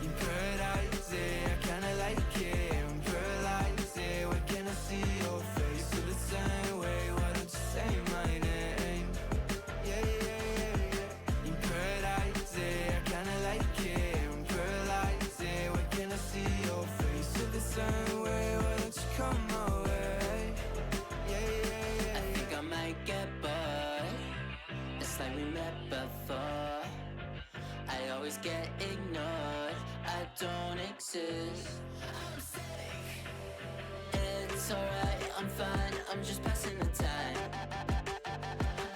In paradise, yeah, I kinda like it. I'm paralyzed, yeah, when can I see your face? Feel the same way, why don't you say my name? Yeah, yeah, yeah, yeah. In paradise, yeah, I kinda like it. I'm paralyzed, yeah, when can I see your face? Feel the same way, why don't you come my way? Yeah, yeah, yeah. I think I might get bored. It's like we met before. I always get ignored, I don't exist. I'm sick. It's alright, I'm fine, I'm just passing the time.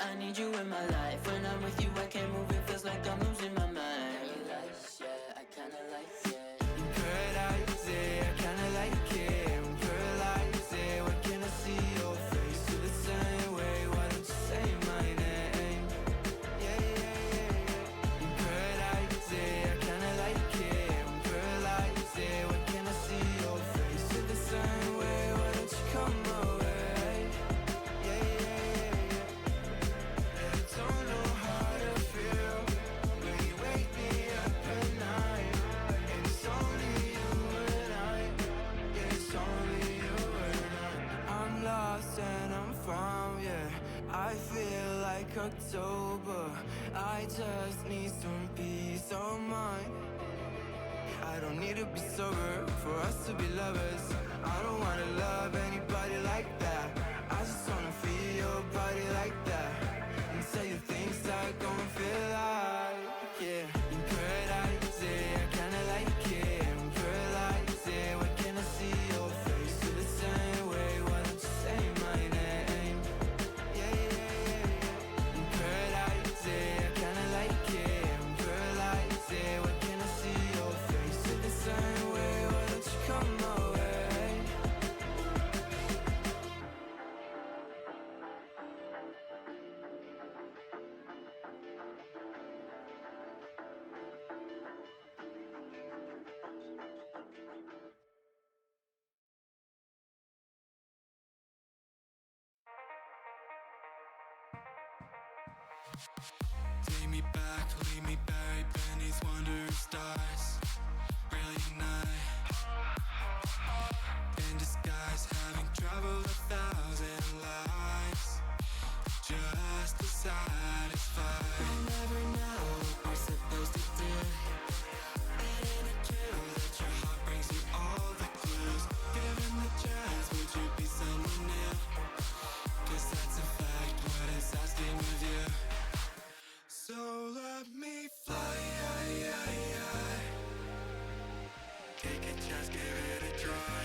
I need you in my life, when I'm with you I can't move, it feels like I'm losing my mind. Paradise, yeah, I kinda like it. In paradise, yeah, I kinda like it. I'm paralyzed, yeah, when can I see your face? Feel the same way, why don't you say my name? Yeah, yeah, yeah, yeah. In paradise, yeah, I kinda like it. I'm paralyzed, yeah, when can I see your face? Feel the same way, why don't you come my way? Yeah, yeah, yeah, yeah. I don't know how to feel when you wake me up at night. And it's only you and I. Yeah, it's only you and I. I'm lost and I'm found, yeah. I feel like October. I just need some peace of mind. I don't need to be sober for us to be lovers. I don't wanna love anybody like that. I just wanna feel your body like that and tell you things that gon' feel like, yeah. In paradise, yeah, I kinda like it. I'm paralyzed, yeah, when can I see your face? Feel the same way, why don't you say my name? Yeah, yeah, yeah, yeah. In paradise, yeah, I kinda like it. I'm paralyzed, yeah, when can I see your face? Feel the same way, why don't you come my way? Take me back, leave me buried beneath wandering stars. Brilliant night. In disguise, having traveled 1,000 lives, just to satisfy. We'll never know what we're supposed to do. It ain't true that your heart brings you all the clues. Given the chance, would you be someone new? 'Cause that's a fact, what it's asking of you. So let me fly, take a chance, give it a try.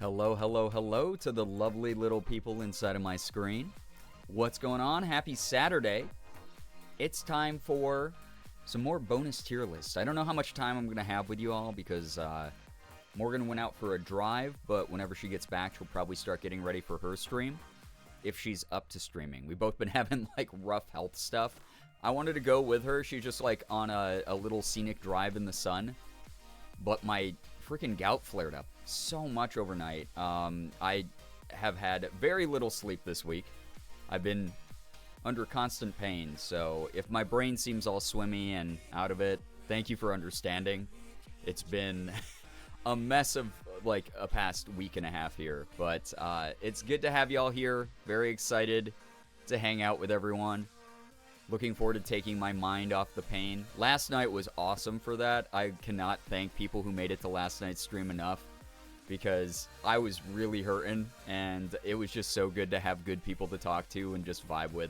Hello, hello, hello to the lovely little people inside of my screen. What's going on? Happy Saturday. It's time for some more bonus tier lists. I don't know how much time I'm going to have with you all because Morgan went out for a drive, but whenever she gets back, she'll probably start getting ready for her stream if she's up to streaming. We've both been having like rough health stuff. I wanted to go with her. She's just like on a little scenic drive in the sun, but my freaking gout flared up so much overnight. I have had very little sleep this week. I've been under constant pain, so if my brain seems all swimmy and out of it, thank you for understanding. It's been a mess of like a past week and a half here, but it's good to have y'all here. Very excited to hang out with everyone. Looking forward to taking my mind off the pain. Last night was awesome for that. I cannot thank people who made it to last night's stream enough because I was really hurting, and it was just so good to have good people to talk to and just vibe with.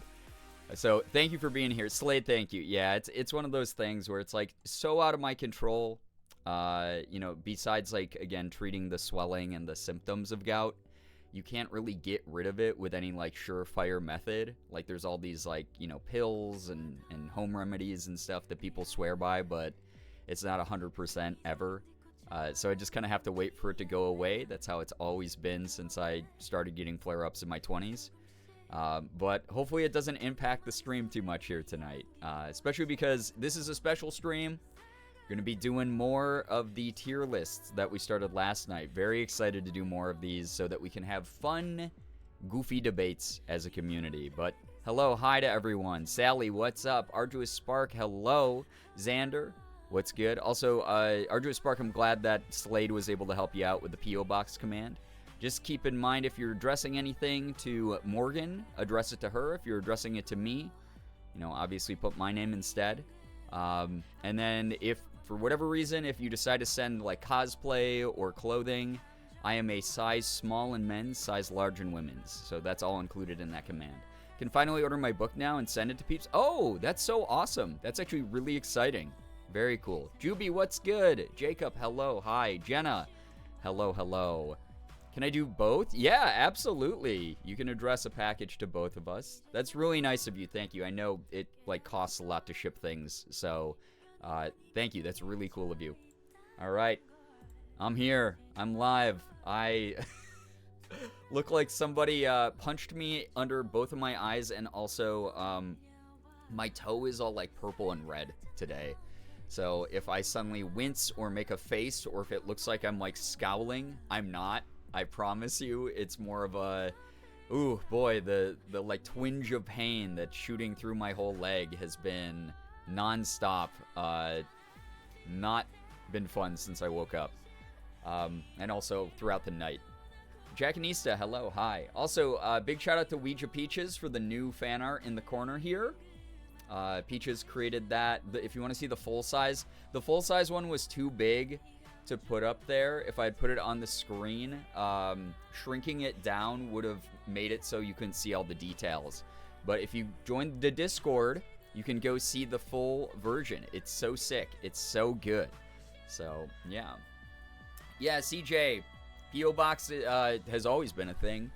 So thank you for being here. Slade, thank you. Yeah, it's one of those things where it's like so out of my control. Besides like, again, treating the swelling and the symptoms of gout, you can't really get rid of it with any like surefire method. Like there's all these like, pills and home remedies and stuff that people swear by, but it's not 100% ever. So I just kind of have to wait for it to go away. That's how it's always been since I started getting flare-ups in my 20s. But hopefully it doesn't impact the stream too much here tonight, especially because this is a special stream. Going to be doing more of the tier lists that we started last night. Very excited to do more of these so that we can have fun, goofy debates as a community. But hello, hi to everyone. Sally, what's up? Arduous Spark, hello. Xander, what's good? Also, Arduous Spark, I'm glad that Slade was able to help you out with the P.O. Box command. Just keep in mind, if you're addressing anything to Morgan, address it to her. If you're addressing it to me, obviously put my name instead. And then if, for whatever reason, if you decide to send like cosplay or clothing, I am a size small in men's, size large in women's. So that's all included in that command. Can finally order my book now and send it to peeps. Oh, that's so awesome. That's actually really exciting. Very cool. Juby, what's good? Jacob, hello. Hi. Jenna, hello, hello. Can I do both? Yeah, absolutely. You can address a package to both of us. That's really nice of you. Thank you. I know it like costs a lot to ship things, so thank you. That's really cool of you. All right. I'm here. I'm live. I look like somebody punched me under both of my eyes, and also my toe is all like purple and red today. So if I suddenly wince or make a face, or if it looks like I'm like scowling, I'm not. I promise you. It's more of a, ooh boy, the like twinge of pain that's shooting through my whole leg has been non-stop. Not been fun since I woke up, and also throughout the night. Jackanista, hello, hi. Also, big shout out to Ouija Peaches for the new fan art in the corner here. Peaches created that. If you want to see the full size one was too big to put up there. If I had put it on the screen, shrinking it down would have made it so you couldn't see all the details. But if you join the Discord, you can go see the full version. It's so sick. It's so good. So, yeah. Yeah, CJ, P.O. Box has always been a thing.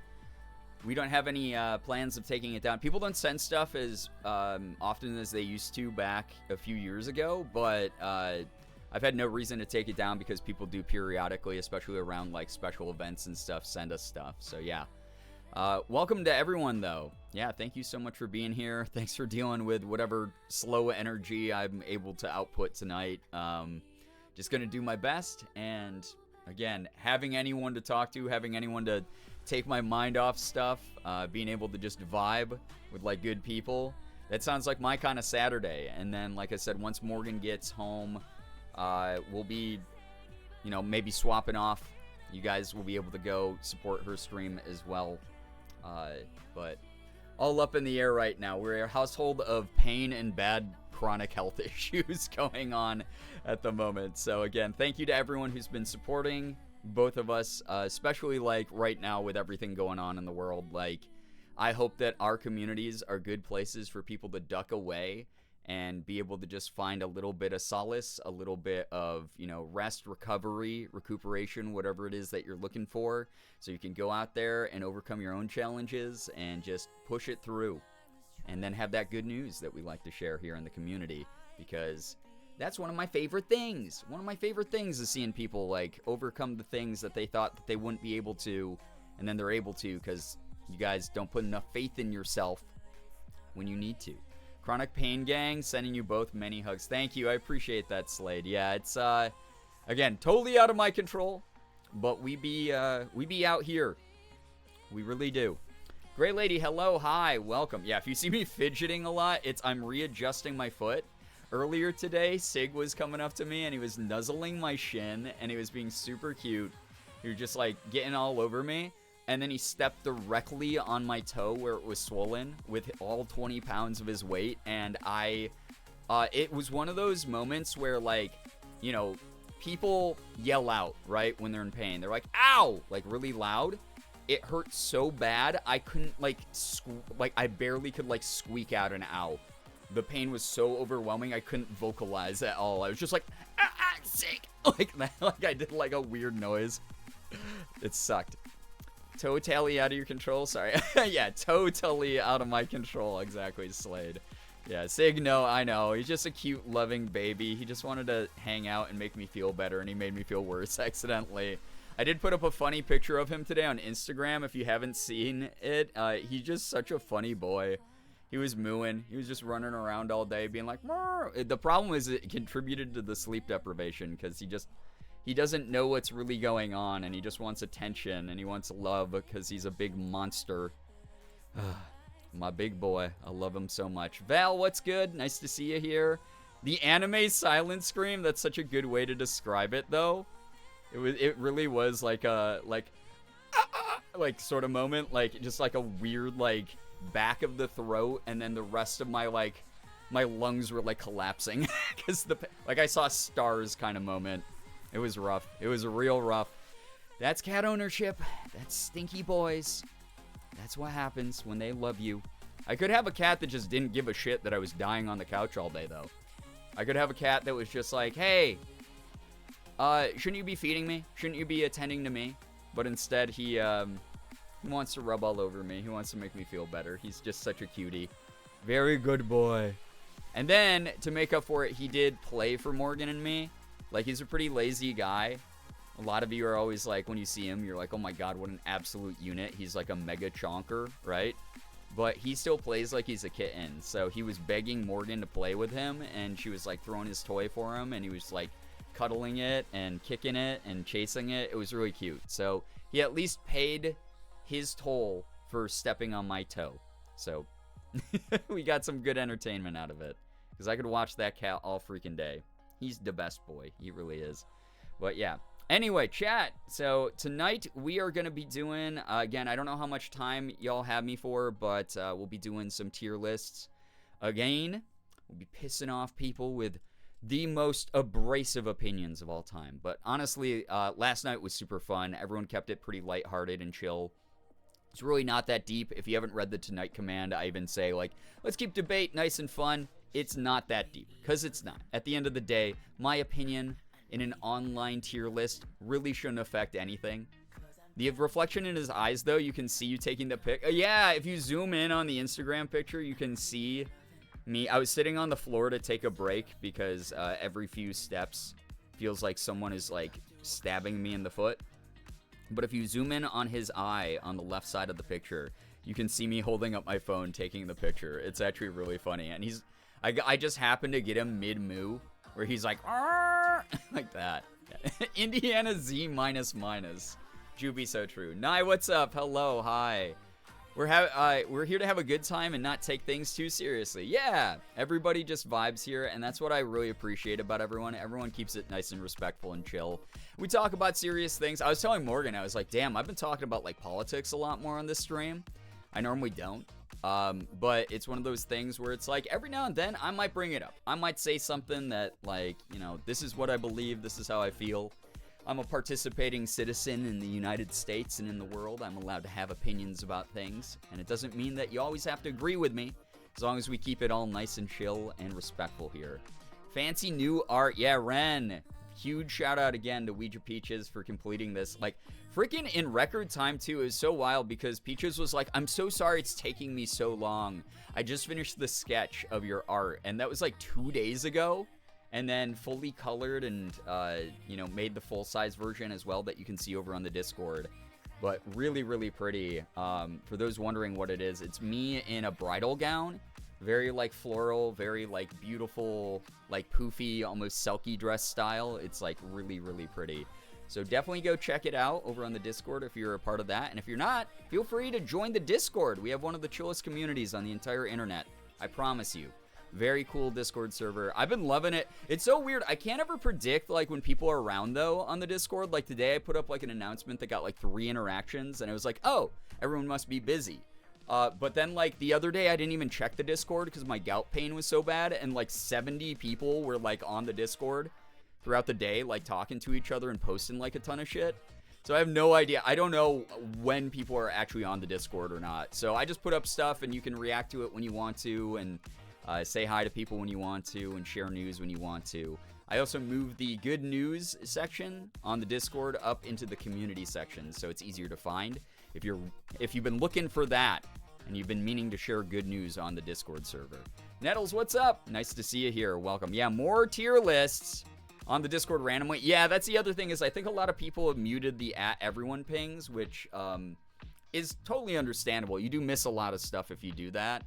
We don't have any plans of taking it down. People don't send stuff as often as they used to back a few years ago, but I've had no reason to take it down because people do periodically, especially around like special events and stuff, send us stuff. So yeah. Welcome to everyone though. Yeah, thank you so much for being here. Thanks for dealing with whatever slow energy I'm able to output tonight. Just gonna do my best, and again, having anyone to talk to, having anyone to take my mind off stuff, being able to just vibe with like good people, that sounds like my kind of Saturday. And then, like I said, once Morgan gets home, we'll be, maybe swapping off. You guys will be able to go support her stream as well. But all up in the air right now. We're a household of pain and bad chronic health issues going on at the moment. So again, thank you to everyone who's been supporting both of us, especially like right now with everything going on in the world. Like, I hope that our communities are good places for people to duck away and be able to just find a little bit of solace, a little bit of, rest, recovery, recuperation, whatever it is that you're looking for, so you can go out there and overcome your own challenges and just push it through. And then have that good news that we like to share here in the community, because that's one of my favorite things. One of my favorite things is seeing people, like, overcome the things that they thought that they wouldn't be able to, and then they're able to, because you guys don't put enough faith in yourself when you need to. Chronic Pain Gang, sending you both many hugs. Thank you. I appreciate that, Slade. Yeah, it's, again, totally out of my control, but we be out here. We really do. Great Lady, hello, hi, welcome. Yeah, if you see me fidgeting a lot, I'm readjusting my foot. Earlier today, Sig was coming up to me, and he was nuzzling my shin, and he was being super cute. He was just, like, getting all over me. And then he stepped directly on my toe where it was swollen with all 20 pounds of his weight. And it was one of those moments where, like, people yell out, right, when they're in pain. They're like, ow, like, really loud. It hurt so bad, I couldn't, I barely could, squeak out an ow. The pain was so overwhelming, I couldn't vocalize at all. I was just like, sick. Like that, like I did, like, a weird noise. It sucked. Totally out of your control? Sorry. Yeah, totally out of my control. Exactly, Slade. Yeah, Sig, no, I know. He's just a cute, loving baby. He just wanted to hang out and make me feel better, and he made me feel worse accidentally. I did put up a funny picture of him today on Instagram. If you haven't seen it, he's just such a funny boy. He was mooing. He was just running around all day being like, Murr. The problem is it contributed to the sleep deprivation, because he doesn't know what's really going on, and he just wants attention, and he wants love because he's a big monster. My big boy. I love him so much. Val, what's good? Nice to see you here. The anime silent scream, that's such a good way to describe it, though. It really was like a, like sort of moment, like, just like a weird, like, back of the throat, and then the rest of my lungs were, like, collapsing. Because, I saw stars kind of moment. It was rough. It was real rough. That's cat ownership. That's stinky boys. That's what happens when they love you. I could have a cat that just didn't give a shit that I was dying on the couch all day, though. I could have a cat that was just like, hey, shouldn't you be feeding me? Shouldn't you be attending to me? But instead, he wants to rub all over me. He wants to make me feel better. He's just such a cutie. Very good boy. And then, to make up for it, he did play for Morgan and me. Like, he's a pretty lazy guy. A lot of you are always like, when you see him, you're like, oh my god, what an absolute unit. He's like a mega chonker, right? But he still plays like he's a kitten. So he was begging Morgan to play with him, and she was like throwing his toy for him, and he was like cuddling it and kicking it and chasing it. It was really cute. So he at least paid his toll for stepping on my toe. So we got some good entertainment out of it, because I could watch that cat all freaking day. He's the best boy. He really is. But yeah. Anyway, chat. So tonight we are going to be doing, again, I don't know how much time y'all have me for, but we'll be doing some tier lists. Again, we'll be pissing off people with the most abrasive opinions of all time. But honestly, last night was super fun. Everyone kept it pretty lighthearted and chill. It's really not that deep. If you haven't read the Tonight Command, I even say, like, let's keep debate nice and fun. It's not that deep, because it's not. At the end of the day, my opinion in an online tier list really shouldn't affect anything. The reflection in his eyes, though, you can see you taking the pic. Yeah, if you zoom in on the Instagram picture, you can see me. I was sitting on the floor to take a break, because every few steps feels like someone is, like, stabbing me in the foot. But if you zoom in on his eye on the left side of the picture, you can see me holding up my phone taking the picture. It's actually really funny. And I just happened to get him mid-moo, where he's like, like that. Indiana Z minus. Juby, so true. Nye, what's up? Hello, hi. We're here to have a good time and not take things too seriously. Yeah, everybody just vibes here, and that's what I really appreciate about everyone. Everyone keeps it nice and respectful and chill. We talk about serious things. I was telling Morgan, I was like, damn, I've been talking about, like, politics a lot more on this stream. I normally don't. But it's one of those things where it's like, every now and then, I might bring it up. I might say something that, like, you know, this is what I believe, this is how I feel. I'm a participating citizen in the United States and in the world. I'm allowed to have opinions about things, and it doesn't mean that you always have to agree with me. as long as we keep it all nice and chill and respectful here. Fancy new art. Yeah, Ren. Huge shout out again to Ouija Peaches for completing this. Like, freaking in record time, too. It was so wild because Peaches was like, I'm so sorry it's taking me so long. I just finished the sketch of your art. And that was like 2 days ago. And then fully colored and, made the full-size version as well that you can see over on the Discord. But really, really pretty. For those wondering what it is, it's me in a bridal gown. Very, like, floral, very, like, beautiful, like, poofy, almost silky dress style. It's, like, really, really pretty. So definitely go check it out over on the Discord if you're a part of that. And if you're not, feel free to join the Discord. We have one of the chillest communities on the entire internet. I promise you. Very cool Discord server. I've been loving it. It's so weird. I can't ever predict, like, when people are around, though, on the Discord. Like, today I put up, like, an announcement that got, like, 3 interactions. And it was like, oh, everyone must be busy. But then, like, the other day, I didn't even check the Discord because my gout pain was so bad. And, like, 70 people were, like, on the Discord throughout the day, like, talking to each other and posting, like, a ton of shit. So I have no idea. I don't know when people are actually on the Discord or not. So I just put up stuff, and you can react to it when you want to, and say hi to people when you want to, and share news when you want to. I also moved the good news section on the Discord up into the community section, so it's easier to find. If you've been looking for that, and you've been meaning to share good news on the Discord server. Nettles, what's up? Nice to see you here. Welcome. Yeah, more tier lists on the Discord randomly. Yeah, that's the other thing is I think a lot of people have muted the @everyone pings, which is totally understandable. You do miss a lot of stuff if you do that.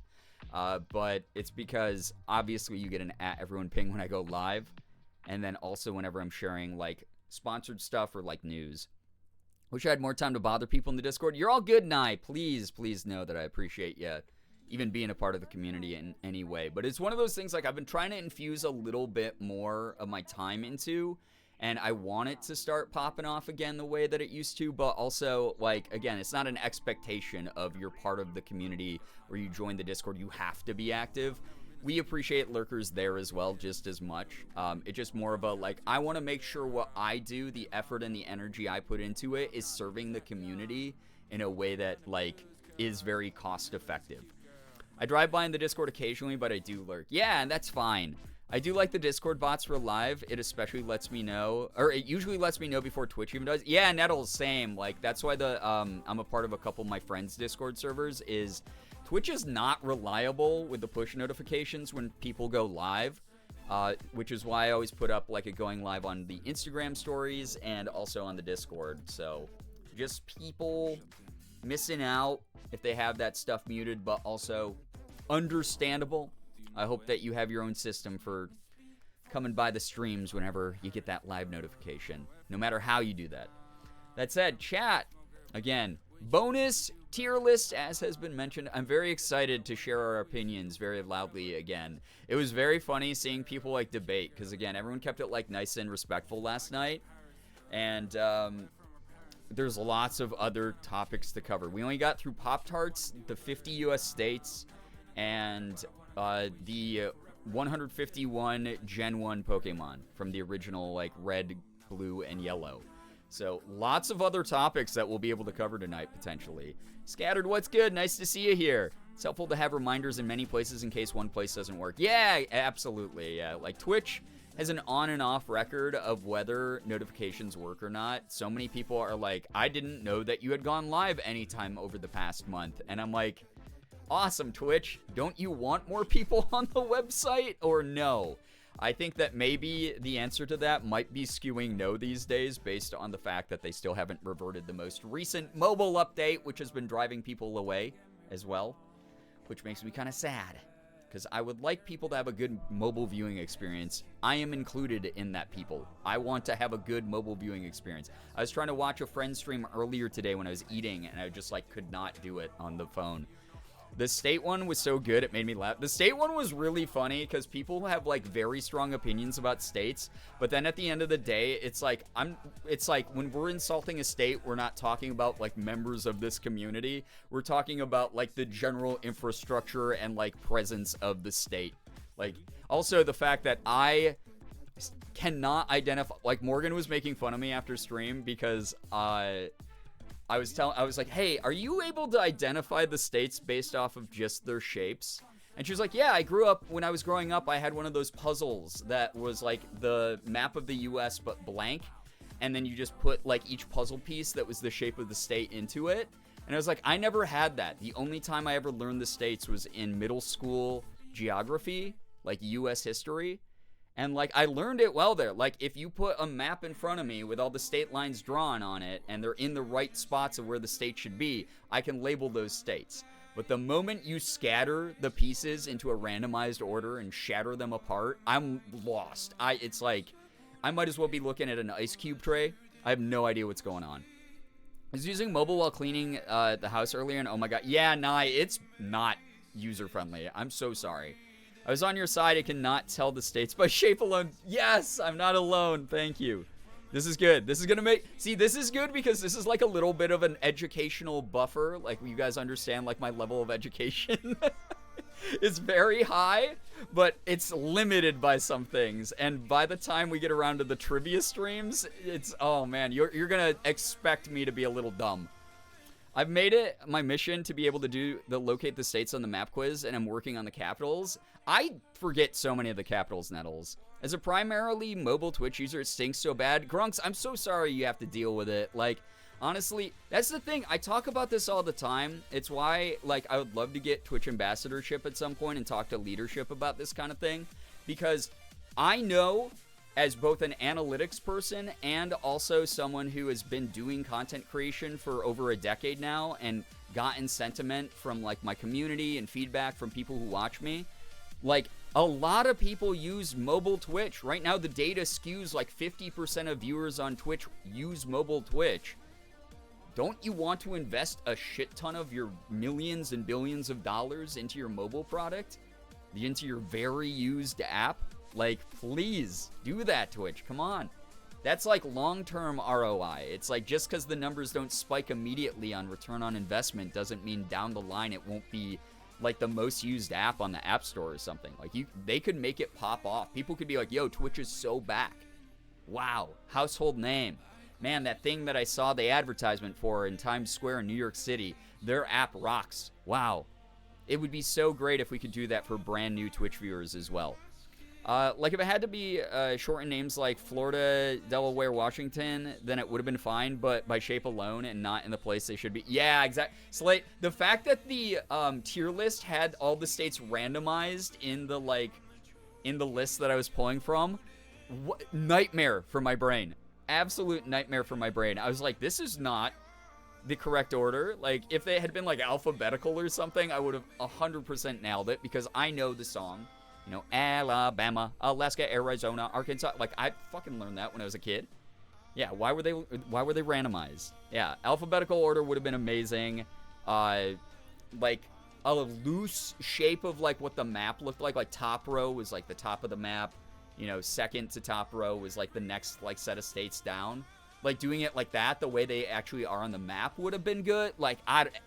But it's because obviously you get an @everyone ping when I go live. And then also whenever I'm sharing like sponsored stuff or like news. Wish I had more time to bother people in the Discord. You're all good, Nye. Please know that I appreciate you even being a part of the community in any way. But it's one of those things like I've been trying to infuse a little bit more of my time into. And I want it to start popping off again the way that it used to. But also, like, again, it's not an expectation of you're part of the community or you join the Discord. You have to be active. We appreciate lurkers there as well, just as much. It's just more of a, like, I want to make sure what I do, the effort and the energy I put into it is serving the community in a way that, like, is very cost effective. I drive by in the Discord occasionally, but I do lurk. Yeah, and that's fine. I do like the Discord bots for live. It especially lets me know, or it usually lets me know before Twitch even does. Yeah, Nettles, same. Like, that's why I'm a part of a couple of my friends' Discord servers is Twitch is not reliable with the push notifications when people go live, which is why I always put up like it going live on the Instagram stories and also on the Discord. So just people missing out if they have that stuff muted, but also understandable. I hope that you have your own system for coming by the streams whenever you get that live notification, no matter how you do that. That said, chat, again, bonus tier list, as has been mentioned. I'm very excited to share our opinions very loudly again. It was very funny seeing people like debate, because again, everyone kept it like nice and respectful last night. And there's lots of other topics to cover. We only got through Pop-Tarts, the 50 US states, and the 151 Gen 1 Pokemon from the original, like, red, blue, and yellow. So, lots of other topics that we'll be able to cover tonight, potentially. Scattered, what's good? Nice to see you here. It's helpful to have reminders in many places in case one place doesn't work. Yeah, absolutely, yeah. Like, Twitch has an on and off record of whether notifications work or not. So many people are like, I didn't know that you had gone live anytime over the past month. And I'm like, awesome, Twitch. Don't you want more people on the website or no? I think that maybe the answer to that might be skewing no these days based on the fact that they still haven't reverted the most recent mobile update, which has been driving people away as well, which makes me kind of sad because I would like people to have a good mobile viewing experience. I am included in that people. I want to have a good mobile viewing experience. I was trying to watch a friend stream earlier today when I was eating and I just like could not do it on the phone. The state one was so good, it made me laugh. The state one was really funny because people have like very strong opinions about states, but then at the end of the day, it's like when we're insulting a state, we're not talking about like members of this community. We're talking about like the general infrastructure and like presence of the state. Like also the fact that I cannot identify, like Morgan was making fun of me after stream because I was like, hey, are you able to identify the states based off of just their shapes? And she was like, yeah, I grew up, when I was growing up, I had one of those puzzles that was like the map of the US but blank. And then you just put like each puzzle piece that was the shape of the state into it. And I was like, I never had that. The only time I ever learned the states was in middle school geography, like US history. And like, I learned it well there. Like, if you put a map in front of me with all the state lines drawn on it and they're in the right spots of where the state should be, I can label those states. But the moment you scatter the pieces into a randomized order and shatter them apart, I'm lost. It's like, I might as well be looking at an ice cube tray. I have no idea what's going on. I was using mobile while cleaning the house earlier, and oh my god, yeah, Nye, it's not user-friendly. I'm so sorry. I was on your side. I cannot tell the states by shape alone. Yes, I'm not alone. Thank you. This is good. This is going to make... See, this is good because this is like a little bit of an educational buffer. Like, you guys understand, like, my level of education is very high, but it's limited by some things. And by the time we get around to the trivia streams, it's... Oh, man, you're going to expect me to be a little dumb. I've made it my mission to be able to do the locate the states on the map quiz, and I'm working on the capitals. I forget so many of the capitals, Nettles. As a primarily mobile Twitch user, it stinks so bad. Grunks, I'm so sorry you have to deal with it. Like, honestly, that's the thing. I talk about this all the time. It's why, like, I would love to get Twitch ambassadorship at some point and talk to leadership about this kind of thing. Because I know, as both an analytics person and also someone who has been doing content creation for over a decade now and gotten sentiment from, like, my community and feedback from people who watch me, like, a lot of people use mobile Twitch. Right now, the data skews like 50% of viewers on Twitch use mobile Twitch. Don't you want to invest a shit ton of your millions and billions of dollars into your mobile product? Into your very used app? Like, please do that, Twitch. Come on. That's like long-term ROI. It's like, just because the numbers don't spike immediately on return on investment doesn't mean down the line it won't be like the most used app on the App Store or something. Like, they could make it pop off. People could be like, yo, Twitch is so back. Wow. Household name. Man, that thing that I saw the advertisement for in Times Square in New York City, their app rocks. Wow. It would be so great if we could do that for brand new Twitch viewers as well. Like, if it had to be shortened names like Florida, Delaware, Washington, then it would have been fine, but by shape alone and not in the place they should be. Yeah, exactly. Slate, the fact that the tier list had all the states randomized in the, like, in the list that I was pulling from, nightmare for my brain. Absolute nightmare for my brain. I was like, this is not the correct order. Like, if they had been, like, alphabetical or something, I would have 100% nailed it because I know the song. You know, Alabama, Alaska, Arizona, Arkansas. Like, I fucking learned that when I was a kid. Yeah, why were they randomized? Yeah, alphabetical order would have been amazing. Like, a loose shape of, like, what the map looked like. Like, top row was, like, the top of the map. You know, second to top row was, like, the next, like, set of states down. Like, doing it like that, the way they actually are on the map would have been good. Like,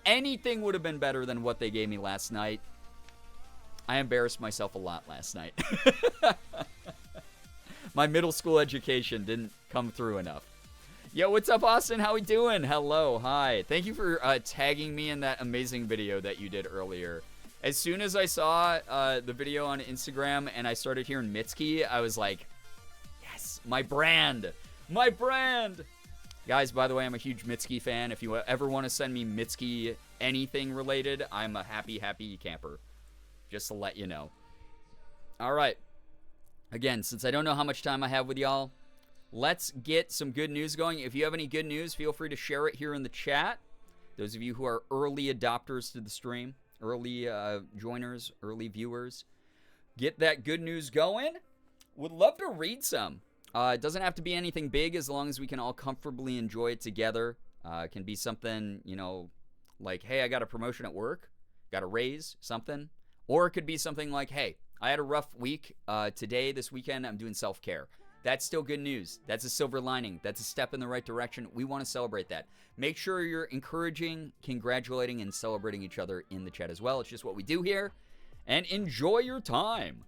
anything would have been better than what they gave me last night. I embarrassed myself a lot last night. My middle school education didn't come through enough. Yo, what's up, Austin? How we doing? Hello, hi. Thank you for tagging me in that amazing video that you did earlier. As soon as I saw the video on Instagram and I started hearing Mitski, I was like, yes, my brand. My brand. Guys, by the way, I'm a huge Mitski fan. If you ever want to send me Mitski anything related, I'm a happy, happy camper. Just to let you know. All right. Again, since I don't know how much time I have with y'all, let's get some good news going. If you have any good news, feel free to share it here in the chat. Those of you who are early adopters to the stream, early joiners, early viewers, get that good news going. Would love to read some. It doesn't have to be anything big as long as we can all comfortably enjoy it together. It can be something, you know, like, hey, I got a promotion at work, got a raise, something. Or it could be something like, hey, I had a rough week. Today, this weekend, I'm doing self-care. That's still good news. That's a silver lining. That's a step in the right direction. We want to celebrate that. Make sure you're encouraging, congratulating, and celebrating each other in the chat as well. It's just what we do here. And enjoy your time.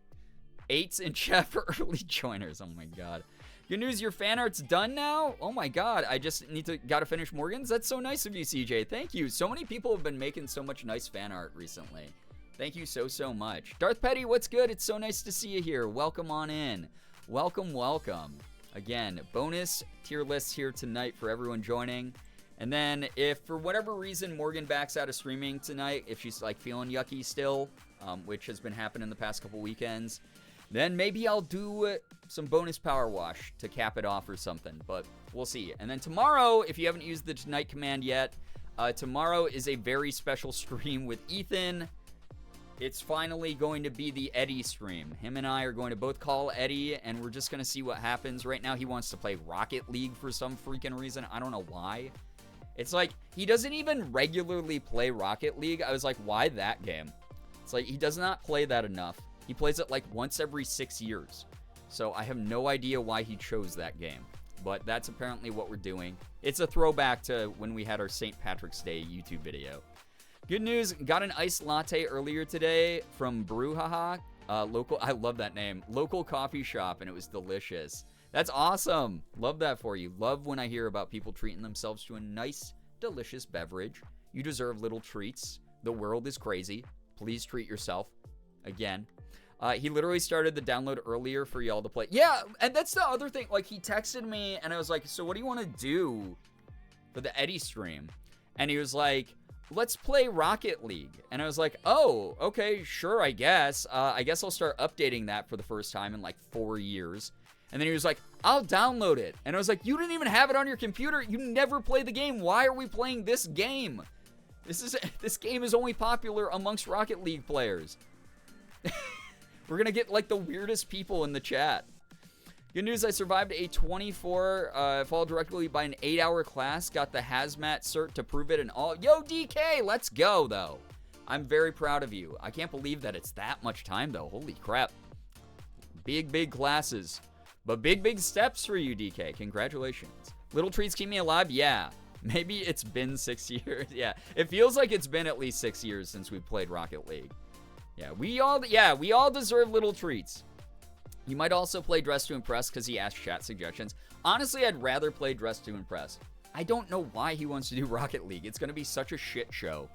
8s in chat for early joiners. Oh, my God. Good news, your fan art's done now? Oh, my God. I just got to finish Morgan's? That's so nice of you, CJ. Thank you. So many people have been making so much nice fan art recently. Thank you so much. Darth Petty, what's good? It's so nice to see you here. Welcome on in. Welcome. Again, bonus tier lists here tonight for everyone joining. And then if for whatever reason Morgan backs out of streaming tonight, if she's like feeling yucky still, which has been happening the past couple weekends, then maybe I'll do some bonus power wash to cap it off or something, but we'll see. And then tomorrow, if you haven't used the tonight command yet, tomorrow is a very special stream with Ethan. It's finally going to be the Eddie stream. Him and I are going to both call Eddie, and we're just going to see what happens. Right now, he wants to play Rocket League for some freaking reason. I don't know why. It's like, he doesn't even regularly play Rocket League. I was like, why that game? It's like, he does not play that enough. He plays it like once every 6 years. So I have no idea why he chose that game. But that's apparently what we're doing. It's a throwback to when we had our St. Patrick's Day YouTube video. Good news, got an iced latte earlier today from Brouhaha. Local, I love that name. Local coffee shop, and it was delicious. That's awesome. Love that for you. Love when I hear about people treating themselves to a nice, delicious beverage. You deserve little treats. The world is crazy. Please treat yourself. Again. He literally started the download earlier for y'all to play. Yeah, and that's the other thing. Like, he texted me, and I was like, so what do you want to do for the Eddie stream? And he was like, let's play Rocket League. And I was like, oh, okay, sure, I guess. I guess I'll start updating that for the first time in like 4 years. And then he was like, I'll download it. And I was like, you didn't even have it on your computer. You never play the game. Why are we playing this game? This game is only popular amongst Rocket League players. We're going to get like the weirdest people in the chat. Good news, I survived a 24 followed directly by an 8-hour class. Got the hazmat cert to prove it and all. Yo, DK, let's go, though. I'm very proud of you. I can't believe that it's that much time, though. Holy crap. Big classes. But big steps for you, DK. Congratulations. Little treats keep me alive? Yeah. Maybe it's been 6 years. Yeah. It feels like it's been at least 6 years since we played Rocket League. Yeah, we all deserve little treats. You might also play Dress to Impress because he asked chat suggestions. Honestly, I'd rather play Dress to Impress. I don't know why he wants to do Rocket League. It's going to be such a shit show.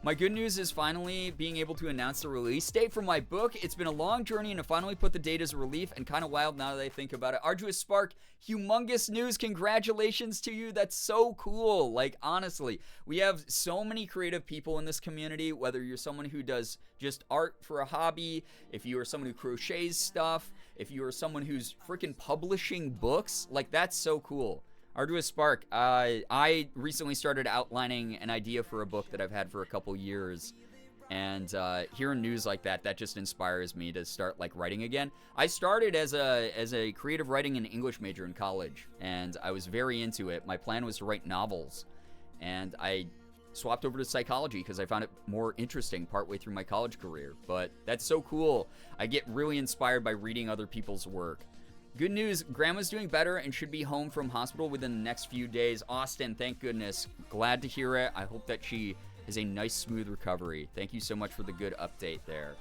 My good news is finally being able to announce the release date for my book. It's been a long journey, and to finally put the date as a relief, and kind of wild now that I think about it. Arduous Spark, humongous news. Congratulations to you. That's so cool. Like, honestly, we have so many creative people in this community, whether you're someone who does just art for a hobby, if you are someone who crochets stuff, if you are someone who's freaking publishing books, like, that's so cool. Arduous Spark, I recently started outlining an idea for a book that I've had for a couple years, and hearing news like that just inspires me to start like writing again. I started as a creative writing and English major in college, and I was very into it. My plan was to write novels, and I swapped over to psychology because I found it more interesting partway through my college career. But that's so cool. I get really inspired by reading other people's work. Good news, Grandma's doing better and should be home from hospital within the next few days. Austin, thank goodness. Glad to hear it. I hope that she has a nice, smooth recovery. Thank you so much for the good update there.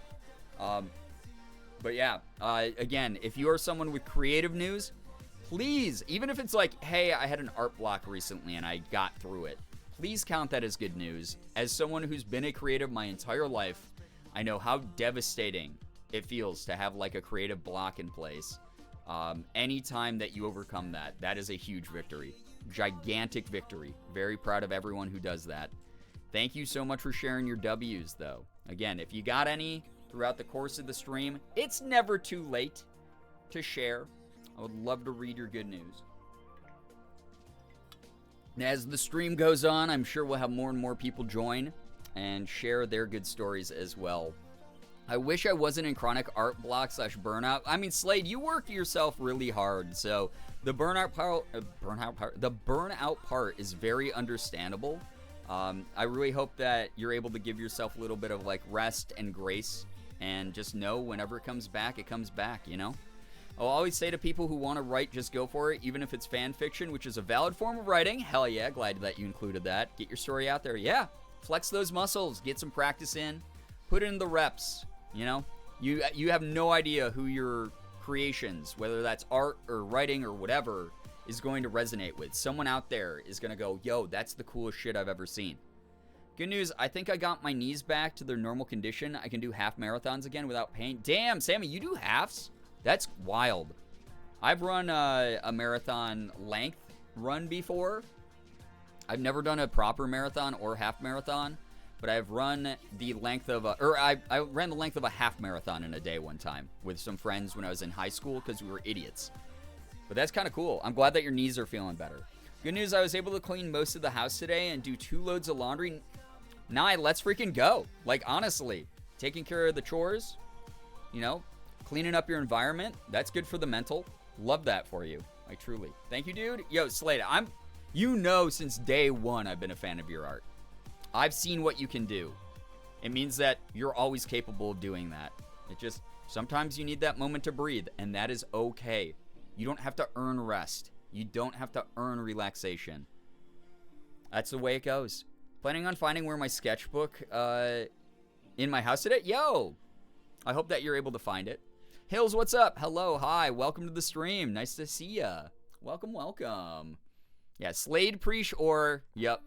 But yeah, again, if you are someone with creative news, please, even if it's like, hey, I had an art block recently and I got through it, please count that as good news. As someone who's been a creative my entire life, I know how devastating it feels to have like a creative block in place. Anytime that you overcome that, that is a huge victory. Gigantic victory. Very proud of everyone who does that. Thank you so much for sharing your W's, though. Again, if you got any throughout the course of the stream, it's never too late to share. I would love to read your good news. As the stream goes on, I'm sure we'll have more and more people join and share their good stories as well. I wish I wasn't in chronic art block / burnout. I mean, Slade, you work yourself really hard, so the burnout part is very understandable. I really hope that you're able to give yourself a little bit of like rest and grace, and just know whenever it comes back, you know? I'll always say to people who want to write, just go for it, even if it's fan fiction, which is a valid form of writing. Hell yeah, glad that you included that. Get your story out there. Yeah, flex those muscles, get some practice in, put in the reps. You know, you have no idea who your creations, whether that's art or writing or whatever, is going to resonate with. Someone out there is going to go, yo, that's the coolest shit I've ever seen. Good news, I think I got my knees back to their normal condition. I can do half marathons again without pain. Damn, Sammy, you do halves? That's wild. I've run a marathon length run before. I've never done a proper marathon or half marathon, but I've run the length of I ran the length of a half marathon in a day one time with some friends when I was in high school because we were idiots. But that's kind of cool. I'm glad that your knees are feeling better. Good news, I was able to clean most of the house today and do 2 loads of laundry. Nah, let's freaking go. Like, honestly, taking care of the chores, you know, cleaning up your environment, that's good for the mental. Love that for you. Like, truly. Thank you, dude. Yo, Slade, you know since day one I've been a fan of your art. I've seen what you can do. It means that you're always capable of doing that. It just, sometimes you need that moment to breathe, and that is okay. You don't have to earn rest. You don't have to earn relaxation. That's the way it goes. Planning on finding where my sketchbook in my house today? Yo! I hope that you're able to find it. Hills, what's up? Hello, hi, welcome to the stream. Nice to see ya. Welcome, welcome. Yeah, Slade Preach or, yep.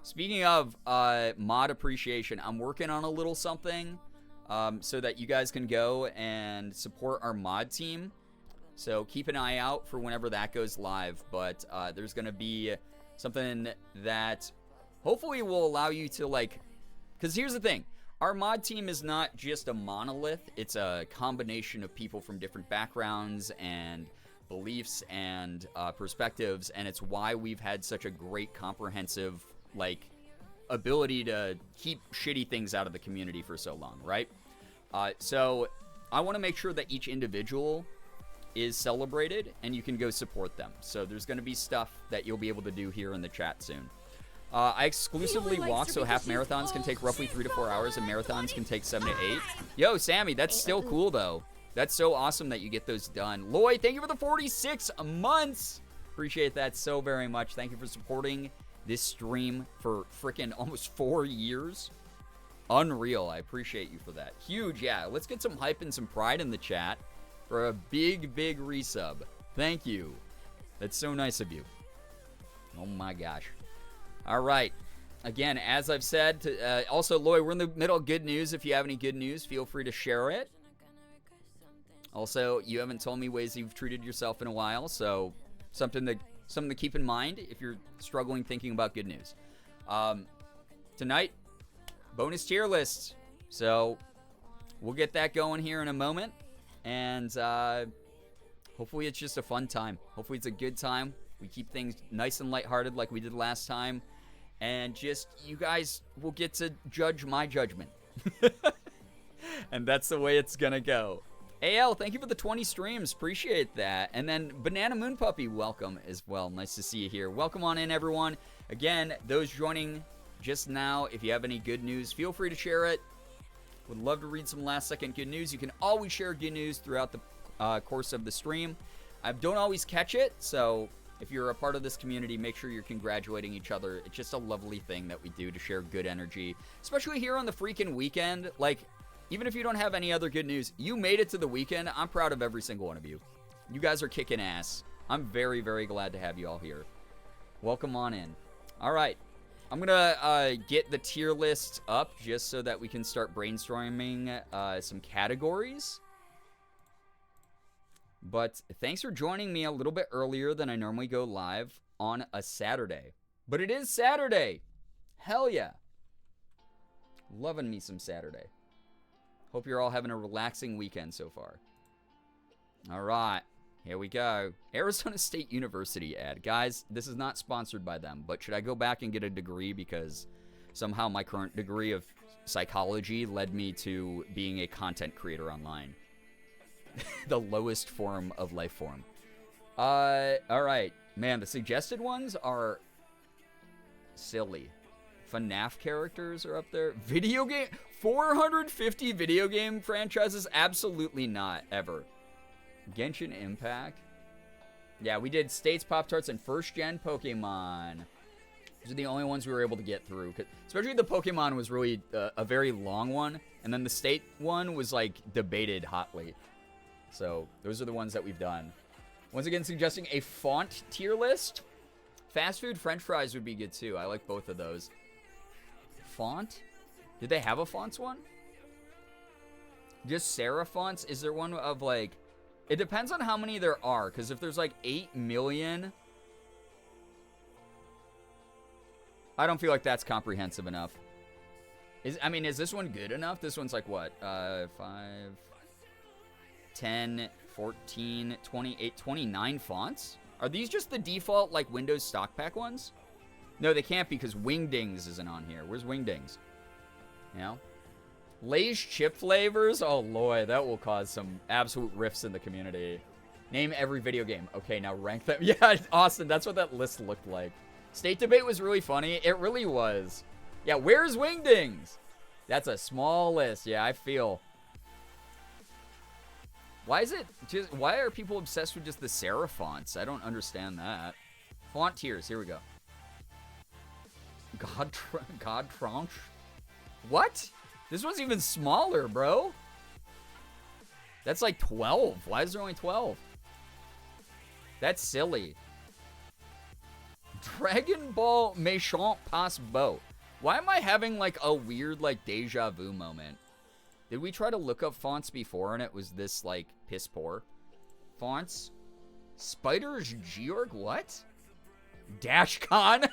Speaking of mod appreciation, I'm working on a little something so that you guys can go and support our mod team. So keep an eye out for whenever that goes live. But there's going to be something that hopefully will allow you to, like, because here's the thing. Our mod team is not just a monolith. It's a combination of people from different backgrounds and beliefs and perspectives. And it's why we've had such a great comprehensive, like, ability to keep shitty things out of the community for so long, right? So I want to make sure that each individual is celebrated and you can go support them. So there's going to be stuff that you'll be able to do here in the chat soon. I exclusively walk, so half marathons can take roughly 3 to 4 hours and marathons can take 7 to 8. Yo, Sammy, that's still cool though. That's so awesome that you get those done. Lloyd, thank you for the 46 months. Appreciate that so very much. Thank you for supporting this stream for freaking almost 4 years. Unreal. I appreciate you for that. Huge, yeah. Let's get some hype and some pride in the chat for a big, big resub. Thank you. That's so nice of you. Oh my gosh. All right. Again, as I've said, also, Lloyd, we're in the middle of good news. If you have any good news, feel free to share it. Also, you haven't told me ways you've treated yourself in a while, so something to keep in mind if you're struggling thinking about good news. Tonight, bonus tier lists. So we'll get that going here in a moment. And hopefully it's just a fun time. Hopefully it's a good time. We keep things nice and lighthearted like we did last time. And just, you guys will get to judge my judgment. And that's the way it's gonna go. AL, thank you for the 20 streams. Appreciate that. And then Banana Moon Puppy, welcome as well. Nice to see you here. Welcome on in, everyone. Again, those joining just now, if you have any good news, feel free to share it. Would love to read some last-second good news. You can always share good news throughout the course of the stream. I don't always catch it, so if you're a part of this community, make sure you're congratulating each other. It's just a lovely thing that we do to share good energy, especially here on the freaking weekend. Like, even if you don't have any other good news, you made it to the weekend. I'm proud of every single one of you. You guys are kicking ass. I'm very, very glad to have you all here. Welcome on in. All right. I'm going to get the tier list up just so that we can start brainstorming some categories. But thanks for joining me a little bit earlier than I normally go live on a Saturday. But it is Saturday. Hell yeah. Loving me some Saturday. Hope you're all having a relaxing weekend so far. All right. Here we go. Arizona State University ad. Guys, this is not sponsored by them, but should I go back and get a degree because somehow my current degree of psychology led me to being a content creator online? The lowest form of life form. All right. Man, the suggested ones are silly. FNAF characters are up there. Video game... 450 video game franchises? Absolutely not, ever. Genshin Impact. Yeah, we did States Pop-Tarts and first-gen Pokemon. Those are the only ones we were able to get through. Especially the Pokemon was really a very long one. And then the State one was, like, debated hotly. So, those are the ones that we've done. Once again, suggesting a font tier list. Fast food French fries would be good, too. I like both of those. font? Did they have a fonts one? Just serif fonts? Is there one of like... It depends on how many there are, because if there's like 8 million... I don't feel like that's comprehensive enough. I mean, is this one good enough? This one's like what? 5, 10, 14, 28, 29 fonts? Are these just the default like Windows stock pack ones? No, they can't because Wingdings isn't on here. Where's Wingdings? You know? Lay's chip flavors? Oh, Lord, that will cause some absolute rifts in the community. Name every video game. Okay, now rank them. Yeah, Austin, that's what that list looked like. State debate was really funny. It really was. Yeah, where's Wingdings? That's a small list. Yeah, I feel. Why is it just... Why are people obsessed with just the serif fonts? I don't understand that. Font tiers. Here we go. God tranche. What? This one's even smaller, bro. That's like 12. Why is there only 12? That's silly. Dragon Ball Méchant Passe Beau. Why am I having like a weird like deja vu moment? Did we try to look up fonts before and it was this like piss poor? Fonts? Spiders Georg? What? Dashcon?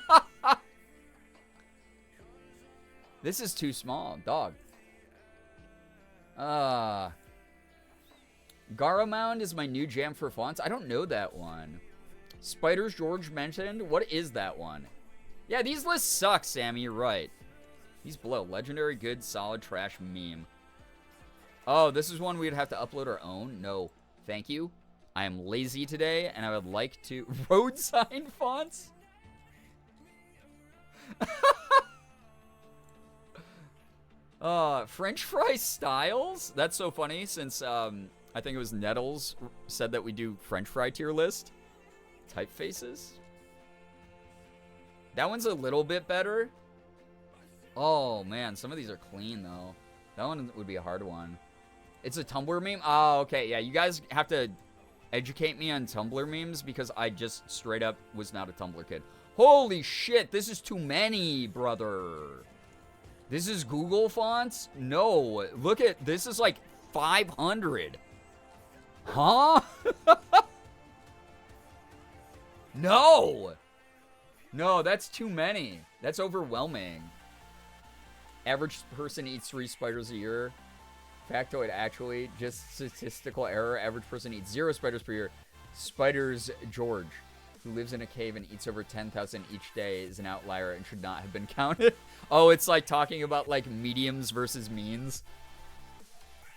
This is too small, dog. Garamond is my new jam for fonts. I don't know that one. Spiders George mentioned. What is that one? Yeah, these lists suck, Sammy. You're right. These below. Legendary, good, solid, trash, meme. Oh, this is one we'd have to upload our own? No. Thank you. I am lazy today, and I would like to... Road sign fonts? French fry styles? That's so funny since, I think it was Nettles said that we do French fry tier list. Typefaces? That one's a little bit better. Oh, man. Some of these are clean, though. That one would be a hard one. It's a Tumblr meme? Oh, okay. Yeah, you guys have to educate me on Tumblr memes because I just straight up was not a Tumblr kid. Holy shit. This is too many, brother. This is Google fonts? No. Look at... This is like 500. Huh? No! No, that's too many. That's overwhelming. Average person eats 3 spiders a year. Factoid, actually. Just statistical error. Average person eats 0 spiders per year. Spiders George, who lives in a cave and eats over 10,000 each day, is an outlier and should not have been counted. Oh, it's like talking about, like, mediums versus means.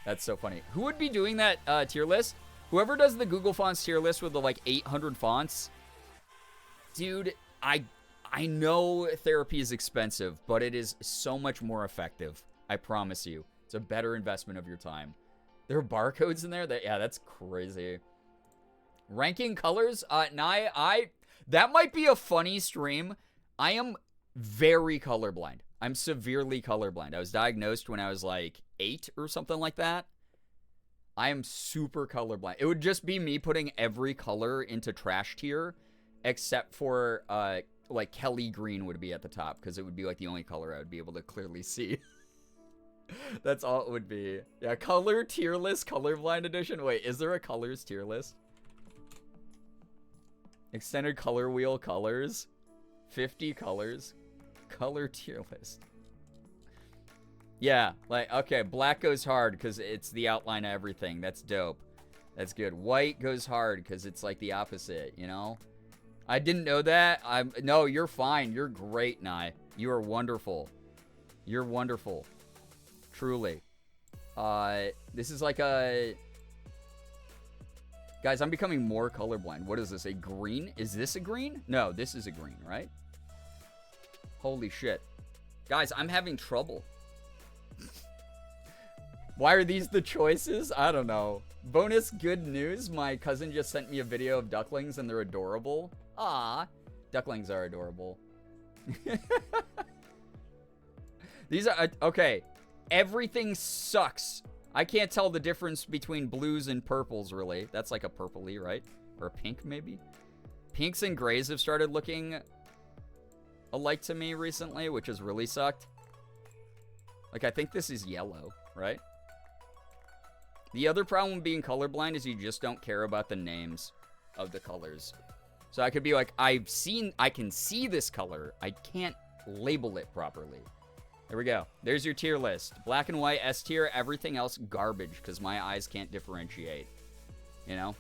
That's so funny. Who would be doing that tier list? Whoever does the Google Fonts tier list with the, like, 800 fonts... Dude, I know therapy is expensive, but it is so much more effective. I promise you. It's a better investment of your time. There are barcodes in there? Yeah, that's crazy. Ranking colors? That might be a funny stream. I am very colorblind. I'm severely colorblind. I was diagnosed when I was like 8 or something like that. I am super colorblind. It would just be me putting every color into trash tier. Except for, like, Kelly Green would be at the top. Because it would be, like, the only color I would be able to clearly see. That's all it would be. Yeah, color tier list, colorblind edition. Wait, is there a colors tier list? Extended color wheel colors. 50 colors. Color tier list. Yeah, like, okay, black goes hard because it's the outline of everything. That's dope. That's good. White goes hard because it's, like, the opposite, you know? I didn't know that. No, you're fine. You're great, Nye. You are wonderful. You're wonderful. Truly. This is like a... Guys, I'm becoming more colorblind. What is this? A green? Is this a green? No, this is a green, right? Holy shit. Guys, I'm having trouble. Why are these the choices? I don't know. Bonus good news. My cousin just sent me a video of ducklings and they're adorable. Ah, ducklings are adorable. These are... Okay. Everything sucks. I can't tell the difference between blues and purples, really. That's like a purpley, right? Or a pink, maybe? Pinks and grays have started looking alike to me recently, which has really sucked. Like, I think this is yellow, right? The other problem with being colorblind is you just don't care about the names of the colors. So I could be like, I can see this color. I can't label it properly. There we go. There's your tier list. Black and white, S tier. Everything else, garbage, because my eyes can't differentiate. You know?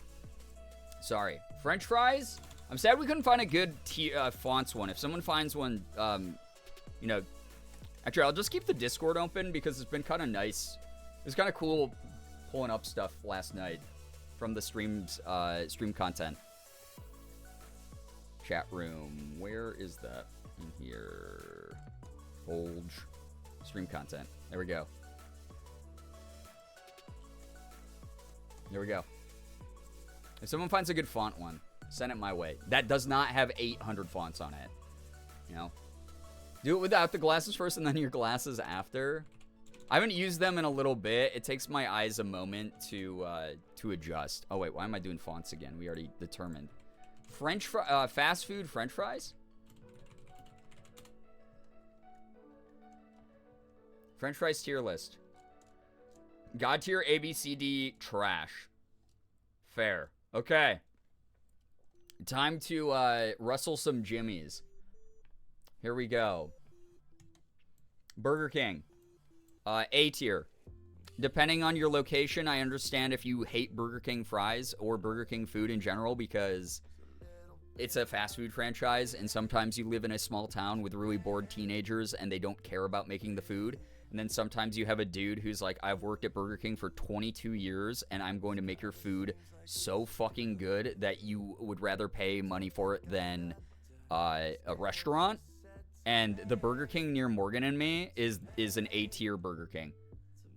Sorry. French fries? I'm sad we couldn't find a good fonts one. If someone finds one, you know... Actually, I'll just keep the Discord open because it's been kind of nice. It was kind of cool pulling up stuff last night from the stream content. Chat room. Where is that? In here. Bulge. Stream content. There we go. There we go. If someone finds a good font one, send it my way. That does not have 800 fonts on it. You know? Do it without the glasses first and then your glasses after. I haven't used them in a little bit. It takes my eyes a moment to adjust. Oh, wait. Why am I doing fonts again? We already determined. Fast food French fries? French fries tier list. God tier, A, B, C, D, trash. Fair. Okay. Time to rustle some jimmies. Here we go. Burger King. A tier. Depending on your location, I understand if you hate Burger King fries or Burger King food in general because it's a fast food franchise and sometimes you live in a small town with really bored teenagers and they don't care about making the food. And then sometimes you have a dude who's like, I've worked at Burger King for 22 years and I'm going to make your food so fucking good that you would rather pay money for it than a restaurant. And the Burger King near Morgan and me is an A-tier Burger King.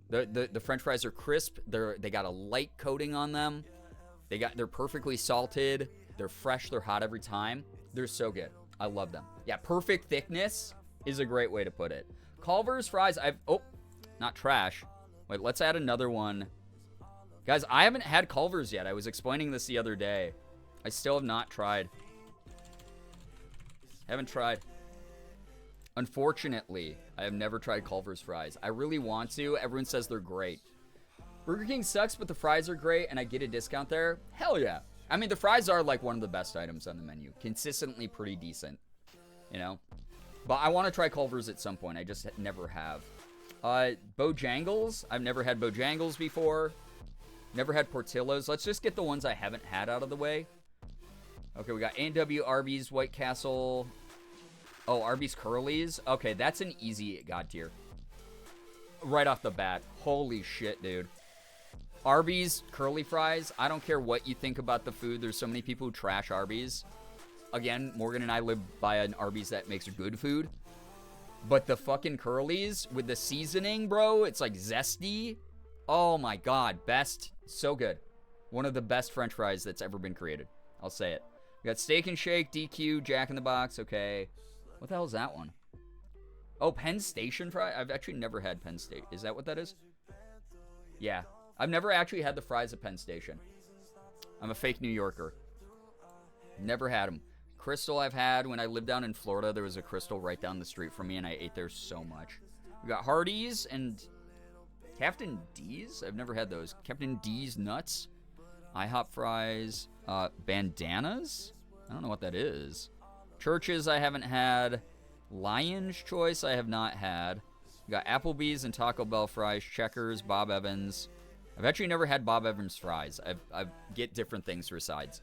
The French fries are crisp. They got a light coating on them. They're perfectly salted. They're fresh. They're hot every time. They're so good. I love them. Yeah, perfect thickness is a great way to put it. Culver's fries. Not trash. Wait, let's add another one. Guys, I haven't had Culver's yet. I was explaining this the other day. I still have not tried. Haven't tried. Unfortunately, I have never tried Culver's fries. I really want to. Everyone says they're great. Burger King sucks, but the fries are great, and I get a discount there. Hell yeah. I mean, the fries are like one of the best items on the menu. Consistently pretty decent, you know? But I want to try Culver's at some point. I just never have. Bojangles. I've never had Bojangles before. Never had Portillo's. Let's just get the ones I haven't had out of the way. Okay, we got A&W, Arby's, White Castle... Oh, Arby's Curly's? Okay, that's an easy God tier. Right off the bat. Holy shit, dude. Arby's curly fries. I don't care what you think about the food. There's so many people who trash Arby's. Again, Morgan and I live by an Arby's that makes good food. But the fucking Curly's with the seasoning, bro, it's like zesty. Oh my god, best. So good. One of the best French fries that's ever been created. I'll say it. We got Steak and Shake, DQ, Jack in the Box. Okay. What the hell is that one? Oh, Penn Station fry? I've actually never had Penn Station. Is that what that is? Yeah. I've never actually had the fries at Penn Station. I'm a fake New Yorker. Never had them. Crystal I've had. When I lived down in Florida, there was a Crystal right down the street from me, and I ate there so much. We got Hardee's and Captain D's. I've never had those. Captain D's nuts. IHOP fries. Bandanas? I don't know what that is. Churches I haven't had. Lion's Choice I have not had. We got Applebee's and Taco Bell fries. Checkers, Bob Evans. I've actually never had Bob Evans fries. I get different things for sides.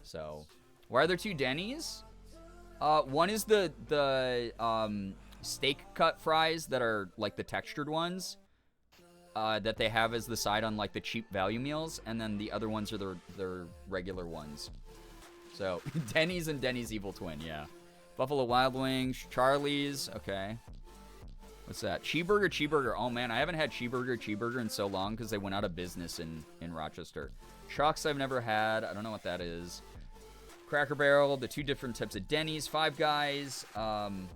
So, why are there two Denny's? One is the steak cut fries that are like the textured ones that they have as the side on like the cheap value meals, and then the other ones are their regular ones. So, Denny's and Denny's Evil Twin, yeah. Buffalo Wild Wings, Charlie's, okay. What's that? Cheeseburger. Oh, man, I haven't had Cheeseburger in so long because they went out of business in Rochester. Chuck's I've never had. I don't know what that is. Cracker Barrel, the two different types of Denny's. Five Guys. Whomst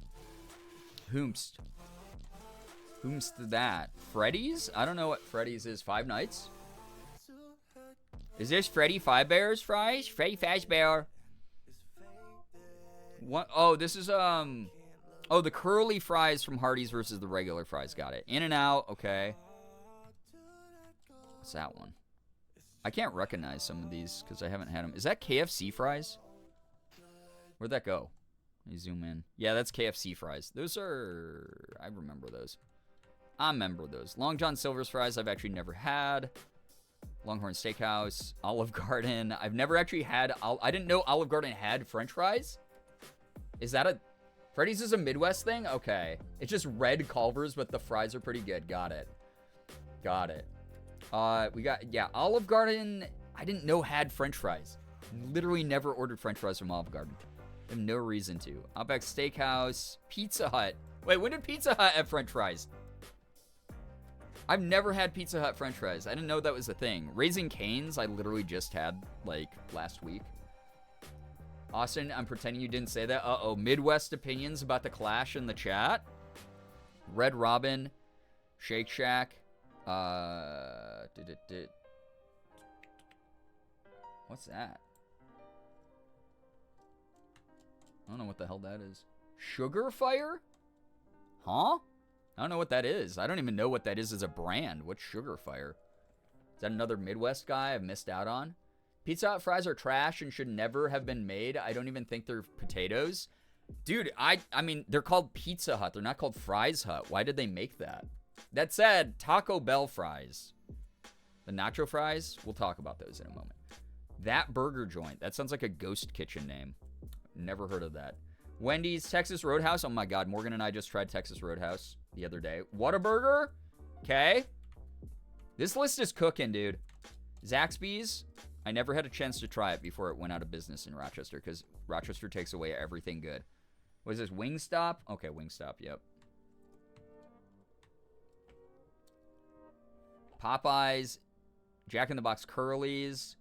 that? Freddy's? I don't know what Freddy's is. Five Nights? Is this Freddy Fazbear's fries? Freddy Fazbear. What? Oh, this is Oh, the curly fries from Hardee's versus the regular fries. Got it. In and out. Okay. What's that one? I can't recognize some of these because I haven't had them. Is that KFC fries? Where'd that go? Let me zoom in. Yeah, that's KFC fries. Those are... I remember those. I remember those. Long John Silver's fries I've actually never had. Longhorn Steakhouse. Olive Garden. I've never actually had... I didn't know Olive Garden had French fries. Is that a... Freddy's is a Midwest thing? Okay. It's just red Culver's, but the fries are pretty good. Got it. Got it. We got... Yeah, Olive Garden... I didn't know had French fries. Literally never ordered French fries from Olive Garden. I have no reason to. Outback Steakhouse. Pizza Hut. Wait, when did Pizza Hut have French fries? I've never had Pizza Hut French fries. I didn't know that was a thing. Raising Cane's, I literally just had, like, last week. Austin, I'm pretending you didn't say that. Uh-oh. Midwest opinions about the Clash in the chat. Red Robin. Shake Shack. What's that? I don't know what the hell that is. Sugar Fire? Huh? I don't know what that is. I don't even know what that is as a brand. What's Sugar Fire? Is that another Midwest guy I've missed out on? Pizza Hut fries are trash and should never have been made. I don't even think they're potatoes. Dude, I mean, they're called Pizza Hut. They're not called Fries Hut. Why did they make that? That said, Taco Bell fries. The nacho fries, we'll talk about those in a moment. That burger joint. That sounds like a ghost kitchen name. Never heard of that. Wendy's, Texas Roadhouse. Oh my God, Morgan and I just tried Texas Roadhouse the other day. Whataburger. Okay. This list is cooking, dude. Zaxby's. I never had a chance to try it before it went out of business in Rochester because Rochester takes away everything good. What is this? Wingstop? Okay, Wingstop, yep. Popeyes. Jack in the Box Curly's.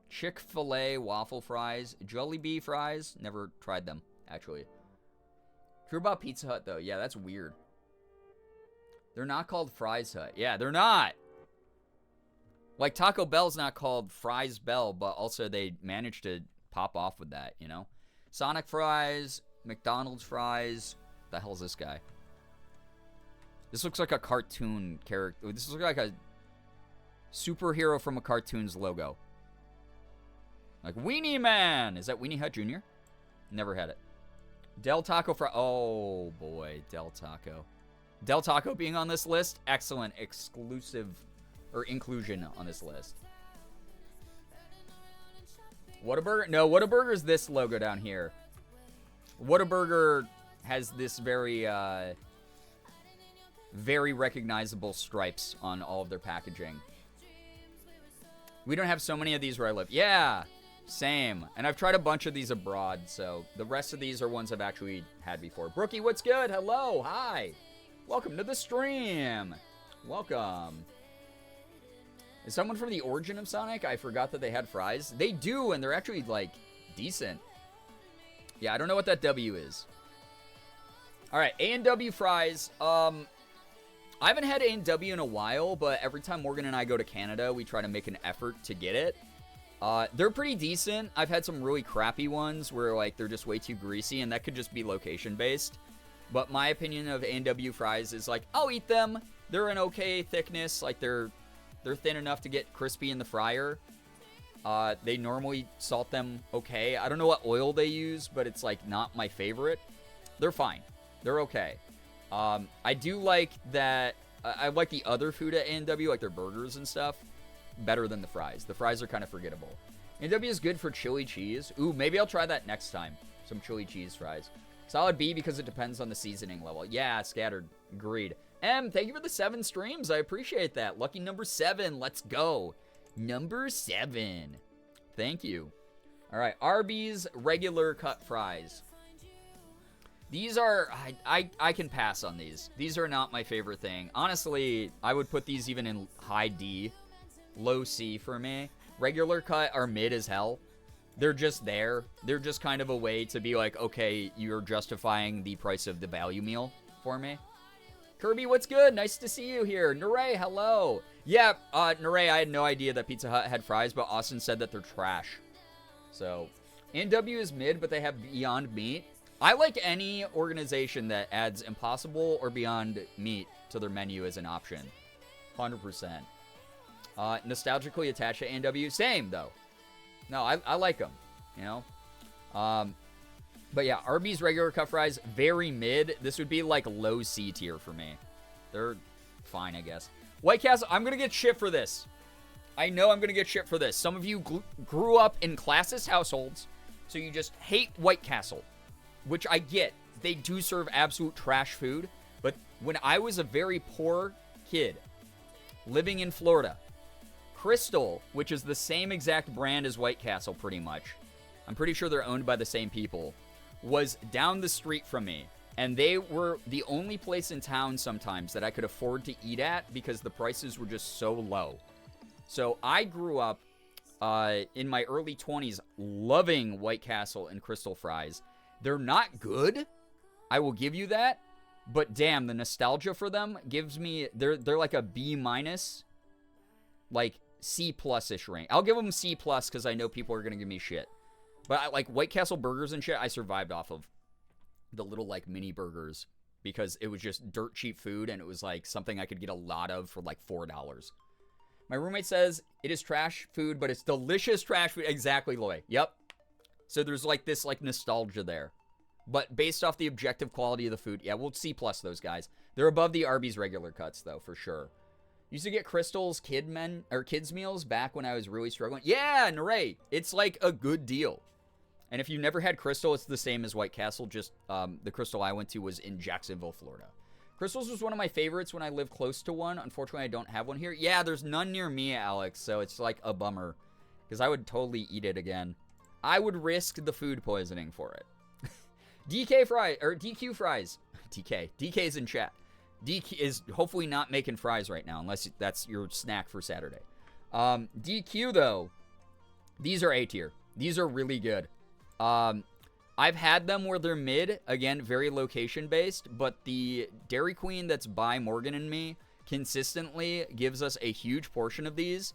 Chick-fil-A waffle fries. Jollibee fries. Never tried them, actually. True about Pizza Hut, though. Yeah, that's weird. They're not called Fries Hut. Yeah, they're not. Like, Taco Bell's not called Fries Bell, but also they managed to pop off with that, you know? Sonic fries. McDonald's fries. The hell's this guy? This looks like a cartoon character. This looks like a superhero from a cartoon's logo. Like Weenie Man. Is that Weenie Hut Jr.? Never had it. Del Taco fry. Oh, boy. Del Taco. Del Taco being on this list. Excellent exclusive or inclusion on this list. Whataburger? No, Whataburger's this logo down here. Whataburger has this very, very recognizable stripes on all of their packaging. We don't have so many of these where I live. Yeah, same. And I've tried a bunch of these abroad, so the rest of these are ones I've actually had before. Brookie, what's good? Hello, hi. Welcome to the stream. Welcome. Is someone from the origin of Sonic? I forgot that they had fries. They do, and they're actually, like, decent. Yeah, I don't know what that W is. All right, A&W fries. I haven't had A&W in a while, but every time Morgan and I go to Canada, we try to make an effort to get it. They're pretty decent. I've had some really crappy ones where, like, they're just way too greasy, and that could just be location-based. But my opinion of A&W fries is, like, I'll eat them. They're an okay thickness. Like, they're thin enough to get crispy in the fryer. They normally salt them okay. I don't know what oil they use, but it's, like, not my favorite. They're fine. They're okay. I do like that. I like the other food at A&W, like their burgers and stuff, better than the fries. The fries are kind of forgettable. A&W is good for chili cheese. Ooh, maybe I'll try that next time. Some chili cheese fries. Solid B because it depends on the seasoning level. Yeah, scattered. Agreed. M, thank you for the 7 streams. I appreciate that. Lucky number 7. Let's go. Number 7. Thank you. All right, Arby's regular cut fries. These are, I can pass on these. These are not my favorite thing. Honestly, I would put these even in high D, low C for me. Regular cut are mid as hell. They're just there. They're just kind of a way to be like, okay, you're justifying the price of the value meal for me. Kirby, what's good? Nice to see you here. Nure, hello. Yeah, Nure, I had no idea that Pizza Hut had fries, but Austin said that they're trash. So, A&W is mid, but they have Beyond Meat. I like any organization that adds Impossible or Beyond Meat to their menu as an option. 100%. Nostalgically attached to A&W. Same, though. No, I like them, you know? But yeah, Arby's regular cut fries, very mid. This would be like low C tier for me. They're fine, I guess. White Castle, I'm going to get shit for this. I know I'm going to get shit for this. Some of you grew up in classist households, so you just hate White Castle, which I get. They do serve absolute trash food, but when I was a very poor kid living in Florida, Crystal, which is the same exact brand as White Castle pretty much, I'm pretty sure they're owned by the same people, was down the street from me. And they were the only place in town sometimes that I could afford to eat at because the prices were just so low. So I grew up in my early 20s loving White Castle and Crystal fries. They're not good, I will give you that. But damn, the nostalgia for them gives me, they're like a B minus, like C plus-ish range. I'll give them C plus because I know people are going to give me shit. But like White Castle burgers and shit, I survived off of the little like mini burgers because it was just dirt cheap food and it was like something I could get a lot of for like $4. My roommate says it is trash food, but it's delicious trash food. Exactly, Loy. Yep. So there's like this like nostalgia there. But based off the objective quality of the food, yeah, we'll C plus those guys. They're above the Arby's regular cuts though, for sure. Used to get Crystal's kids meals back when I was really struggling. Yeah, Naray, it's like a good deal. And if you never had Crystal, it's the same as White Castle. Just the Crystal I went to was in Jacksonville, Florida. Crystal's was one of my favorites when I lived close to one. Unfortunately, I don't have one here. Yeah, there's none near me, Alex, so it's like a bummer. Because I would totally eat it again. I would risk the food poisoning for it. DK fries, or DQ fries. DK's in chat. DK is hopefully not making fries right now, unless that's your snack for Saturday. DQ, though, these are A tier. These are really good. I've had them where they're mid, again, very location-based, but the Dairy Queen that's by Morgan and me consistently gives us a huge portion of these.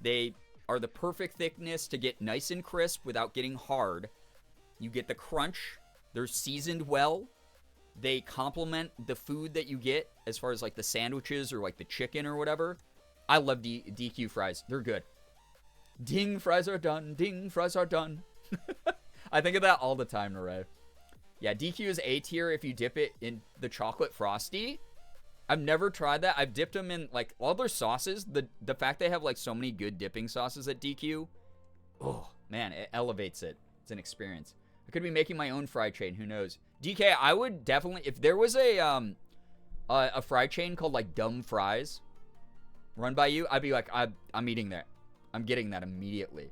They are the perfect thickness to get nice and crisp without getting hard. You get the crunch. They're seasoned well. They complement the food that you get as far as like the sandwiches or like the chicken or whatever. I love DQ fries. They're good. Ding, fries are done. Ding, fries are done. I think of that all the time, Naray. Yeah, DQ is A tier if you dip it in the chocolate frosty. I've never tried that. I've dipped them in, like, all their sauces. The fact they have, like, so many good dipping sauces at DQ, oh, man, it elevates it. It's an experience. I could be making my own fry chain. Who knows? DK, I would definitely, if there was a fry chain called, like, Dumb Fries run by you, I'd be like, I'm eating that. I'm getting that immediately.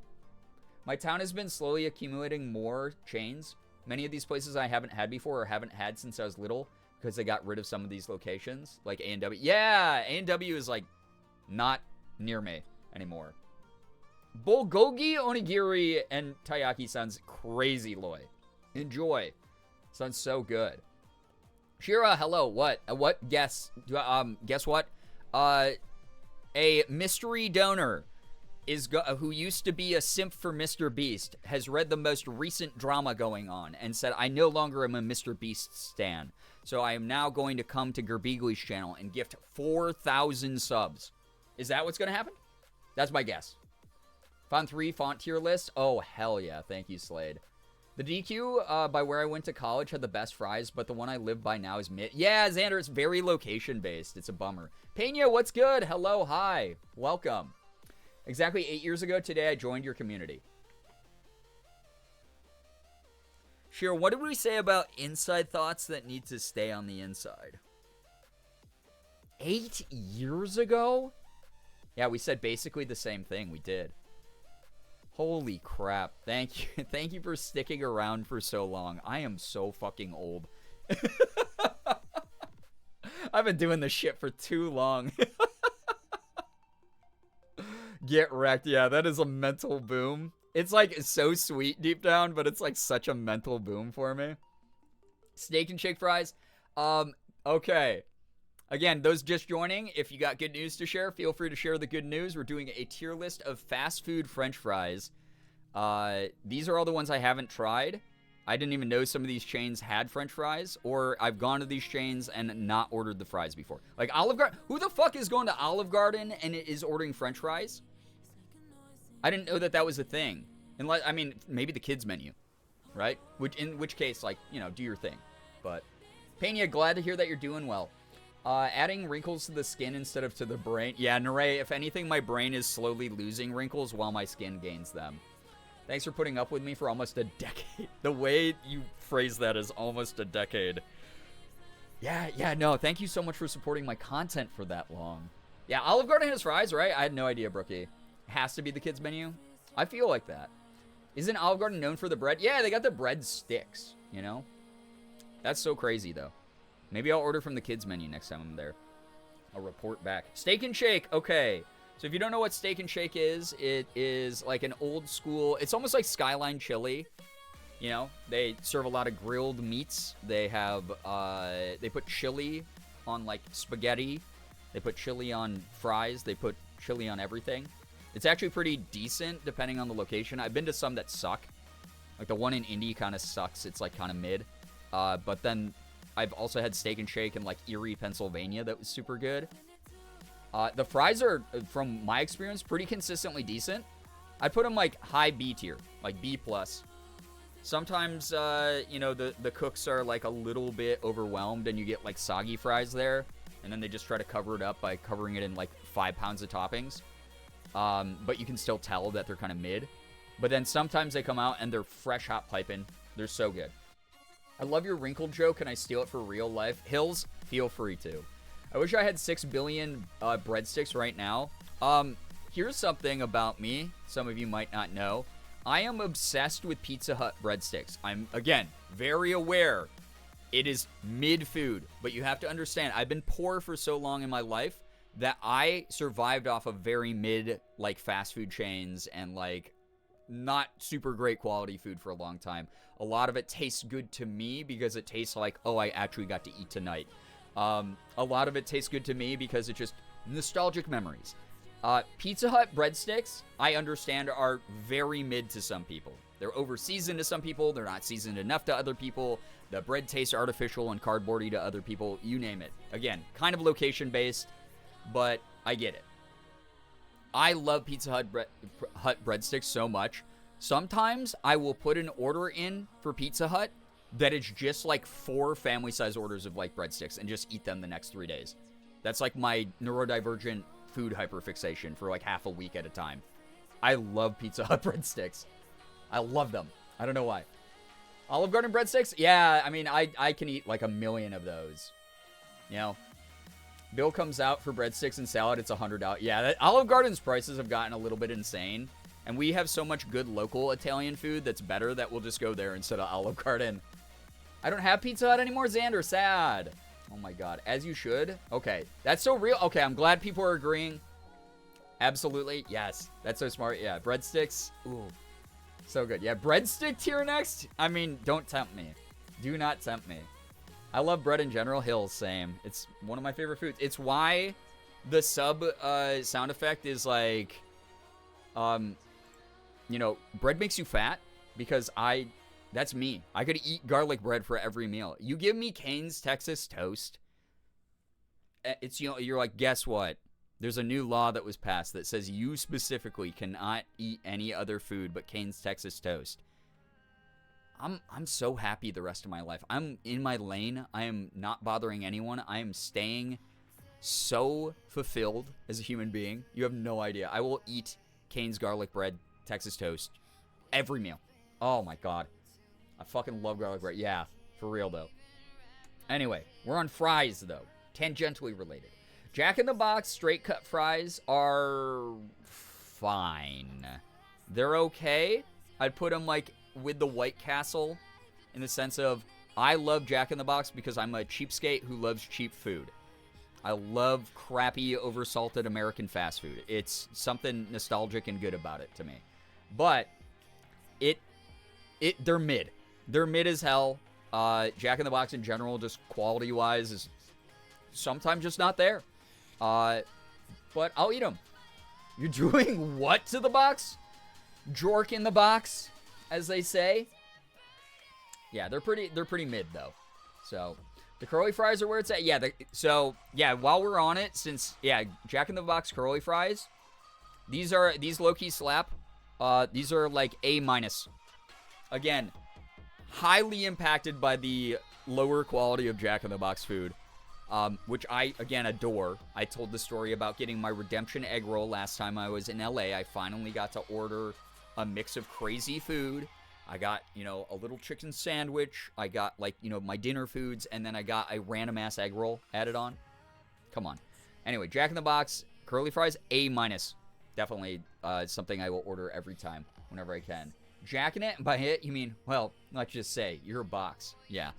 My town has been slowly accumulating more chains. Many of these places I haven't had before or haven't had since I was little because they got rid of some of these locations, like A&W. Yeah, A&W is, like, not near me anymore. Bulgogi, Onigiri, and Taiyaki sounds crazy, Loy. Enjoy. Sounds so good. Shira, hello. What? What? Guess. Guess what? A mystery donor who used to be a simp for Mr. Beast has read the most recent drama going on and said, I no longer am a Mr. Beast stan. So I am now going to come to Girbeagly's channel and gift 4,000 subs. Is that what's going to happen? That's my guess. Font 3, font tier list. Oh, hell yeah. Thank you, Slade. The DQ by where I went to college had the best fries, but the one I live by now is mid. Yeah, Xander, it's very location-based. It's a bummer. Pena, what's good? Hello, hi. Welcome. Exactly 8 years ago today, I joined your community. Shira, what did we say about inside thoughts that need to stay on the inside? 8 years ago? Yeah, we said basically the same thing. We did. Holy crap. Thank you. Thank you for sticking around for so long. I am so fucking old. I've been doing this shit for too long. Get wrecked. Yeah, that is a mental boom. It's like so sweet deep down, but it's like such a mental boom for me. Steak and shake fries. Okay. Again, those just joining, if you got good news to share, feel free to share the good news. We're doing a tier list of fast food French fries. These are all the ones I haven't tried. I didn't even know some of these chains had French fries, or I've gone to these chains and not ordered the fries before. Like Olive Garden, who the fuck is going to Olive Garden and is ordering French fries? I didn't know that that was a thing. Unless, I mean, maybe the kids menu, right? In which case, like, you know, do your thing. But Pena, glad to hear that you're doing well. Adding wrinkles to the skin instead of to the brain. Yeah, Neray, if anything, my brain is slowly losing wrinkles while my skin gains them. Thanks for putting up with me for almost a decade. The way you phrase that is almost a decade. Yeah, no, thank you so much for supporting my content for that long. Yeah, Olive Garden has fries, right? I had no idea, Brookie. Has to be the kids' menu? I feel like that. Isn't Olive Garden known for the bread? Yeah, they got the bread sticks, you know? That's so crazy, though. Maybe I'll order from the kids' menu next time I'm there. I'll report back. Steak and Shake, okay. So if you don't know what Steak and Shake is, it is like an old school, it's almost like Skyline Chili. You know, they serve a lot of grilled meats. They have, they put chili on like spaghetti. They put chili on fries. They put chili on everything. It's actually pretty decent depending on the location. I've been to some that suck. Like the one in Indy kind of sucks. It's like kind of mid. But then I've also had Steak and Shake in like Erie, Pennsylvania that was super good. The fries are, from my experience, pretty consistently decent. I'd put them like high B tier, like B+. Sometimes, you know, the cooks are like a little bit overwhelmed and you get like soggy fries there. And then they just try to cover it up by covering it in like 5 pounds of toppings. But you can still tell that they're kind of mid. But then sometimes they come out and they're fresh hot piping. They're so good. I love your wrinkle joke. Can I steal it for real life? Hills, feel free to. I wish I had 6 billion breadsticks right now. Here's something about me some of you might not know. I am obsessed with Pizza Hut breadsticks. I'm, again, very aware it is mid-food. But you have to understand, I've been poor for so long in my life that I survived off of very mid, like, fast food chains and, like, not super great quality food for a long time. A lot of it tastes good to me because it tastes like, oh, I actually got to eat tonight. A lot of it tastes good to me because it's just nostalgic memories. Pizza Hut breadsticks, I understand, are very mid to some people. They're over-seasoned to some people. They're not seasoned enough to other people. The bread tastes artificial and cardboardy to other people. You name it. Again, kind of location-based, but I get it. I love Pizza Hut breadsticks so much. Sometimes I will put an order in for Pizza Hut that it's just like 4 family-size orders of like breadsticks and just eat them the next 3 days. That's like my neurodivergent food hyperfixation for like half a week at a time. I love Pizza Hut breadsticks. I love them. I don't know why. Olive Garden breadsticks? Yeah, I mean, I can eat like 1 million of those. You know? Bill comes out for breadsticks and salad, it's $100. Yeah, Olive Garden's prices have gotten a little bit insane. And we have so much good local Italian food that's better that we'll just go there instead of Olive Garden. I don't have Pizza Hut anymore, Xander. Sad. Oh my god. As you should. Okay. That's so real. Okay, I'm glad people are agreeing. Absolutely. Yes. That's so smart. Yeah. Breadsticks. Ooh. So good. Yeah. Breadstick tier next? I mean, don't tempt me. Do not tempt me. I love bread in general. Hills, same. It's one of my favorite foods. It's why the sub sound effect is like, you know, bread makes you fat because that's me. I could eat garlic bread for every meal. You give me Cane's Texas Toast. It's, you know, you're like, guess what? There's a new law that was passed that says you specifically cannot eat any other food but Cane's Texas Toast. I'm so happy the rest of my life. I'm in my lane. I am not bothering anyone. I am staying so fulfilled as a human being. You have no idea. I will eat Cane's garlic bread, Texas Toast, every meal. Oh my god. I fucking love garlic bread. Yeah, for real though. Anyway, we're on fries though. Tangentially related. Jack in the Box straight cut fries are fine. They're okay. I'd put them like with the White Castle in the sense of I love Jack in the Box because I'm a cheapskate who loves cheap food. I love crappy, oversalted American fast food. It's something nostalgic and good about it to me. But they're mid. They're mid as hell. Jack in the Box in general, just quality-wise, is sometimes just not there. But I'll eat them. You're doing what to the box? Jork in the box, as they say. Yeah, they're pretty mid though. So the curly fries are where it's at. Yeah, so while we're on it, since Jack in the Box curly fries, these low-key slap. These are like A minus. Again, highly impacted by the lower quality of Jack in the Box food, which I again adore. I told the story about getting my redemption egg roll last time I was in LA. I finally got to order a mix of crazy food. I got, a little chicken sandwich. I got, my dinner foods. And then I got a random-ass egg roll added on. Come on. Anyway, Jack in the Box, curly fries, A minus. Definitely something I will order every time, whenever I can. Jacking it, and by it, you mean, well, let's just say, you're a box. Yeah.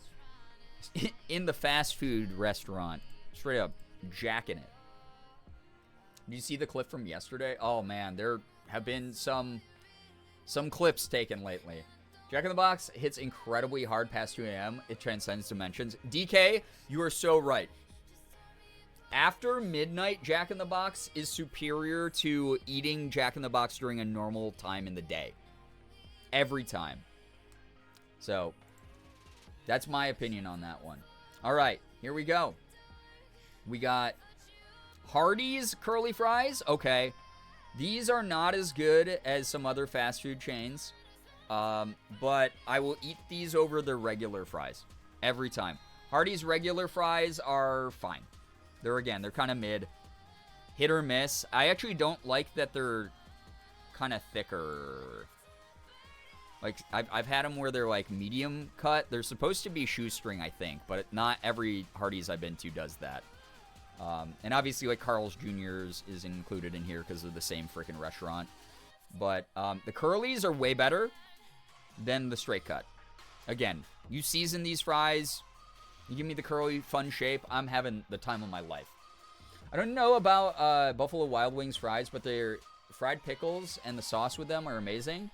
In the fast food restaurant. Straight up, jacking it. Did you see the clip from yesterday? Oh, man, there have been some clips taken lately. Jack in the Box hits incredibly hard past 2 a.m. It transcends dimensions. DK, you are so right. After midnight, Jack in the Box is superior to eating Jack in the Box during a normal time in the day. Every time. So, that's my opinion on that one. All right, here we go. We got Hardee's curly fries. Okay. These are not as good as some other fast food chains. But I will eat these over the regular fries every time. Hardee's regular fries are fine. They're kind of mid. Hit or miss. I actually don't like that they're kind of thicker. Like, I've had them where they're, like, medium cut. They're supposed to be shoestring, I think. But not every Hardee's I've been to does that. And obviously, like, Carl's Jr.'s is included in here because of the same freaking restaurant. But the curlies are way better than the straight cut. Again, you season these fries, you give me the curly, fun shape, I'm having the time of my life. I don't know about Buffalo Wild Wings fries, but their fried pickles and the sauce with them are amazing.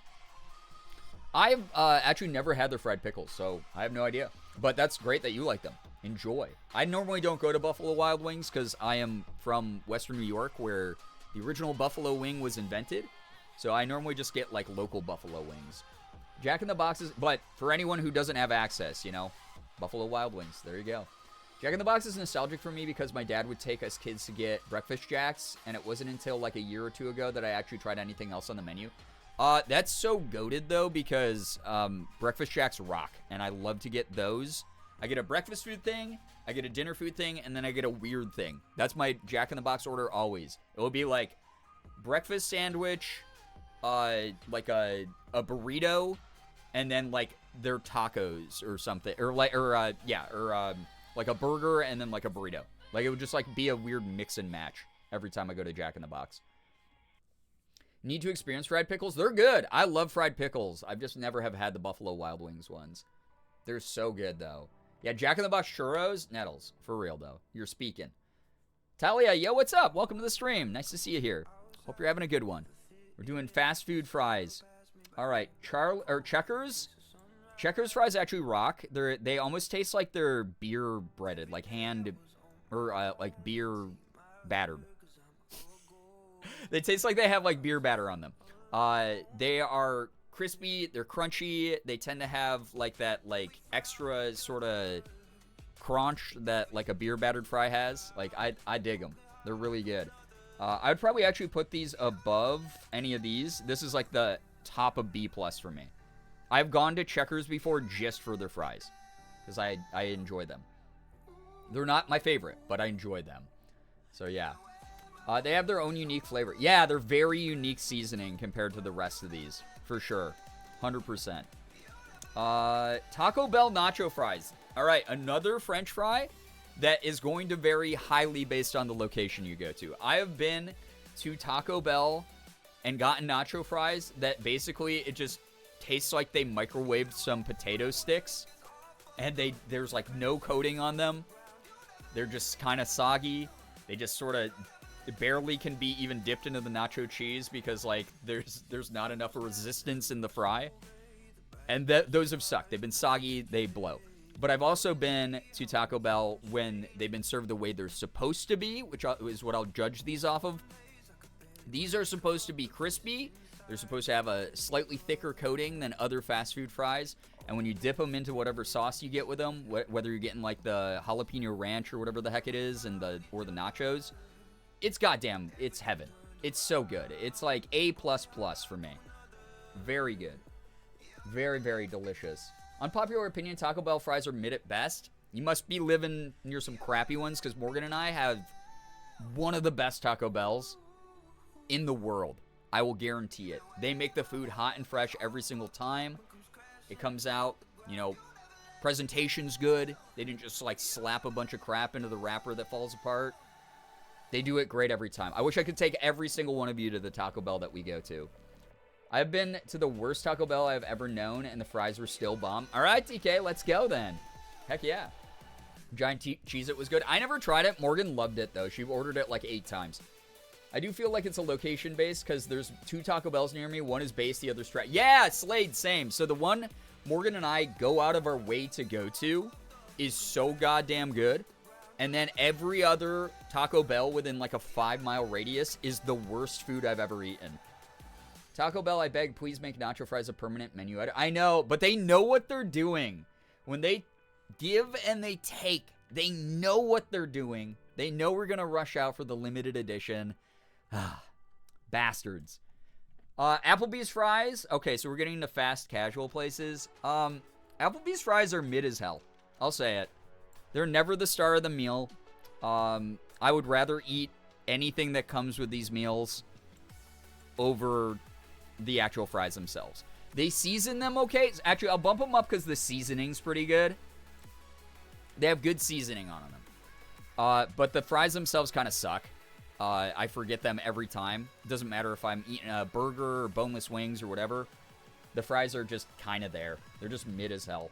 I've actually never had their fried pickles, so I have no idea. But that's great that you like them. Enjoy. I normally don't go to Buffalo Wild Wings because I am from Western New York, where the original buffalo wing was invented. So I normally just get, like, local buffalo wings. Jack in the Box is, but for anyone who doesn't have access, Buffalo Wild Wings, there you go. Jack in the Box is nostalgic for me because my dad would take us kids to get Breakfast Jacks, and it wasn't until like a year or two ago that I actually tried anything else on the menu. That's so goated, though, because Breakfast Jacks rock, and I love to get those. I get a breakfast food thing, I get a dinner food thing, and then I get a weird thing. That's my Jack in the Box order always. It will be like breakfast sandwich, like a burrito, and then like their tacos or something, or like a burger and then like a burrito. Like, it would just like be a weird mix and match every time I go to Jack in the Box. Need to experience fried pickles? They're good. I love fried pickles. I've just never have had the Buffalo Wild Wings ones. They're so good though. Yeah, Jack in the Box churros, Nettles, for real though. You're speaking. Talia, yo, what's up? Welcome to the stream. Nice to see you here. Hope you're having a good one. We're doing fast food fries. All right, Checkers. Checkers fries actually rock. They almost taste like they're beer breaded, like like beer battered. They taste like they have like beer batter on them. They are crispy. They're crunchy. They tend to have like that like extra sort of crunch that like a beer battered fry has. Like I dig them. They're really good. I would probably actually put these above any of these. This is like the top of B+ for me. I've gone to Checkers before just for their fries because I enjoy them. They're not my favorite, but I enjoy them. So yeah. They have their own unique flavor. Yeah, they're very unique seasoning compared to the rest of these, for sure. 100%. Taco Bell nacho fries. All right, another French fry that is going to vary highly based on the location you go to. I have been to Taco Bell and gotten nacho fries that basically it just tastes like they microwaved some potato sticks, and there's like no coating on them. They're just kind of soggy. They just sort of barely can be even dipped into the nacho cheese because like there's not enough resistance in the fry. And those have sucked. They've been soggy. They blow. But I've also been to Taco Bell when they've been served the way they're supposed to be, which is what I'll judge these off of. These are supposed to be crispy. They're supposed to have a slightly thicker coating than other fast food fries. And when you dip them into whatever sauce you get with them, whether you're getting like the jalapeno ranch or whatever the heck it is, or the nachos, it's heaven. It's so good. It's like A++ for me. Very good. Very, very delicious. Unpopular opinion, Taco Bell fries are mid at best. You must be living near some crappy ones, because Morgan and I have one of the best Taco Bells in the world. I will guarantee it. They make the food hot and fresh every single time. It comes out, presentation's good. They didn't just like slap a bunch of crap into the wrapper that falls apart. They do it great every time. I wish I could take every single one of you to the Taco Bell that we go to. I've been to the worst Taco Bell I've ever known, and the fries were still bomb. All right, TK, let's go then. Heck yeah. Giant Cheez-It was good. I never tried it. Morgan loved it, though. She ordered it like 8 times. I do feel like it's a location-based, because there's 2 Taco Bells near me. One is base, the other's Strat. Yeah, Slade, same. So the one Morgan and I go out of our way to go to is so goddamn good. And then every other Taco Bell within like a 5-mile radius is the worst food I've ever eaten. Taco Bell, I beg, please make nacho fries a permanent menu item. I know, but they know what they're doing. When they give and they take, they know what they're doing. They know we're going to rush out for the limited edition. Bastards. Applebee's fries. Okay, so we're getting into fast casual places. Applebee's fries are mid as hell. I'll say it. They're never the star of the meal. I would rather eat anything that comes with these meals over the actual fries themselves. They season them okay. Actually, I'll bump them up because the seasoning's pretty good. They have good seasoning on them. But the fries themselves kind of suck. I forget them every time. It doesn't matter if I'm eating a burger or boneless wings or whatever. The fries are just kind of there. They're just mid as hell.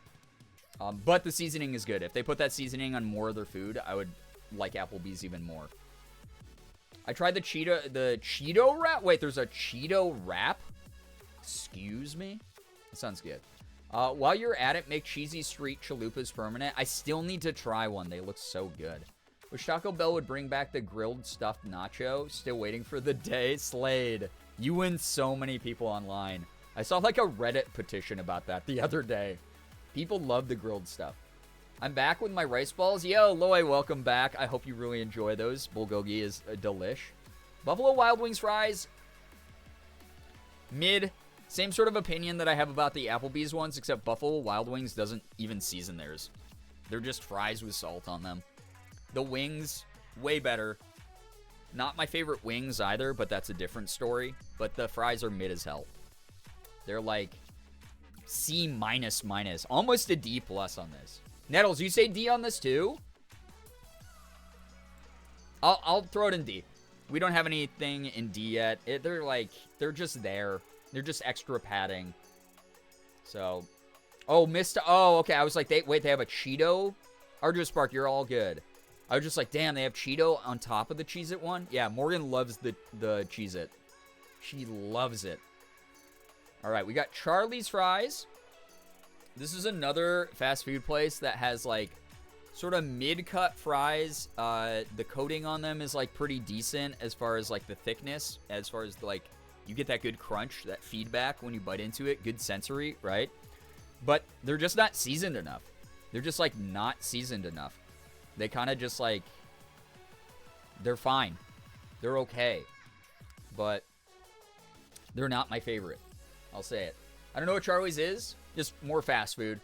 But the seasoning is good. If they put that seasoning on more of their food, I would like Applebee's even more. I tried the Cheeto wrap. Wait, there's a Cheeto wrap? Excuse me? That sounds good. While you're at it, make Cheesy Street Chalupas permanent. I still need to try one. They look so good. Wish Taco Bell would bring back the grilled stuffed nacho. Still waiting for the day. Slade, you win so many people online. I saw like a Reddit petition about that the other day. People love the grilled stuff. I'm back with my rice balls. Yo, Loy, welcome back. I hope you really enjoy those. Bulgogi is a delish. Buffalo Wild Wings fries. Mid. Same sort of opinion that I have about the Applebee's ones, except Buffalo Wild Wings doesn't even season theirs. They're just fries with salt on them. The wings, way better. Not my favorite wings either, but that's a different story. But the fries are mid as hell. They're like C minus, almost a D plus on this. Nettles, you say D on this too? I'll throw it in D. We don't have anything in D yet. They're just there. They're just extra padding. So, oh, okay. I was like, they have a Cheeto? Arduous Spark, you're all good. I was just like, damn, they have Cheeto on top of the Cheez-It one? Yeah, Morgan loves the Cheez-It. She loves it. All right, we got Charlie's Fries. This is another fast food place that has, like, sort of mid-cut fries. The coating on them is, like, pretty decent as far as, like, the thickness. As far as, like, you get that good crunch, that feedback when you bite into it. Good sensory, right? But they're just not seasoned enough. They're just, like, not seasoned enough. They kind of just, like, they're fine. They're okay. But they're not my favorite. I'll say it. I don't know what Charlie's is. Just more fast food.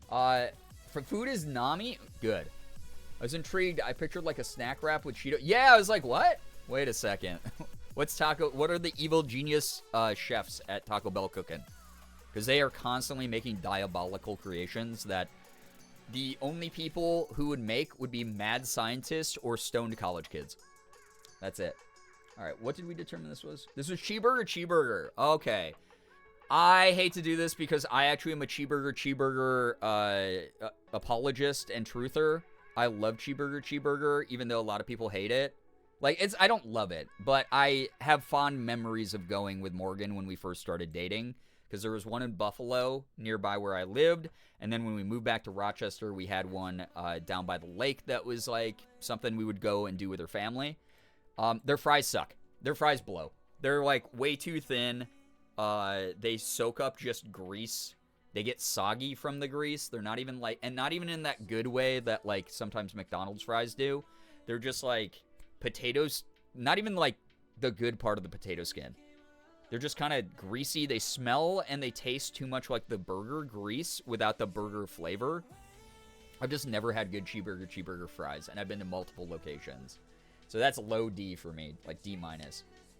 For food is Nami? Good. I was intrigued. I pictured like a snack wrap with Cheeto. Yeah, I was like, what? Wait a second. What are the evil genius chefs at Taco Bell cooking? Because they are constantly making diabolical creations that the only people who would make would be mad scientists or stoned college kids. That's it. All right, what did we determine this was? This was cheeseburger. Okay. I hate to do this because I actually am a cheeseburger apologist and truther. I love cheeseburger, even though a lot of people hate it. Like, I don't love it, but I have fond memories of going with Morgan when we first started dating, because there was one in Buffalo nearby where I lived, and then when we moved back to Rochester, we had one down by the lake that was like something we would go and do with her family. Their fries suck. Their fries blow. They're like way too thin. They soak up just grease They get soggy from the grease. They're not even like, and not even in that good way that like sometimes McDonald's fries do. They're just like potatoes, not even like the good part of the potato skin. They're just kind of greasy. They smell and they taste too much like the burger grease without the burger flavor. I've just never had good cheeseburger fries, and I've been to multiple locations. So that's low D for me, like D-.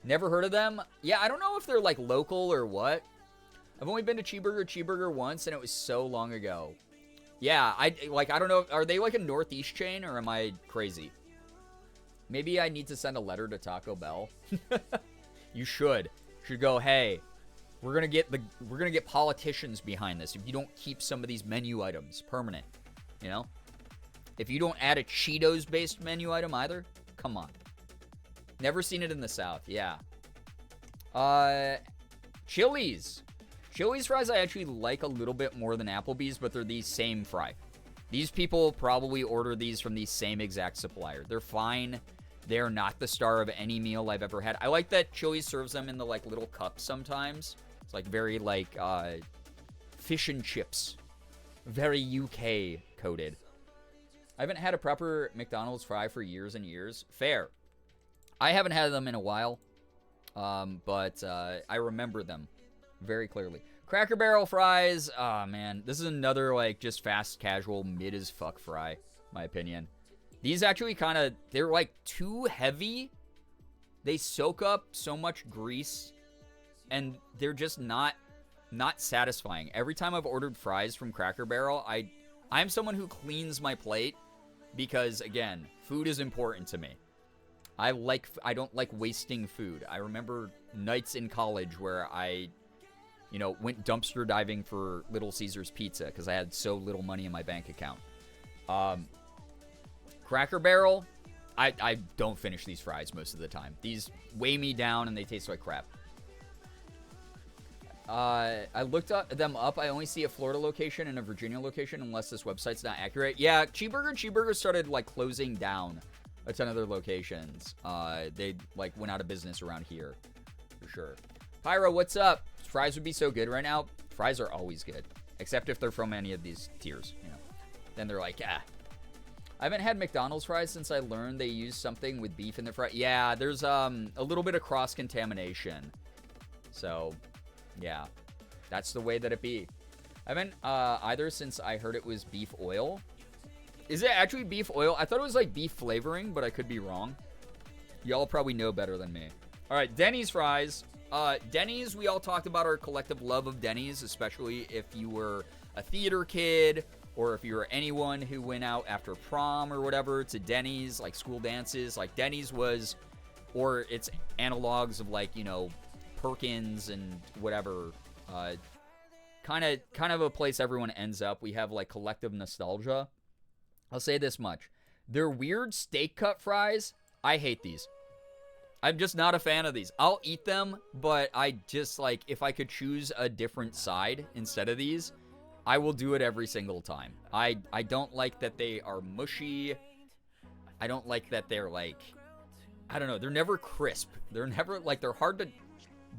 Never heard of them. Yeah, I don't know if they're like local or what. I've only been to Cheeseburger once, and it was so long ago. Yeah, I don't know. Are they like a Northeast chain, or am I crazy? Maybe I need to send a letter to Taco Bell. You should. You should go, hey, we're gonna get politicians behind this if you don't keep some of these menu items permanent. You know? If you don't add a Cheetos-based menu item either, come on. Never seen it in the South. Yeah. Chili's. Chili's fries I actually like a little bit more than Applebee's, but they're the same fry. These people probably order these from the same exact supplier. They're fine. They're not the star of any meal I've ever had. I like that Chili's serves them in the like little cups sometimes. It's like very like fish and chips. Very UK coded. I haven't had a proper McDonald's fry for years and years. Fair. I haven't had them in a while, but I remember them very clearly. Cracker Barrel fries. Oh, man. This is another, like, just fast, casual, mid-as-fuck fry, my opinion. These actually kind of, they're, like, too heavy. They soak up so much grease, and they're just not satisfying. Every time I've ordered fries from Cracker Barrel, I'm someone who cleans my plate because, again, food is important to me. I don't like wasting food. I remember nights in college where I, went dumpster diving for Little Caesars Pizza because I had so little money in my bank account. Cracker Barrel, I don't finish these fries most of the time. These weigh me down and they taste like crap. I looked them up. I only see a Florida location and a Virginia location unless this website's not accurate. Yeah, Cheeseburger started, like, closing down a ton of their locations. They, like, went out of business around here, for sure. Pyro, what's up? Fries would be so good right now. Fries are always good, except if they're from any of these tiers, Then they're like, I haven't had McDonald's fries since I learned they use something with beef in their fries. Yeah, there's a little bit of cross-contamination. So, yeah, that's the way that it be. I haven't either since I heard it was beef oil. Is it actually beef oil? I thought it was like beef flavoring, but I could be wrong. Y'all probably know better than me. All right, Denny's fries. Denny's, we all talked about our collective love of Denny's, especially if you were a theater kid or if you were anyone who went out after prom or whatever to Denny's, like school dances. Like Denny's was, or its analogs of like, Perkins and whatever. Kind of a place everyone ends up. We have like collective nostalgia. I'll say this much. Their weird steak cut fries, I hate these. I'm just not a fan of these. I'll eat them, but I just, like, if I could choose a different side instead of these, I will do it every single time. I don't like that they are mushy. I don't like that they're, like, I don't know. They're never crisp. They're never, like, they're hard to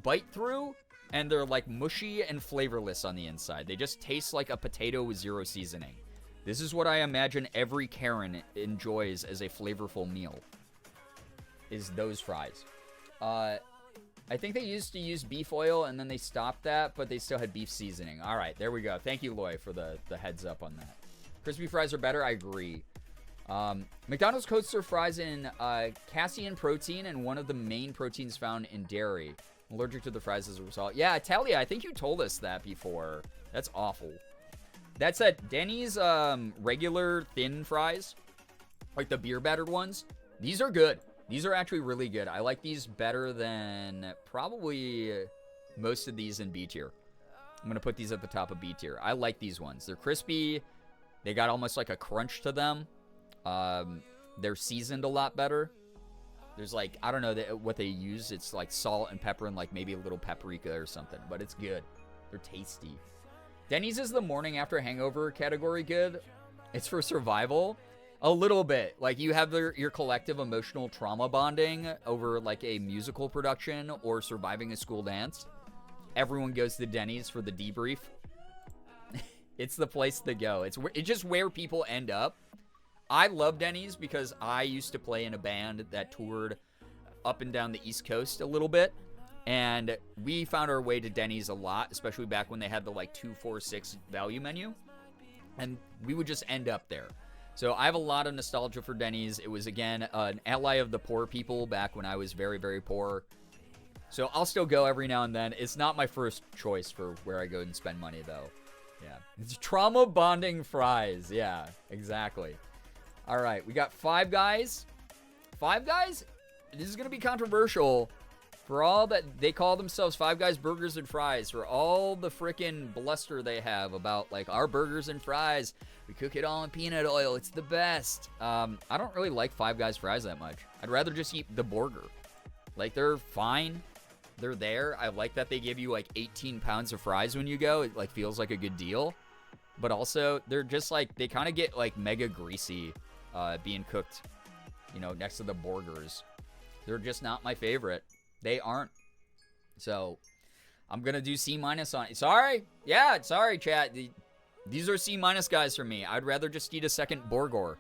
bite through, and they're, like, mushy and flavorless on the inside. They just taste like a potato with zero seasoning. This is what I imagine every Karen enjoys as a flavorful meal, is those fries. I think they used to use beef oil, and then they stopped that, but they still had beef seasoning. All right, there we go. Thank you, Loy, for the heads up on that. Crispy fries are better. I agree. McDonald's coats their fries in casein protein and one of the main proteins found in dairy. I'm allergic to the fries as a result. Yeah, Talia, I think you told us that before. That's awful. That's at Denny's regular thin fries, like the beer battered ones. These are good. These are actually really good. I like these better than probably most of these in B tier. I'm going to put these at the top of B tier. I like these ones. They're crispy. They got almost like a crunch to them. They're seasoned a lot better. There's like, I don't know what they use. It's like salt and pepper and like maybe a little paprika or something. But it's good. They're tasty. Denny's is the morning after hangover category good. It's for survival. A little bit. Like you have your collective emotional trauma bonding over like a musical production or surviving a school dance. Everyone goes to Denny's for the debrief. It's the place to go. It's just where people end up. I love Denny's because I used to play in a band that toured up and down the East Coast a little bit. And we found our way to Denny's a lot, especially back when they had the like 2, 4, 6 value menu. And we would just end up there. So I have a lot of nostalgia for Denny's. It was, again, an ally of the poor people back when I was very, very poor. So I'll still go every now and then. It's not my first choice for where I go and spend money, though. Yeah. It's trauma bonding fries. Yeah, exactly. All right, we got Five Guys. Five Guys? This is going to be controversial. For all that they call themselves Five Guys Burgers and Fries, for all the frickin' bluster they have about, like, our burgers and fries, we cook it all in peanut oil, it's the best. I don't really like Five Guys fries that much. I'd rather just eat the burger. Like, they're fine. They're there. I like that they give you, like, 18 pounds of fries when you go. It, like, feels like a good deal. But also, they're just, like, they kind of get, like, mega greasy being cooked, you know, next to the burgers. They're just not my favorite. They aren't. So, I'm going to do C- on it. Sorry. Yeah, sorry, chat. These are C- guys for me. I'd rather just eat a second burger.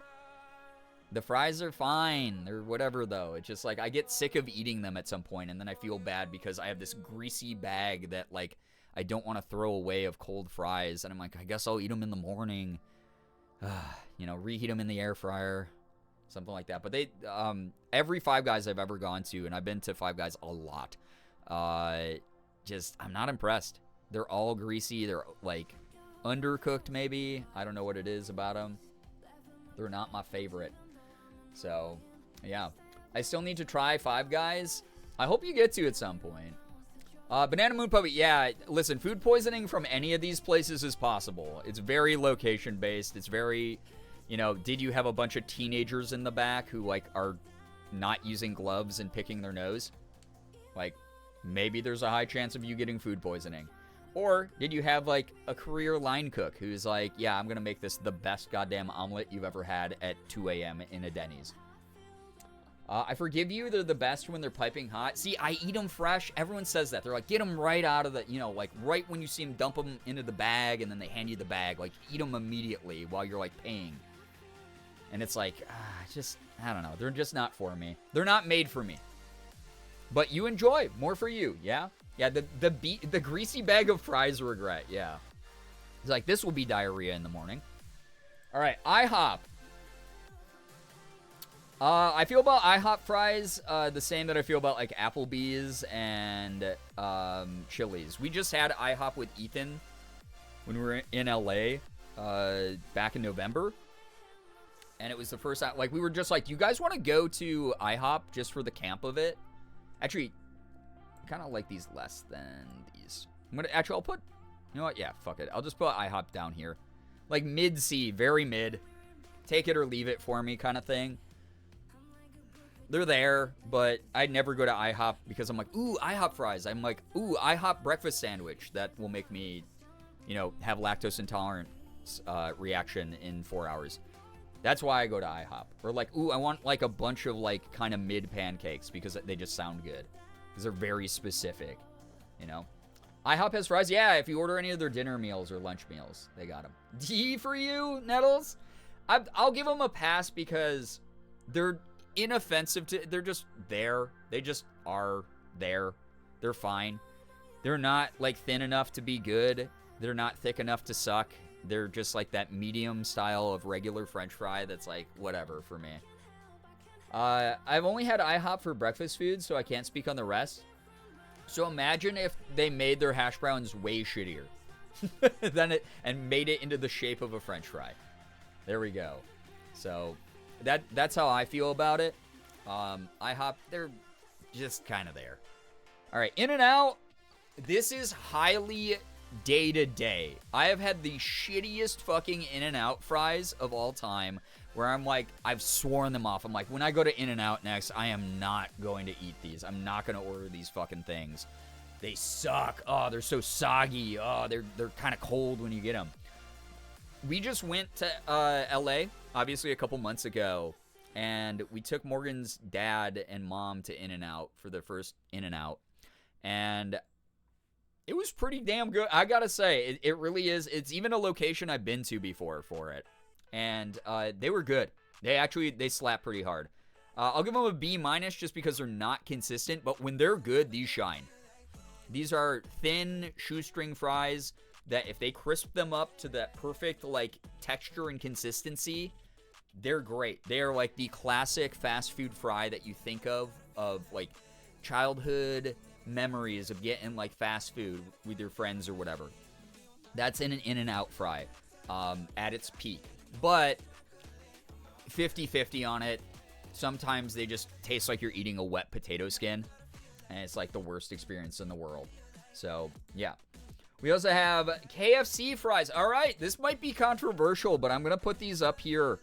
The fries are fine. They're whatever, though. It's just like I get sick of eating them at some point, and then I feel bad because I have this greasy bag that, like, I don't want to throw away of cold fries. And I'm like, I guess I'll eat them in the morning. You know, reheat them in the air fryer. Something like that. But they, every Five Guys I've ever gone to, and I've been to Five Guys a lot, just, I'm not impressed. They're all greasy. They're, like, undercooked, maybe. I don't know what it is about them. They're not my favorite. So, yeah. I still need to try Five Guys. I hope you get to at some point. Banana Moon Puppy, yeah, listen, food poisoning from any of these places is possible. It's very location-based. It's very, you know, did you have a bunch of teenagers in the back who, like, are not using gloves and picking their nose? Like, maybe there's a high chance of you getting food poisoning. Or did you have, like, a career line cook who's like, yeah, I'm going to make this the best goddamn omelet you've ever had at 2 a.m. in a Denny's. I forgive you. They're the best when they're piping hot. See, I eat them fresh. Everyone says that. They're like, get them right out of the, you know, like, right when you see them, dump them into the bag, and then they hand you the bag. Like, eat them immediately while you're, like, paying. And it's like, just, I don't know. They're just not for me. They're not made for me. But you enjoy. More for you, yeah? Yeah, the greasy bag of fries regret, yeah. It's like, this will be diarrhea in the morning. All right, IHOP. I feel about IHOP fries the same that I feel about, like, Applebee's and Chili's. We just had IHOP with Ethan when we were in LA back in November. And it was the first time, like, we were just like, you guys want to go to IHOP just for the camp of it? Actually, I kind of like these less than these. I'll put, you know what? Yeah, fuck it. I'll just put IHOP down here. Like, mid-C, very mid. Take it or leave it for me kind of thing. They're there, but I'd never go to IHOP because I'm like, ooh, IHOP fries. I'm like, ooh, IHOP breakfast sandwich. That will make me, you know, have lactose intolerance reaction in 4 hours. That's why I go to IHOP. Or like, ooh, I want like a bunch of like kind of mid pancakes because they just sound good. Because they're very specific, you know. IHOP has fries. Yeah, if you order any of their dinner meals or lunch meals, they got them. D for you, Nettles? I'll give them a pass because they're inoffensive to, they're just there. They just are there. They're fine. They're not like thin enough to be good. They're not thick enough to suck. They're just like that medium style of regular French fry that's like whatever for me. I've only had IHOP for breakfast food, so I can't speak on the rest. So imagine if they made their hash browns way shittier and made it into the shape of a French fry. There we go. So that's how I feel about it. IHOP, they're just kind of there. All right, In-N-Out. This is highly day to day. I have had the shittiest fucking In-N-Out fries of all time where I'm like, I've sworn them off. I'm like, when I go to In-N-Out next, I am not going to eat these. I'm not going to order these fucking things. They suck. Oh, they're so soggy. Oh, they're kind of cold when you get them. We just went to LA, obviously a couple months ago, and we took Morgan's dad and mom to In-N-Out for their first In-N-Out. And It was pretty damn good. I gotta say, it really is. It's even a location I've been to before for it. And they were good. They slap pretty hard. I'll give them a B- just because they're not consistent. But when they're good, these shine. These are thin shoestring fries that if they crisp them up to that perfect like texture and consistency, they're great. They are like the classic fast food fry that you think of like childhood memories of getting like fast food with your friends or whatever. That's in an In-N-Out fry at its peak. But 50-50 on it. Sometimes they just taste like you're eating a wet potato skin. And it's like the worst experience in the world. So, yeah. We also have KFC fries. All right, this might be controversial, but I'm going to put these up here.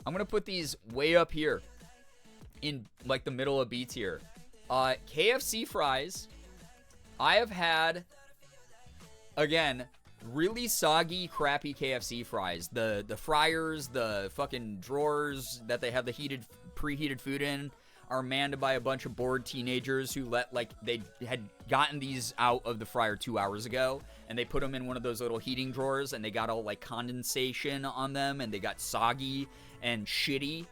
I'm going to put these way up here in like the middle of B tier. KFC fries, I have had, again, really soggy, crappy KFC fries. The fryers, the fucking drawers that they have the preheated food in are manned by a bunch of bored teenagers who they had gotten these out of the fryer 2 hours ago, and they put them in one of those little heating drawers, and they got all like condensation on them, and they got soggy and shitty.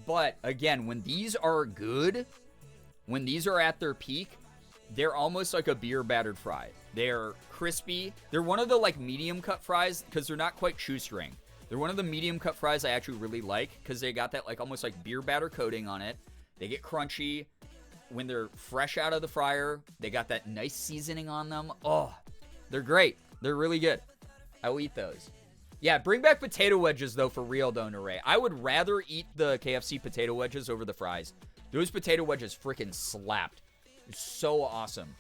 But again, when these are good, when these are at their peak, they're almost like a beer battered fry. They're crispy. They're one of the like medium cut fries because they're not quite shoestring. They're one of the medium cut fries I actually really like because they got that like almost like beer batter coating on it. They get crunchy. When they're fresh out of the fryer, they got that nice seasoning on them. Oh, they're great. They're really good. I will eat those. Yeah, bring back potato wedges though for real though, Nure. I would rather eat the KFC potato wedges over the fries. Those potato wedges freaking slapped. It's so awesome.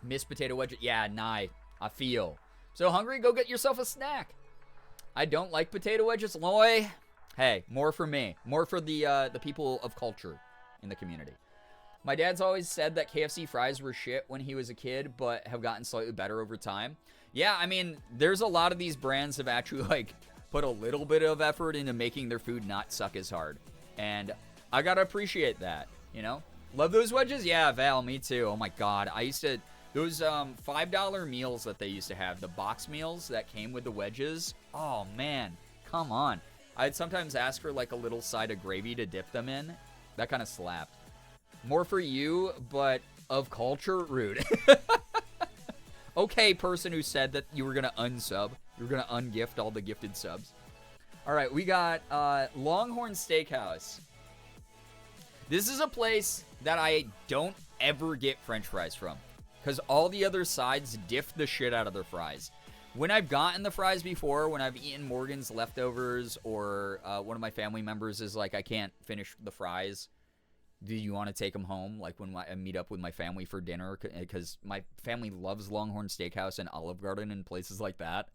Miss potato wedges? Yeah, I feel. So hungry? Go get yourself a snack. I don't like potato wedges, Loy. Hey, more for me. More for the people of culture in the community. My dad's always said that KFC fries were shit when he was a kid, but have gotten slightly better over time. Yeah, I mean, there's a lot of these brands have actually, like, put a little bit of effort into making their food not suck as hard. And I gotta appreciate that, you know? Love those wedges? Yeah, Val, me too. Oh my god. I used to... Those $5 meals that they used to have, the box meals that came with the wedges. Oh, man. Come on. I'd sometimes ask for, like, a little side of gravy to dip them in. That kind of slapped. More for you, but of culture, rude. Okay, person who said that you were going to unsub. You were going to ungift all the gifted subs. All right, we got Longhorn Steakhouse. This is a place that I don't ever get French fries from, because all the other sides diff the shit out of their fries. When I've gotten the fries before, when I've eaten Morgan's leftovers, or one of my family members is like, I can't finish the fries, do you want to take them home? Like when I meet up with my family for dinner, because my family loves Longhorn Steakhouse and Olive Garden and places like that.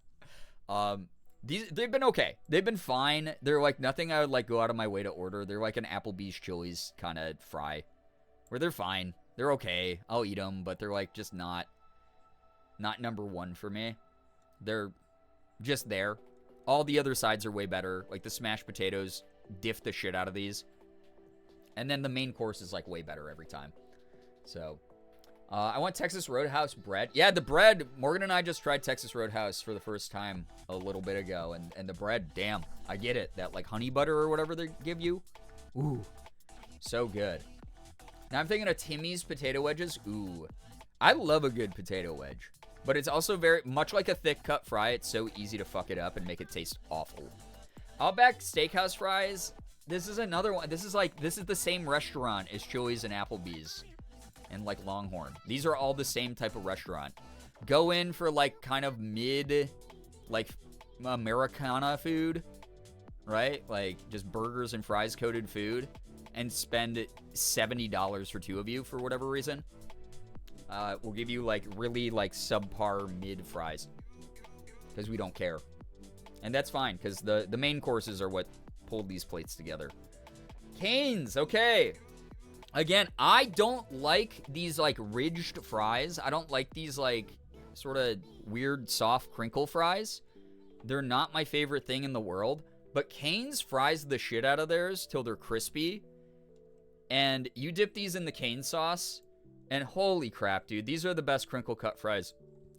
They've been okay. They've been fine. They're like nothing I would like go out of my way to order. They're like an Applebee's Chili's kind of fry, where they're fine. They're okay. I'll eat them, but they're like just not number one for me. They're just there. All the other sides are way better. Like the smashed potatoes diff the shit out of these. And then the main course is like way better every time. So, I want Texas Roadhouse bread. Yeah, the bread. Morgan and I just tried Texas Roadhouse for the first time a little bit ago. And the bread, damn, I get it. That like honey butter or whatever they give you. Ooh, so good. Now I'm thinking of Timmy's potato wedges. Ooh, I love a good potato wedge. But it's also very much like a thick cut fry. It's so easy to fuck it up and make it taste awful. Outback Steakhouse fries. This is another one. This is the same restaurant as Chili's and Applebee's and like Longhorn. These are all the same type of restaurant. Go in for like kind of mid, like Americana food, right? Like just burgers and fries coated food, and spend $70 for two of you for whatever reason. We'll give you like really like subpar mid fries because we don't care. And that's fine because the main courses are what pulled these plates together. Cane's, okay. Again, I don't like these like ridged fries. I don't like these like sort of weird soft crinkle fries. They're not my favorite thing in the world. But Cane's fries the shit out of theirs till they're crispy. And you dip these in the cane sauce, And holy crap, dude. These are the best crinkle cut fries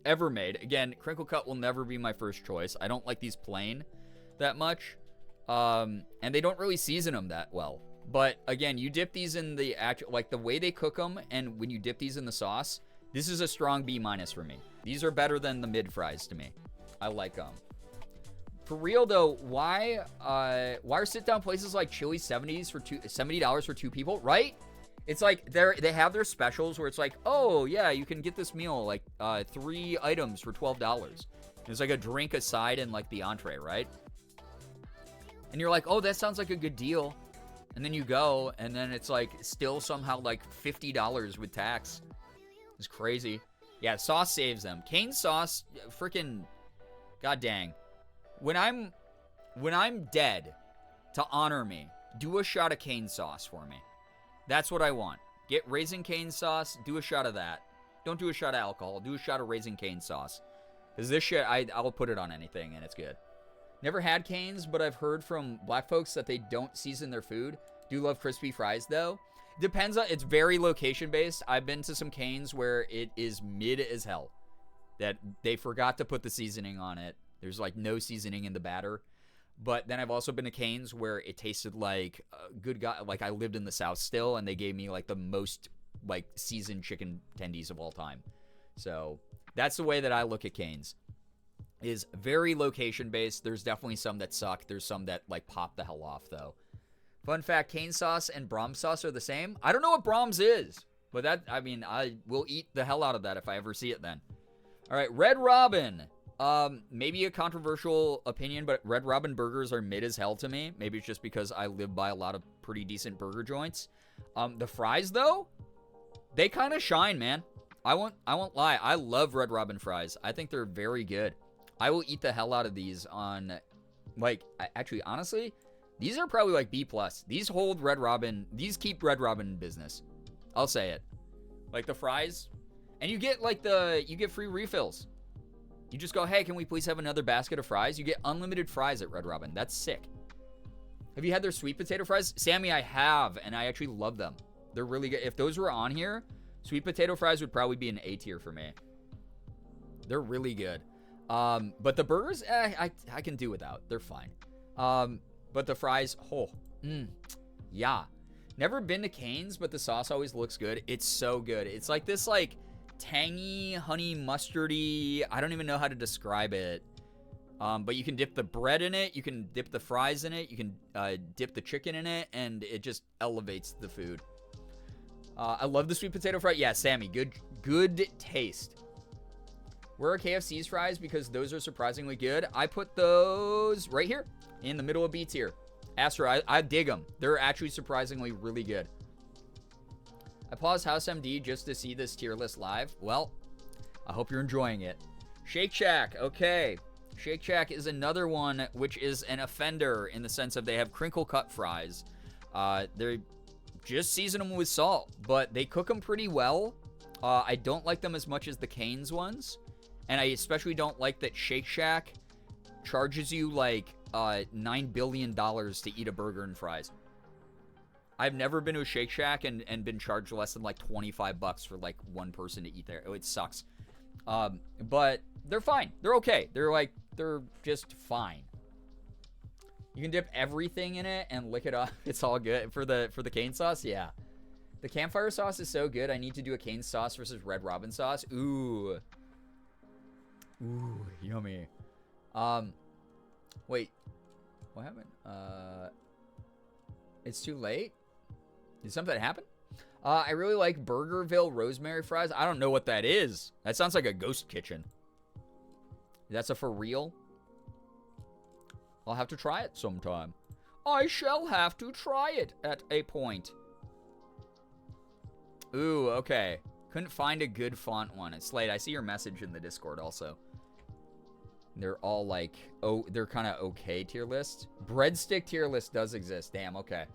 ever made. Again, crinkle cut will never be my first choice. I don't like these plain that much. And they don't really season them that well. But again, you dip these in the actual, like the way they cook them, and when you dip these in the sauce, this is a strong B- for me. These are better than the mid fries to me. I like them. For real though, why are sit down places like Chili's $70 for two people, right? It's like they have their specials where it's like, oh yeah, you can get this meal like 3 items for $12. It's like a drink, a side, and like the entree, right? And you're like, oh, that sounds like a good deal. And then you go, and then it's like still somehow like $50 with tax. It's crazy. Yeah, sauce saves them. Cane sauce, freaking, god dang. When I'm dead, to honor me, do a shot of cane sauce for me. That's what I want. Get Raising Cane sauce, do a shot of that. Don't do a shot of alcohol, do a shot of Raising Cane sauce. Because this shit, I'll put it on anything, and it's good. Never had canes, but I've heard from black folks that they don't season their food. Do love crispy fries, though. Depends on, it's very location-based. I've been to some canes where it is mid as hell. That they forgot to put the seasoning on it. There's like no seasoning in the batter. But then I've also been to canes where it tasted like a good guy. Like I lived in the South still, and they gave me like the most like seasoned chicken tendies of all time. So that's the way that I look at canes. Is very location based. There's definitely some that suck. There's some that like pop the hell off though. Fun fact: cane sauce and Brahms sauce are the same. I don't know what Brahms is, but that, I mean, I will eat the hell out of that if I ever see it. Then, all right, Red Robin. Maybe a controversial opinion, but Red Robin burgers are mid as hell to me. Maybe it's just because I live by a lot of pretty decent burger joints. The fries though, they kind of shine, man. I won't lie. I love Red Robin fries. I think they're very good. I will eat the hell out of these on, like, actually, honestly, these are probably like B+. These hold Red Robin, these keep Red Robin in business. I'll say it. Like the fries, and you get like you get free refills. You just go, hey, can we please have another basket of fries? You get unlimited fries at Red Robin. That's sick. Have you had their sweet potato fries? Sammy, I have, and I actually love them. They're really good. If those were on here, sweet potato fries would probably be an A tier for me. They're really good. But the burgers, I can do without. They're fine. But the fries, yeah. Never been to Cane's, but the sauce always looks good. It's so good. It's like this, like, tangy, honey mustardy. I don't even know how to describe it. But you can dip the bread in it. You can dip the fries in it. You can dip the chicken in it, and it just elevates the food. I love the sweet potato fry. Yeah, Sammy, good taste. Where are KFC's fries? Because those are surprisingly good. I put those right here in the middle of B tier. Astro, I dig them. They're actually surprisingly really good. I paused House MD just to see this tier list live. Well, I hope you're enjoying it. Shake Shack, okay. Shake Shack is another one which is an offender in the sense of they have crinkle cut fries. They just season them with salt, but they cook them pretty well. I don't like them as much as the Cane's ones. And I especially don't like that Shake Shack charges you like $9 billion to eat a burger and fries. I've never been to a Shake Shack and been charged less than like $25 for like one person to eat there. It sucks. But they're fine. They're okay. They're just fine. You can dip everything in it and lick it up. It's all good. For the Cane sauce, yeah. The campfire sauce is so good. I need to do a Cane sauce versus Red Robin sauce. Ooh, yummy. Wait, what happened? It's too late? Did something happen? I really like Burgerville rosemary fries. I don't know what that is. That sounds like a ghost kitchen. That's a for real? I'll have to try it sometime. I shall have to try it at a point. Ooh, okay. Couldn't find a good font one. It's Slade, I see your message in the Discord also. They're all like, oh, they're kind of okay tier list. Breadstick tier list does exist. Damn, okay.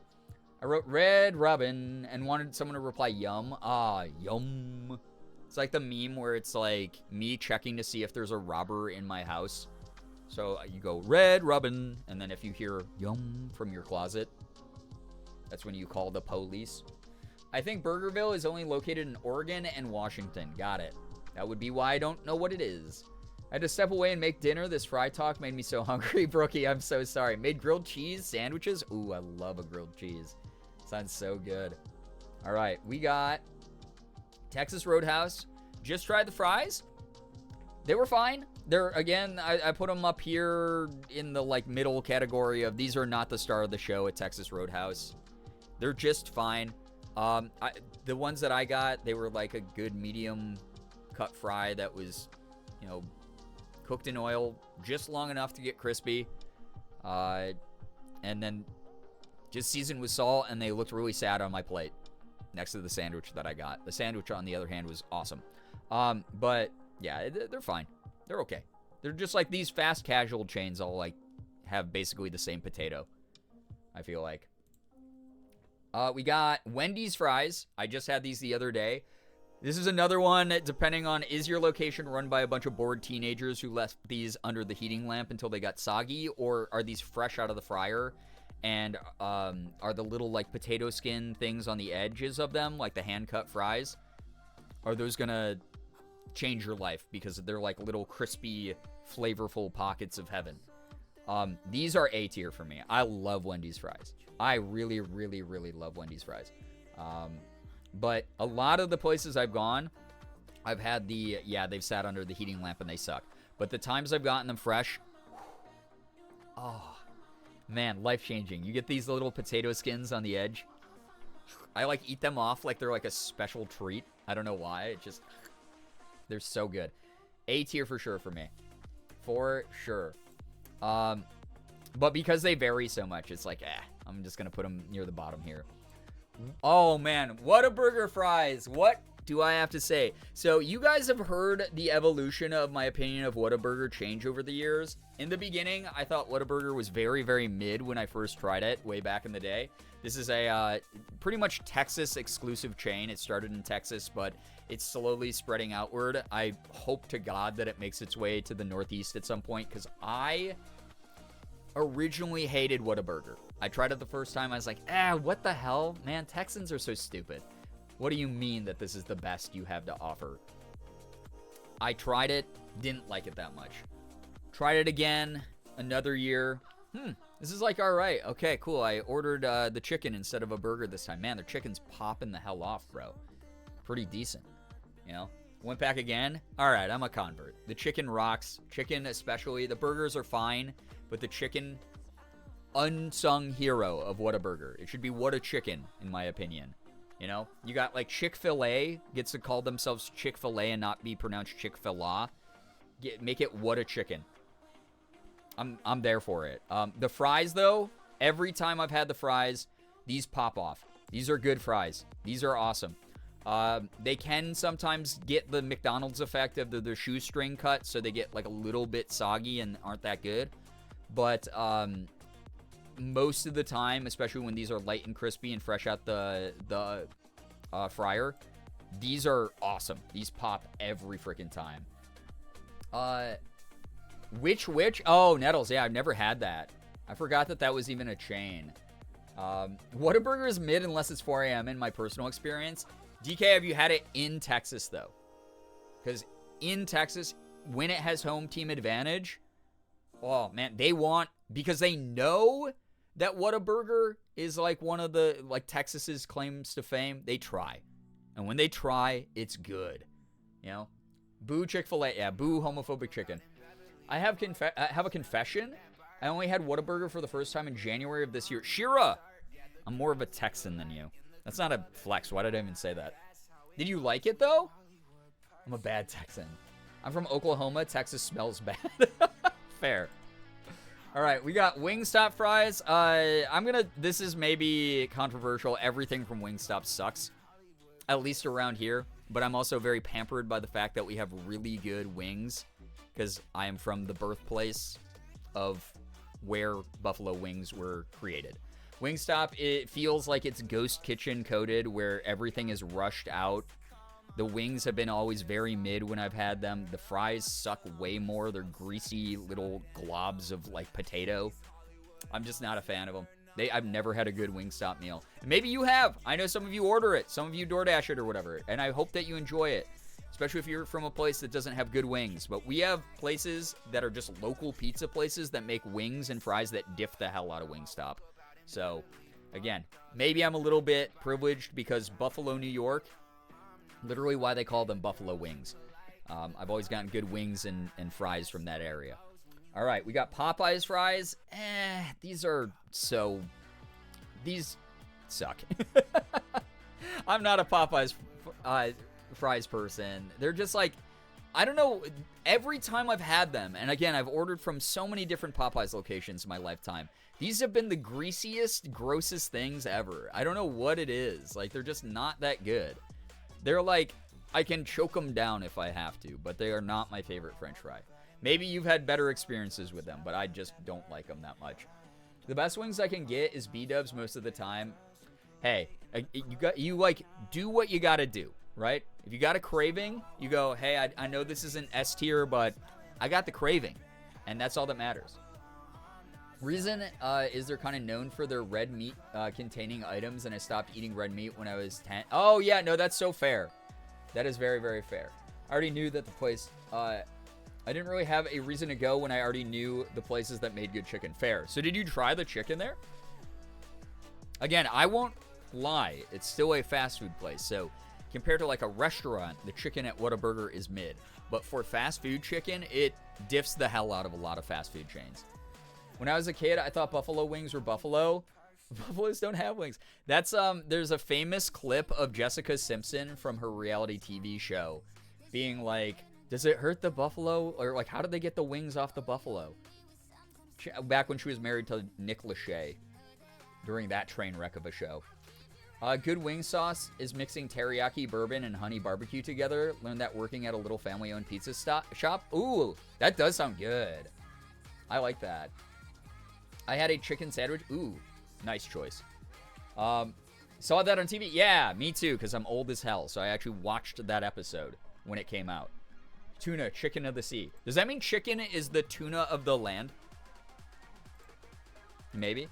I wrote Red Robin and wanted someone to reply yum. Ah, yum. It's like the meme where it's like me checking to see if there's a robber in my house. So you go Red Robin, and then if you hear yum from your closet, that's when you call the police. I think Burgerville is only located in Oregon and Washington. Got it. That would be why I don't know what it is. I had to step away and make dinner. This fry talk made me so hungry. Brookie, I'm so sorry. Made grilled cheese sandwiches. Ooh, I love a grilled cheese. Sounds so good. All right, we got Texas Roadhouse. Just tried the fries. They were fine. They're, again, I put them up here in the, like, middle category of these are not the star of the show at Texas Roadhouse. They're just fine. The ones that I got, they were like a good medium cut fry that was, you know, cooked in oil just long enough to get crispy. And then just seasoned with salt, and they looked really sad on my plate next to the sandwich that I got. The sandwich, on the other hand, was awesome. But yeah, they're fine. They're okay. They're just like these fast casual chains all like have basically the same potato, I feel like. We got Wendy's fries. I just had these the other day. This is another one, depending on, is your location run by a bunch of bored teenagers who left these under the heating lamp until they got soggy, or are these fresh out of the fryer? And are the little like potato skin things on the edges of them, like the hand-cut fries, are those gonna change your life because they're like little crispy, flavorful pockets of heaven? These are A tier for me. I love Wendy's fries. I really, really, really love Wendy's fries. But a lot of the places I've gone, I've had they've sat under the heating lamp and they suck. But the times I've gotten them fresh, oh, man, life-changing. You get these little potato skins on the edge. I like eat them off like they're like a special treat. I don't know why. It just, they're so good. A tier for sure for me. For sure. But because they vary so much, it's like, I'm just going to put them near the bottom here. Oh, man. Whataburger fries. What do I have to say? So you guys have heard the evolution of my opinion of Whataburger change over the years. In the beginning, I thought Whataburger was very, very mid when I first tried it way back in the day. This is a pretty much Texas exclusive chain. It started in Texas, but it's slowly spreading outward. I hope to God that it makes its way to the Northeast at some point, because I originally hated Whataburger. I tried it the first time. I was like, what the hell? Man, Texans are so stupid. What do you mean that this is the best you have to offer? I tried it, didn't like it that much. Tried it again, another year. This is like all right. Okay, cool. I ordered the chicken instead of a burger this time. Man, their chicken's popping the hell off, bro. Pretty decent, you know? Went back again. All right, I'm a convert. The chicken rocks. Chicken especially. The burgers are fine, but the chicken, unsung hero of Whataburger. It should be What a Chicken, in my opinion. You know, you got like Chick-fil-A gets to call themselves Chick-fil-A and not be pronounced Chick-fil-A. Make it What a Chicken. I'm there for it. The fries, though, every time I've had the fries, these pop off. These are good fries. These are awesome. They can sometimes get the McDonald's effect of the shoestring cut, so they get like a little bit soggy and aren't that good. But most of the time, especially when these are light and crispy and fresh out the fryer, these are awesome. These pop every freaking time. Which? Oh, Nettles. Yeah, I've never had that. I forgot that was even a chain. Whataburger is mid unless it's 4 a.m. in my personal experience. DK, have you had it in Texas, though? Because in Texas, when it has home team advantage, oh, man, because they know that Whataburger is like one of the, like, Texas's claims to fame, they try. And when they try, it's good. You know? Boo Chick-fil-A. Yeah, boo homophobic chicken. I have a confession. I only had Whataburger for the first time in January of this year. Shira! I'm more of a Texan than you. That's not a flex. Why did I even say that? Did you like it, though? I'm a bad Texan. I'm from Oklahoma. Texas smells bad. Fair. All right, we got Wingstop fries. This is maybe controversial. Everything from Wingstop sucks, at least around here. But I'm also very pampered by the fact that we have really good wings, because I am from the birthplace of where buffalo wings were created. Wingstop, it feels like it's ghost kitchen coded, where everything is rushed out. The wings have been always very mid when I've had them. The fries suck way more. They're greasy little globs of, like, potato. I'm just not a fan of them. I've never had a good Wingstop meal. Maybe you have. I know some of you order it. Some of you DoorDash it or whatever. And I hope that you enjoy it, especially if you're from a place that doesn't have good wings. But we have places that are just local pizza places that make wings and fries that diff the hell out of Wingstop. So, again, maybe I'm a little bit privileged because Buffalo, New York, literally why they call them Buffalo Wings. I've always gotten good wings and fries from that area. All right, we got Popeye's fries. These suck. I'm not a Popeye's fries person. They're just like, I don't know, every time I've had them, and again, I've ordered from so many different Popeye's locations in my lifetime, these have been the greasiest, grossest things ever. I don't know what it is. Like, they're just not that good. They're like, I can choke them down if I have to, but they are not my favorite French fry. Maybe you've had better experiences with them, but I just don't like them that much. The best wings I can get is B-dubs most of the time. Hey, you do what you gotta do, right? If you got a craving, you go, hey, I know this isn't S tier, but I got the craving, and that's all that matters. Reason is they're kind of known for their red meat containing items, and I stopped eating red meat when I was 10. Oh, yeah, no, that's so fair. That is very, very fair. I already knew that the place... I didn't really have a reason to go when I already knew the places that made good chicken. Fair. So did you try the chicken there? Again, I won't lie. It's still a fast food place. So compared to like a restaurant, the chicken at Whataburger is mid. But for fast food chicken, it diffs the hell out of a lot of fast food chains. When I was a kid, I thought buffalo wings were buffalo. Buffaloes don't have wings. That's there's a famous clip of Jessica Simpson from her reality TV show being like, does it hurt the buffalo? Or like, how did they get the wings off the buffalo? Back when she was married to Nick Lachey during that train wreck of a show. Good wing sauce is mixing teriyaki bourbon and honey barbecue together. Learned that working at a little family-owned pizza shop. Ooh, that does sound good. I like that. I had a chicken sandwich. Ooh, nice choice. Saw that on TV. Yeah, me too, because I'm old as hell. So I actually watched that episode when it came out. Tuna, chicken of the sea. Does that mean chicken is the tuna of the land? Maybe.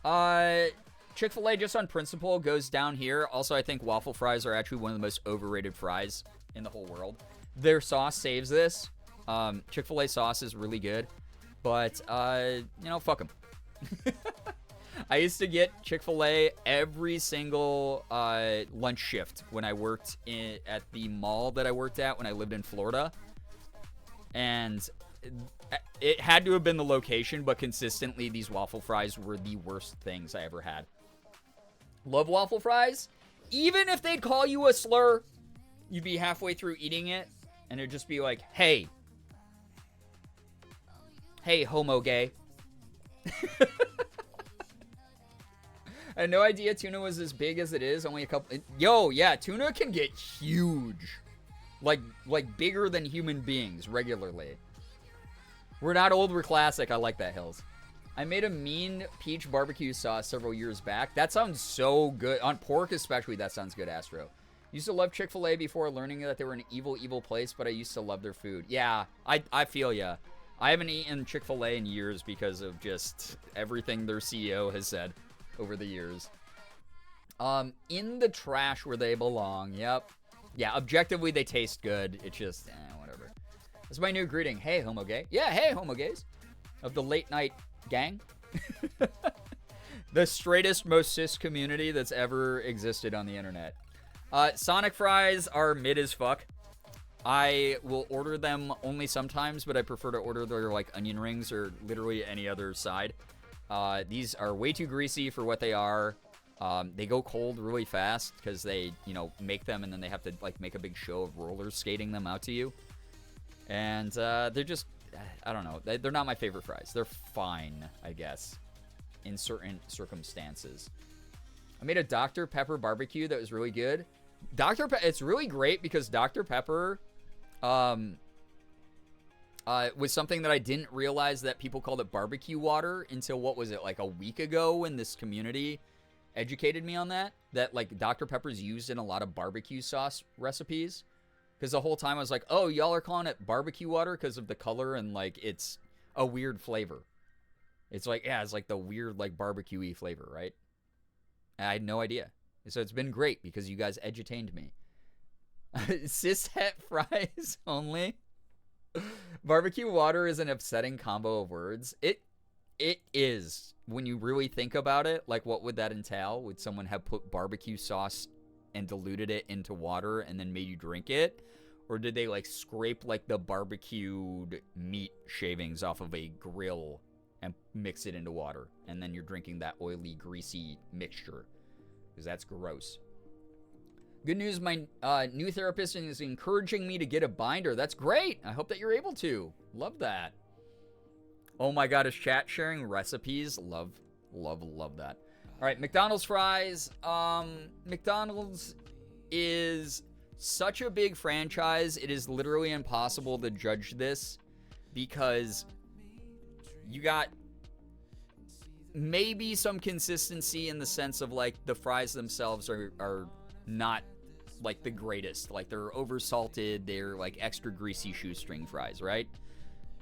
Chick-fil-A, just on principle, goes down here. Also, I think waffle fries are actually one of the most overrated fries in the whole world. Their sauce saves this. Chick-fil-A sauce is really good. But, you know, fuck them. I used to get Chick-fil-A every single lunch shift when I worked at the mall that I worked at when I lived in Florida. And it had to have been the location, but consistently these waffle fries were the worst things I ever had. Love waffle fries. Even if they'd call you a slur, you'd be halfway through eating it, and it'd just be like, hey, homo gay. I had no idea tuna was as big as it is. Only a couple. Yo, yeah, tuna can get huge. Like bigger than human beings regularly. We're not old, we're classic. I like that, Hills. I made a mean peach barbecue sauce several years back. That sounds so good. On pork especially, that sounds good, Astro. Used to love Chick-fil-A before learning that they were an evil, evil place, but I used to love their food. Yeah, I feel ya. I haven't eaten Chick-fil-A in years because of just everything their CEO has said over the years. In the trash where they belong. Yep. Yeah, objectively, they taste good. It's just, whatever. That's my new greeting. Hey, homo gay. Yeah, hey, homo gays. Of the late night gang. The straightest, most cis community that's ever existed on the internet. Sonic fries are mid as fuck. I will order them only sometimes, but I prefer to order their, like, onion rings or literally any other side. These are way too greasy for what they are. They go cold really fast because they, make them and then they have to, like, make a big show of roller skating them out to you. And they're just, I don't know. They're not my favorite fries. They're fine, I guess, in certain circumstances. I made a Dr. Pepper barbecue that was really good. It's really great because Dr. Pepper was something that I didn't realize that people called it barbecue water until, what was it, like a week ago when this community educated me on that, like Dr. Pepper's used in a lot of barbecue sauce recipes. Because the whole time I was like, oh, y'all are calling it barbecue water because of the color and, like, it's a weird flavor. It's like, yeah, it's like the weird, like, barbecue-y flavor, right? I had no idea. So it's been great because you guys edutained me. Cishet fries only. Barbecue water is an upsetting combo of words. It is. When you really think about it, like, what would that entail? Would someone have put barbecue sauce and diluted it into water and then made you drink it? Or did they, like, scrape, like, the barbecued meat shavings off of a grill and mix it into water? And then you're drinking that oily, greasy mixture. Because that's gross. Good news, my new therapist is encouraging me to get a binder. That's great. I hope that you're able to. Love that. Oh my god, is chat sharing recipes? Love that. All right, McDonald's fries. McDonald's is such a big franchise. It is literally impossible to judge this because you got maybe some consistency in the sense of, like, the fries themselves are not, like, the greatest. Like, they're oversalted. They're, like, extra greasy shoestring fries, right?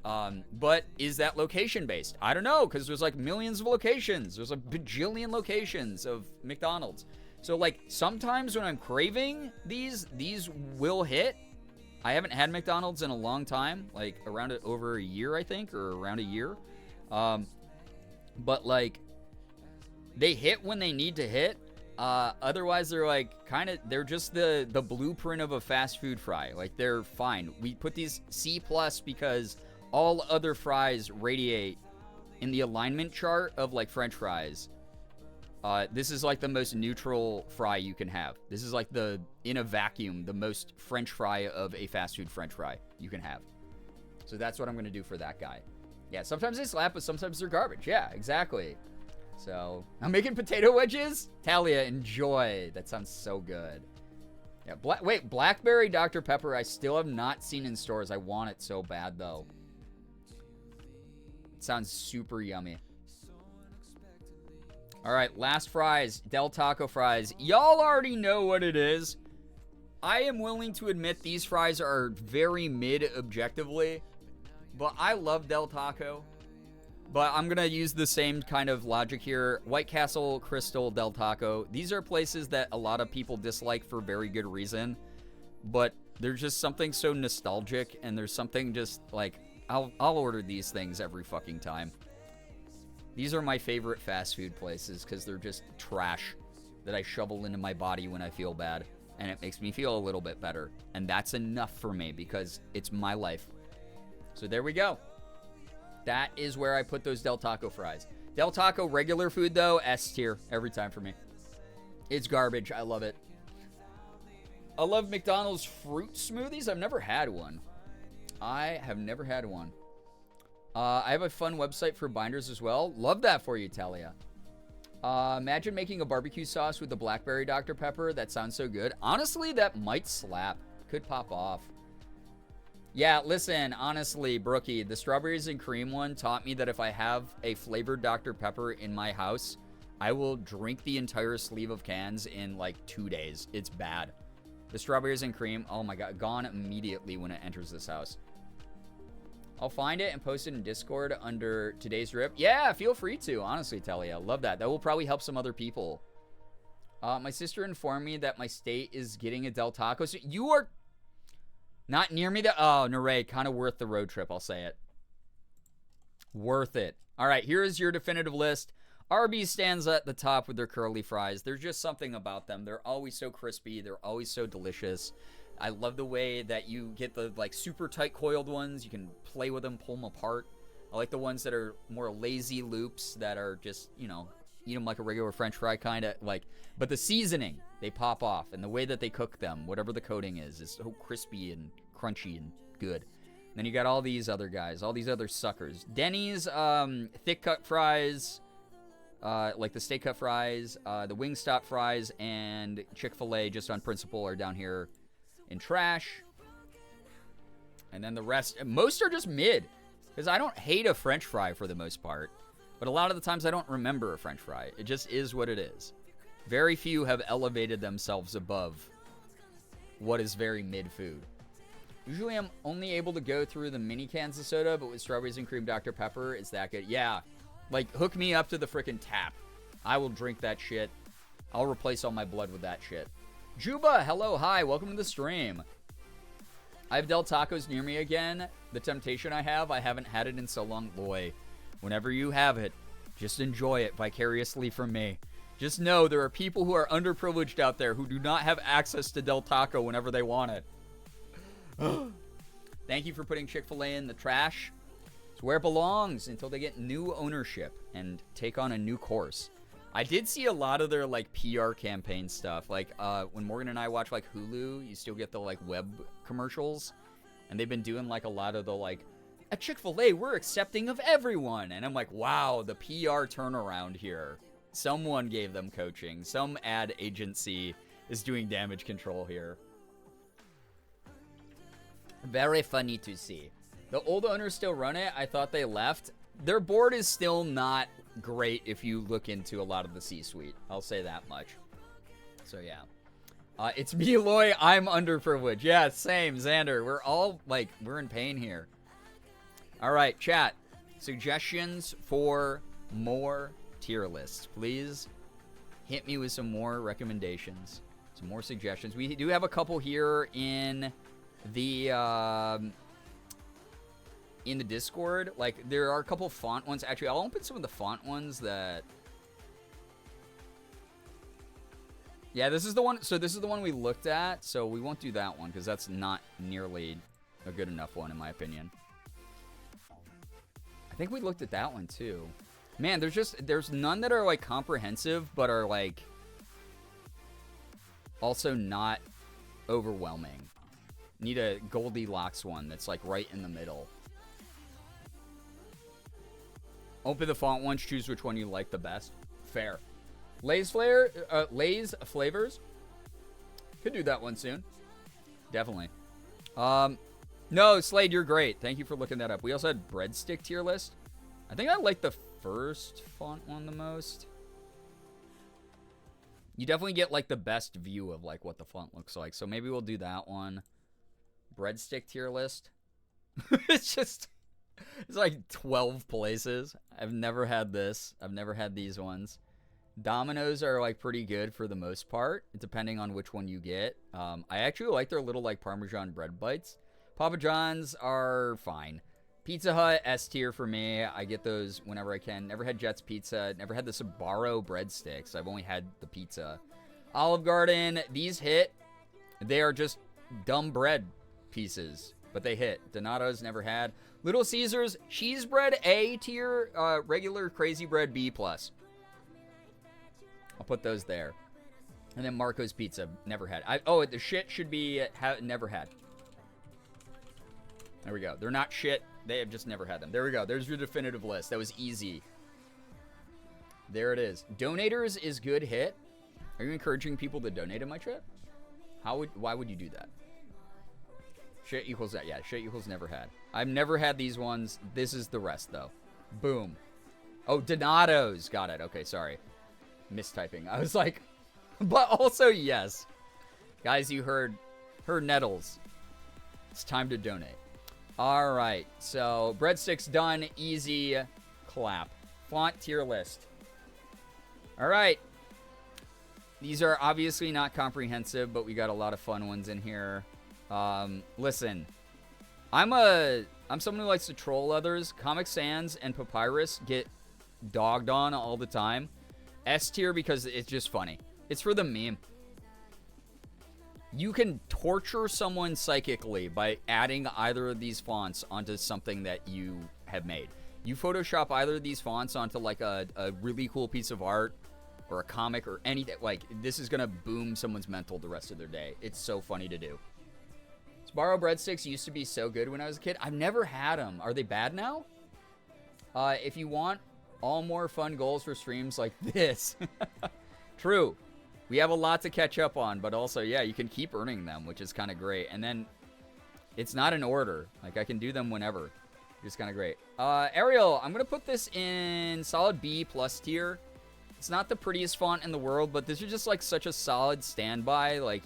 But is that location based? I don't know, because there's, like, millions of locations. There's a bajillion locations of McDonald's. So, like, sometimes when I'm craving these will hit. I haven't had McDonald's in a long time, like, around over a year, I think, or around a year. But, like, they hit when they need to hit. Otherwise, they're, like, they're just the blueprint of a fast food fry. Like, they're fine. We put these C+ because all other fries radiate in the alignment chart of, like, French fries. This is, like, the most neutral fry you can have. This is, like, in a vacuum, the most French fry of a fast food French fry you can have. So that's what I'm going to do for that guy. Yeah, sometimes they slap, but sometimes they're garbage. Yeah, exactly. So, I'm making potato wedges? Talia, enjoy. That sounds so good. Yeah, Blackberry Dr. Pepper, I still have not seen in stores. I want it so bad, though. It sounds super yummy. All right, last fries. Del Taco fries. Y'all already know what it is. I am willing to admit these fries are very mid objectively. But I love Del Taco. But I'm going to use the same kind of logic here. White Castle, Crystal, Del Taco. These are places that a lot of people dislike for very good reason. But there's just something so nostalgic. And there's something just like, I'll order these things every fucking time. These are my favorite fast food places because they're just trash that I shovel into my body when I feel bad. And it makes me feel a little bit better. And that's enough for me because it's my life. So there we go. That is where I put those Del Taco fries. Del Taco regular food, though, S tier every time for me. It's garbage. I love it. I love McDonald's fruit smoothies. I've never had one. I have never had one. I have a fun website for binders as well. Love that for you, Talia. Imagine making a barbecue sauce with the blackberry Dr. Pepper. That sounds so good. Honestly, that might slap. Could pop off. Yeah, listen, honestly, Brookie, the strawberries and cream one taught me that if I have a flavored Dr. Pepper in my house, I will drink the entire sleeve of cans in like 2 days. It's bad. The strawberries and cream, oh my god, gone immediately when it enters this house. I'll find it and post it in Discord under today's rip. Yeah, feel free to, honestly, Talia. Love that. That will probably help some other people. My sister informed me that my state is getting a Del Taco. So you are... not near me. Oh, Neray, kind of worth the road trip, I'll say it. Worth it. All right, here is your definitive list. Arby's stands at the top with their curly fries. There's just something about them. They're always so crispy. They're always so delicious. I love the way that you get the like super tight coiled ones. You can play with them, pull them apart. I like the ones that are more lazy loops that are just, you know, eat them like a regular French fry kind of like. But the seasoning, they pop off. And the way that they cook them, whatever the coating is so crispy and crunchy and good. And then you got all these other guys, all these other suckers. Denny's thick cut fries, like the steak cut fries, the Wingstop fries, and Chick-fil-A just on principle are down here in trash. And then the rest, most are just mid. Because I don't hate a French fry for the most part. But a lot of the times I don't remember a French fry. It just is what it is. Very few have elevated themselves above what is very mid food. Usually I'm only able to go through the mini cans of soda, but with strawberries and cream Dr. Pepper, it's that good. Yeah. Like, hook me up to the frickin' tap. I will drink that shit. I'll replace all my blood with that shit. Juba, hello, hi, welcome to the stream. I have Del Tacos near me again. The temptation I haven't had it in so long. Boy, whenever you have it, just enjoy it vicariously from me. Just know there are people who are underprivileged out there who do not have access to Del Taco whenever they want it. Thank you for putting Chick-fil-A in the trash. It's where it belongs until they get new ownership and take on a new course. I did see a lot of their, like, PR campaign stuff. Like, when Morgan and I watch, like, Hulu, you still get the, like, web commercials. And they've been doing, like, a lot of the, like, at Chick-fil-A, we're accepting of everyone. And I'm like, wow, the PR turnaround here. Someone gave them coaching. Some ad agency is doing damage control here. Very funny to see. The old owners still run it. I thought they left. Their board is still not great if you look into a lot of the C-suite. I'll say that much. So, yeah. It's me, Loy. I'm underprivileged. Yeah, same, Xander. We're all, like, we're in pain here. All right, chat. Suggestions for more tier lists. Please hit me with some more recommendations. Some more suggestions. We do have a couple here in the Discord. Like, there are a couple font ones. Actually, I'll open some of the font ones that... Yeah, this is the one. So this is the one we looked at. So we won't do that one because that's not nearly a good enough one in my opinion. I think we looked at that one too. Man, there's none that are like comprehensive, but are like also not overwhelming. Need a Goldilocks one that's like right in the middle. Open the font once, choose which one you like the best. Fair. Lay's flavors. Could do that one soon. Definitely. No, Slade, you're great. Thank you for looking that up. We also had breadstick tier list. I think I like the first font one the most. You definitely get like the best view of like what the font looks like. So maybe we'll do that one. Breadstick tier list. It's like 12 places. I've never had this. I've never had these ones. Domino's are like pretty good for the most part, depending on which one you get. I actually like their little like Parmesan bread bites. Papa John's are fine. Pizza Hut, S tier for me. I get those whenever I can. Never had Jets Pizza. Never had the Sbarro breadsticks. I've only had the pizza. Olive Garden, these hit. They are just dumb bread pieces, but they hit. Donato's never had. Little Caesars, cheese bread, A tier. Regular crazy bread, B+. I'll put those there. And then Marco's Pizza, never had. The shit should be never had. There we go. They're not shit. They have just never had them. There we go. There's your definitive list. That was easy. There it is. Donators is good hit. Are you encouraging people to donate in my chat? Why would you do that? Shit equals that. Yeah, shit equals never had. I've never had these ones. This is the rest, though. Boom. Oh, Donato's. Got it. Okay, sorry. Mistyping. I was like, but also yes. Guys, you heard Nettles. It's time to donate. All right, so breadsticks done. Easy clap. Font tier list. All right. These are obviously not comprehensive, but we got a lot of fun ones in here. Listen, I'm someone who likes to troll others. Comic Sans and Papyrus get dogged on all the time. S tier because it's just funny. It's for the meme. You can torture someone psychically by adding either of these fonts onto something that you have made. You Photoshop either of these fonts onto like a really cool piece of art or a comic or anything. Like, this is going to boom someone's mental the rest of their day. It's so funny to do. Sbarro breadsticks used to be so good when I was a kid. I've never had them. Are they bad now? If you want all more fun goals for streams like this. True. We have a lot to catch up on, but also, yeah, you can keep earning them, which is kind of great. And then it's not an order. Like, I can do them whenever. It's kind of great. Ariel, I'm going to put this in solid B+ tier. It's not the prettiest font in the world, but this is just, like, such a solid standby. Like,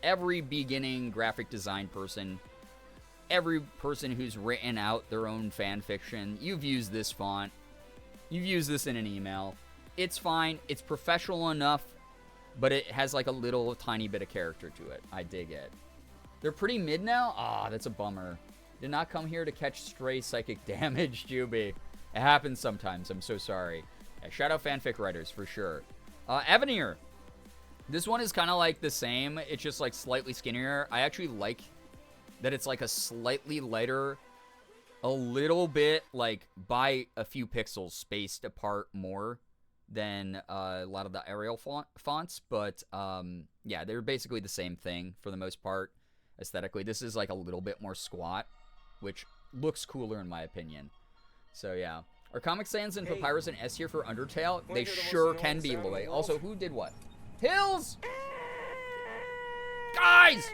every beginning graphic design person, every person who's written out their own fan fiction, you've used this font. You've used this in an email. It's fine. It's professional enough, but it has like a little tiny bit of character to it. I dig it. They're pretty mid now? Ah, that's a bummer. Did not come here to catch stray psychic damage, Juby. It happens sometimes. I'm so sorry. Yeah, shout out fanfic writers for sure. Avenir. This one is kind of like the same. It's just like slightly skinnier. I actually like that it's like a slightly lighter, a little bit like by a few pixels spaced apart more than a lot of the Arial fonts. But yeah, they're basically the same thing for the most part aesthetically. This is like a little bit more squat, which looks cooler in my opinion. So yeah. Are Comic Sans and Papyrus and S here for Undertale? They sure can be, Loy. Also, who did what? Hills! Guys!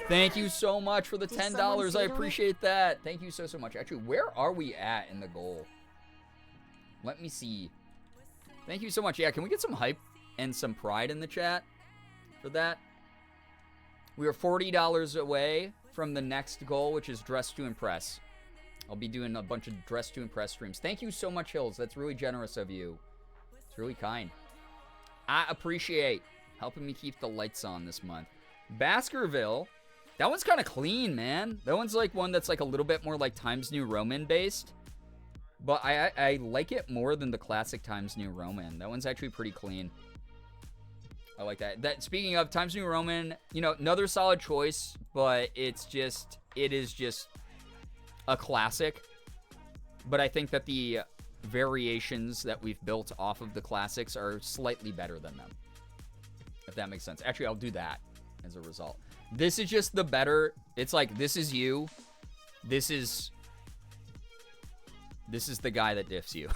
Thank you so much for the $10. I appreciate that. Thank you so much. Actually, where are we at in the goal? Let me see. Thank you so much. Yeah, can we get some hype and some pride in the chat for that? We are $40 away from the next goal, which is Dress to Impress. I'll be doing a bunch of Dress to Impress streams. Thank you so much, Hills. That's really generous of you. It's really kind. I appreciate helping me keep the lights on this month. Baskerville. That one's kind of clean, man. That one's like one that's like a little bit more like Times New Roman based. But I like it more than the classic Times New Roman. That one's actually pretty clean. I like that. Speaking of Times New Roman, you know, another solid choice, but it is just a classic. But I think that the variations that we've built off of the classics are slightly better than them, if that makes sense. Actually, I'll do that as a result. This is just the better. It's like, this is you. This is the guy that diffs you.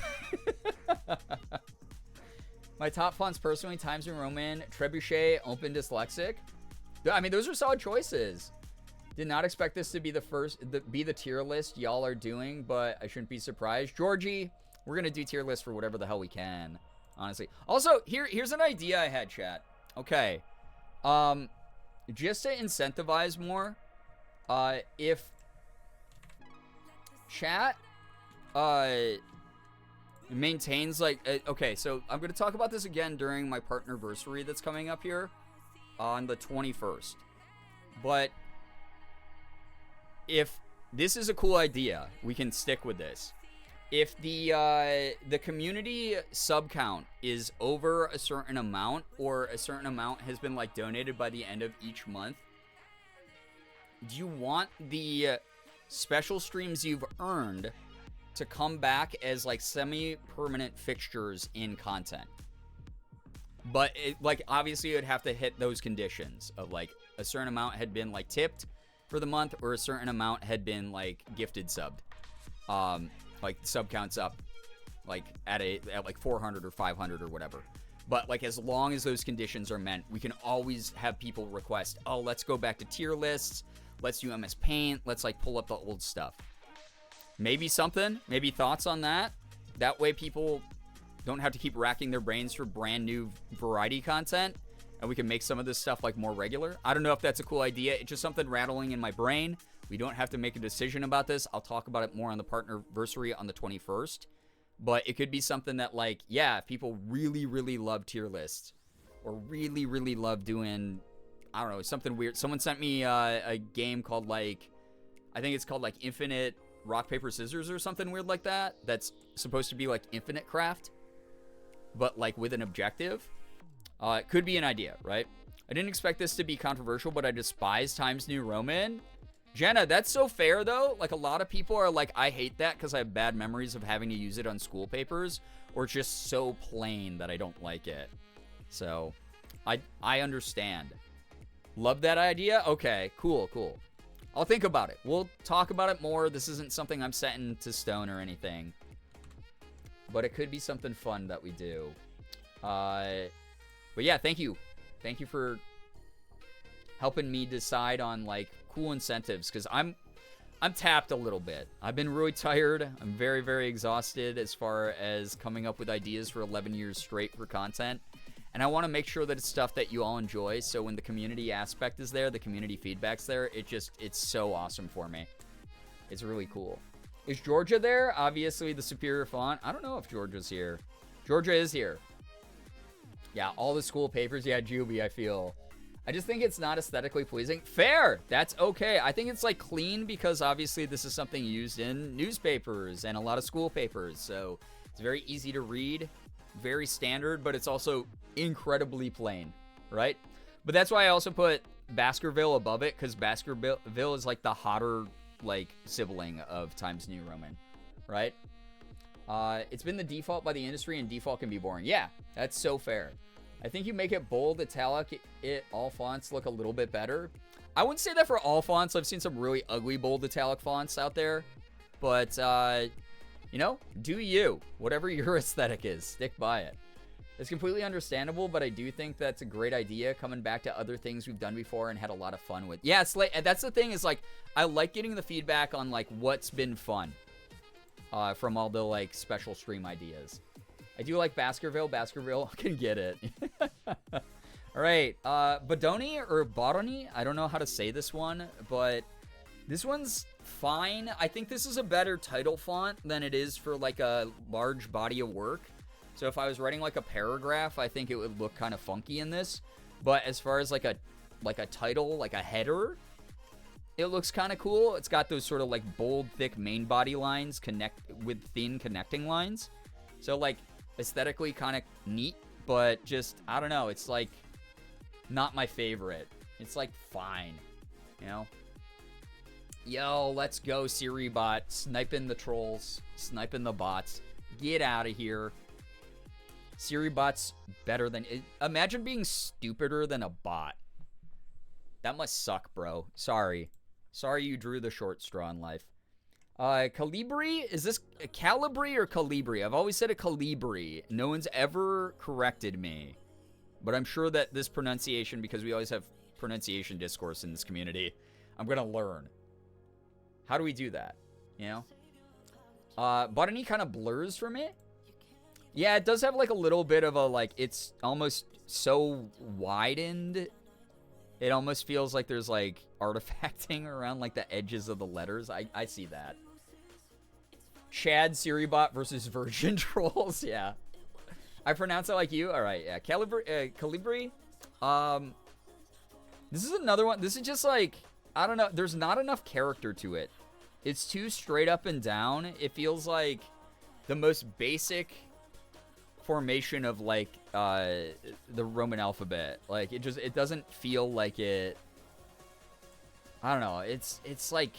My top fonts personally, Times New Roman, Trebuchet, Open Dyslexic. I mean, those are solid choices. Did not expect this to be the tier list y'all are doing, but I shouldn't be surprised. Georgie, we're gonna do tier list for whatever the hell we can, honestly. Also, here's an idea I had, chat. Okay, just to incentivize more, if chat maintains like okay, so I'm gonna talk about this again during my partnerversary that's coming up here on the 21st, but if this is a cool idea, we can stick with this. If the community sub count is over a certain amount, or a certain amount has been like donated by the end of each month, do you want the special streams you've earned to come back as like semi-permanent fixtures in content? But like obviously it would have to hit those conditions of like a certain amount had been like tipped for the month, or a certain amount had been like gifted subbed. Like sub counts up like at like 400 or 500 or whatever. But like as long as those conditions are met, we can always have people request, oh, let's go back to tier lists, let's do MS Paint, let's like pull up the old stuff. Maybe something, maybe thoughts on that. That way people don't have to keep racking their brains for brand new variety content, and we can make some of this stuff like more regular. I don't know if that's a cool idea. It's just something rattling in my brain. We don't have to make a decision about this. I'll talk about it more on the partnerversary on the 21st. But it could be something that like, yeah, if people really, really love tier lists, or really, really love doing, I don't know, something weird. Someone sent me a game called like, I think it's called like Infinite Rock, Paper, Scissors or something weird like that. That's supposed to be like Infinite Craft, but like with an objective. It could be an idea, right? I didn't expect this to be controversial, but I despise Times New Roman. Jenna, that's so fair, though. Like, a lot of people are like, I hate that because I have bad memories of having to use it on school papers, or it's just so plain that I don't like it. So, I understand. Love that idea? Okay, cool. I'll think about it. We'll talk about it more. This isn't something I'm setting to stone or anything, but it could be something fun that we do. But yeah, thank you. Thank you for helping me decide on like cool incentives, because I'm tapped a little bit. I've been really tired. I'm very, very exhausted as far as coming up with ideas for 11 years straight for content. And I want to make sure that it's stuff that you all enjoy. So when the community aspect is there, the community feedback's there, it's so awesome for me. It's really cool. Is Georgia there? Obviously the superior font. I don't know if Georgia's here. Georgia is here. Yeah, all the school papers. Yeah, Juby, I feel. I just think it's not aesthetically pleasing. Fair. That's okay. I think it's like clean because obviously this is something used in newspapers and a lot of school papers. So it's very easy to read, very standard, but it's also incredibly plain, right? But that's why I also put Baskerville above it, because Baskerville is like the hotter like sibling of Times New Roman, right? It's been the default by the industry, and default can be boring. Yeah, that's so fair. I think you make it bold, italic, all fonts look a little bit better. I wouldn't say that for all fonts. I've seen some really ugly bold italic fonts out there. But, you know, do you. Whatever your aesthetic is, stick by it. It's completely understandable, but I do think that's a great idea, coming back to other things we've done before and had a lot of fun with. Yeah, it's like, that's the thing, is like, I like getting the feedback on like what's been fun from all the like special stream ideas. I do like Baskerville. Baskerville can get it. All right, Bodoni or Bodoni, I don't know how to say this one, but this one's fine. I think this is a better title font than it is for like a large body of work. So if I was writing like a paragraph, I think it would look kind of funky in this. But as far as like a title, like a header, it looks kind of cool. It's got those sort of like bold, thick main body lines connect with thin connecting lines. So like aesthetically kind of neat, but just, I don't know. It's like not my favorite. It's like fine, you know? Yo, let's go, Siri bot. Sniping the trolls, sniping the bots. Get out of here. Siri bot's better than... Imagine being stupider than a bot. That must suck, bro. Sorry. Sorry you drew the short straw in life. Calibri? Is this a Calibri or Calibri? I've always said a Calibri. No one's ever corrected me. But I'm sure that this pronunciation, because we always have pronunciation discourse in this community, I'm going to learn. How do we do that? You know? Botany kind of blurs from it. Yeah, it does have like a little bit of a, like, it's almost so widened. It almost feels like there's like artifacting around like the edges of the letters. I see that. Chad Siribot versus Virgin Trolls. Yeah. I pronounce it like you. All right. Yeah. Calibri. This is another one. This is just like, I don't know. There's not enough character to it. It's too straight up and down. It feels like the most basic formation of like the Roman alphabet. Like it doesn't feel like it. I don't know. It's like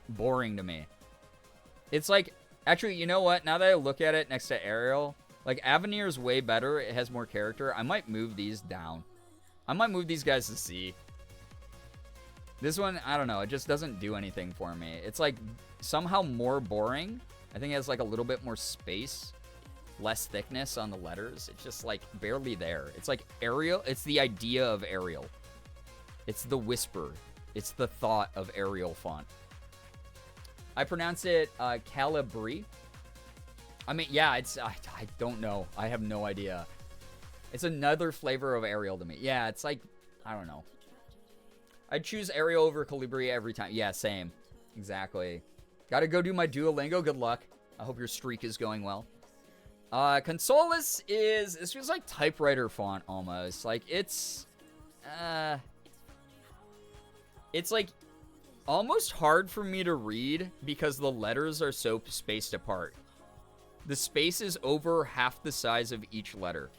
boring to me. It's like, actually, you know what? Now that I look at it next to Arial, like Avenir is way better. It has more character. I might move these down. I might move these guys to C. This one, I don't know. It just doesn't do anything for me. It's like somehow more boring. I think it has like a little bit more space, less thickness on the letters. It's just like barely there. It's like Arial. It's the idea of Arial. It's the whisper. It's the thought of Arial font. I pronounce it Calibri. I mean, yeah, it's I don't know. I have no idea. It's another flavor of Arial to me. Yeah, it's like, I don't know. I'd choose Arial over Calibri every time. Yeah, same. Exactly. Gotta go do my Duolingo. Good luck. I hope your streak is going well. Consolis is... This feels like typewriter font almost. Like, it's like almost hard for me to read because the letters are so spaced apart. The space is over half the size of each letter,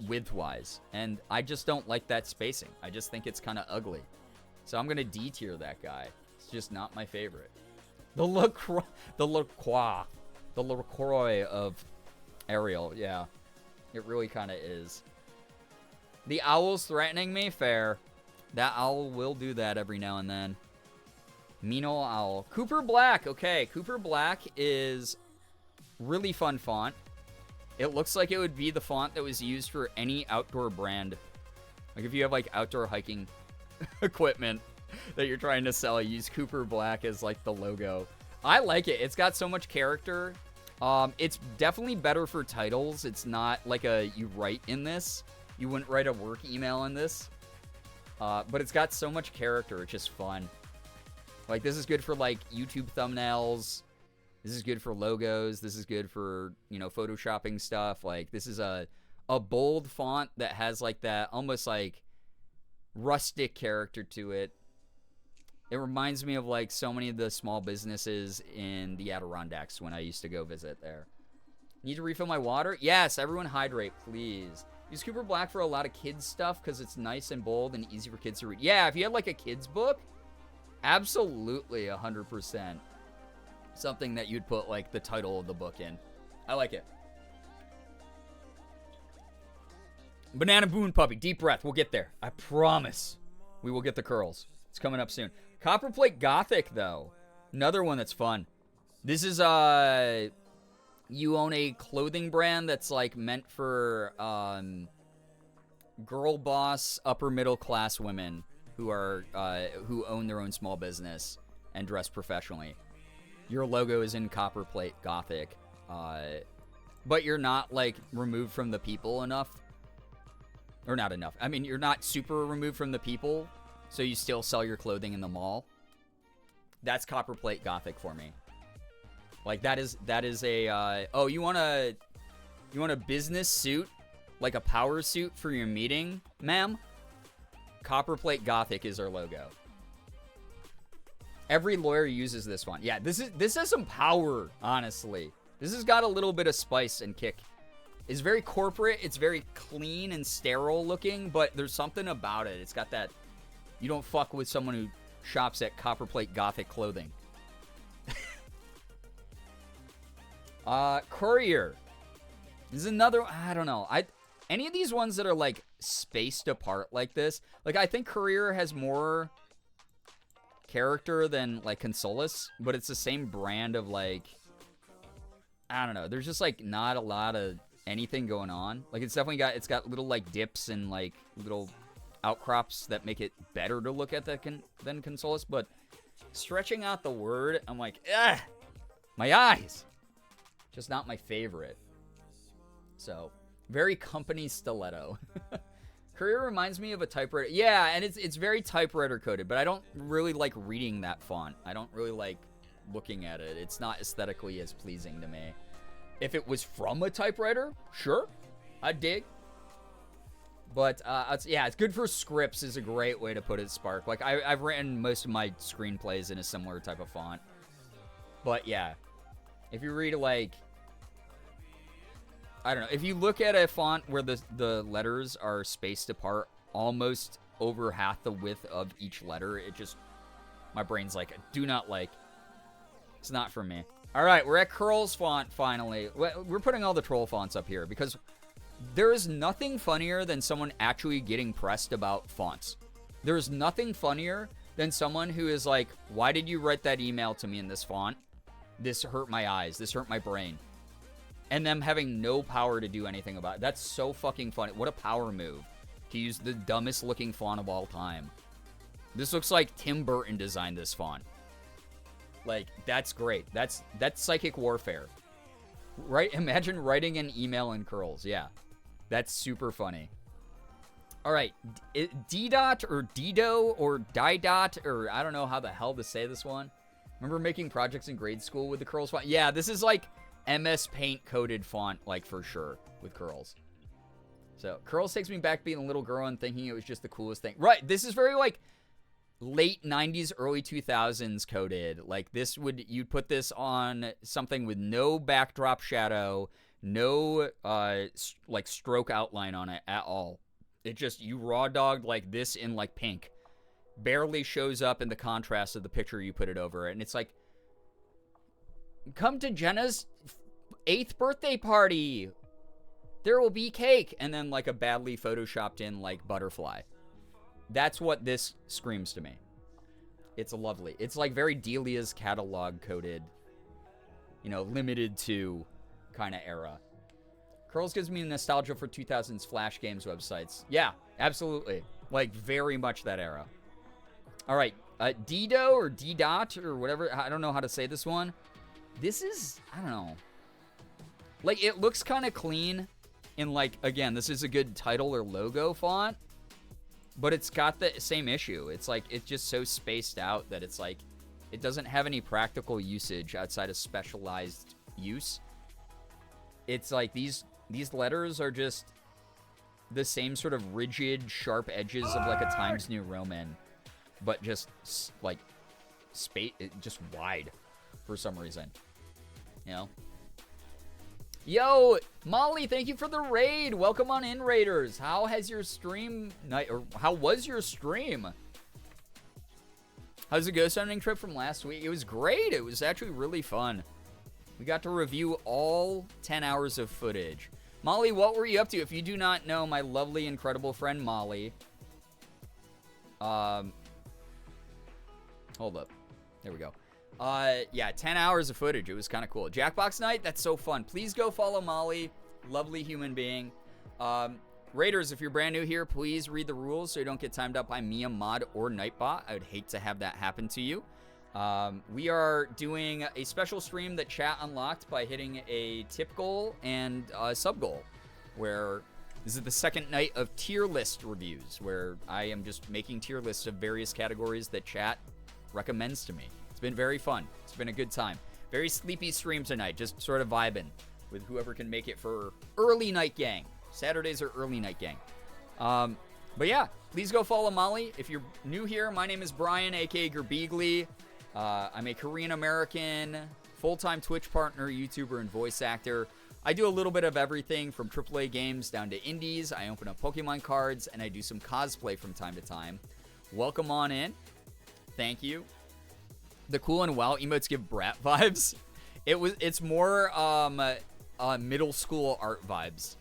width-wise, and I just don't like that spacing. I just think it's kind of ugly. So I'm going to D-tier that guy. It's just not my favorite. The LaCroix of Arial, yeah. It really kind of is. The owl's threatening me? Fair. That owl will do that every now and then. Mean ol' owl. Cooper Black. Okay, Cooper Black is really fun font. It looks like it would be the font that was used for any outdoor brand. Like if you have like outdoor hiking equipment that you're trying to sell, use Cooper Black as like the logo. I like it. It's got so much character. It's definitely better for titles. It's not like you write in this. You wouldn't write a work email in this. But it's got so much character. It's just fun. Like, this is good for, like, YouTube thumbnails. This is good for logos. This is good for, you know, photoshopping stuff. Like, this is a bold font that has, like, that almost, like, rustic character to it. It reminds me of, like, so many of the small businesses in the Adirondacks when I used to go visit there. Need to refill my water? Yes, everyone hydrate, please. Use Cooper Black for a lot of kids stuff because it's nice and bold and easy for kids to read. Yeah, if you had, like, a kid's book, absolutely 100%. Something that you'd put, like, the title of the book in. I like it. Banana Boon Puppy. Deep breath. We'll get there. I promise. We will get the curls. It's coming up soon. Copperplate Gothic, though. Another one that's fun. This is, you own a clothing brand that's, like, meant for, girl boss, upper middle class women who are, who own their own small business and dress professionally. Your logo is in Copperplate Gothic, but you're not, like, removed from the people enough. Or not enough. I mean, you're not super removed from the people, so you still sell your clothing in the mall. That's Copperplate Gothic for me. Like, that is a, oh, you want a business suit? Like a power suit for your meeting, ma'am? Copperplate Gothic is our logo. Every lawyer uses this one. Yeah, this has some power, honestly. This has got a little bit of spice and kick. It's very corporate. It's very clean and sterile looking, but there's something about it. It's got that, you don't fuck with someone who shops at Copperplate Gothic clothing. Courier. This is another, I don't know. Any of these ones that are, like, spaced apart like this, like, I think Courier has more character than, like, Consolas, but it's the same brand of, like, I don't know. There's just, like, not a lot of anything going on. Like, it's definitely got, it's got little, like, dips and, like, little outcrops that make it better to look at than Consolas, but stretching out the word, I'm like, ugh, my eyes. Just not my favorite. So, very company stiletto. Courier reminds me of a typewriter. Yeah, and it's very typewriter coded, but I don't really like reading that font. I don't really like looking at it. It's not aesthetically as pleasing to me. If it was from a typewriter, sure, I'd dig. But, it's good for scripts is a great way to put it, Spark. Like, I've written most of my screenplays in a similar type of font. But, yeah. If you read, like, I don't know. If you look at a font where the letters are spaced apart almost over half the width of each letter, it just, my brain's like, do not like. It's not for me. All right, we're at Curl's font finally. We're putting all the troll fonts up here because there is nothing funnier than someone actually getting pressed about fonts. There is nothing funnier than someone who is like, why did you write that email to me in this font? This hurt my eyes. This hurt my brain. And them having no power to do anything about it. That's so fucking funny. What a power move to use the dumbest looking font of all time. This looks like Tim Burton designed this font. Like, that's great. That's psychic warfare. Right? Imagine writing an email in curls. Yeah. That's super funny. All right. D-Dot or Dido or Die-Dot or I don't know how the hell to say this one. Remember making projects in grade school with the curls font? Yeah, this is like MS Paint coded font, like, for sure, with curls. So, curls takes me back being a little girl and thinking it was just the coolest thing. Right, this is very, like, late 90s, early 2000s coded. Like, this would, you'd put this on something with no backdrop shadow, no, like, stroke outline on it at all. It just, you raw dogged, like, this in, like, pink. Barely shows up in the contrast of the picture you put it over. And it's like, come to Jenna's 8th birthday party. There will be cake. And then, like, a badly photoshopped in, like, butterfly. That's what this screams to me. It's lovely. It's, like, very Delia's catalog coded, you know, limited to kind of era. Curls gives me nostalgia for 2000s Flash games websites. Yeah, absolutely. Like, very much that era. All right. Dido or D-Dot or whatever. I don't know how to say this one. This is, I don't know. Like, it looks kind of clean. And, like, again, this is a good title or logo font. But it's got the same issue. It's, like, it's just so spaced out that it's, like, It doesn't have any practical usage outside of specialized use. It's like these letters are just the same sort of rigid, sharp edges of like a Times New Roman, but just like just wide for some reason. You know? Yo, Molly, thank you for the raid. Welcome on in, Raiders. How has your stream night, or how was your stream? How's the ghost hunting trip from last week? It was great. It was actually really fun. We got to review all 10 hours of footage. Molly, what were you up to? If you do not know my lovely, incredible friend Molly, hold up. There we go. Yeah, 10 hours of footage. It was kind of cool. Jackbox night, that's so fun. Please go follow Molly. Lovely human being. Raiders, if you're brand new here, please read the rules so you don't get timed up by Mia, Mod, or Nightbot. I would hate to have that happen to you. We are doing a special stream that chat unlocked by hitting a tip goal and a sub goal, where this is the second night of tier list reviews, where I am just making tier lists of various categories that chat recommends to me. It's been very fun. It's been a good time. Very sleepy stream tonight, just sort of vibing with whoever can make it for early night gang. Saturdays are early night gang. But yeah, please go follow Molly. If you're new here, my name is Brian, aka Girbeagly. I'm a Korean American, full-time Twitch partner, YouTuber, and voice actor. I do a little bit of everything from AAA games down to indies. I open up Pokemon cards, and I do some cosplay from time to time. Welcome on in. Thank you. The cool and WoW emotes give brat vibes. It's more middle school art vibes.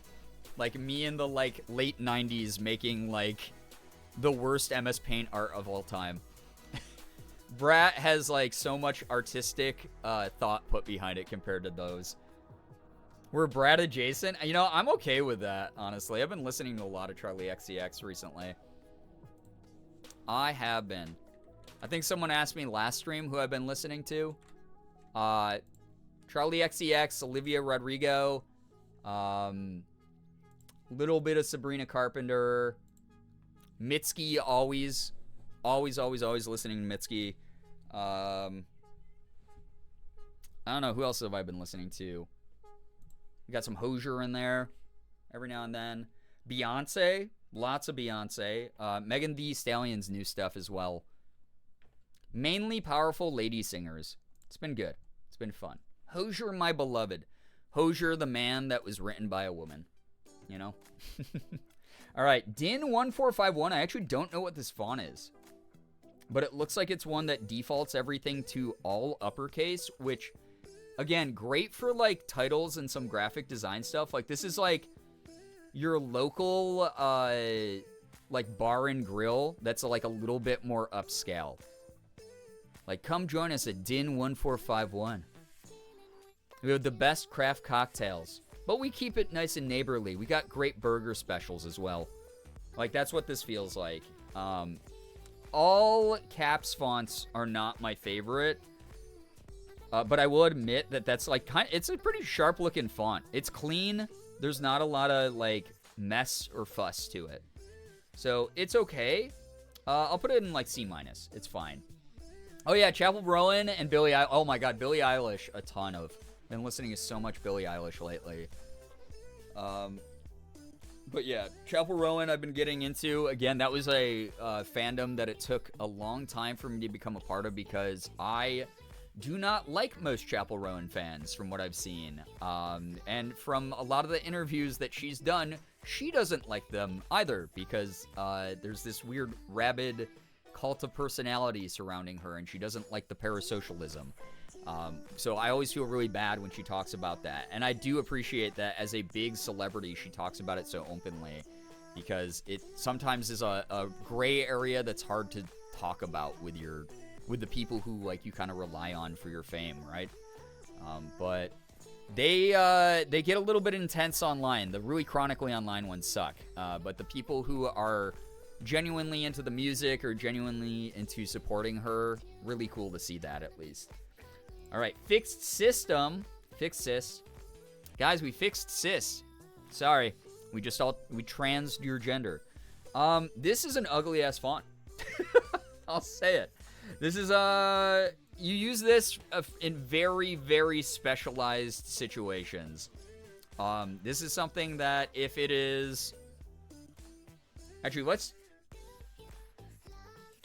Like me in the like late 90s making like the worst MS Paint art of all time. Brat has like so much artistic thought put behind it compared to those. We're Brat adjacent. You know, I'm okay with that, honestly. I've been listening to a lot of Charlie XCX recently. I have been. I think someone asked me last stream who I've been listening to. Charlie XCX, Olivia Rodrigo, little bit of Sabrina Carpenter, Mitski, always listening to Mitski. I don't know, who else have I been listening to? We got some Hozier in there every now and then. Beyonce, lots of Beyonce. Megan Thee Stallion's new stuff as well. Mainly powerful lady singers. It's been good. It's been fun. Hozier, my beloved. Hozier, the man that was written by a woman. You know? All right, Din1451. I actually don't know what this font is, but it looks like it's one that defaults everything to all uppercase, which, again, great for like titles and some graphic design stuff. Like this is like your local like bar and grill that's like a little bit more upscale. Like, come join us at Din1451. We have the best craft cocktails, but we keep it nice and neighborly. We got great burger specials as well. Like, that's what this feels like. All caps fonts are not my favorite, but I will admit that that's like it's a pretty sharp looking font. It's clean. There's not a lot of like mess or fuss to it, so it's okay. I'll put it in like C-. It's fine. Oh yeah, Chapel Rowan and Billie Eilish. Oh my god, Billie Eilish, a ton of. Been listening to so much Billie Eilish lately. But yeah, Chapel Rowan I've been getting into. Again, that was a fandom that it took a long time for me to become a part of because I do not like most Chapel Rowan fans from what I've seen. And from a lot of the interviews that she's done, she doesn't like them either because there's this weird rabid cult of personality surrounding her, and she doesn't like the parasocialism. So I always feel really bad when she talks about that, and I do appreciate that as a big celebrity she talks about it so openly, because it sometimes is a gray area that's hard to talk about with the people who like you kind of rely on for your fame, right? But they get a little bit intense online. The really chronically online ones suck, but the people who are genuinely into the music or genuinely into supporting her, really cool to see that at least. All right, fixed system. Fixed sis. Guys, we fixed sis. Sorry. We transed your gender. This is an ugly ass font. I'll say it. This is you use this in very, very specialized situations. This is something that if it is... Actually, let's...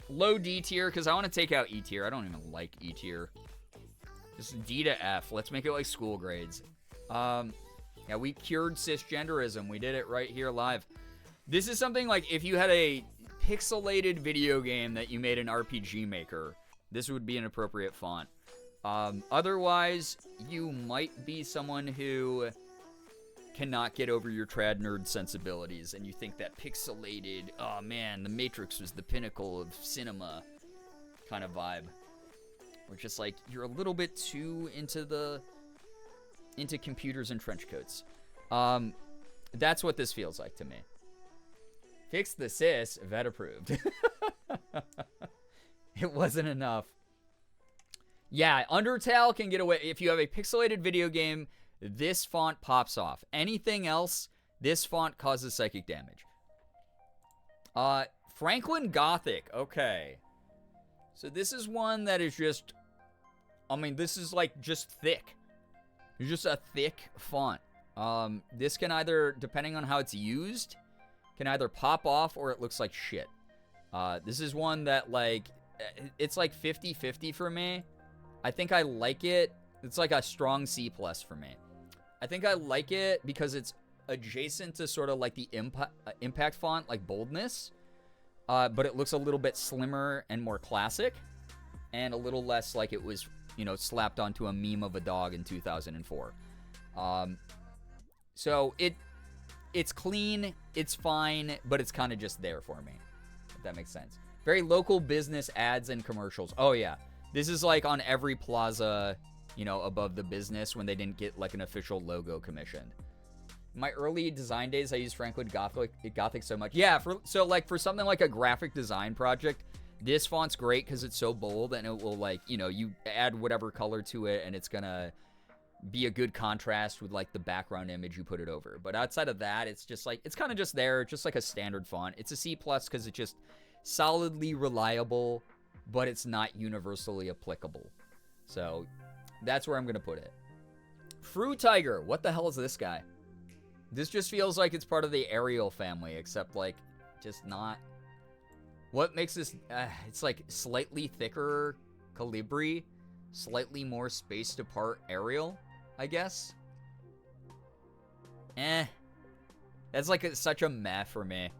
Low D tier, because I want to take out E tier. I don't even like E tier. Just D to F. Let's make it like school grades. Yeah, we cured cisgenderism. We did it right here live. This is something like if you had a pixelated video game that you made an RPG maker, this would be an appropriate font. Otherwise, you might be someone who cannot get over your trad nerd sensibilities and you think that pixelated, oh man, the Matrix was the pinnacle of cinema kind of vibe. Or just like, you're a little bit too into computers and trench coats. That's what this feels like to me. Fix the cis, vet approved. It wasn't enough. Yeah, Undertale can get away. If you have a pixelated video game, this font pops off. Anything else, this font causes psychic damage. Franklin Gothic. Okay. So this is one that is just, I mean, this is like just thick. It's just a thick font. This can either, depending on how it's used, can either pop off or it looks like shit. This is one that like, it's like 50-50 for me. I think I like it. It's like a strong C+ for me. I think I like it because it's adjacent to sort of like the impact font, like boldness. But it looks a little bit slimmer and more classic. And a little less like it was, you know, slapped onto a meme of a dog in 2004. So it's clean, it's fine, but it's kind of just there for me. If that makes sense. Very local business ads and commercials. Oh, yeah. This is like on every plaza, you know, above the business when they didn't get like an official logo commissioned. In my early design days, I used Franklin Gothic so much. Yeah, so like for something like a graphic design project, this font's great because it's so bold and it will like, you know, you add whatever color to it and it's gonna be a good contrast with like the background image you put it over. But outside of that, it's just like, it's kind of just there, just like a standard font. It's a C+ because it's just solidly reliable, but it's not universally applicable. So that's where I'm gonna put it. Fruit Tiger, what the hell is this guy? This just feels like it's part of the Arial family, except like just not. What makes this, it's like slightly thicker Calibri, slightly more spaced apart Arial, I guess. That's like such a meh for me.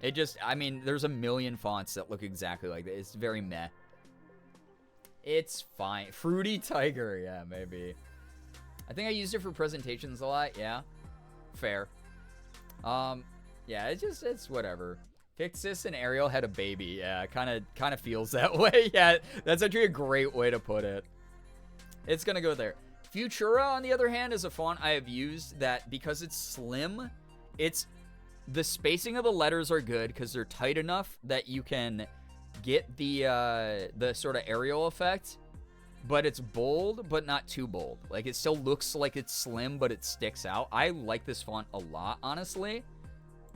It just, I mean, there's a million fonts that look exactly like that. It's very meh. It's fine. Fruity Tiger, yeah, maybe. I think I used it for presentations a lot, yeah. Fair. Yeah, it's whatever. Fixis and Ariel had a baby, yeah, kind of feels that way. Yeah, that's actually a great way to put it. It's gonna go there. Futura, on the other hand, is a font I have used that because it's slim, the spacing of the letters are good because they're tight enough that you can get the sort of Arial effect, but it's bold, but not too bold. Like, it still looks like it's slim, but it sticks out. I like this font a lot, honestly.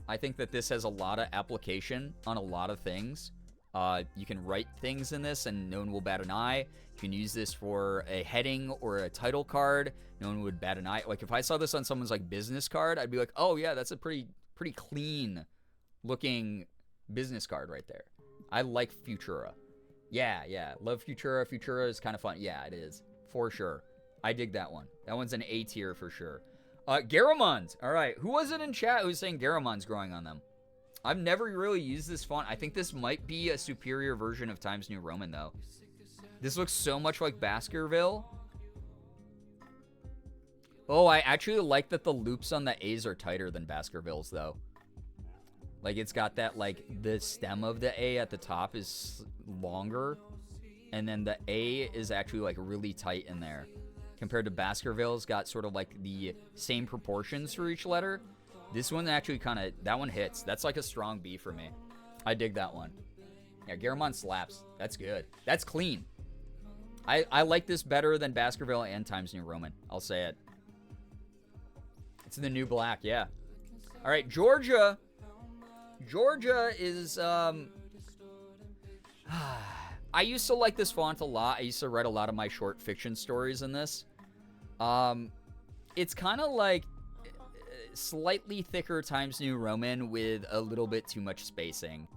I think that this has a lot of application on a lot of things. You can write things in this and no one will bat an eye. You can use this for a heading or a title card. No one would bat an eye. Like, if I saw this on someone's, like, business card, I'd be like, oh, yeah, that's a pretty clean looking business card right there. I like Futura. Yeah. Love Futura. Futura is kind of fun. Yeah, it is. For sure. I dig that one. That one's an A tier for sure. Garamond. All right. Who was it in chat who was saying Garamond's growing on them? I've never really used this font. I think this might be a superior version of Times New Roman, though. This looks so much like Baskerville. Oh, I actually like that the loops on the A's are tighter than Baskerville's, though. Like, it's got that, like, the stem of the A at the top is longer. And then the A is actually, like, really tight in there. Compared to Baskerville's got sort of, like, the same proportions for each letter. This one actually kind of, that one hits. That's, like, a strong B for me. I dig that one. Yeah, Garamond slaps. That's good. That's clean. I like this better than Baskerville and Times New Roman. I'll say it. It's the new black, yeah. All right, Georgia. Georgia is, I used to like this font a lot. I used to write a lot of my short fiction stories in this. It's kind of like slightly thicker Times New Roman with a little bit too much spacing.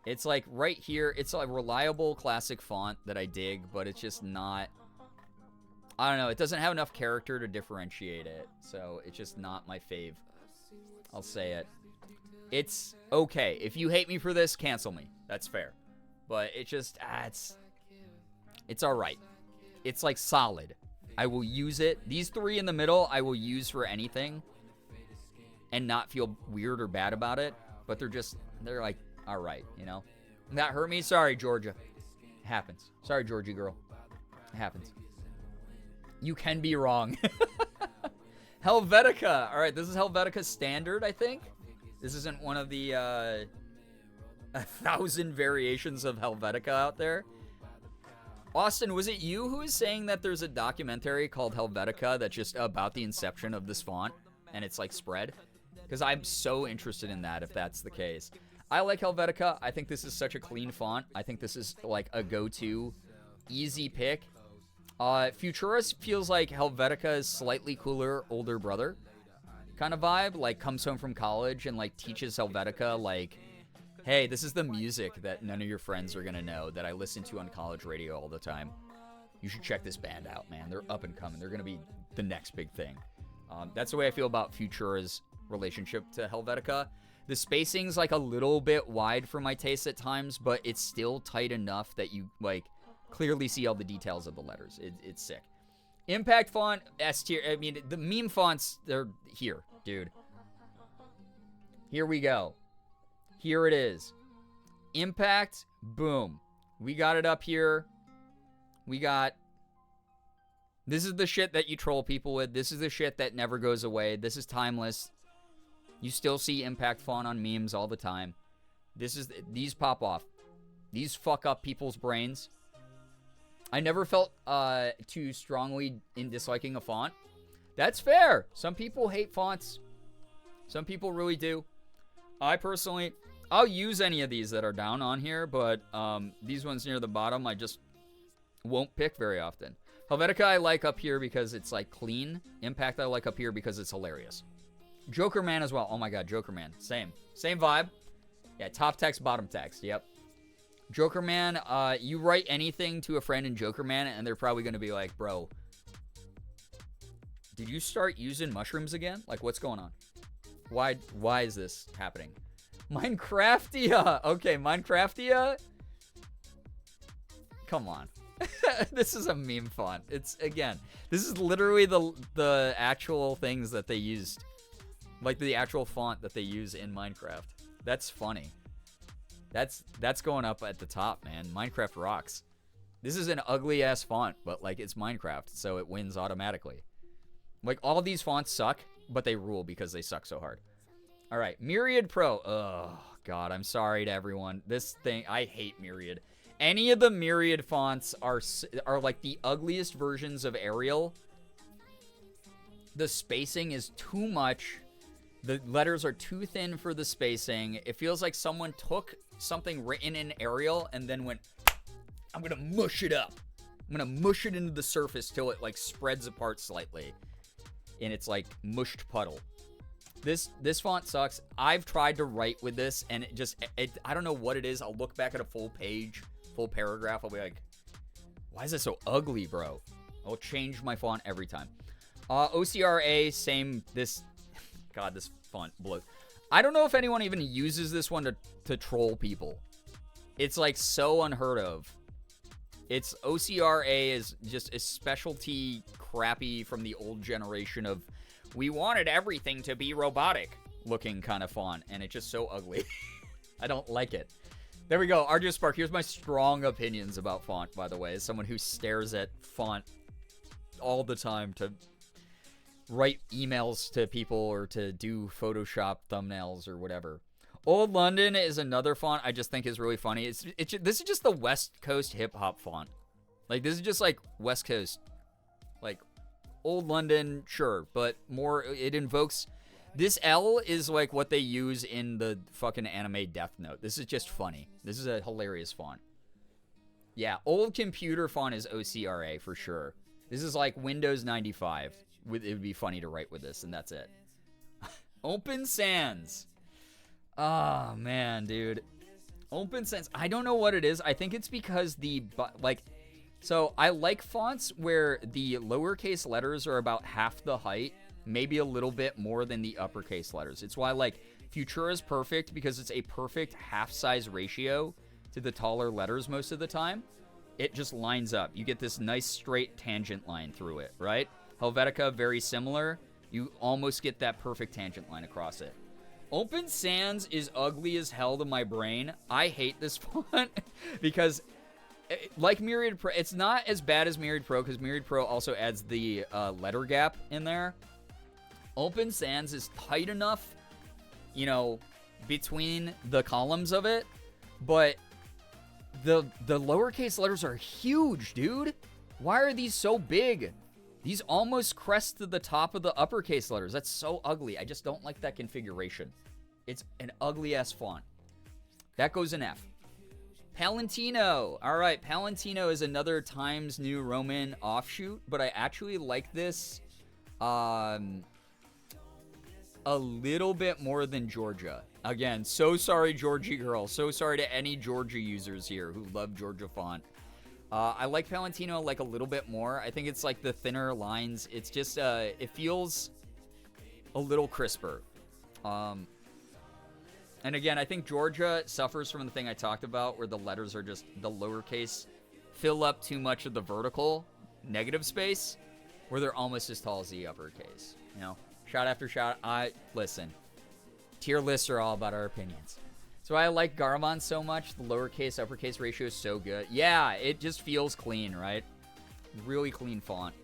It's like right here, it's a reliable classic font that I dig, but it's just not, I don't know, it doesn't have enough character to differentiate it, so it's just not my fave. I'll say it. It's okay. If you hate me for this, cancel me. That's fair. But it just, it's alright. It's like solid. I will use it. These three in the middle, I will use for anything and not feel weird or bad about it, but they're like, all right, you know? That hurt me? Sorry, Georgia. It happens. Sorry, Georgie girl. It happens. You can be wrong. Helvetica. All right, this is Helvetica Standard, I think. This isn't one of the 1,000 variations of Helvetica out there. Austin, was it you who was saying that there's a documentary called Helvetica that's just about the inception of this font and it's like spread? Because I'm so interested in that if that's the case. I like Helvetica. I think this is such a clean font. I think this is like a go-to, easy pick. Futurus feels like Helvetica's slightly cooler older brother kind of vibe. Like comes home from college and like teaches Helvetica like, hey, this is the music that none of your friends are going to know that I listen to on college radio all the time. You should check this band out, man. They're up and coming. They're going to be the next big thing. That's the way I feel about Futura's relationship to Helvetica. The spacing's like a little bit wide for my taste at times, but it's still tight enough that you like clearly see all the details of the letters. It's sick. Impact font, S tier. I mean, the meme fonts, they're here, dude. Here we go. Here it is. Impact, boom. We got it up here. This is the shit that you troll people with. This is the shit that never goes away. This is timeless. You still see Impact font on memes all the time. These pop off. These fuck up people's brains. I never felt too strongly in disliking a font. That's fair. Some people hate fonts. Some people really do. I personally, I'll use any of these that are down on here, but these ones near the bottom, I just won't pick very often. Helvetica I like up here because it's like clean. Impact I like up here because it's hilarious. Joker Man as well. Oh my god, Joker Man. Same vibe. Yeah, top text, bottom text. Yep. Joker Man, you write anything to a friend in Joker Man, and they're probably going to be like, bro, did you start using mushrooms again? Like, what's going on? Why is this happening? Minecraftia. Okay, Minecraftia. Come on. This is a meme font. It's, again, this is literally the actual things that they used. Like the actual font that they use in Minecraft. That's funny. That's going up at the top, man. Minecraft rocks. This is an ugly ass font, but like it's Minecraft, so it wins automatically. Like all these fonts suck, but they rule because they suck so hard. All right, Myriad Pro. Oh god, I'm sorry to everyone. This thing, I hate Myriad. Any of the Myriad fonts are like the ugliest versions of Arial. The spacing is too much. The letters are too thin for the spacing. It feels like someone took something written in Arial and then went, I'm going to mush it up. I'm going to mush it into the surface till it like spreads apart slightly. And it's like mushed puddle. This font sucks. I've tried to write with this and I don't know what it is. I'll look back at a full page, full paragraph. I'll be like, why is this so ugly, bro? I'll change my font every time. OCRA, same. God, this font blows. I don't know if anyone even uses this one to troll people. It's like so unheard of. It's OCRA is just a specialty crappy from the old generation of we wanted everything to be robotic looking kind of font, and it's just so ugly. I don't like it. There we go. Arduous Spark. Here's my strong opinions about font, by the way, as someone who stares at font all the time to write emails to people or to do Photoshop thumbnails or whatever. Old London is another font I just think is really funny. This is just the West Coast hip hop font. Like this is just like West Coast, like Old London, sure, but more it invokes. This L is like what they use in the fucking anime Death Note. This is just funny. This is a hilarious font. Yeah, old computer font is OCRA for sure. This is like Windows 95. It would be funny to write with this, and that's it. Open Sans. Oh, man, dude. Open Sans. I don't know what it is. I think it's because so I like fonts where the lowercase letters are about half the height, maybe a little bit more than the uppercase letters. It's why, like, Futura is perfect because it's a perfect half-size ratio to the taller letters most of the time. It just lines up. You get this nice straight tangent line through it, right? Helvetica, very similar. You almost get that perfect tangent line across it. Open Sans is ugly as hell to my brain. I hate this font because, like Myriad Pro, it's not as bad as Myriad Pro because Myriad Pro also adds the letter gap in there. Open Sans is tight enough, you know, between the columns of it, but the lowercase letters are huge, dude. Why are these so big? These almost crest to the top of the uppercase letters. That's so ugly. I just don't like that configuration. It's an ugly-ass font. That goes in F. Palantino. All right, Palantino is another Times New Roman offshoot, but I actually like this a little bit more than Georgia. Again, so sorry, Georgie girl. So sorry to any Georgia users here who love Georgia font. I like Palantino like a little bit more. I think it's like the thinner lines. It's just, it feels a little crisper. And again, I think Georgia suffers from the thing I talked about where the letters are just, the lowercase fill up too much of the vertical negative space where they're almost as tall as the uppercase. You know, shot after shot. Listen, tier lists are all about our opinions. So I like Garamond so much. The lowercase uppercase ratio is so good. Yeah, it just feels clean, right? Really clean font.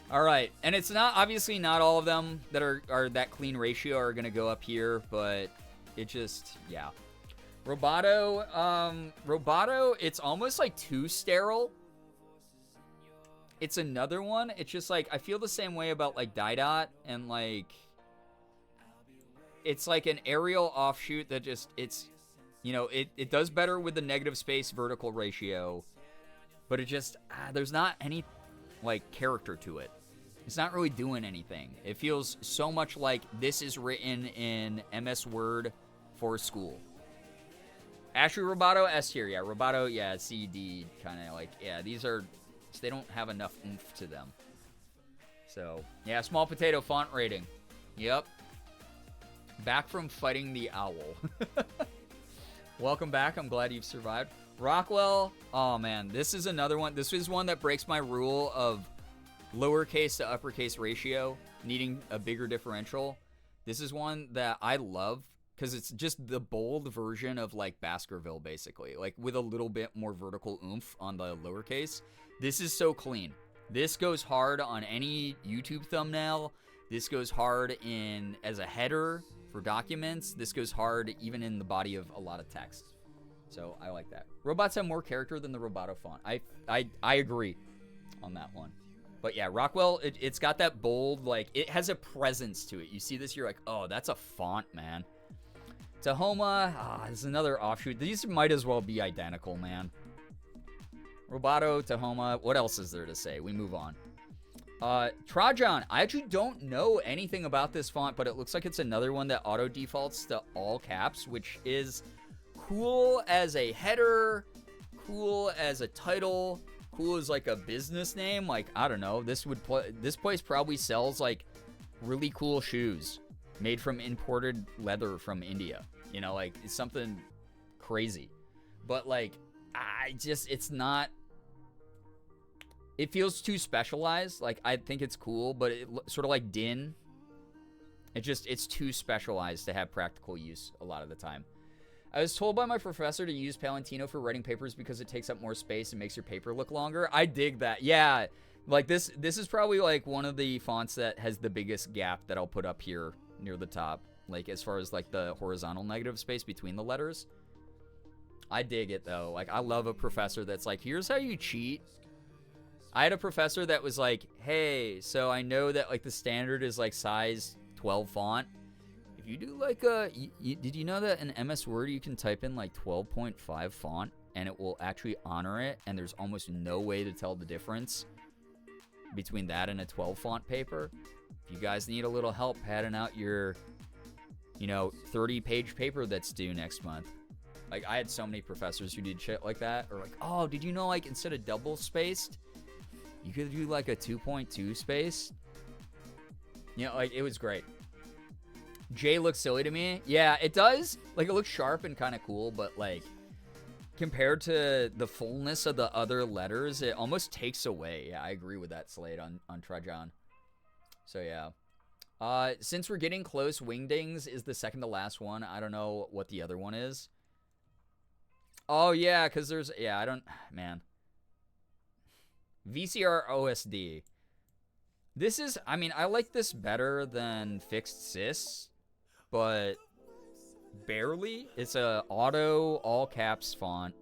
All right, and it's not, obviously not all of them that are that clean ratio are gonna go up here, but it just, yeah. Roboto, it's almost like too sterile. It's another one. It's just like, I feel the same way about like Didot and like, it's like an aerial offshoot that just, it's, you know, it does better with the negative space vertical ratio, but it just, there's not any like character to it. It's not really doing anything. It feels so much like this is written in MS Word for school. Ashley Roboto, S tier. Yeah, Roboto, yeah, C, D, kind of like, yeah, these are, they don't have enough oomph to them. So, yeah, small potato font rating. Yep. Back from fighting the owl. Welcome back. I'm glad you've survived. Rockwell, oh man, this is another one. This is one that breaks my rule of lowercase to uppercase ratio, needing a bigger differential. This is one that I love because it's just the bold version of like Baskerville, basically, like with a little bit more vertical oomph on the lowercase. This is so clean. This goes hard on any YouTube thumbnail. This goes hard in as a header for documents. This goes hard even in the body of a lot of text. So I like that. Robots have more character than the Roboto font. I agree on that one. But yeah, Rockwell, it's got that bold, like, it has a presence to it. You see this, you're like, oh, that's a font, man. Tahoma, this is another offshoot. These might as well be identical, man. Roboto, Tahoma, what else is there to say? We move on. Trajan, I actually don't know anything about this font, but it looks like it's another one that auto defaults to all caps, which is cool as a header, cool as a title, cool as like a business name. Like, I don't know, this place probably sells like really cool shoes made from imported leather from India. You know, like, it's something crazy. But like, it's not, it feels too specialized. Like, I think it's cool, but it sort of like Din. It's too specialized to have practical use a lot of the time. I was told by my professor to use Palantino for writing papers because it takes up more space and makes your paper look longer. I dig that. Yeah, like this is probably like one of the fonts that has the biggest gap that I'll put up here near the top. Like, as far as like the horizontal negative space between the letters. I dig it though. Like, I love a professor that's like, here's how you cheat. I had a professor that was like, hey, so I know that like the standard is like size 12 font. If you do like did you know that in MS Word you can type in like 12.5 font? and it will actually honor it, and there's almost no way to tell the difference between that and a 12 font paper. If you guys need a little help padding out your, 30-page paper that's due next month. Like, I had so many professors who did shit like that. Or like, oh, did you know, like, instead of double spaced, you could do, like, a 2.2 space? Like, it was great. J looks silly to me. Yeah, it does. Like, it looks sharp and kind of cool, but, like, compared to the fullness of the other letters, it almost takes away. Yeah, I agree with that, Slade, on Trajan. So, yeah. Since we're getting close, Wingdings is the second to last one. I don't know what the other one is. Oh, yeah, because there's... Yeah, I don't... Man. VCR OSD. This is... I mean, I like this better than Fixed Sys, but barely. It's a auto all caps font.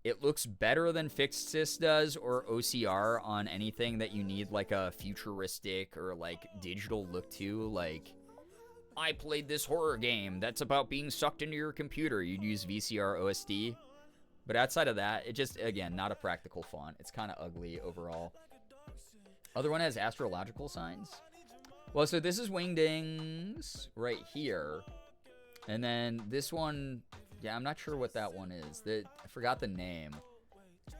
It looks better than Fixed Sys does or OCR on anything that you need like a futuristic or like digital look to. Like, I played this horror game that's about being sucked into your computer. You'd use VCR OSD. But outside of that, it just, again, not a practical font. It's kind of ugly overall. Other one has astrological signs. Well, so this is Wingdings right here. And then this one, yeah, I'm not sure what that one is. I forgot the name.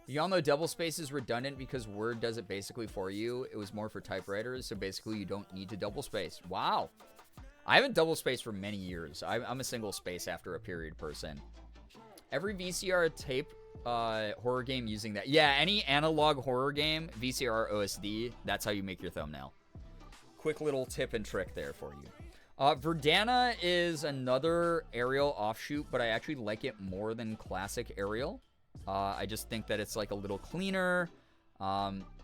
Y'all know double space is redundant because Word does it basically for you. It was more for typewriters, so basically you don't need to double space. Wow. I haven't double spaced for many years. I'm a single space after a period person. Every VCR tape horror game using that. Yeah, any analog horror game, VCR OSD, that's how you make your thumbnail. Quick little tip and trick there for you. Verdana is another Arial offshoot, but I actually like it more than classic Arial. I just think that it's like a little cleaner.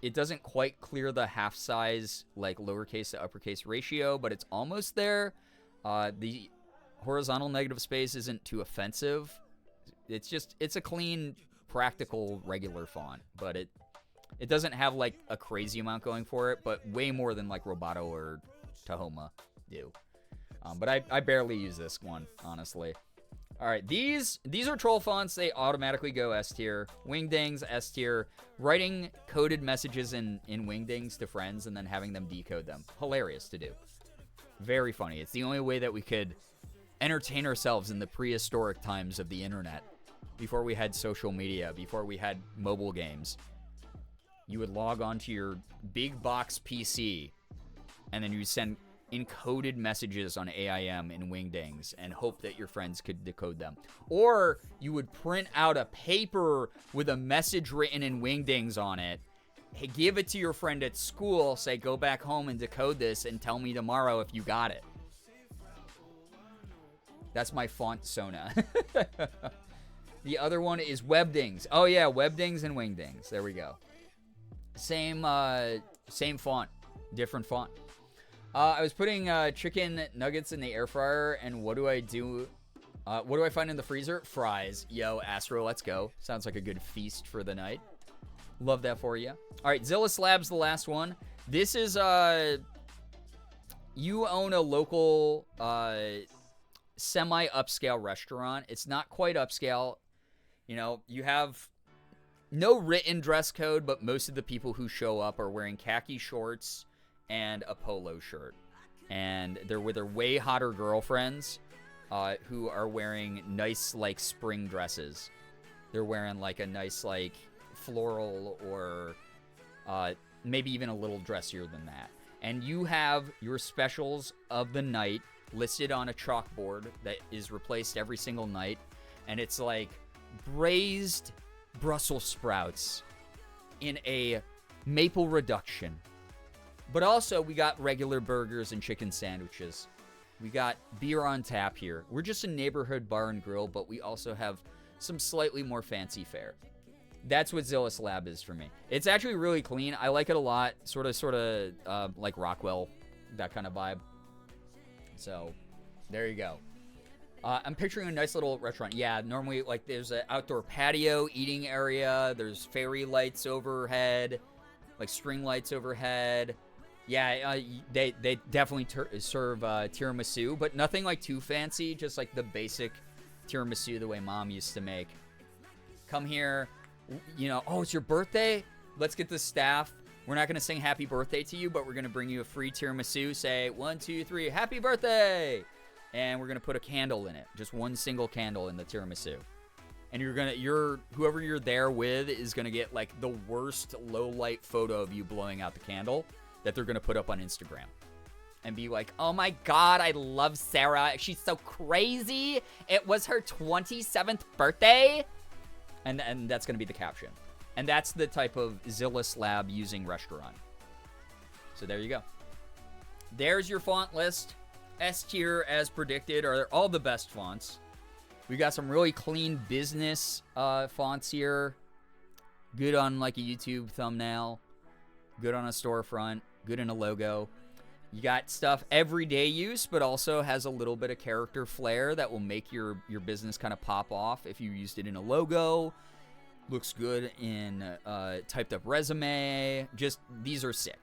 It doesn't quite clear the half size, like lowercase to uppercase ratio, but it's almost there. The horizontal negative space isn't too offensive. It's a clean, practical, regular font, but it doesn't have like a crazy amount going for it, but way more than like Roboto or Tahoma do. But I barely use this one, honestly. All right, these are troll fonts. They automatically go S tier. Wingdings, S tier. Writing coded messages in Wingdings to friends and then having them decode them. Hilarious to do. Very funny. It's the only way that we could entertain ourselves in the prehistoric times of the internet. Before we had social media, before we had mobile games. You would log onto your big box PC and then you send encoded messages on AIM in Wingdings and hope that your friends could decode them. Or you would print out a paper with a message written in Wingdings on it, give it to your friend at school, say, go back home and decode this and tell me tomorrow if you got it. That's my font Sona. The other one is Webdings. Oh yeah, Webdings and Wingdings. There we go. Same font, different font. I was putting chicken nuggets in the air fryer, and what do I do? What do I find in the freezer? Fries. Yo, Astro, let's go. Sounds like a good feast for the night. Love that for you. All right, Zilla Slab's the last one. This is, you own a local semi-upscale restaurant. It's not quite upscale. You know, you have no written dress code, but most of the people who show up are wearing khaki shorts and a polo shirt. And they're with their way hotter girlfriends who are wearing nice, like, spring dresses. They're wearing, like, a nice, like, floral or maybe even a little dressier than that. And you have your specials of the night listed on a chalkboard that is replaced every single night. And it's like braised Brussels sprouts in a maple reduction. But also, we got regular burgers and chicken sandwiches. We got beer on tap here. We're just a neighborhood bar and grill, but we also have some slightly more fancy fare. That's what Zillus Lab is for me. It's actually really clean. I like it a lot. Sort of like Rockwell, that kind of vibe. So, there you go. I'm picturing a nice little restaurant. Yeah, normally, like, there's an outdoor patio, eating area. There's fairy lights overhead, like string lights overhead. Yeah, they definitely serve tiramisu, but nothing like too fancy. Just like the basic tiramisu the way Mom used to make. come here, you know, oh, it's your birthday? Let's get the staff. We're not going to sing happy birthday to you, but we're going to bring you a free tiramisu. Say 1, 2, 3, happy birthday. And we're going to put a candle in it. Just one single candle in the tiramisu. And whoever you're there with is going to get like the worst low light photo of you blowing out the candle that they're going to put up on Instagram. And be like, oh my God, I love Sarah. She's so crazy. It was her 27th birthday. And that's going to be the caption. And that's the type of Zilla Slab using restaurant. So there you go. There's your font list. S tier, as predicted, are all the best fonts. We got some really clean business fonts here. Good on like a YouTube thumbnail. Good on a storefront. Good in a logo. You got stuff everyday use, but also has a little bit of character flair that will make your business kind of pop off if you used it in a logo. Looks good in typed up resume. Just, these are sick.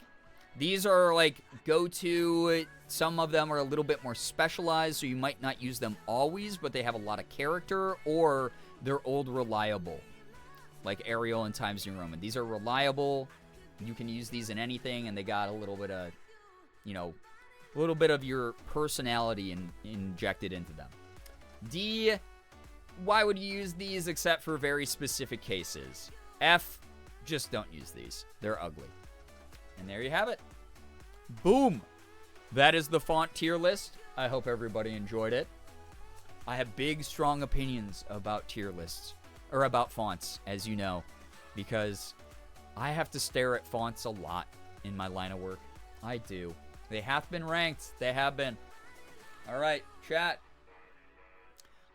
These are like go-to. Some of them are a little bit more specialized, so you might not use them always, but they have a lot of character, or they're old reliable, like Arial and Times New Roman. These are reliable. You can use these in anything, and they got a little bit of, you know, a little bit of your personality injected into them. D, why would you use these except for very specific cases? F, just don't use these. They're ugly. And there you have it. Boom. That is the font tier list. I hope everybody enjoyed it. I have big, strong opinions about tier lists, or about fonts, as you know, because I have to stare at fonts a lot in my line of work. I do. They have been ranked. They have been. All right, chat.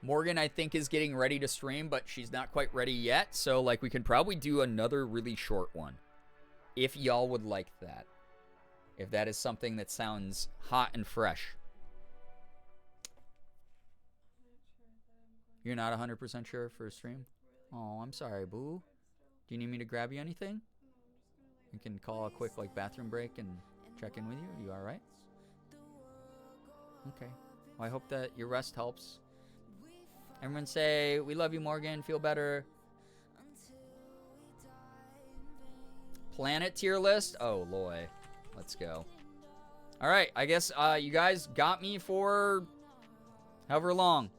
Morgan, I think, is getting ready to stream, but she's not quite ready yet. So, like, we could probably do another really short one, if y'all would like that. If that is something that sounds hot and fresh. You're not 100% sure for a stream? Oh, I'm sorry, boo. Do you need me to grab you anything? You can call a quick, like, bathroom break and check in with you. Are you all right? Okay. Well, I hope that your rest helps. Everyone say, we love you, Morgan. Feel better. Planet tier list? Oh, Loy. Let's go. All right. I guess you guys got me for however long.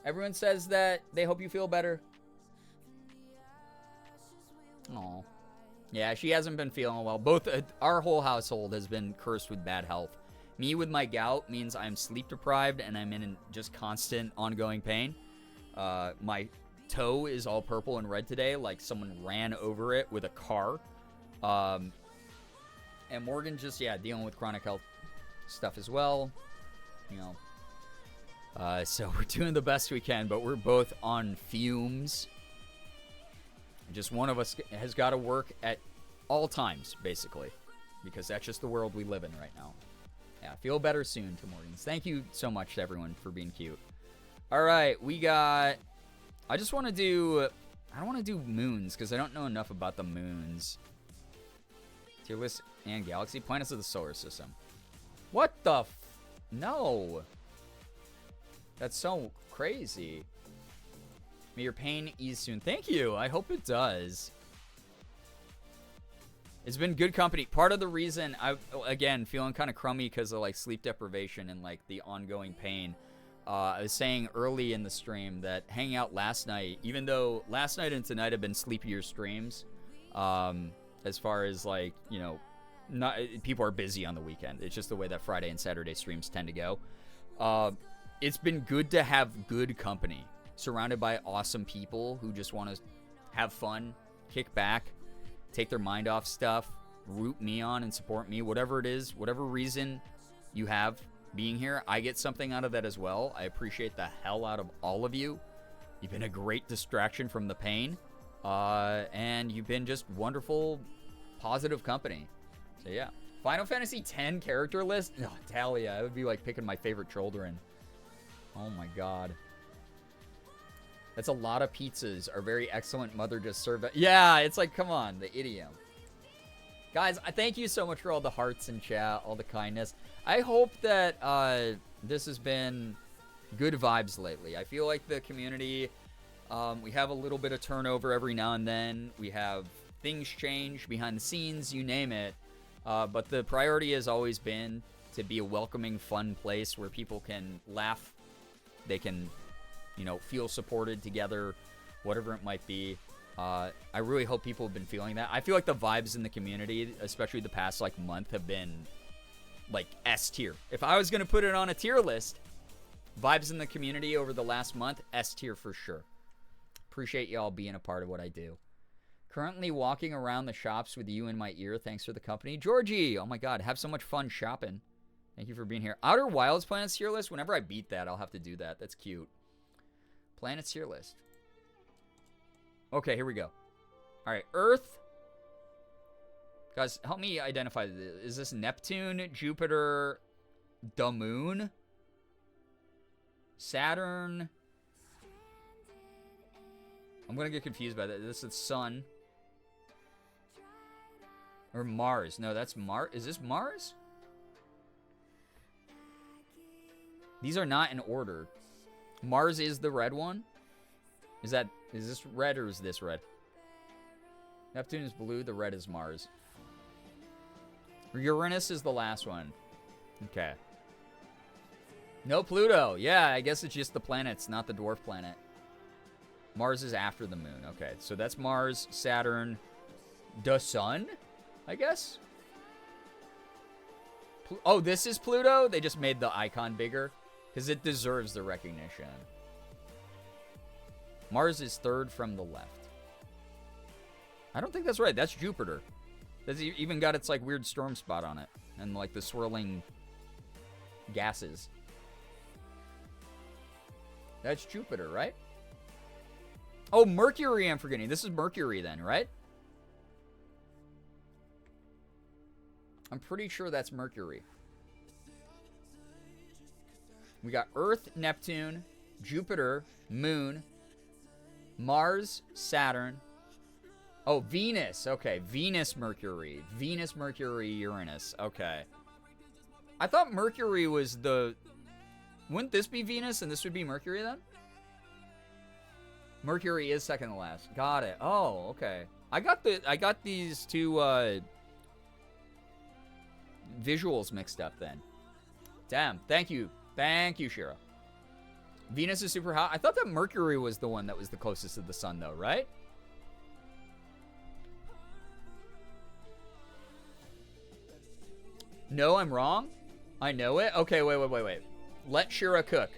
Everyone says that they hope you feel better. Aw. Yeah, she hasn't been feeling well. Both our whole household has been cursed with bad health. Me with my gout means I'm sleep deprived and I'm in just constant ongoing pain. My toe is all purple and red today, like someone ran over it with a car. And Morgan just, yeah, dealing with chronic health stuff as well. You know. So we're doing the best we can, but we're both on fumes. Just one of us has got to work at all times, basically, because that's just the world we live in right now. Yeah, feel better soon to Morgans. Thank you so much to everyone for being cute. All right, we got... I don't want to do moons, because I don't know enough about the moons. Tier list and galaxy. Planets of the solar system. What the No. That's so crazy. May your pain ease soon. Thank you. I hope it does. It's been good company. Part of the reason again, feeling kind of crummy because of like sleep deprivation and like the ongoing pain. I was saying early in the stream that hanging out last night, even though last night and tonight have been sleepier streams, as far as like, you know, not people are busy on the weekend. It's just the way that Friday and Saturday streams tend to go. It's been good to have good company, surrounded by awesome people who just want to have fun, kick back, take their mind off stuff, root me on and support me, whatever it is, whatever reason you have being here. I get something out of that as well. I appreciate the hell out of all of you. You've been a great distraction from the pain, and you've been just wonderful, positive company. So yeah, Final Fantasy X character list. Oh, Talia, it would be like picking my favorite children. Oh my god. That's a lot of pizzas. Our very excellent mother just served it. Yeah, it's like, come on, the idiom. Guys, I thank you so much for all the hearts in chat, all the kindness. I hope that this has been good vibes lately. I feel like the community We have a little bit of turnover every now and then. We have things change behind the scenes, you name it. But the priority has always been to be a welcoming, fun place where people can laugh. They can, feel supported together, whatever it might be. I really hope people have been feeling that. I feel like the vibes in the community, especially the past month, have been S tier. If I was going to put it on a tier list, vibes in the community over the last month, S tier for sure. Appreciate y'all being a part of what I do. Currently walking around the shops with you in my ear. Thanks for the company. Georgie, oh my god, have so much fun shopping. Thank you for being here. Outer Wilds Planets tier list. Whenever I beat that, I'll have to do that. That's cute. Planets tier list. Okay, here we go. All right, Earth. Guys, help me identify. Is this Neptune, Jupiter, the Moon, Saturn? I'm going to get confused by that. This is Sun. Or Mars. No, that's Mars. Is this Mars? These are not in order. Mars is the red one. Is this red or is this red? Neptune is blue. The red is Mars. Uranus is the last one. Okay. No Pluto. Yeah, I guess it's just the planets, not the dwarf planet. Mars is after the moon. Okay, so that's Mars, Saturn, the sun, I guess? Oh, this is Pluto? They just made the icon bigger because it deserves the recognition. Mars is third from the left. I don't think that's right. That's Jupiter. That's even got its weird storm spot on it and the swirling gases. That's Jupiter, right? Oh, Mercury, I'm forgetting. This is Mercury then, right? I'm pretty sure that's Mercury. We got Earth, Neptune, Jupiter, Moon, Mars, Saturn. Oh, Venus. Okay, Venus, Mercury. Venus, Mercury, Uranus. Okay. I thought Mercury was the... Wouldn't this be Venus and this would be Mercury then? Mercury is second to last. Got it. Oh, okay. I got these two visuals mixed up then. Damn. Thank you. Thank you, Shira. Venus is super hot. I thought that Mercury was the one that was the closest to the sun though, right? No, I'm wrong. I know it. Okay, wait. Let Shira cook.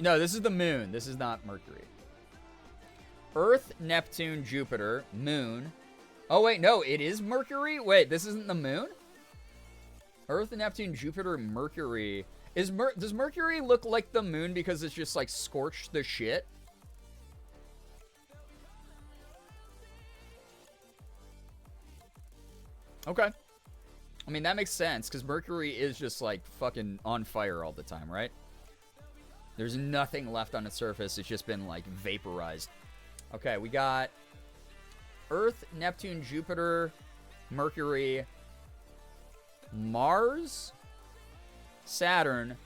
No, this is the moon. This is not Mercury. Earth, Neptune, Jupiter, Moon. Oh, wait, no, it is Mercury? Wait, this isn't the moon? Earth, Neptune, Jupiter, Mercury. Does Mercury look like the moon because it's just scorched the shit? Okay. I mean, that makes sense because Mercury is just fucking on fire all the time, right? There's nothing left on its surface. It's just been vaporized. Okay, we got Earth, Neptune, Jupiter, Mercury, Mars, Saturn,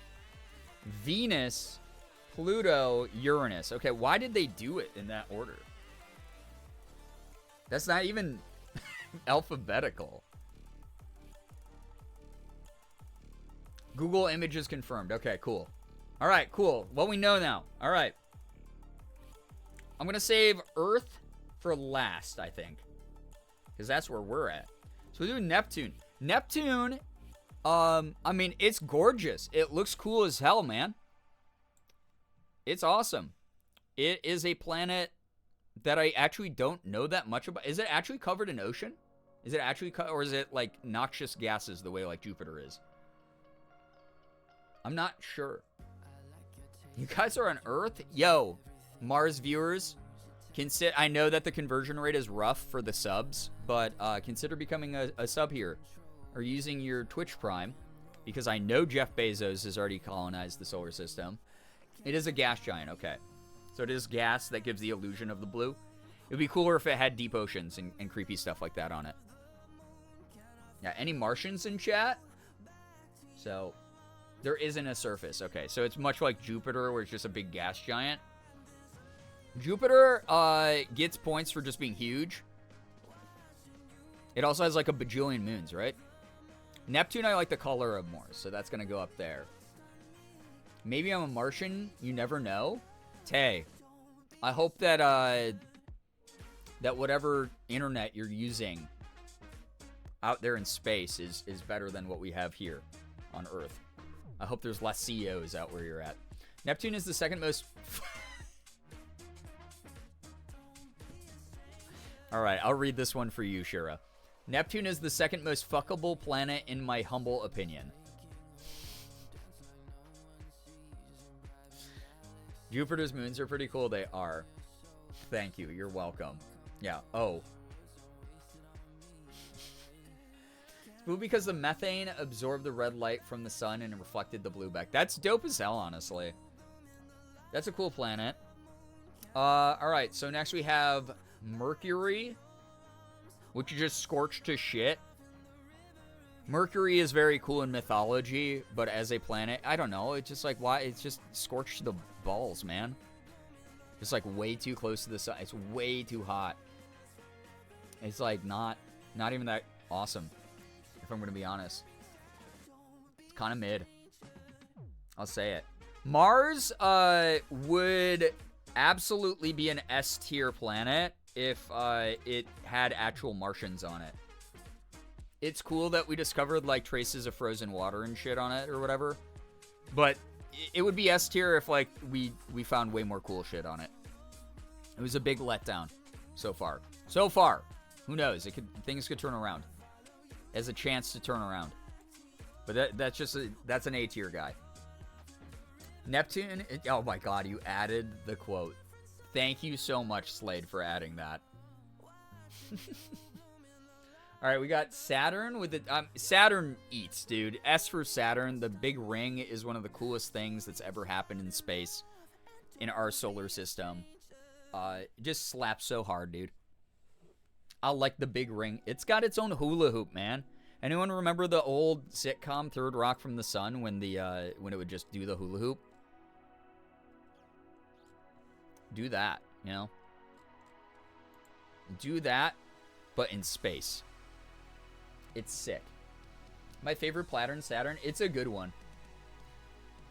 Venus, Pluto, Uranus. Okay, why did they do it in that order? That's not even alphabetical. Google Images confirmed. Okay, cool. All right, cool. Well, we know now. All right. I'm going to save Earth for last, I think. Because that's where we're at. So we'll do Neptune. Neptune, I mean, it's gorgeous. It looks cool as hell, man. It's awesome. It is a planet that I actually don't know that much about. Is it actually covered in ocean? Is it actually or is it noxious gases the way Jupiter is? I'm not sure. You guys are on Earth? Yo, Mars viewers, I know that the conversion rate is rough for the subs, but consider becoming a sub here or using your Twitch Prime because I know Jeff Bezos has already colonized the solar system. It is a gas giant, okay. So it is gas that gives the illusion of the blue. It would be cooler if it had deep oceans and creepy stuff like that on it. Yeah, any Martians in chat? So, There isn't a surface. Okay, so it's much like Jupiter, where it's just a big gas giant. Jupiter gets points for just being huge. It also has like a bajillion moons, right? Neptune I like the color of more, so that's going to go up there. Maybe I'm a Martian. You never know. Tay, I hope that that whatever internet you're using out there in space is better than what we have here on Earth. I hope there's less CEOs out where you're at. Neptune is the second most... All right, I'll read this one for you, Shira. Neptune is the second most fuckable planet in my humble opinion. Jupiter's moons are pretty cool. They are. Thank you. You're welcome. Yeah. Oh. Blue because the methane absorbed the red light from the sun and reflected the blue back. That's dope as hell, honestly. That's a cool planet. All right. So next we have Mercury, which is just scorched to shit. Mercury is very cool in mythology, but as a planet, I don't know. It's just like, why? It's just scorched to the balls, man. It's like way too close to the sun. It's way too hot. It's like not even that awesome, if I'm going to be honest. It's kind of mid. I'll say it. Mars would absolutely be an S tier planet if it had actual Martians on it. It's cool that we discovered like traces of frozen water and shit on it or whatever, but it would be S tier if like we found way more cool shit on it. It was a big letdown so far. So far, who knows? Things could turn around. It has a chance to turn around, but that's an A tier guy. Neptune. Oh my God, you added the quote. Thank you so much, Slade, for adding that. All right, we got Saturn with the... Saturn eats, dude. S for Saturn. The big ring is one of the coolest things that's ever happened in space in our solar system. It just slaps so hard, dude. I like the big ring. It's got its own hula hoop, man. Anyone remember the old sitcom Third Rock from the Sun when it would just do the hula hoop? Do that, you know? Do that, but in space. It's sick. My favorite planet in Saturn, it's a good one.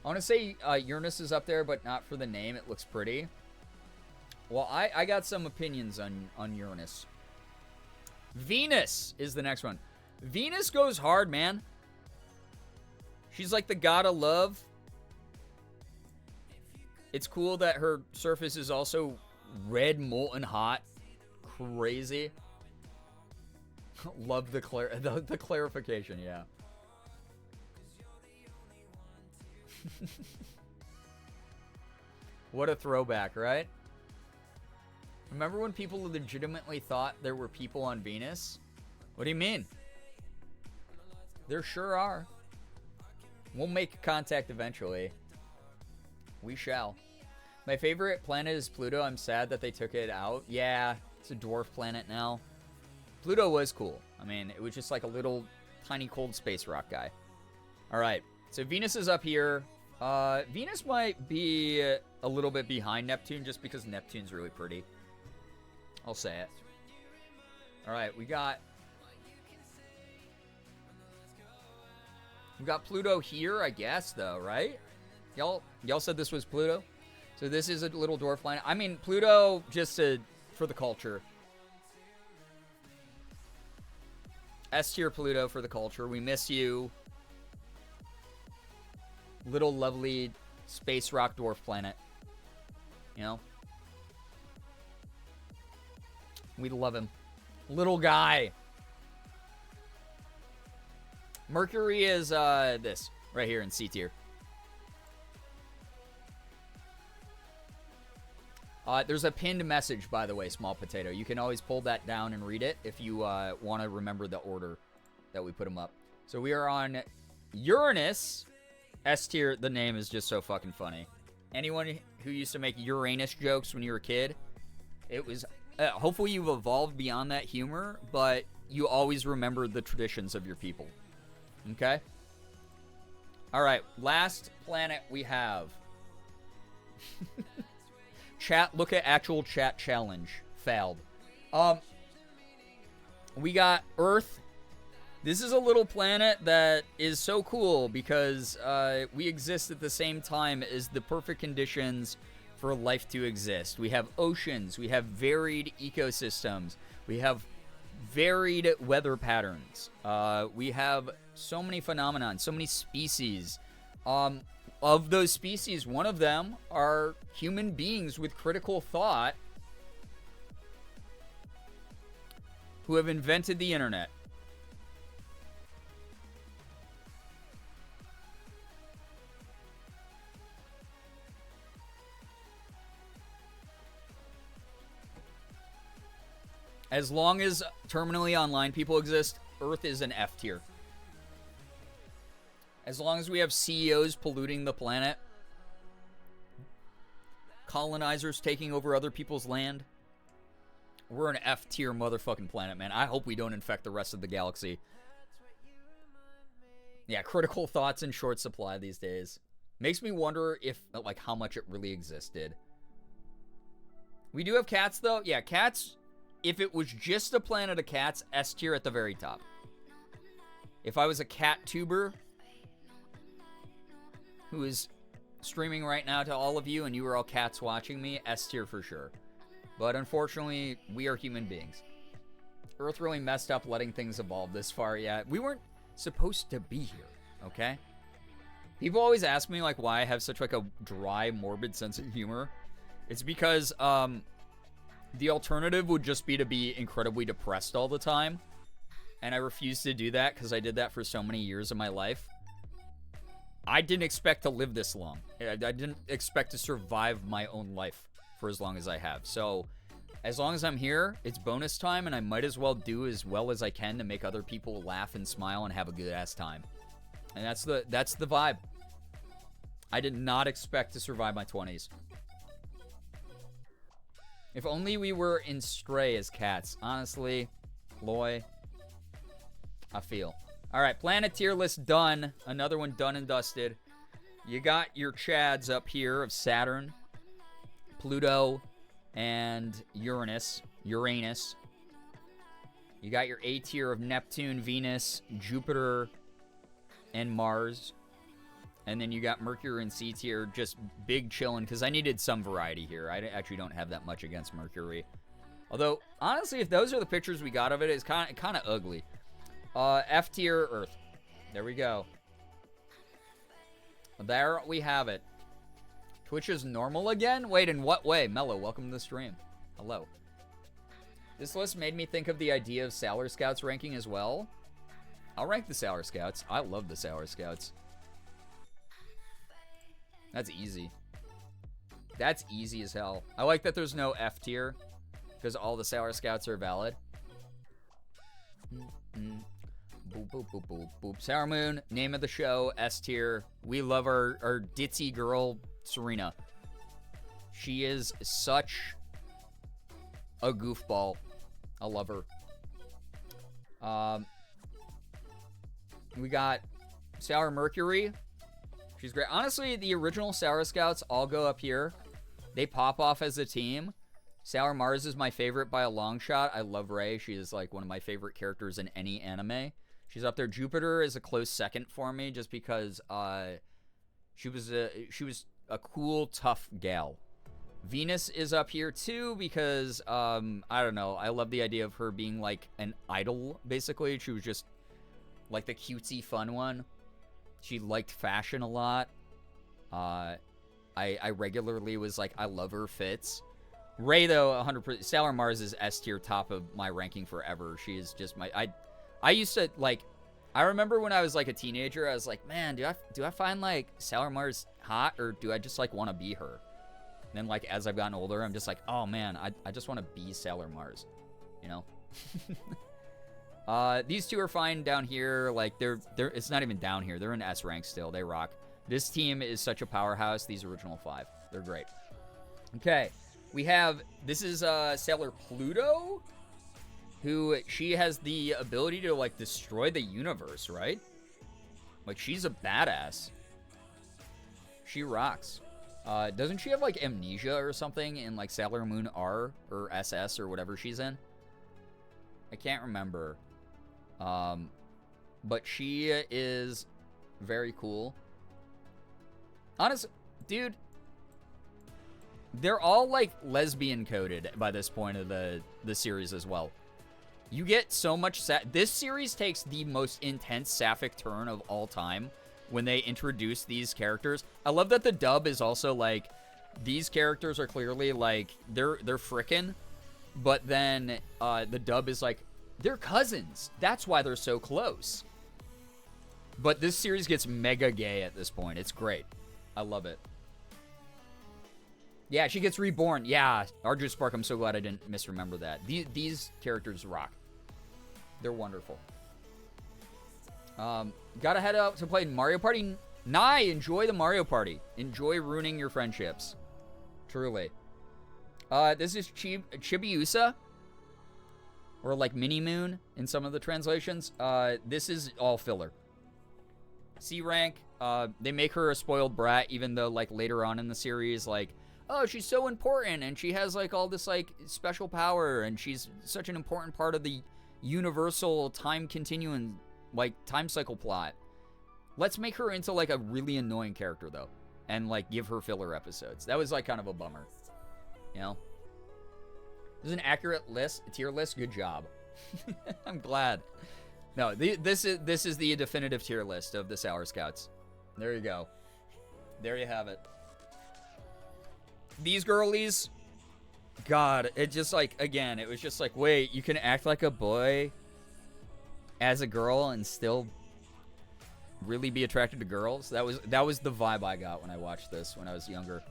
I want to say Uranus is up there, but not for the name. It looks pretty. Well, I got some opinions on Uranus. Venus is the next one. Venus goes hard, man. She's like the god of love. It's cool that her surface is also red, molten hot. Crazy. Love the clarification, yeah. What a throwback, right? Remember when people legitimately thought there were people on Venus? What do you mean? There sure are. We'll make contact eventually. We shall. My favorite planet is Pluto. I'm sad that they took it out. Yeah, it's a dwarf planet now. Pluto was cool. I mean, it was just like a little tiny cold space rock guy. All right, so Venus is up here. Venus might be a little bit behind Neptune just because Neptune's really pretty. I'll say it. All right, we got Pluto here, I guess, though, right? Y'all said this was Pluto? So this is a little dwarf planet. I mean, Pluto just for the culture. S tier Pluto for the culture. We miss you. Little lovely space rock dwarf planet. You know? We love him. Little guy. Mercury is this right here in C tier. There's a pinned message, by the way, Small Potato. You can always pull that down and read it if you want to remember the order that we put them up. So we are on Uranus. S tier, the name is just so fucking funny. Anyone who used to make Uranus jokes when you were a kid, it was... hopefully you've evolved beyond that humor, but you always remember the traditions of your people. Okay? All right, last planet we have. Chat, look at actual chat challenge. Failed. We got Earth. This is a little planet that is so cool because we exist at the same time as the perfect conditions for life to exist. We have oceans, we have varied ecosystems, we have varied weather patterns. We have so many phenomena, so many species. Of those species, one of them are human beings with critical thought who have invented the internet. As long as terminally online people exist, Earth is an F tier. As long as we have CEOs polluting the planet, colonizers taking over other people's land, we're an F tier motherfucking planet, man. I hope we don't infect the rest of the galaxy. Yeah, critical thoughts in short supply these days. Makes me wonder if, like, how much it really existed. We do have cats, though. Yeah, cats. If it was just a planet of cats, S tier at the very top. If I was a cat tuber who is streaming right now to all of you and you were all cats watching me, S tier for sure. But unfortunately, we are human beings. Earth really messed up letting things evolve this far yet. We weren't supposed to be here, okay? People always ask me, like, why I have such, like, a dry, morbid sense of humor. It's because, the alternative would just be to be incredibly depressed all the time. And I refuse to do that because I did that for so many years of my life. I didn't expect to live this long. I didn't expect to survive my own life for as long as I have. So, as long as I'm here, it's bonus time, and I might as well do as well as I can to make other people laugh and smile and have a good-ass time. And that's the vibe. I did not expect to survive my 20s. If only we were in Stray as cats. Honestly, Loy, I feel. All right, planet tier list done. Another one done and dusted. You got your Chads up here of Saturn, Pluto, and Uranus. You got your A tier of Neptune, Venus, Jupiter, and Mars. And then you got Mercury and C tier, just big chillin', because I needed some variety here. I actually don't have that much against Mercury. Although, honestly, if those are the pictures we got of it, it's kind of ugly. F tier, Earth. There we go. There we have it. Twitch is normal again? Wait, in what way? Mello, welcome to the stream. Hello. This list made me think of the idea of Sailor Scouts ranking as well. I'll rank the Sailor Scouts. I love the Sailor Scouts. That's easy. That's easy as hell. I like that there's no F tier, because all the Sailor Scouts are valid. Boop, boop, boop, boop, boop. Sour Moon, name of the show, S tier. We love our ditzy girl, Serena. She is such a goofball. I love her. We got Sour Mercury. She's great. Honestly, the original Sour Scouts all go up here. They pop off as a team. Sour Mars is my favorite by a long shot. I love Rei. She is like one of my favorite characters in any anime. She's up there. Jupiter is a close second for me just because she was a cool, tough gal. Venus is up here too because I don't know. I love the idea of her being like an idol, basically. She was just like the cutesy fun one. She liked fashion a lot. I regularly was like, I love her fits. Rei, though, 100%. Sailor Mars is S tier, top of my ranking forever. She is just my... I used to, like... I remember when I was, like, a teenager, I was like, man, do I find, like, Sailor Mars hot, or do I just, like, want to be her? And then, like, as I've gotten older, I'm just like, oh, man, I just want to be Sailor Mars. You know? These two are fine down here. Like, they're it's not even down here. They're in S rank still. They rock. This team is such a powerhouse. These original 5. They're great. Okay. We have, this is Sailor Pluto, who, she has the ability to, like, destroy the universe, right? Like, she's a badass. She rocks. Doesn't she have like amnesia or something in like Sailor Moon R or SS or whatever she's in? I can't remember. But she is very cool. Honestly, dude, they're all like lesbian coded by this point of the series as well. You get so much this series takes the most intense sapphic turn of all time when they introduce these characters. I love that the dub is also like, these characters are clearly like, they're frickin', but then the dub is like, they're cousins. That's why they're so close. But this series gets mega gay at this point. It's great. I love it. Yeah, she gets reborn. Yeah, Arju Spark, I'm so glad I didn't misremember that. These characters rock. They're wonderful. Gotta head out to play Mario Party. Nye, enjoy the Mario Party. Enjoy ruining your friendships. Truly. This is Chibiusa. Or like Mini Moon in some of the translations. This is all filler. C rank. They make her a spoiled brat, even though like later on in the series, like, oh, she's so important and she has like all this like special power and she's such an important part of the universal time continuum, like time cycle plot. Let's make her into like a really annoying character though, and like give her filler episodes. That was like kind of a bummer, you know. This is an accurate list, tier list. Good job. I'm glad. No, this is the definitive tier list of the Sour Scouts. There you go. There you have it. These girlies, God, it just like, again, it was just like, wait, you can act like a boy as a girl and still really be attracted to girls? That was the vibe I got when I watched this when I was younger.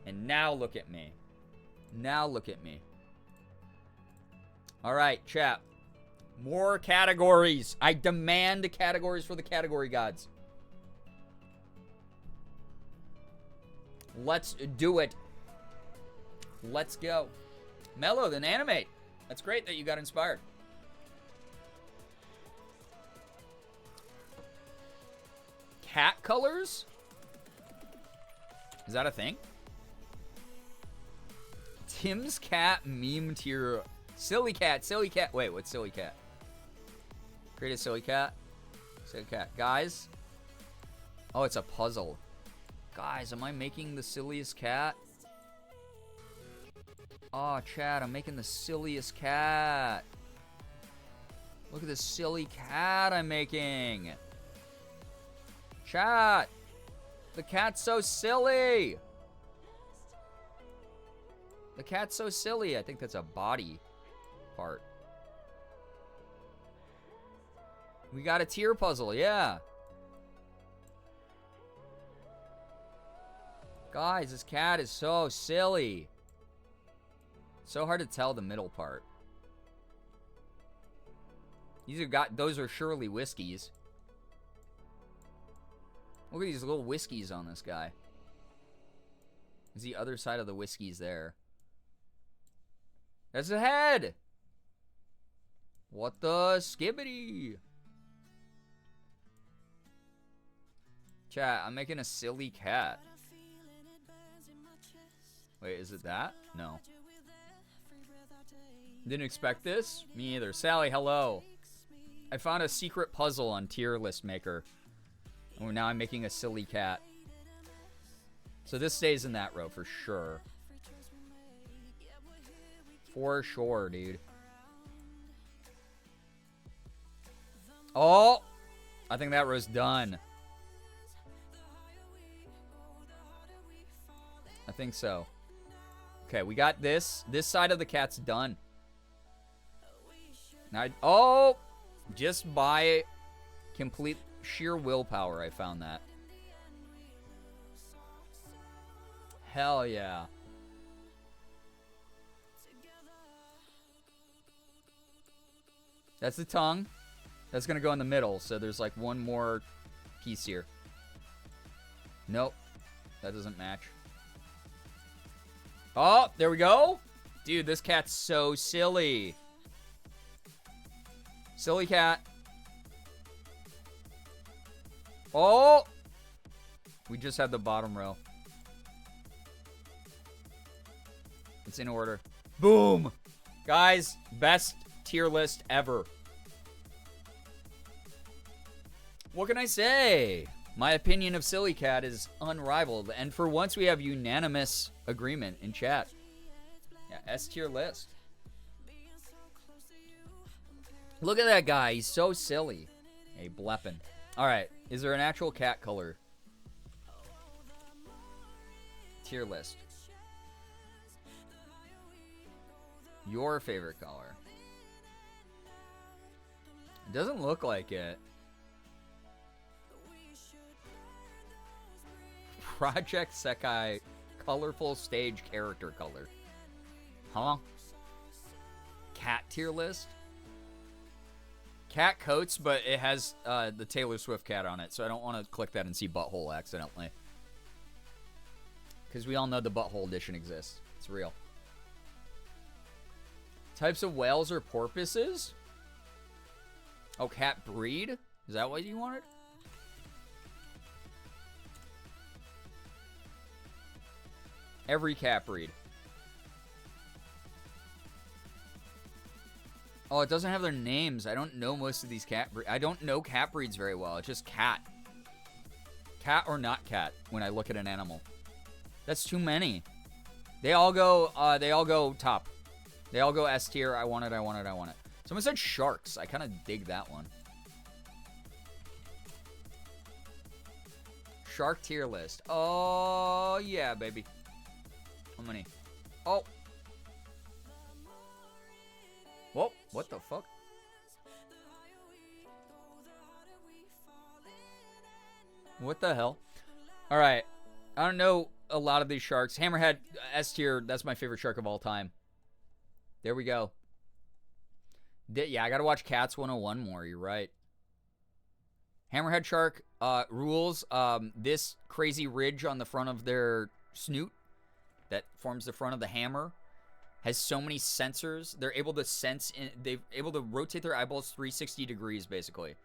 And now look at me. Now look at me. All right, chat. More categories. I demand categories for the category gods. Let's do it. Let's go. Mellow, then animate. That's great that you got inspired. Cat colors? Is that a thing? Tim's cat meme tier. Silly cat, silly cat. Wait, what's silly cat? Create a silly cat. Silly cat. Guys. Oh, it's a puzzle. Guys, am I making the silliest cat? Oh, Chad, I'm making the silliest cat. Look at this silly cat I'm making. Chat. The cat's so silly. The cat's so silly. I think that's a body part. We got a tier puzzle, yeah. Guys, this cat is so silly. So hard to tell the middle part. Those are surely whiskeys. Look at these little whiskeys on this guy. Is the other side of the whiskeys there? That's a head! What the skibbity? Chat, I'm making a silly cat. Wait, is it that? No. Didn't expect this? Me either. Sally, hello. I found a secret puzzle on Tier List Maker. Oh, now I'm making a silly cat. So this stays in that row for sure. For sure, dude. Oh! I think that row's done. I think so. Okay, we got this. This side of the cat's done. Now, oh! Just by complete sheer willpower, I found that. Hell yeah. That's the tongue. That's gonna go in the middle, so there's like one more piece here. Nope. That doesn't match. Oh, there we go. Dude, this cat's so silly. Silly cat. Oh! We just have the bottom row. It's in order. Boom! Guys, best tier list ever. What can I say? My opinion of Silly Cat is unrivaled. And for once, we have unanimous agreement in chat. Yeah, S tier list. Look at that guy. He's so silly. Hey, bleppin'. All right. Is there an actual cat color? Tier list. Your favorite color. It doesn't look like it. Project Sekai colorful stage character color. Huh? Cat tier list? Cat coats, but it has the Taylor Swift cat on it, so I don't want to click that and see butthole accidentally. Because we all know the butthole edition exists. It's real. Types of whales or porpoises? Oh, cat breed? Is that what you wanted? Every cat breed. Oh, it doesn't have their names. I don't know most of these cat breeds. I don't know cat breeds very well. It's just cat. Cat or not cat when I look at an animal. That's too many. They all go top. They all go S tier. I want it, I want it, I want it. Someone said sharks. I kind of dig that one. Shark tier list. Oh, yeah, baby. How many? Oh. Whoa, what the fuck? What the hell? All right. I don't know a lot of these sharks. Hammerhead, S tier. That's my favorite shark of all time. There we go. Yeah, I got to watch Cats 101 more. You're right. Hammerhead shark rules. This crazy ridge on the front of their snoot that forms the front of the hammer has so many sensors. They're able to sense, they're able to rotate their eyeballs 360 degrees, basically.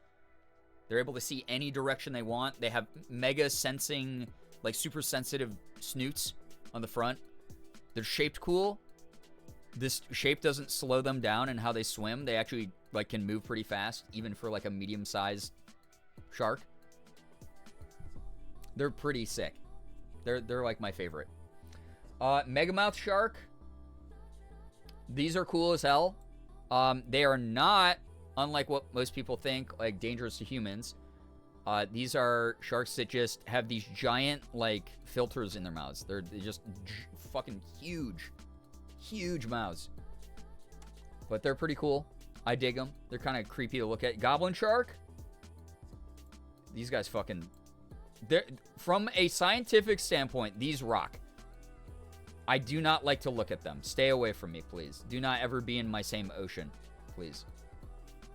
They're able to see any direction they want. They have mega sensing, like super sensitive snoots on the front. They're shaped cool. This shape doesn't slow them down in how they swim. They actually like can move pretty fast, even for like a medium-sized shark. They're pretty sick. They're like my favorite. Megamouth shark. These are cool as hell. They are not, unlike what most people think, like dangerous to humans. These are sharks that just have these giant like filters in their mouths. They're just fucking huge mouths. But they're pretty cool. I dig them. They're kind of creepy to look at. Goblin shark. These guys fucking... From a scientific standpoint, these rock. I do not like to look at them. Stay away from me, please. Do not ever be in my same ocean, please.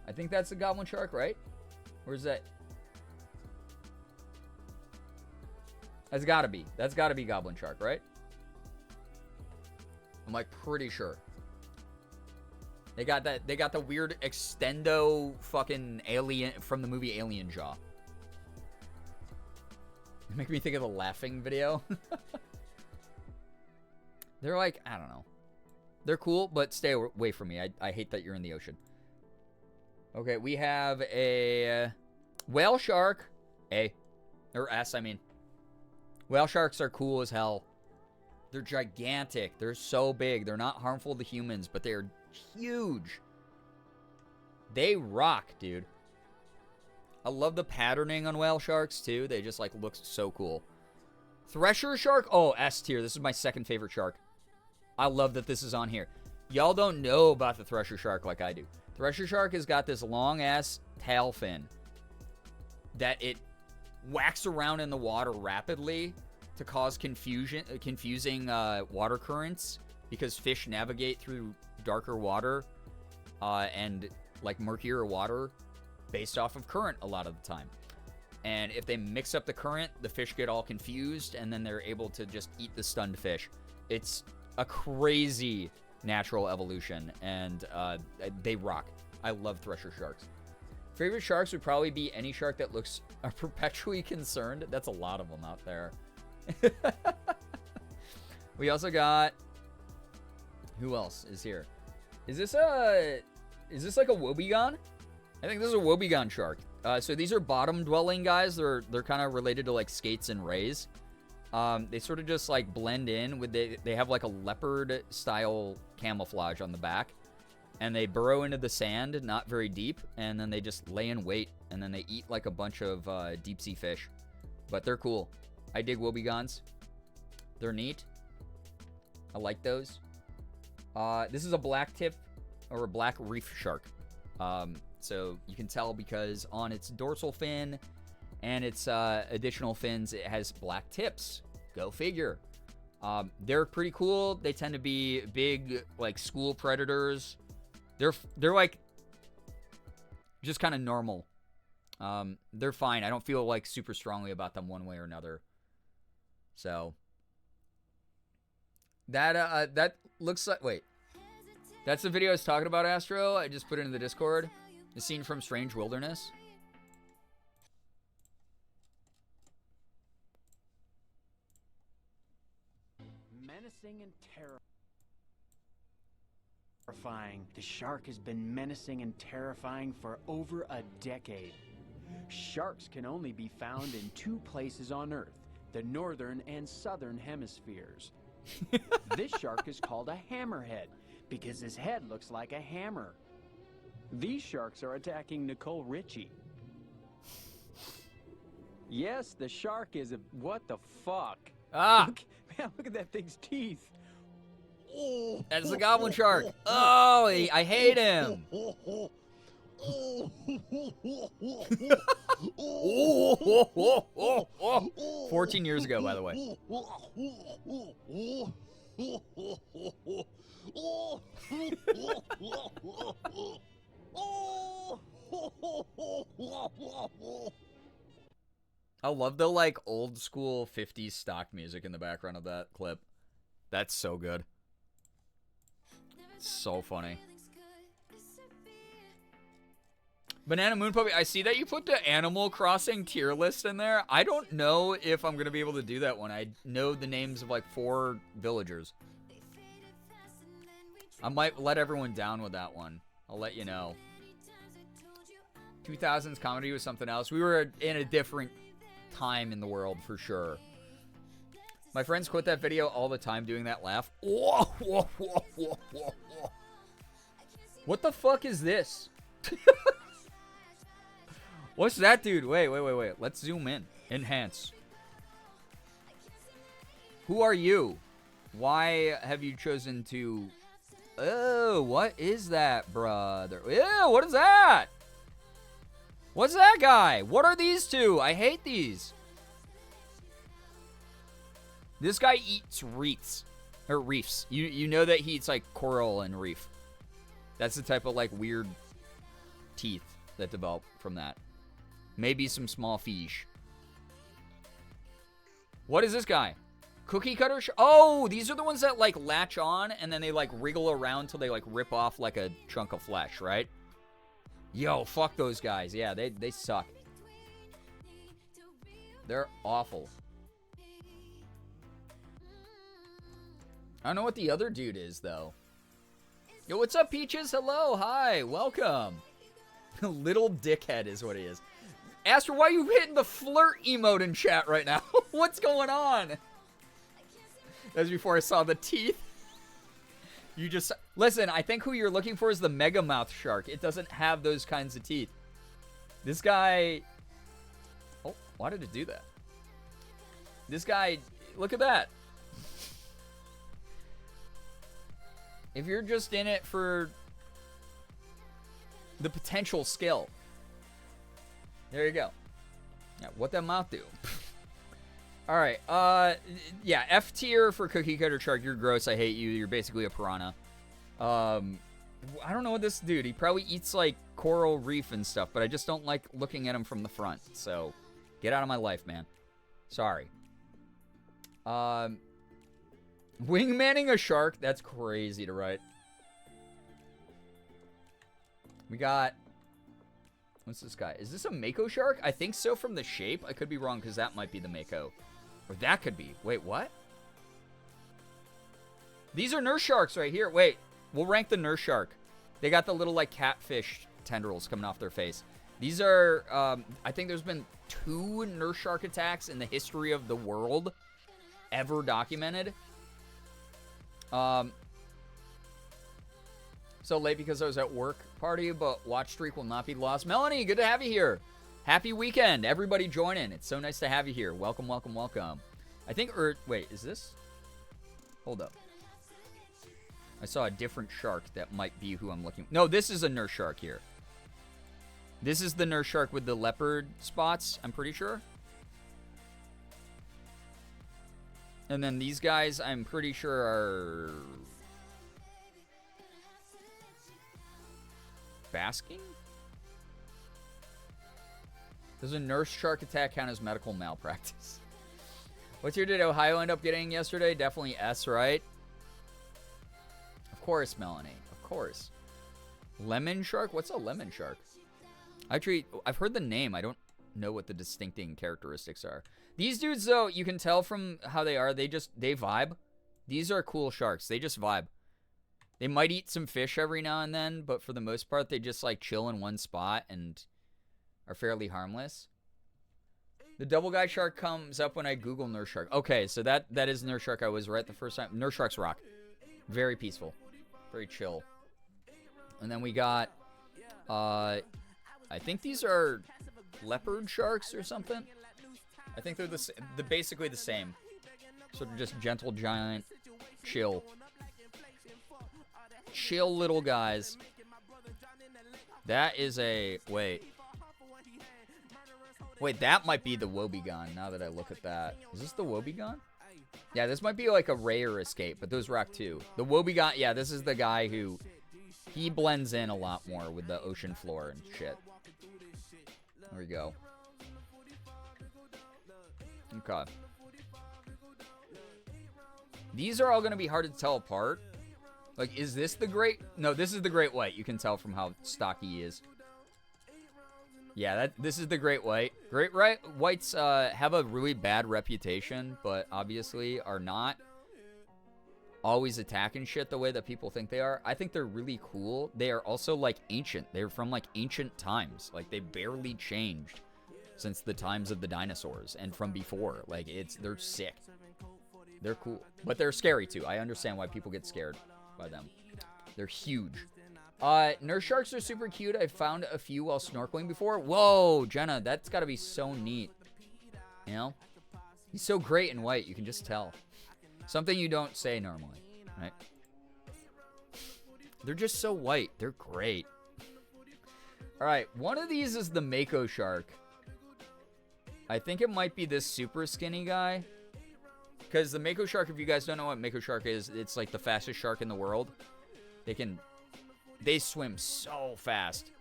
I think that's the goblin shark, right? Where's that? That's gotta be. That's gotta be goblin shark, right? I'm like pretty sure. They got that. They got the weird extendo fucking alien from the movie Alien jaw. They make me think of the laughing video. They're like, I don't know. They're cool, but stay away from me. I hate that you're in the ocean. Okay, we have a whale shark. A. Or S, I mean. Whale sharks are cool as hell. They're gigantic. They're so big. They're not harmful to humans, but they're huge. They rock, dude. I love the patterning on whale sharks, too. They just, like, look so cool. Thresher shark? Oh, S tier. This is my second favorite shark. I love that this is on here. Y'all don't know about the thresher shark like I do. Thresher shark has got this long-ass tail fin that it whacks around in the water rapidly to cause confusing water currents because fish navigate through darker water and, like, murkier water based off of current a lot of the time. And if they mix up the current, the fish get all confused, and then they're able to just eat the stunned fish. It's a crazy natural evolution, and they rock. I love thresher sharks. Favorite sharks would probably be any shark that looks perpetually concerned. That's a lot of them out there. We also got... Who else is here? Is this like a woebegone? I think this is a woebegone shark. So these are bottom-dwelling guys. They're kind of related to like skates and rays. They sort of just like blend in with they have like a leopard-style camouflage on the back. And they burrow into the sand, not very deep, and then they just lay in wait, and then they eat like a bunch of deep-sea fish. But they're cool. I dig wobegones. They're neat. I like those. This is a black tip, or a black reef shark. So you can tell because on its dorsal fin and its additional fins, it has black tips. Go figure. They're pretty cool. They tend to be big, like, school predators. They're like just kind of normal. They're fine. I don't feel like super strongly about them one way or another. So that looks like, wait, that's the video I was talking about, Astro. I just put it in the Discord. The scene from Strange Wilderness. Menacing and terrifying. The shark has been menacing and terrifying for over a decade. Sharks can only be found in two places on Earth, the northern and southern hemispheres. This shark is called a hammerhead because his head looks like a hammer. These sharks are attacking Nicole Richie. Yes, the shark is a... What the fuck? Ah! Look at that thing's teeth. That's the goblin shark. Oh, I hate him. 14 years ago, by the way. I love the like old school 50s stock music in the background of that clip. That's so good. So funny. Banana Moon Puppy, I see that you put the Animal Crossing tier list in there. I don't know if I'm going to be able to do that one. I know the names of like 4 villagers. I might let everyone down with that one. I'll let you know. 2000s comedy was something else. We were in a different time in the world for sure. My friends quote that video all the time doing that laugh. What the fuck is this? What's that, dude? Wait. Let's zoom in. Enhance. Who are you? Why have you chosen to... Oh, what is that, brother? Ew, what is that? What's that guy? What are these two? I hate these. This guy eats reefs. Or reefs. You know that he eats like coral and reef. That's the type of like weird teeth that develop from that. Maybe some small fish. What is this guy? Cookie cutter? Oh, these are the ones that like latch on and then they like wriggle around till they like rip off like a chunk of flesh, right? Yo, fuck those guys. Yeah, they suck. They're awful. I don't know what the other dude is, though. Yo, what's up, Peaches? Hello, hi, welcome. Little dickhead is what he is. Astro, why are you hitting the flirt emote in chat right now? What's going on? That was before I saw the teeth. You just... Listen, I think who you're looking for is the Mega Mouth Shark. It doesn't have those kinds of teeth. This guy... Oh, why did it do that? This guy... Look at that. If you're just in it for the potential skill. There you go. Yeah, what that mouth do? All right. Yeah, F tier for Cookie Cutter Shark. You're gross. I hate you. You're basically a piranha. I don't know what this dude. He probably eats like coral reef and stuff, but I just don't like looking at him from the front. So, get out of my life, man. Sorry. Wingmanning a shark? That's crazy to write. We got What's this guy? Is this a Mako shark? I think so from the shape. I could be wrong because that might be the Mako. Or that could be. Wait, what? These are nurse sharks right here. Wait, we'll rank the nurse shark. They got the little, like, catfish tendrils coming off their face. These are, I think there's been 2 nurse shark attacks in the history of the world ever documented. So late because I was at work party, but watch streak will not be lost. Melanie, good to have you here. Happy weekend. Everybody join in. It's so nice to have you here. Welcome, welcome, welcome. I think, wait, is this? Hold up. I saw a different shark that might be who I'm looking. No, this is a nurse shark here. This is the nurse shark with the leopard spots, I'm pretty sure. And then these guys, I'm pretty sure are basking? Does a nurse shark attack count as medical malpractice? What's your did Ohio end up getting yesterday? Definitely S, right? Of course, Melanie. Of course. Lemon shark? What's a lemon shark? Actually, I've heard the name. I don't know what the distincting characteristics are. These dudes, though, you can tell from how they are. They vibe. These are cool sharks. They just vibe. They might eat some fish every now and then, but for the most part, they just, like, chill in one spot and are fairly harmless. The double guy shark comes up when I Google nurse shark. Okay, so that is nurse shark. I was right the first time. Nurse sharks rock. Very peaceful. Very chill. And then we got, I think these are leopard sharks or something. I think they're basically the same. Sort of just gentle, giant, chill. Chill little guys. That is a, wait, that might be the woebegone now that I look at that. Is this the woebegone? Yeah, this might be like a rare escape, but those rock too. The woebegone, yeah, this is the guy who, he blends in a lot more with the ocean floor and shit. There we go. Okay. These are all going to be hard to tell apart. Like, is this the great? No, this is the great white. You can tell from how stocky he is. Yeah, this is the great white. Great whites have a really bad reputation, but obviously are not always attacking shit the way that people think they are. I think they're really cool. They are also, like, ancient. They're from, like, ancient times. Like, they barely changed since the times of the dinosaurs and from before. Like, they're sick. They're cool. But they're scary, too. I understand why people get scared by them. They're huge. Nurse sharks are super cute. I found a few while snorkeling before. Whoa, Jenna, that's got to be so neat. You know? He's so great in white, you can just tell. Something you don't say normally, right? They're just so white. They're great. All right, one of these is the Mako shark. I think it might be this super skinny guy. Because the Mako shark, if you guys don't know what Mako shark is, it's like the fastest shark in the world. They swim so fast.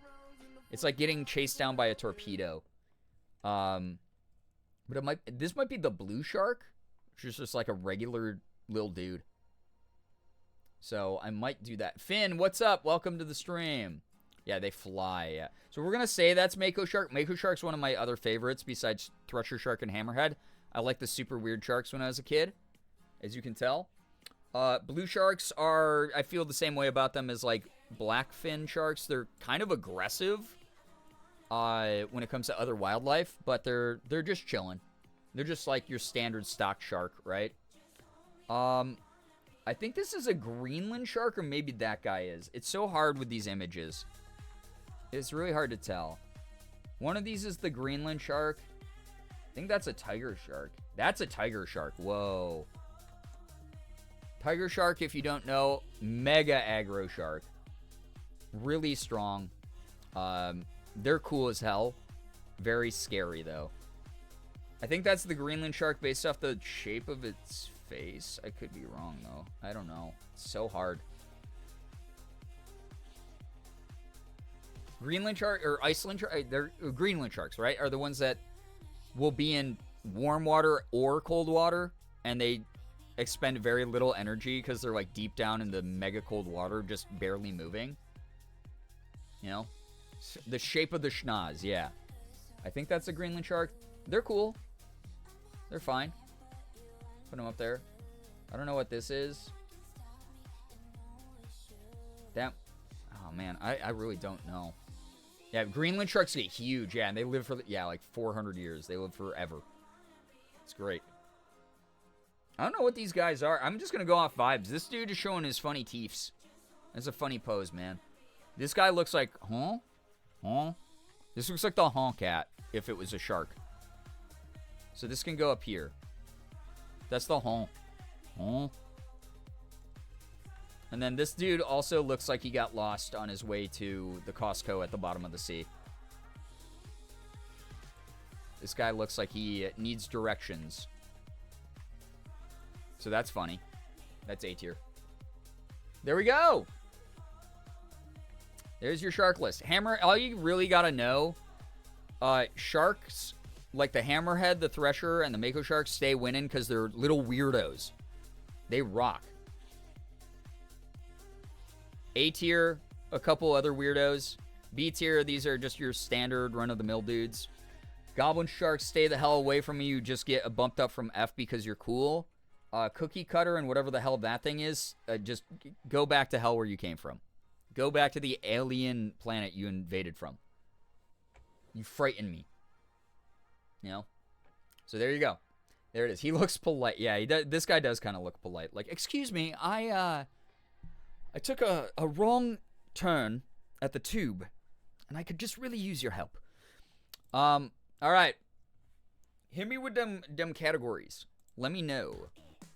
It's like getting chased down by a torpedo. But this might be the blue shark, which is just like a regular little dude. So I might do that. Finn, what's up? Welcome to the stream. Yeah, they fly. Yeah. So we're gonna say that's Mako shark. Mako shark's one of my other favorites besides thresher shark and hammerhead. I like the super weird sharks when I was a kid, as you can tell. Blue sharks are, I feel the same way about them as like blackfin sharks. They're kind of aggressive when it comes to other wildlife, but they're just chilling. They're just like your standard stock shark, right? I think this is a Greenland shark, or maybe that guy is. It's so hard with these images. It's really hard to tell. One of these is the Greenland shark. I think that's a tiger shark. That's a tiger shark. Whoa. Tiger shark, if you don't know, mega aggro shark. Really strong. They're cool as hell. Very scary, though. I think that's the Greenland shark based off the shape of its face. I could be wrong, though. I don't know. It's so hard. Greenland shark or Iceland shark, they're Greenland sharks, right? Are the ones that will be in warm water or cold water, and they expend very little energy because they're like deep down in the mega cold water, just barely moving. You know? The shape of the schnoz, yeah. I think that's a Greenland shark. They're cool. They're fine. Put them up there. I don't know what this is. That, oh man, I really don't know. Yeah, Greenland sharks get huge, yeah, and they live for, yeah, like 400 years. They live forever. It's great. I don't know what these guys are. I'm just going to go off vibes. This dude is showing his funny teeths. That's a funny pose, man. This guy looks like, huh? Huh? This looks like the honk cat if it was a shark. So this can go up here. That's the honk. Huh? And then this dude also looks like he got lost on his way to the Costco at the bottom of the sea. This guy looks like he needs directions. So that's funny. That's A tier. There we go. There's your shark list. Hammer, all you really gotta know, sharks, like the hammerhead, the thresher, and the mako sharks stay winning because they're little weirdos. They rock. A tier, a couple other weirdos. B tier, these are just your standard run-of-the-mill dudes. Goblin sharks, stay the hell away from you. Just get bumped up from F because you're cool. Cookie cutter and whatever the hell that thing is, just go back to hell where you came from. Go back to the alien planet you invaded from. You frighten me. You know? So there you go. There it is. He looks polite. Yeah, he does, this guy does kind of look polite. Like, excuse me, I took a wrong turn at the tube, and I could just really use your help. All right. Hit me with them categories. Let me know.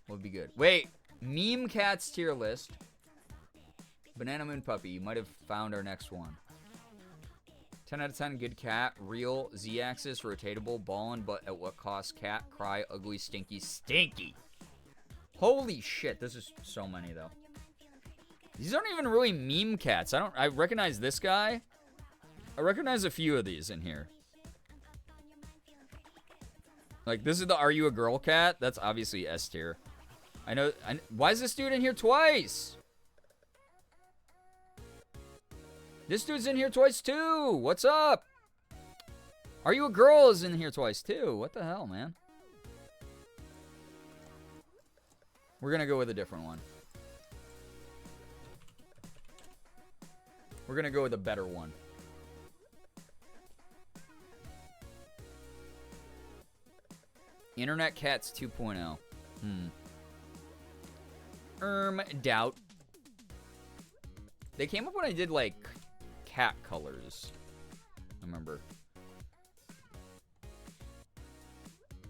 Would be good. Wait, meme cats tier list. Banana Moon Puppy, you might have found our next one. 10 out of 10, good cat. Real, Z-axis, rotatable, ballin', but at what cost? Cat, cry, ugly, stinky, stinky. Holy shit, this is so many though. These aren't even really meme cats. I recognize this guy. I recognize a few of these in here. Like, this is the Are You a Girl cat? That's obviously S tier. I know. Why is this dude in here twice? This dude's in here twice too. What's up? Are You a Girl is in here twice too. What the hell, man? We're gonna go with a different one. We're gonna go with a better one. Internet Cats 2.0. Doubt. They came up when I did, like, cat colors. I remember.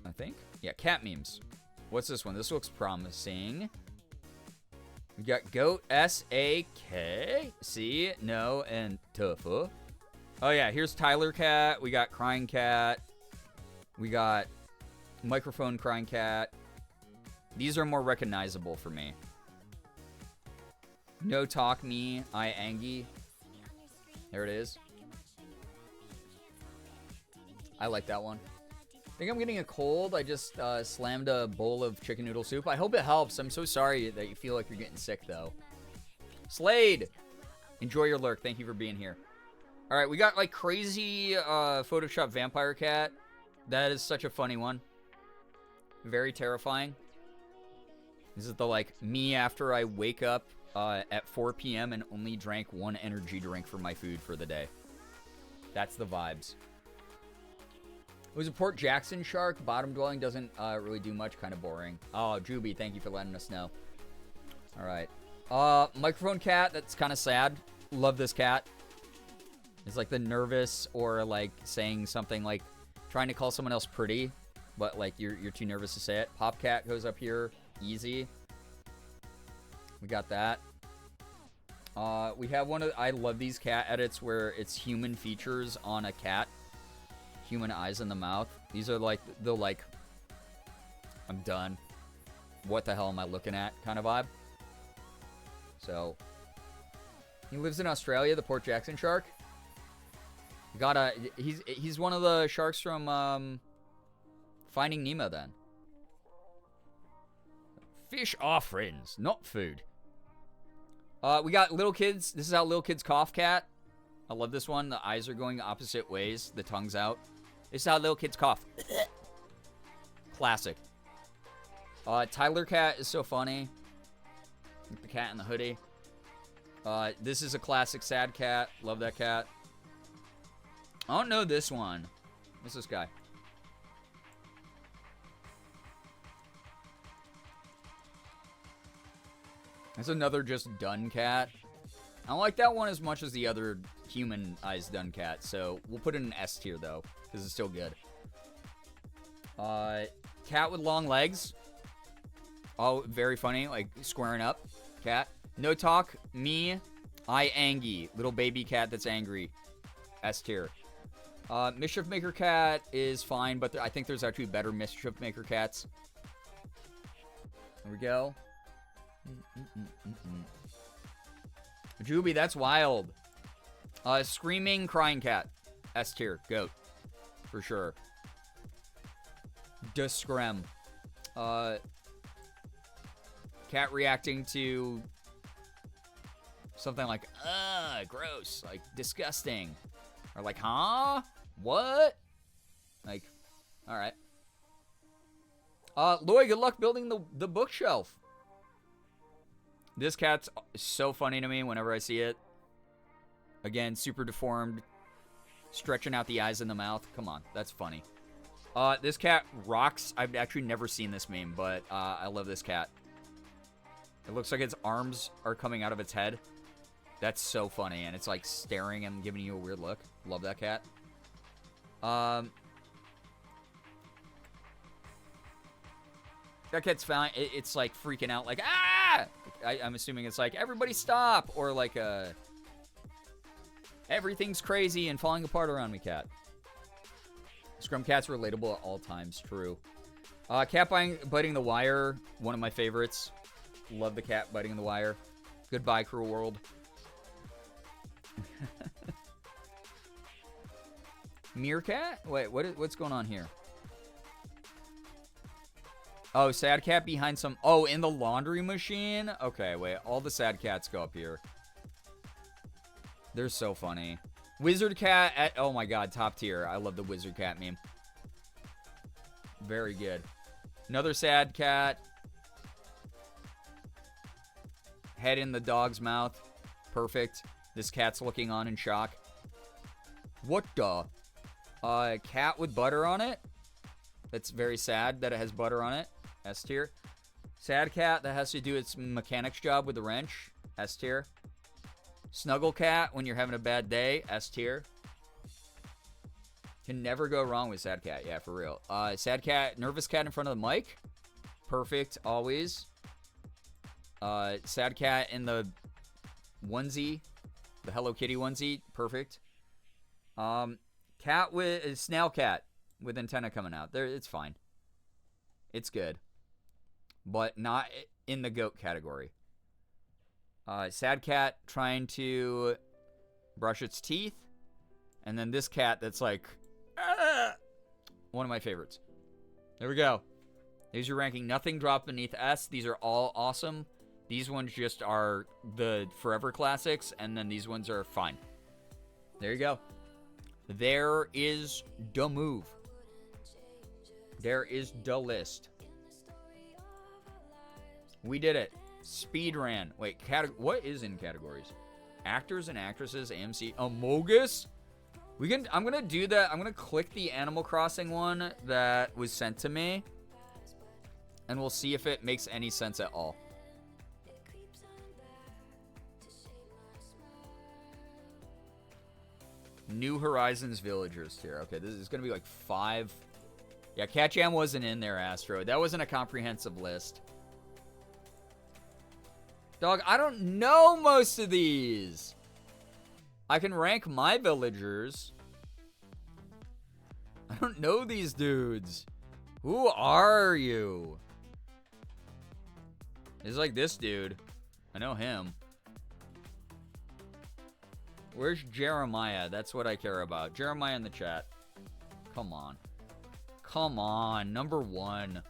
I think? Yeah, cat memes. What's this one? This looks promising. We got Goat, S-A-K, C, No, and Tufu. Oh, yeah, here's Tyler Cat. We got Crying Cat. We got Microphone Crying Cat. These are more recognizable for me. No Talk Me, I Angie. There it is. I like that one. I think I'm getting a cold. I just slammed a bowl of chicken noodle soup. I hope it helps. I'm so sorry that you feel like you're getting sick, though. Slade! Enjoy your lurk. Thank you for being here. All right, we got, like, crazy Photoshop vampire cat. That is such a funny one. Very terrifying. This is the, like, me after I wake up at 4 p.m. and only drank one energy drink for my food for the day. That's the vibes. It was a Port Jackson shark. Bottom dwelling doesn't really do much. Kind of boring. Oh, Juby, thank you for letting us know. All right. Microphone cat. That's kind of sad. Love this cat. It's like the nervous or like saying something like trying to call someone else pretty, but like you're too nervous to say it. Pop cat goes up here. Easy. We got that. We have one of... I love these cat edits where it's human features on a cat. Human eyes in the mouth. These are like the like... I'm done. What the hell am I looking at kind of vibe. So... He lives in Australia, the Port Jackson shark. Got a... He's one of the sharks from Finding Nemo then. Fish are friends, not food. We got little kids. This is how little kids cough cat. I love this one. The eyes are going opposite ways. The tongue's out. This is how little kids cough. Classic. Tyler cat is so funny. The cat in the hoodie. This is a classic sad cat. Love that cat. I don't know this one. What's this guy? That's another just done cat. I don't like that one as much as the other human-ized done cat, so we'll put it in S tier, though, because it's still good. Cat with long legs. Oh, very funny, like squaring up. Cat. No talk. Me. I Angie. Little baby cat that's angry. S tier. Mischief Maker cat is fine, but I think there's actually better Mischief Maker cats. There we go. Juby, that's wild. Screaming crying cat. S tier. Goat. For sure. Discrem. Cat reacting to something like, gross. Like, disgusting. Or like, huh? What? Like, alright. Lloyd, good luck building the bookshelf. This cat's so funny to me whenever I see it. Again, super deformed. Stretching out the eyes and the mouth. Come on, that's funny. This cat rocks. I've actually never seen this meme, but I love this cat. It looks like its arms are coming out of its head. That's so funny, and it's like staring and giving you a weird look. Love that cat. That cat's fine. It's like freaking out, like, ah! I'm assuming it's like, everybody stop! Or like a, everything's crazy and falling apart around me cat. Scrum cat's relatable at all times, true. Cat biting the wire, one of my favorites. Love the cat biting the wire. Goodbye, cruel world. Meerkat? Wait, what's going on here? Oh, sad cat behind some... Oh, in the laundry machine? Okay, wait. All the sad cats go up here. They're so funny. Wizard cat at... Oh my god, top tier. I love the wizard cat meme. Very good. Another sad cat. Head in the dog's mouth. Perfect. This cat's looking on in shock. What the? Cat with butter on it. That's very sad that it has butter on it. S tier. Sad cat that has to do its mechanic's job with the wrench. S tier. Snuggle cat when you're having a bad day. S tier. Can never go wrong with sad cat. Yeah, for real. Sad cat, nervous cat in front of the mic. Perfect, always. Sad cat in the onesie. The Hello Kitty onesie. Perfect. Cat with... Snail cat with antenna coming out. There, it's fine. It's good. But not in the goat category. Sad cat trying to brush its teeth. And then this cat that's like... Ah! One of my favorites. There we go. There's your ranking. Nothing dropped beneath S. These are all awesome. These ones just are the forever classics. And then these ones are fine. There you go. There is the move. There is the list. We did it. Speed ran. Wait, what is in categories? Actors and actresses, AMC, Amogus? I'm gonna do that. I'm gonna click the Animal Crossing one that was sent to me. And we'll see if it makes any sense at all. New Horizons Villagers here. Okay, this is gonna be like 5. Yeah, Cat Jam wasn't in there, Astro. That wasn't a comprehensive list. Dog, I don't know most of these. I can rank my villagers. I don't know these dudes. Who are you? It's like this dude. I know him. Where's Jeremiah? That's what I care about. Jeremiah in the chat. Come on. Come on. Number 1.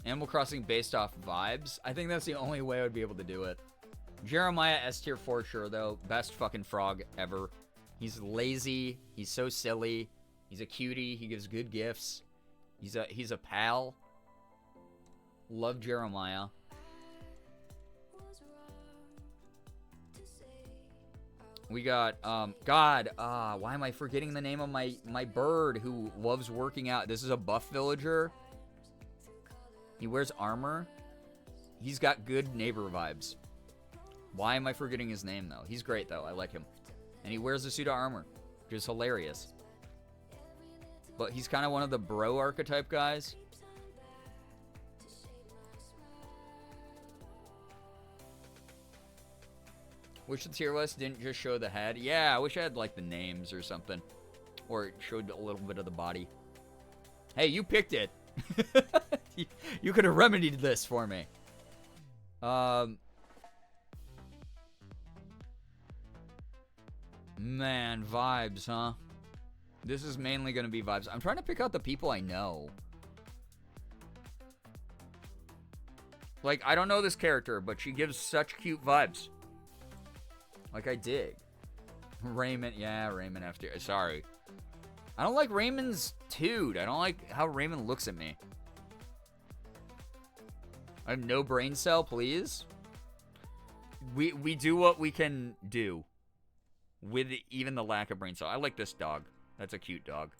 Animal Crossing based off vibes. I think that's the only way I would be able to do it. Jeremiah S tier for sure, though. Best fucking frog ever. He's lazy. He's so silly. He's a cutie. He gives good gifts. He's a pal. Love Jeremiah. We got, why am I forgetting the name of my bird who loves working out? This is a buff villager. He wears armor. He's got good neighbor vibes. Why am I forgetting his name, though? He's great, though. I like him. And he wears a suit of armor, which is hilarious. But he's kind of one of the bro archetype guys. Wish the tier list didn't just show the head. Yeah, I wish I had, like, the names or something. Or it showed a little bit of the body. Hey, you picked it. You could have remedied this for me. Man, vibes, huh? This is mainly going to be vibes. I'm trying to pick out the people I know. Like, I don't know this character, but she gives such cute vibes. Like, I dig. Raymond, yeah, Raymond after. Sorry. I don't like Raymond's toot. I don't like how Raymond looks at me. I have no brain cell, please. We do what we can do. With even the lack of brain cell. I like this dog. That's a cute dog.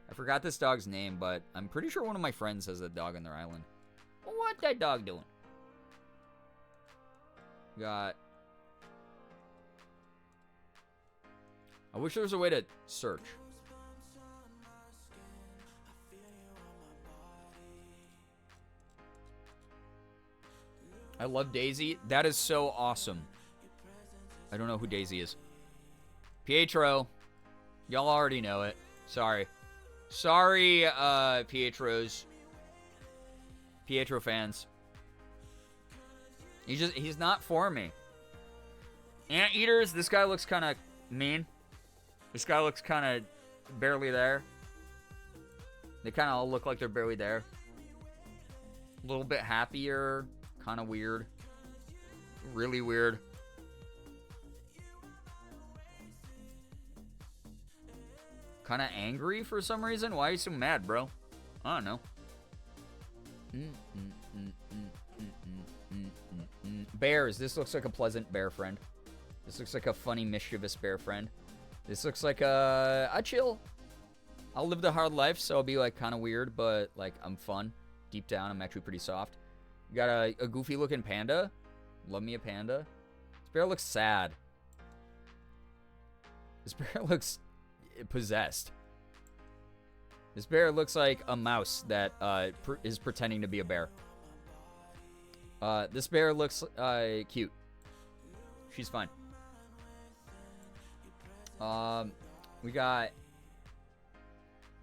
I forgot this dog's name, but I'm pretty sure one of my friends has a dog on their island. What that dog doing? Got... I wish there was a way to search. I love Daisy. That is so awesome. I don't know who Daisy is. Pietro. Y'all already know it. Sorry. Sorry, Pietros. Pietro fans. He's not for me. Anteaters, this guy looks kind of mean. This guy looks kind of barely there. They kind of all look like they're barely there. A little bit happier. Kind of weird. Really weird. Kind of angry for some reason. Why are you so mad, bro? I don't know. Bears. This looks like a pleasant bear friend. This looks like a funny, mischievous bear friend. This looks like a chill. I'll live the hard life, so I'll be like kind of weird, but like I'm fun. Deep down, I'm actually pretty soft. You got a goofy looking panda. Love me a panda. This bear looks sad. This bear looks possessed. This bear looks like a mouse that is pretending to be a bear. This bear looks cute. She's fine. We got...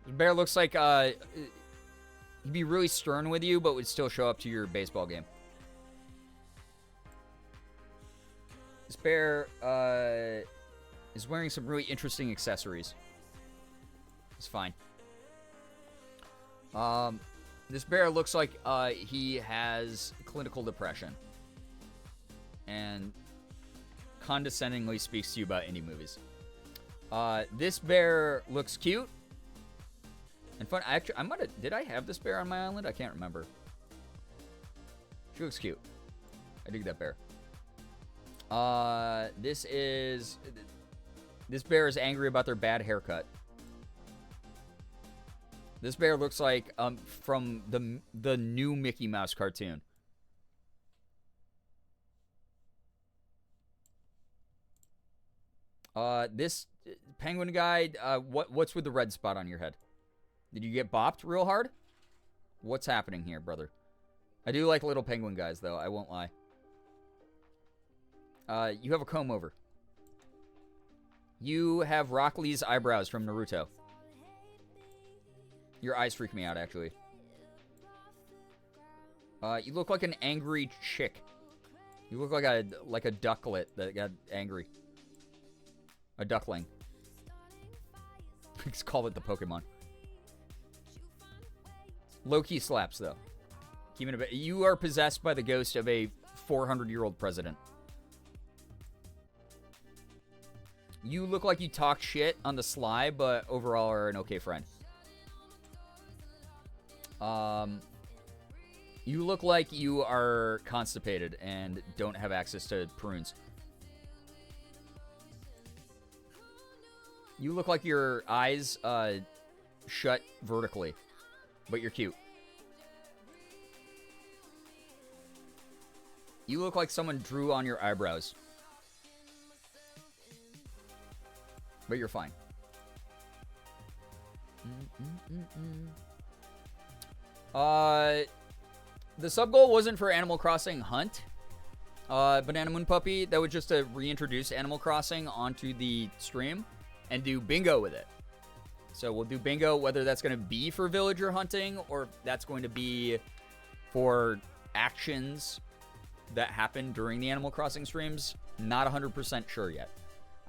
This bear looks like he'd be really stern with you, but would still show up to your baseball game. This bear is wearing some really interesting accessories. It's fine. This bear looks like he has clinical depression. And condescendingly speaks to you about indie movies. This bear looks cute. And fun. Actually, did I have this bear on my island? I can't remember. She looks cute. I dig that bear. This bear is angry about their bad haircut. This bear looks like from the new Mickey Mouse cartoon. This penguin guy, what's with the red spot on your head? Did you get bopped real hard? What's happening here, brother? I do like little penguin guys, though. I won't lie. You have a comb over. You have Rock Lee's eyebrows from Naruto. Your eyes freak me out, actually. You look like an angry chick. You look like a ducklet that got angry. A duckling. Let's call it the Pokemon. Low-key slaps, though. Keeping it a bit. You are possessed by the ghost of a 400-year-old president. You look like you talk shit on the sly, but overall are an okay friend. You look like you are constipated and don't have access to prunes. You look like your eyes shut vertically, but you're cute. You look like someone drew on your eyebrows, but you're fine. The sub goal wasn't for Animal Crossing Hunt. Banana Moon Puppy, that was just to reintroduce Animal Crossing onto the stream and do bingo with it. So we'll do bingo, whether that's going to be for villager hunting or that's going to be for actions that happen during the Animal Crossing streams. Not 100% sure yet.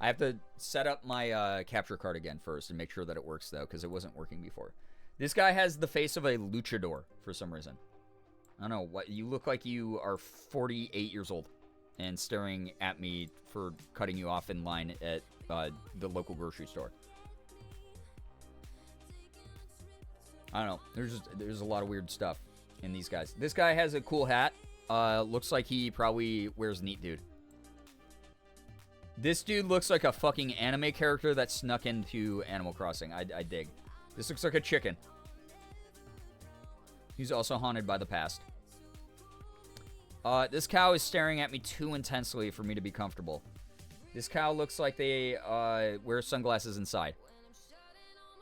I have to set up my capture card again first and make sure that it works, though, because it wasn't working before. This guy has the face of a luchador for some reason. I don't know. What you look like you are 48 years old and staring at me for cutting you off in line at the local grocery store. I don't know. There's a lot of weird stuff in these guys. This guy has a cool hat. Looks like he probably wears Neat Dude. This dude looks like a fucking anime character that snuck into Animal Crossing. I dig. This looks like a chicken. He's also haunted by the past. This cow is staring at me too intensely for me to be comfortable. This cow looks like they wear sunglasses inside.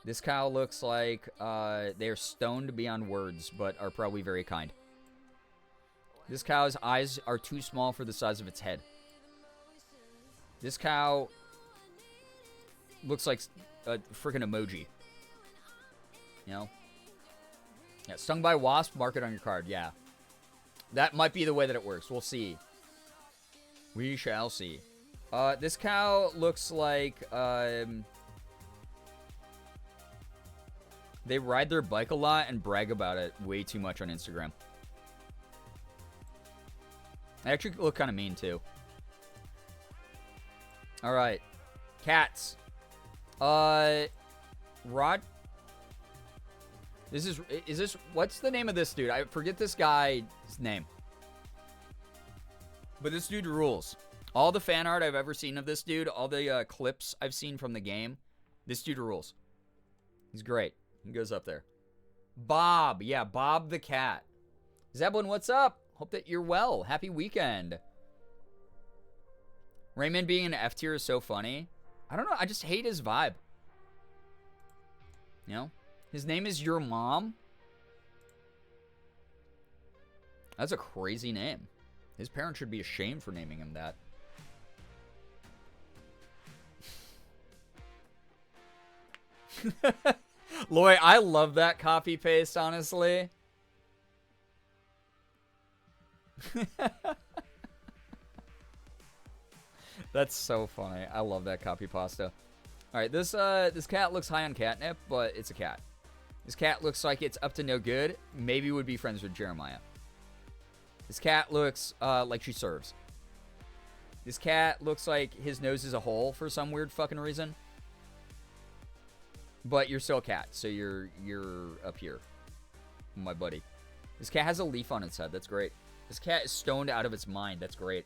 This cow looks like they are stoned beyond words, but are probably very kind. This cow's eyes are too small for the size of its head. This cow looks like a freaking emoji. You know? Yeah, stung by a wasp, mark it on your card. Yeah. That might be the way that it works. We'll see. We shall see. This cow looks like they ride their bike a lot and brag about it way too much on Instagram. They actually look kind of mean, too. All right. Cats. Rod. Is this, what's the name of this dude? I forget this guy's name. But this dude rules. All the fan art I've ever seen of this dude, all the clips I've seen from the game, this dude rules. He's great. He goes up there. Bob. Yeah, Bob the cat. Zeblin, what's up? Hope that you're well. Happy weekend. Raymond being an F tier is so funny. I don't know. I just hate his vibe. You know? His name is Your Mom. That's a crazy name. His parents should be ashamed for naming him that. Loy, I love that copy paste, honestly. That's so funny. I love that copy pasta. All right, this cat looks high on catnip, but it's a cat. This cat looks like it's up to no good. Maybe would be friends with Jeremiah. This cat looks like she serves. This cat looks like his nose is a hole for some weird fucking reason. But you're still a cat, so you're up here, my buddy. This cat has a leaf on its head. That's great. This cat is stoned out of its mind. That's great.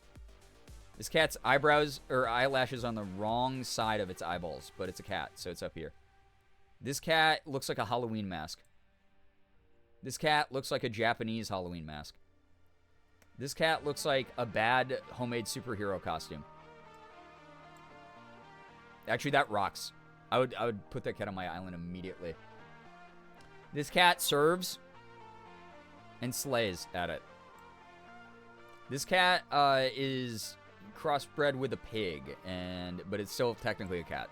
This cat's eyebrows or eyelashes on the wrong side of its eyeballs, but it's a cat, so it's up here. This cat looks like a Halloween mask. This cat looks like a Japanese Halloween mask. This cat looks like a bad homemade superhero costume. Actually, that rocks. I would put that cat on my island immediately. This cat serves and slays at it. This cat is crossbred with a pig, but it's still technically a cat.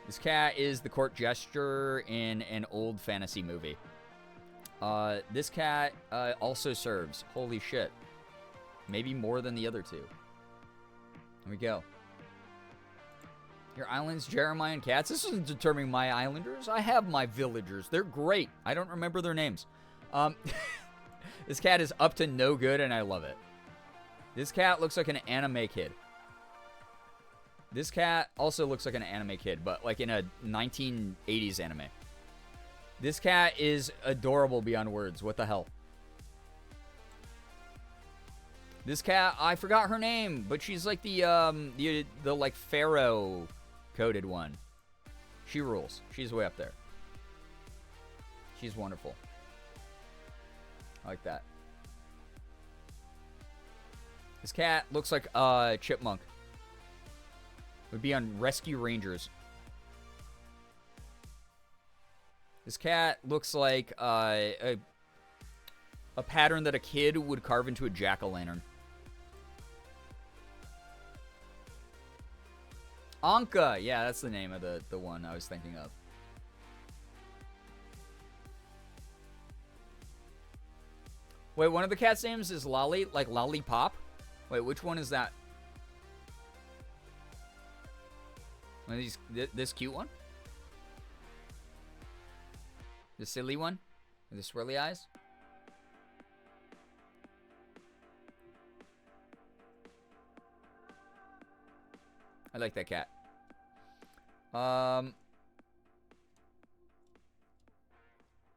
This cat is the court jester in an old fantasy movie. This cat also serves. Holy shit. Maybe more than the other two. There we go. Your islands, Jeremiah and cats. This isn't determining my islanders. I have my villagers. They're great. I don't remember their names. This cat is up to no good, and I love it. This cat looks like an anime kid. This cat also looks like an anime kid, but like in a 1980s anime. This cat is adorable beyond words. What the hell? This cat, I forgot her name, but she's like the like pharaoh coated one. She rules. She's way up there. She's wonderful. I like that. This cat looks like a chipmunk. Would be on Rescue Rangers. This cat looks like a pattern that a kid would carve into a jack-o'-lantern. Anka! Yeah, that's the name of the one I was thinking of. Wait, one of the cat's names is Lolly, like Lollipop? Wait, which one is that? One of these, this cute one? The silly one? With the swirly eyes? I like that cat.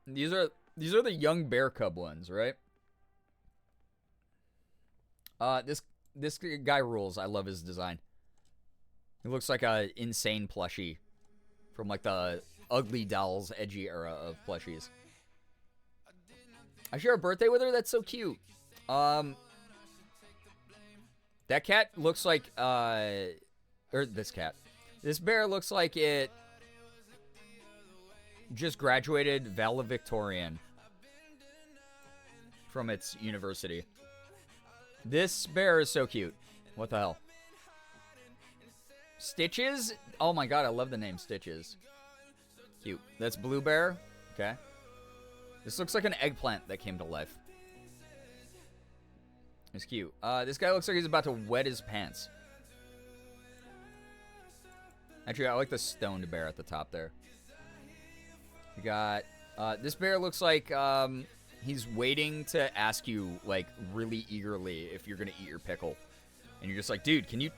These are the young bear cub ones, right? This guy rules. I love his design. He looks like a insane plushie from like the Ugly Dolls edgy era of plushies. I share a birthday with her. That's so cute. That cat looks like or this cat. This bear looks like it just graduated valedictorian from its university. This bear is so cute. What the hell? Stitches? Oh my god, I love the name Stitches. Cute. That's Blue Bear. Okay. This looks like an eggplant that came to life. It's cute. This guy looks like he's about to wet his pants. Actually, I like the stoned bear at the top there. We got... this bear looks like he's waiting to ask you, like, really eagerly if you're going to eat your pickle. And you're just like, dude, can you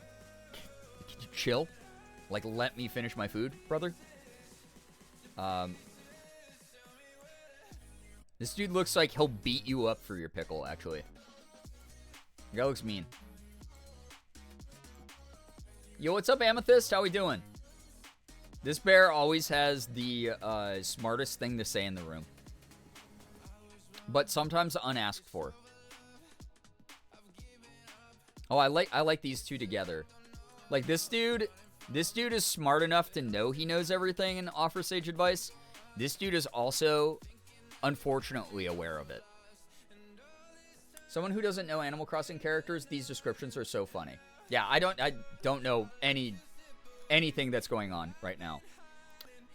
chill? Like, let me finish my food, brother? This dude looks like he'll beat you up for your pickle, actually. The guy looks mean. Yo, what's up, Amethyst? How we doing? This bear always has the smartest thing to say in the room. But sometimes unasked for. Oh, I like these two together. Like, this dude is smart enough to know he knows everything and offer sage advice. This dude is also, unfortunately, aware of it. Someone who doesn't know Animal Crossing characters, these descriptions are so funny. Yeah, I don't know anything that's going on right now.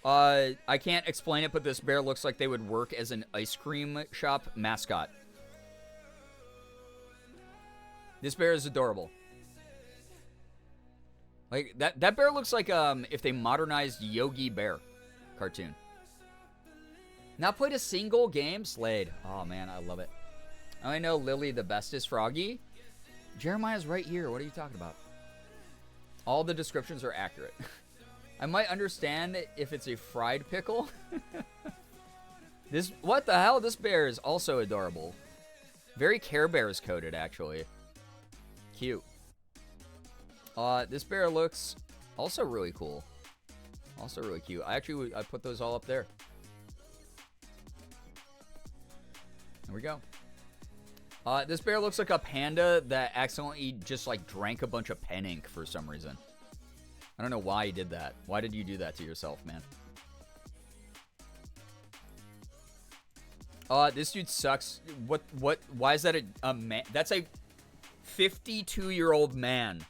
I can't explain it, but this bear looks like they would work as an ice cream shop mascot. This bear is adorable. Like, that bear looks like if they modernized Yogi Bear cartoon. Not played a single game? Slade. Oh, man, I love it. I know Lily the best is Froggy. Jeremiah's right here. What are you talking about? All the descriptions are accurate. I might understand if it's a fried pickle. What the hell? This bear is also adorable. Very Care Bears coated, actually. Cute. This bear looks also really cool. Also really cute. I put those all up there. There we go. This bear looks like a panda that accidentally just, like, drank a bunch of pen ink for some reason. I don't know why he did that. Why did you do that to yourself, man? This dude sucks. Why is that a man? That's a 52-year-old man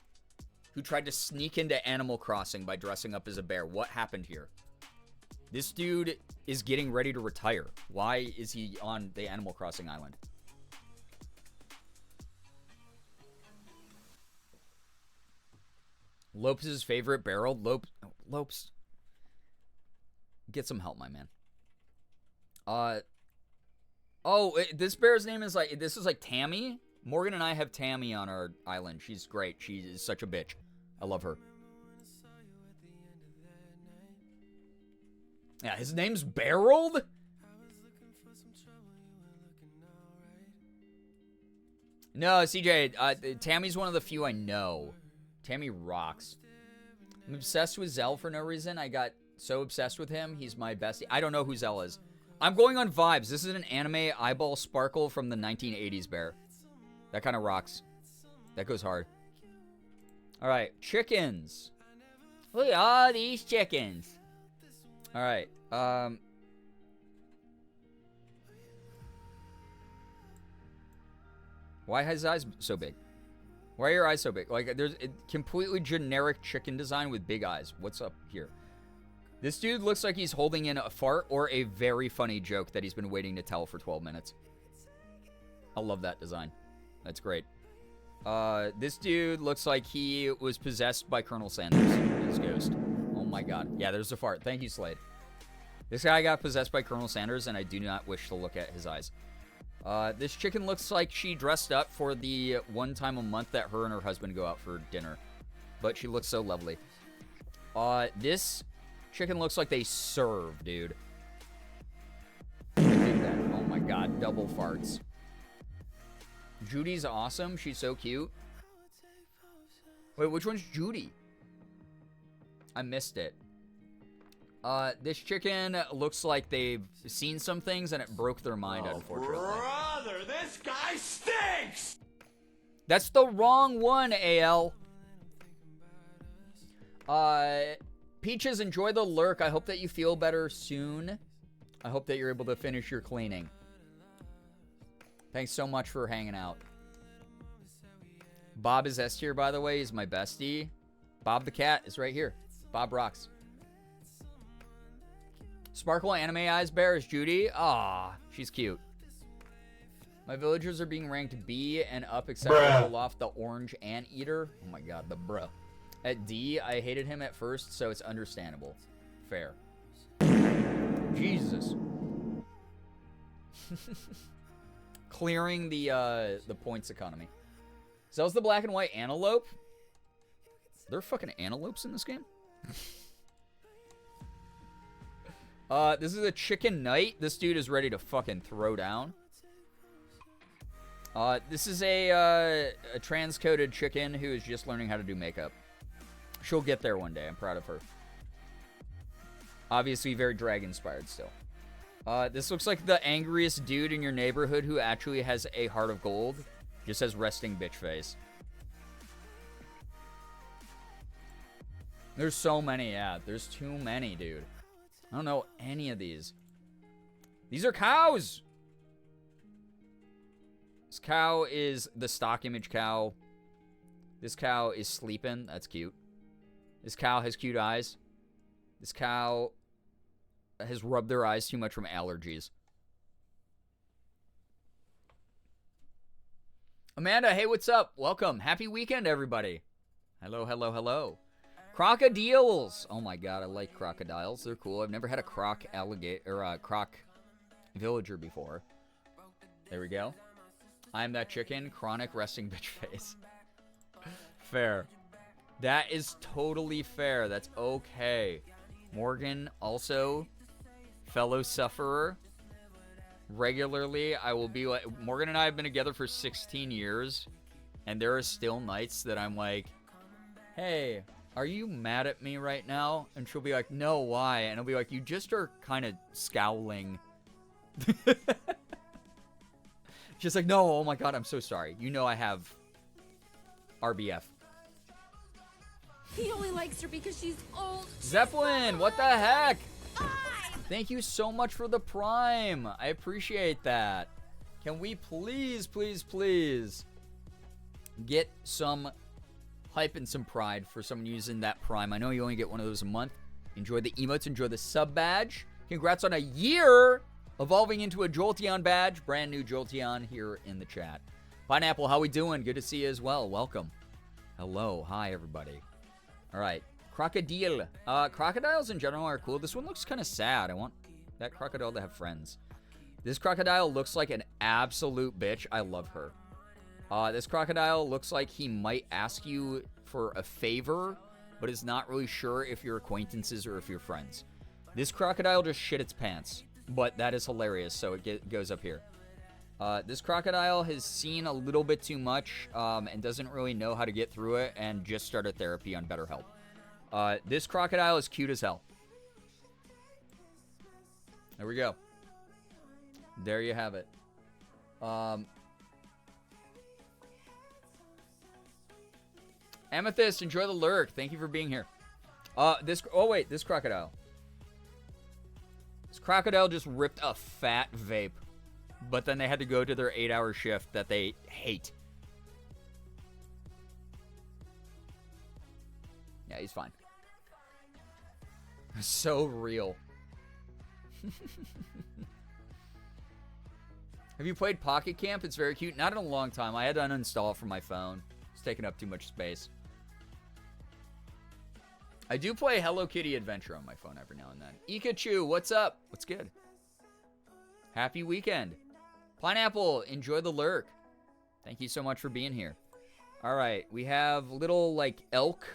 who tried to sneak into Animal Crossing by dressing up as a bear. What happened here? This dude is getting ready to retire. Why is he on the Animal Crossing island? Lopes' favorite barrel. Lopes. Get some help, my man. This bear's name is this is like Tammy. Morgan and I have Tammy on our island. She's great. She is such a bitch. I love her. Yeah, his name's Barreled? No, CJ, Tammy's one of the few I know. Tammy rocks. I'm obsessed with Zell for no reason. I got so obsessed with him. He's my bestie. I don't know who Zell is. I'm going on vibes. This is an anime eyeball sparkle from the 1980s, Bear. That kind of rocks. That goes hard. All right, chickens. Look at all these chickens. All right. Why are his eyes so big? Why are your eyes so big? Like, there's a completely generic chicken design with big eyes. What's up here? This dude looks like he's holding in a fart or a very funny joke that he's been waiting to tell for 12 minutes. I love that design. That's great. This dude looks like he was possessed by Colonel Sanders, his ghost. Oh my god. Yeah, there's the fart. Thank you, Slade. This guy got possessed by Colonel Sanders, and I do not wish to look at his eyes. This chicken looks like she dressed up for the one time a month that her and her husband go out for dinner. But she looks so lovely. This chicken looks like they serve, dude. I dig that. Oh my god, double farts. Judy's awesome. She's so cute. Wait, which one's Judy? I missed it. This chicken looks like they've seen some things and it broke their mind, unfortunately. Brother, this guy stinks! That's the wrong one, AL. Peaches, enjoy the lurk. I hope that you feel better soon. I hope that you're able to finish your cleaning. Thanks so much for hanging out. Bob is S tier, by the way. He's my bestie. Bob the cat is right here. Bob rocks. Sparkle Anime Eyes Bear is Judy. Ah, she's cute. My villagers are being ranked B and up except for Olaf the Orange Anteater. Oh my god, the bruh. At D, I hated him at first, so it's understandable. Fair. Jesus. Clearing the points economy. So is the black and white antelope? There are fucking antelopes in this game? This is a chicken knight. This dude is ready to fucking throw down. This is a transcoded chicken who is just learning how to do makeup. She'll get there one day. I'm proud of her. Obviously very drag-inspired still. This looks like the angriest dude in your neighborhood who actually has a heart of gold. Just has resting bitch face. There's so many, yeah. There's too many, dude. I don't know any of these. These are cows! This cow is the stock image cow. This cow is sleeping. That's cute. This cow has cute eyes. This cow has rubbed their eyes too much from allergies. Amanda, hey, what's up? Welcome. Happy weekend, everybody. Hello, hello, hello. Crocodiles. Oh my god, I like crocodiles. They're cool. I've never had a croc alligator or a croc villager before. There we go. I'm that chicken. Chronic resting bitch face. Fair. That is totally fair. That's okay. Morgan, also fellow sufferer. Regularly, I will be like... Morgan and I have been together for 16 years, and there are still nights that I'm like, hey, are you mad at me right now? And she'll be like, no, why? And I'll be like, you just are kind of scowling. She's like, no, oh my god, I'm so sorry. You know I have RBF. He only likes her because she's old. Zeppelin, what the heck? Thank you so much for the Prime. I appreciate that. Can we please, please, please get some hype and some pride for someone using that Prime? I know you only get one of those a month. Enjoy the emotes, enjoy the sub badge. Congrats on a year evolving into a Jolteon badge. Brand new Jolteon here in the chat. Pineapple, how we doing? Good to see you as well. Welcome. Hello. Hi, everybody. All right. Crocodile. Crocodiles in general are cool. This one looks kind of sad. I want that crocodile to have friends. This crocodile looks like an absolute bitch. I love her. This crocodile looks like he might ask you for a favor, but is not really sure if you're acquaintances or if you're friends. This crocodile just shit its pants, but that is hilarious, so it goes up here. This crocodile has seen a little bit too much and doesn't really know how to get through it and just started therapy on BetterHelp. This crocodile is cute as hell. There we go. There you have it. Amethyst, enjoy the lurk. Thank you for being here. This crocodile. This crocodile just ripped a fat vape. But then they had to go to their 8-hour shift that they hate. Yeah, he's fine. So real. Have you played Pocket Camp? It's very cute. Not in a long time. I had to uninstall it from my phone. It's taking up too much space. I do play Hello Kitty Adventure on my phone every now and then. Ikachu, what's up? What's good? Happy weekend. Pineapple, enjoy the lurk. Thank you so much for being here. All right, we have little, like, elk,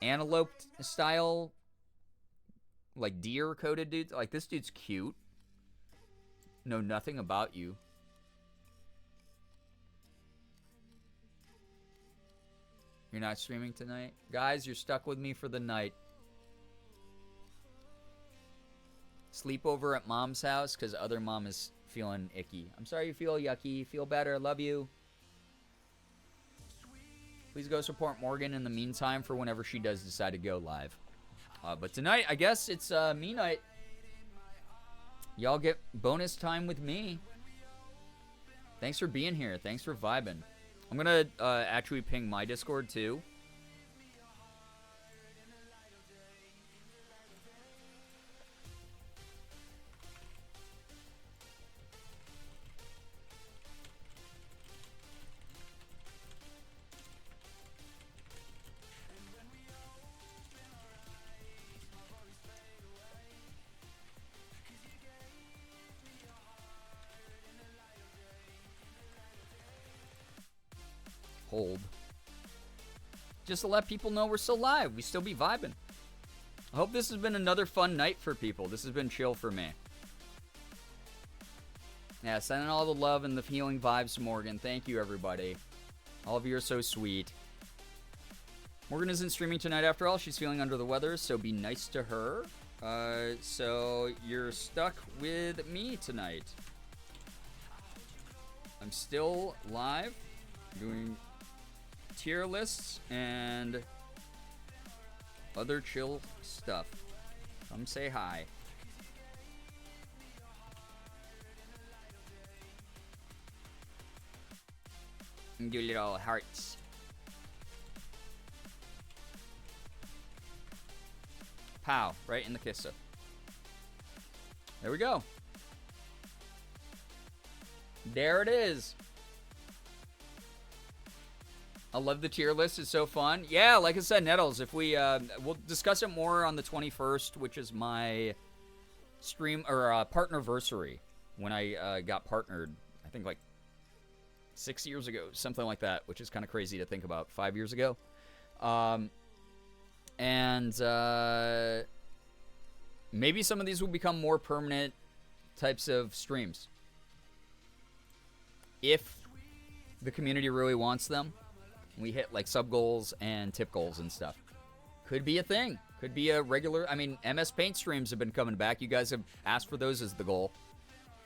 antelope style, like, deer-coated dudes. Like, this dude's cute. Know nothing about you. You're not streaming tonight? Guys, you're stuck with me for the night. Sleepover at mom's house because other mom is feeling icky. I'm sorry you feel yucky. Feel better. Love you. Please go support Morgan in the meantime for whenever she does decide to go live. But tonight, I guess it's me night. Y'all get bonus time with me. Thanks for being here. Thanks for vibing. I'm going to actually ping my Discord too. Hold. Just to let people know we're still live. We still be vibing. I hope this has been another fun night for people. This has been chill for me. Yeah, sending all the love and the healing vibes to Morgan. Thank you, everybody. All of you are so sweet. Morgan isn't streaming tonight after all. She's feeling under the weather, so be nice to her. So you're stuck with me tonight. I'm still live doing tier lists and other chill stuff. Come say hi. And do little hearts. Pow, right in the kissa. There we go. There it is. I love the tier list. It's so fun. Yeah, like I said, Nettles, if we, we'll discuss it more on the 21st, which is my stream, or partnerversary, when I got partnered, I think like 6 years ago, something like that, which is kind of crazy to think about, 5 years ago. Maybe some of these will become more permanent types of streams. If the community really wants them. We hit like sub goals and tip goals and stuff. Could be a thing. Could be a regular. I mean, MS Paint streams have been coming back. You guys have asked for those as the goal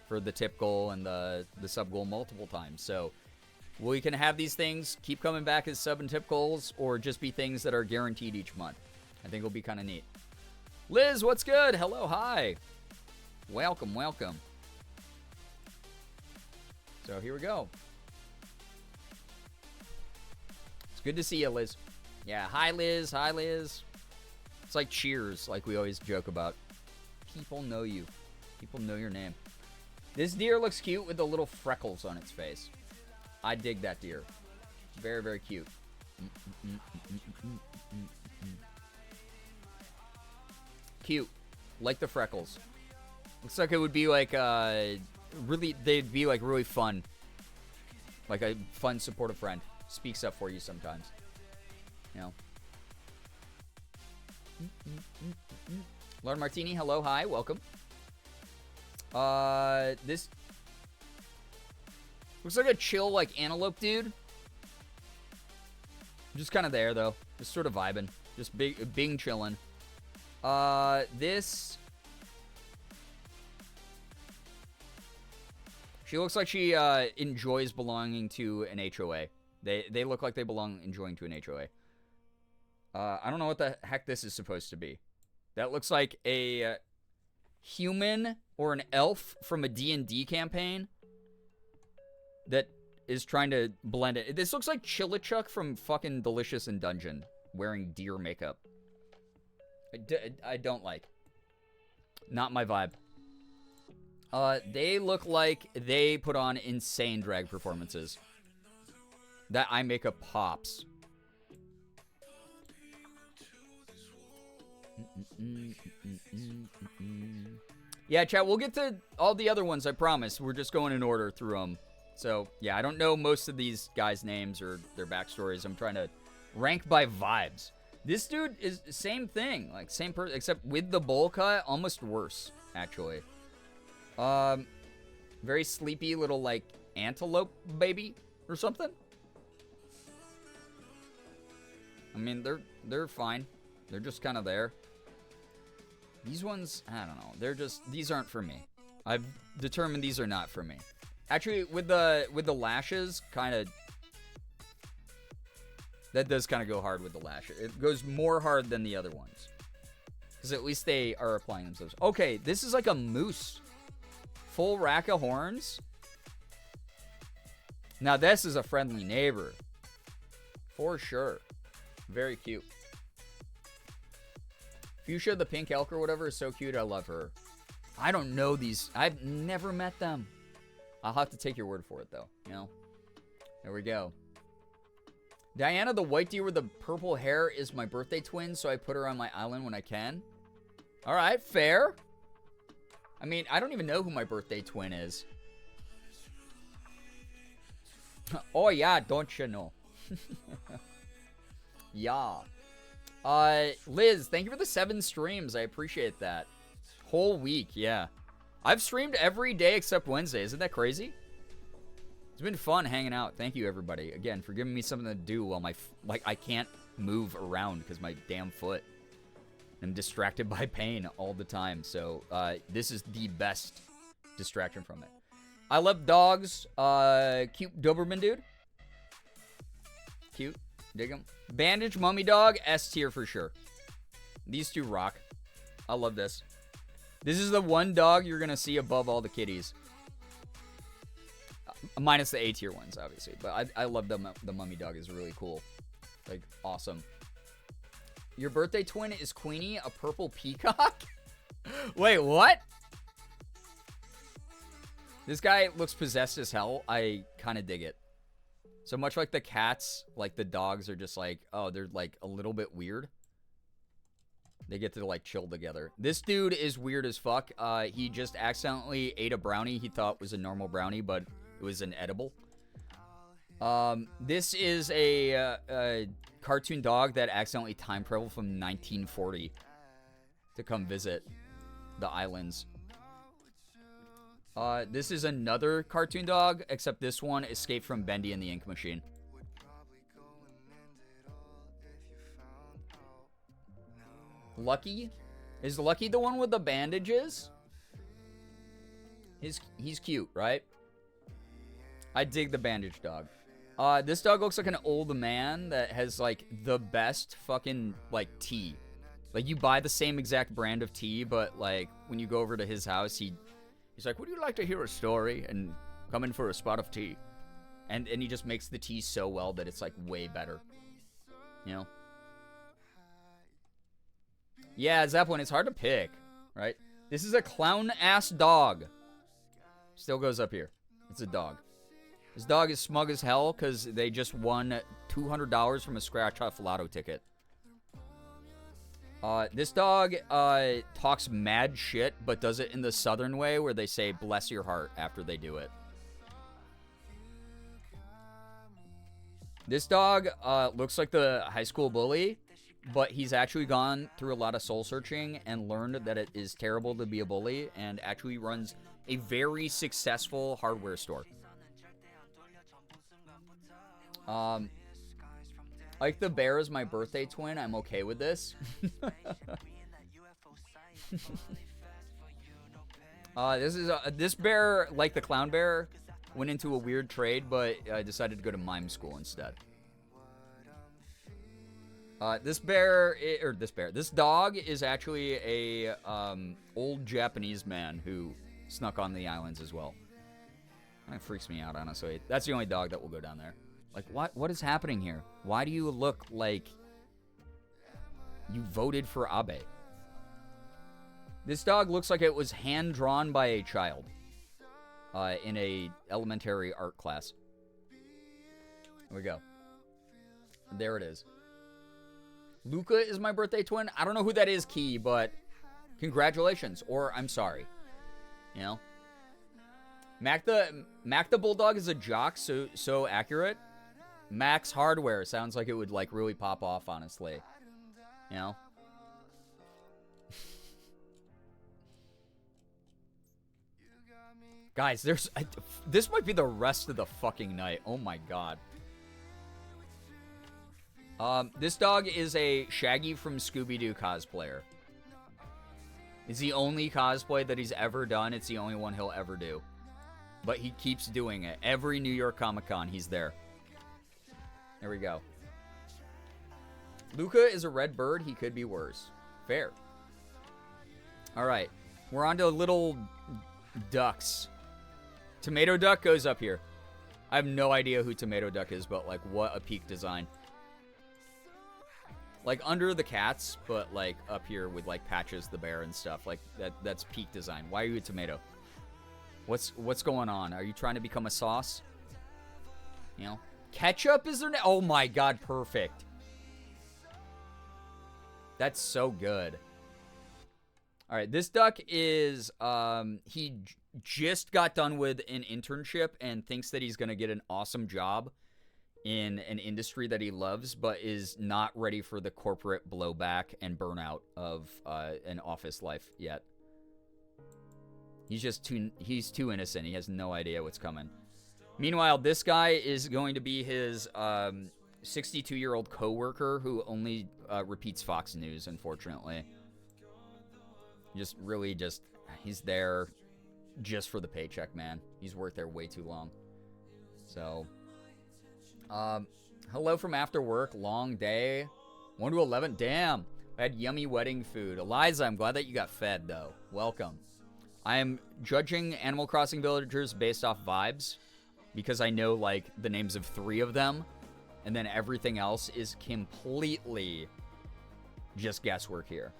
for the tip goal and the sub goal multiple times. So we can have these things keep coming back as sub and tip goals, or just be things that are guaranteed each month. I think it'll be kind of neat. Liz, what's good? Hello, hi. Welcome, welcome. So here we go. Good to see you, Liz. Yeah, hi, Liz. Hi, Liz. It's like Cheers, like we always joke about. People know you. People know your name. This deer looks cute with the little freckles on its face. I dig that deer. Very, very cute. Cute. Like the freckles. Looks like it would be like, really, they'd be like really fun. Like a fun, supportive friend. Speaks up for you sometimes, you know. Lord Martini, hello, hi, welcome. This looks like a chill, like, antelope dude. Just kind of there, though. Just sort of vibing. Just being chillin'. This... She looks like she enjoys belonging to an HOA. They look like they belong enjoying to an HOA. I don't know what the heck this is supposed to be. That looks like a human or an elf from a D&D campaign that is trying to blend it. This looks like Chilichuck from fucking Delicious in Dungeon wearing deer makeup. I don't like. Not my vibe. They look like they put on insane drag performances. That eye makeup pops. Yeah, chat, we'll get to all the other ones, I promise. We're just going in order through them. So, yeah, I don't know most of these guys' names or their backstories. I'm trying to rank by vibes. This dude is the same thing. Like, same person, except with the bowl cut, almost worse, actually. Very sleepy little, like, antelope baby or something. I mean, they're fine. They're just kind of there. These ones, I don't know. These aren't for me. I've determined these are not for me. Actually, with the lashes, kind of, that does kind of go hard with the lashes. It goes more hard than the other ones. Because at least they are applying themselves. Okay, this is like a moose. Full rack of horns. Now this is a friendly neighbor. For sure. Very cute. Fuchsia, the pink elk or whatever, is so cute. I love her. I don't know these. I've never met them. I'll have to take your word for it, though. You know? There we go. Diana, the white deer with the purple hair, is my birthday twin, so I put her on my island when I can. All right, fair. I mean, I don't even know who my birthday twin is. Oh, yeah, don't you know? Yeah. Liz, thank you for the 7 streams. I appreciate that. Whole week, yeah. I've streamed every day except Wednesday. Isn't that crazy? It's been fun hanging out. Thank you, everybody. Again, for giving me something to do while I can't move around because my damn foot. I'm distracted by pain all the time. So, this is the best distraction from it. I love dogs. Cute Doberman dude. Cute. Dig him. Bandage mummy dog. S tier for sure. These two rock. I love this. This is the one dog you're going to see above all the kitties. Minus the A tier ones, obviously. But I love the mummy dog. Is really cool. Like, awesome. Your birthday twin is Queenie, a purple peacock? Wait, what? This guy looks possessed as hell. I kind of dig it. So much like the cats, like the dogs are just like, oh, they're like a little bit weird. They get to like chill together. This dude is weird as fuck. He just accidentally ate a brownie he thought was a normal brownie, but it was an edible. This is a cartoon dog that accidentally time traveled from 1940 to come visit the islands. This is another cartoon dog, except this one escaped from Bendy and the Ink Machine. Lucky? Is Lucky the one with the bandages? He's cute, right? I dig the bandage dog. This dog looks like an old man that has, like, the best fucking, like, tea. Like, you buy the same exact brand of tea, but, like, when you go over to his house, he's like, would you like to hear a story? And come in for a spot of tea. And he just makes the tea so well that it's, like, way better. You know? Yeah, Zeppelin, it's hard to pick, right? This is a clown-ass dog. Still goes up here. It's a dog. This dog is smug as hell because they just won $200 from a scratch-off lotto ticket. This dog talks mad shit, but does it in the southern way where they say, bless your heart, after they do it. This dog looks like the high school bully but he's actually gone through a lot of soul searching and learned that it is terrible to be a bully, and actually runs a very successful hardware store. Like the bear is my birthday twin. I'm okay with this. This bear, like the clown bear, went into a weird trade, but decided to go to mime school instead. This dog is actually a old Japanese man who snuck on the islands as well. That freaks me out, honestly. That's the only dog that will go down there. Like, what is happening here? Why do you look like you voted for Abe? This dog looks like it was hand-drawn by a child in a elementary art class. Here we go. There it is. Luca is my birthday twin. I don't know who that is, Key, but congratulations. Or I'm sorry. You know? Mac the Bulldog is a jock, so accurate. Max Hardware sounds like it would like really pop off, honestly. You know? Guys, this might be the rest of the fucking night. Oh my god. This dog is a Shaggy from Scooby-Doo cosplayer. It's the only cosplay that he's ever done. It's the only one he'll ever do. But he keeps doing it. Every New York Comic-Con, he's there. There we go. Luca is a red bird. He could be worse. Fair. All right. We're on to little ducks. Tomato Duck goes up here. I have no idea who Tomato Duck is, but, like, what a peak design. Like, under the cats, but, like, up here with, like, Patches the bear and stuff. Like, that's peak design. Why are you a tomato? What's going on? Are you trying to become a sauce? You know? Ketchup is their name? Oh, my God. Perfect. That's so good. All right. This duck is, he just got done with an internship and thinks that he's going to get an awesome job in an industry that he loves, but is not ready for the corporate blowback and burnout of an office life yet. He's too innocent. He has no idea what's coming. Meanwhile, this guy is going to be his 62-year-old coworker who only repeats Fox News, unfortunately. He's there just for the paycheck, man. He's worked there way too long. So, hello from after work. Long day. 1 to 11. Damn. I had yummy wedding food. Eliza, I'm glad that you got fed, though. Welcome. I am judging Animal Crossing villagers based off vibes because I know, like, the names of 3 of them, and then everything else is completely just guesswork here.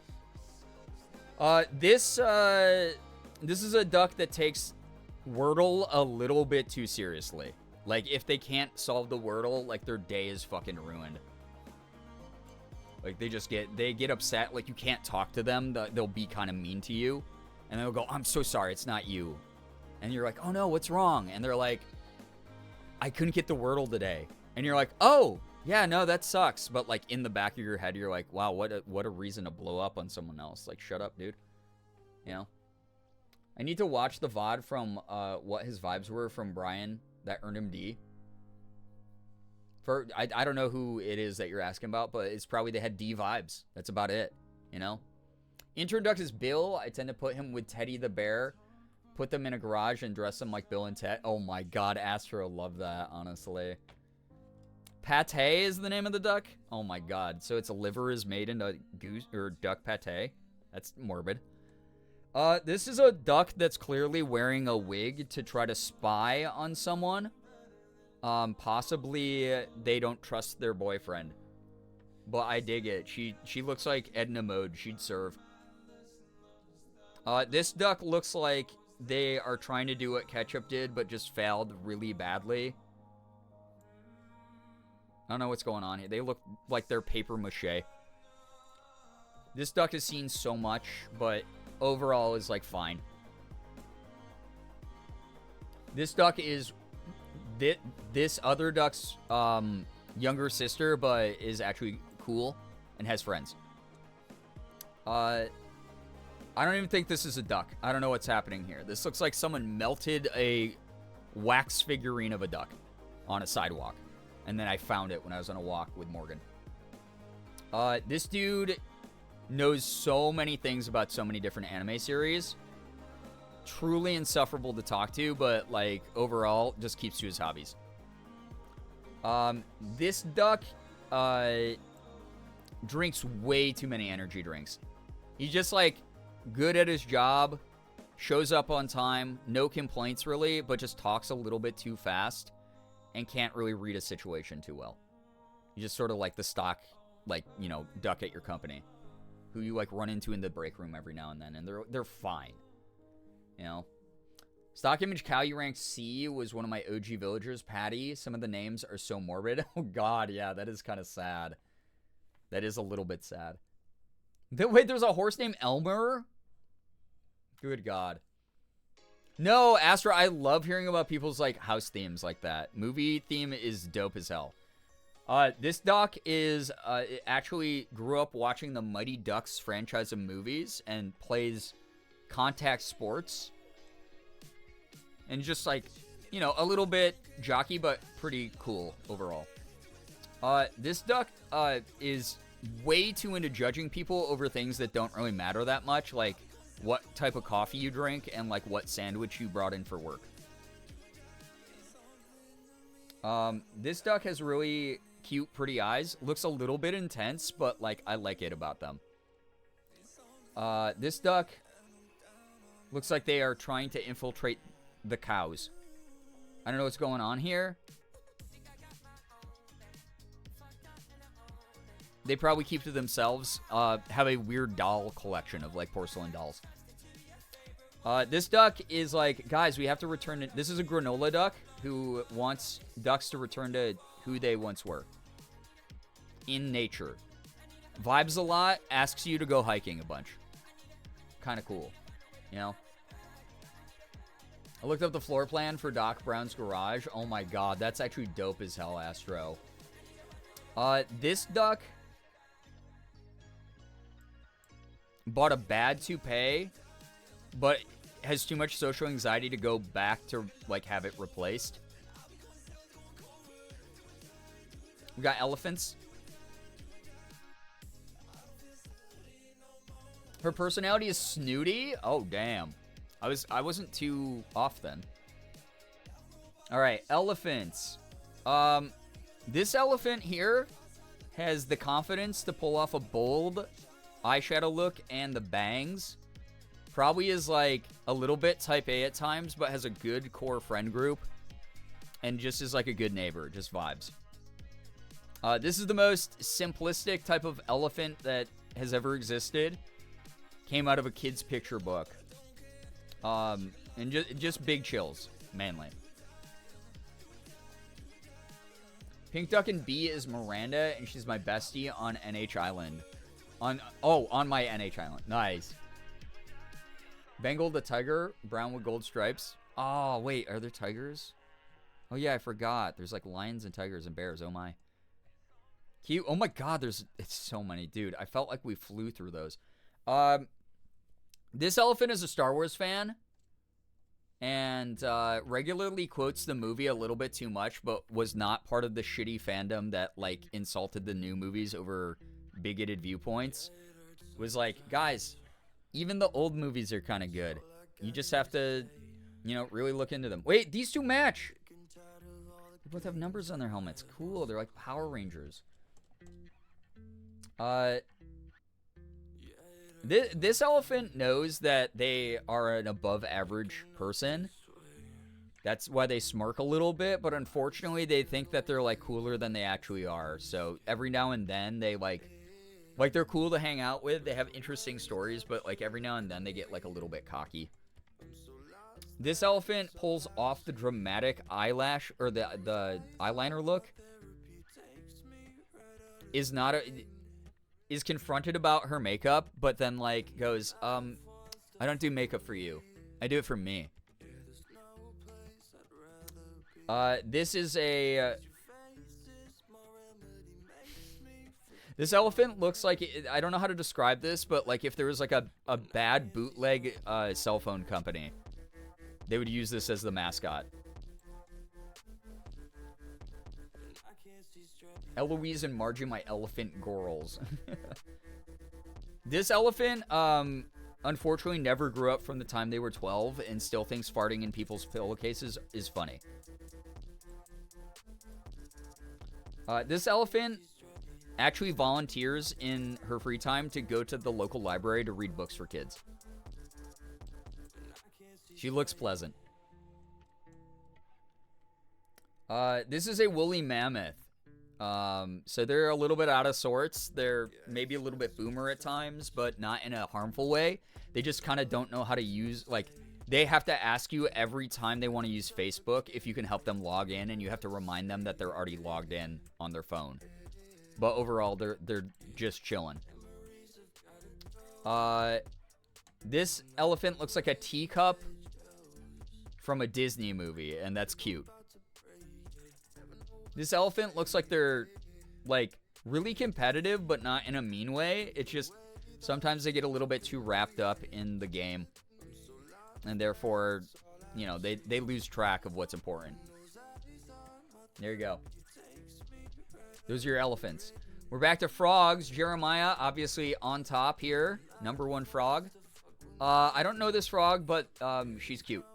This is a duck that takes Wordle a little bit too seriously. Like, if they can't solve the Wordle, like, their day is fucking ruined. Like, they get upset. Like, you can't talk to them. They'll be kind of mean to you. And they'll go, I'm so sorry, it's not you. And you're like, oh no, what's wrong? And they're like, I couldn't get the Wordle today. And you're like, oh, yeah, no, that sucks. But, like, in the back of your head, you're like, wow, what a reason to blow up on someone else. Like, shut up, dude. You know? I need to watch the VOD from what his vibes were from Brian that earned him D. I don't know who it is that you're asking about, but it's probably they had D vibes. That's about it, you know? Intern Duck is Bill. I tend to put him with Teddy the bear. Put them in a garage and dress them like Bill and Ted. Oh my god, Astro, love that, honestly. Pate is the name of the duck? Oh my god. So its liver is made into goose or duck pate? That's morbid. This is a duck that's clearly wearing a wig to try to spy on someone. Possibly they don't trust their boyfriend. But I dig it. She looks like Edna Mode. She'd serve. This duck looks like they are trying to do what Ketchup did, but just failed really badly. I don't know what's going on here. They look like they're paper mache. This duck has seen so much, but overall is like fine. This duck is this other duck's younger sister, but is actually cool. and has friends. I don't even think this is a duck. I don't know what's happening here. This looks like someone melted a wax figurine of a duck on a sidewalk. And then I found it when I was on a walk with Morgan. This dude knows so many things about so many different anime series. Truly insufferable to talk to, but like overall just keeps to his hobbies. This duck drinks way too many energy drinks. He's just like good at his job, shows up on time, no complaints really, but just talks a little bit too fast and can't really read a situation too well. He's just sort of like the stock, like, you know, duck at your company who you like run into in the break room every now and then, and they're fine. You know? Stock image cow you ranked C was one of my OG villagers, Patty. Some of the names are so morbid. Oh god, yeah, that is kind of sad. That is a little bit sad. Wait, there's a horse named Elmer? Good god. No, Astra, I love hearing about people's like house themes like that. Movie theme is dope as hell. This duck is actually grew up watching the Mighty Ducks franchise of movies and plays contact sports. And just like, you know, a little bit jockey, but pretty cool overall. This duck is way too into judging people over things that don't really matter that much, like what type of coffee you drink and like what sandwich you brought in for work. This duck has really cute, pretty eyes. Looks a little bit intense, but like I like it about them. This duck looks like they are trying to infiltrate the cows. I don't know what's going on here. They probably keep to themselves. Have a weird doll collection of like porcelain dolls. This duck is like, guys, we have to return it. This is a granola duck who wants ducks to return to who they once were. In nature. Vibes a lot, asks you to go hiking a bunch. Kind of cool, you know? I looked up the floor plan for Doc Brown's garage. Oh my god, that's actually dope as hell, Astro. This duck bought a bad toupee, but has too much social anxiety to go back to, like, have it replaced. We got elephants. Her personality is snooty? Oh, damn. I wasn't too off then. Alright, elephants. This elephant here has the confidence to pull off a bold eyeshadow look and the bangs. Probably is like a little bit type A at times, but has a good core friend group. And just is like a good neighbor, just vibes. This is the most simplistic type of elephant that has ever existed. Came out of a kid's picture book. And just big chills, mainly. Pink Duck and B is Miranda, and she's my bestie on NH Island. On my NH Island. Nice. Bengal the tiger, brown with gold stripes. Oh, wait, are there tigers? Oh, yeah, I forgot. There's like lions and tigers and bears. Oh, my. Cute. Oh, my God, it's so many. Dude, I felt like we flew through those. This elephant is a Star Wars fan and regularly quotes the movie a little bit too much, but was not part of the shitty fandom that like insulted the new movies over bigoted viewpoints. Was like, guys, even the old movies are kind of good. You just have to, you know, really look into them. Wait, these two match. They both have numbers on their helmets. Cool. They're like Power Rangers. This elephant knows that they are an above average person. That's why they smirk a little bit, but unfortunately they think that they're like cooler than they actually are. So every now and then they like they're cool to hang out with. They have interesting stories, but like every now and then they get like a little bit cocky. This elephant pulls off the dramatic eyelash or the eyeliner look. Is confronted about her makeup, but then like goes, I don't do makeup for you. I do it for me. This is a This elephant looks like, I don't know how to describe this, but like if there was like a bad bootleg cell phone company, they would use this as the mascot. Eloise and Margie, my elephant girls. This elephant, unfortunately never grew up from the time they were 12 and still thinks farting in people's pillowcases is funny. This elephant actually volunteers in her free time to go to the local library to read books for kids. She looks pleasant. This is a woolly mammoth. So they're a little bit out of sorts. They're maybe a little bit boomer at times, but not in a harmful way. They just kind of don't know how to use, like, they have to ask you every time they want to use Facebook if you can help them log in, and you have to remind them that they're already logged in on their phone. But overall, they're just chilling. This elephant looks like a teacup from a Disney movie, and that's cute. This elephant looks like they're, like, really competitive, but not in a mean way. It's just, sometimes they get a little bit too wrapped up in the game. And therefore, you know, they lose track of what's important. There you go. Those are your elephants. We're back to frogs. Jeremiah, obviously on top here. #1 frog. I don't know this frog, but she's cute.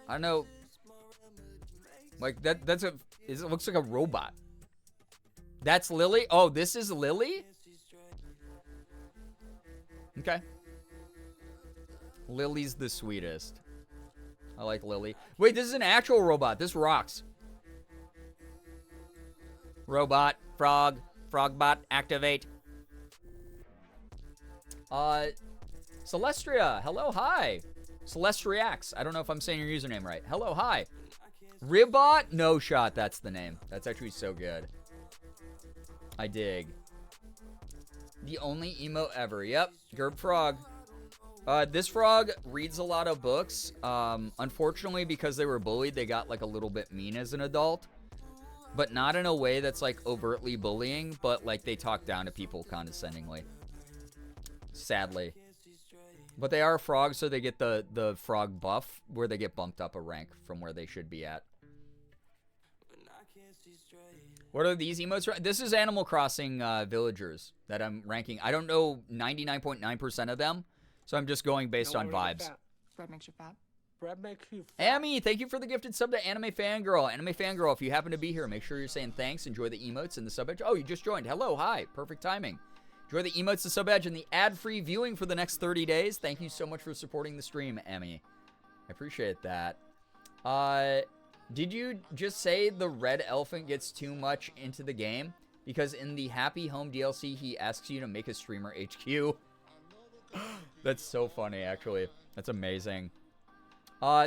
I don't know. Like, it looks like a robot. That's Lily? Oh, this is Lily? Okay. Lily's the sweetest. I like Lily. Wait, this is an actual robot. This rocks. Robot, frog, frogbot, activate. Celestria, hello, hi. Celestriax. I don't know if I'm saying your username right. Hello, hi. Ribbot? No shot, that's the name. That's actually so good. I dig. The only emote ever. Yep, Gerb Frog. This frog reads a lot of books. Unfortunately, because they were bullied, they got like a little bit mean as an adult. But not in a way that's like overtly bullying, but like they talk down to people condescendingly. Sadly. But they are frogs, so they get the frog buff, where they get bumped up a rank from where they should be at. What are these emotes? This is Animal Crossing villagers that I'm ranking. I don't know 99.9% of them, so I'm just going based on vibes. Bread makes you fat. Bread makes you fat. Amy, thank you for the gifted sub to Anime Fangirl. Anime Fangirl, if you happen to be here, make sure you're saying thanks. Enjoy the emotes and the sub badge. Oh, you just joined. Hello, hi. Perfect timing. Enjoy the emotes, the sub badge, and the ad-free viewing for the next 30 days. Thank you so much for supporting the stream, Amy. I appreciate that. Did you just say the red elephant gets too much into the game? Because in the Happy Home DLC, he asks you to make a streamer HQ. That's so funny, actually. That's amazing.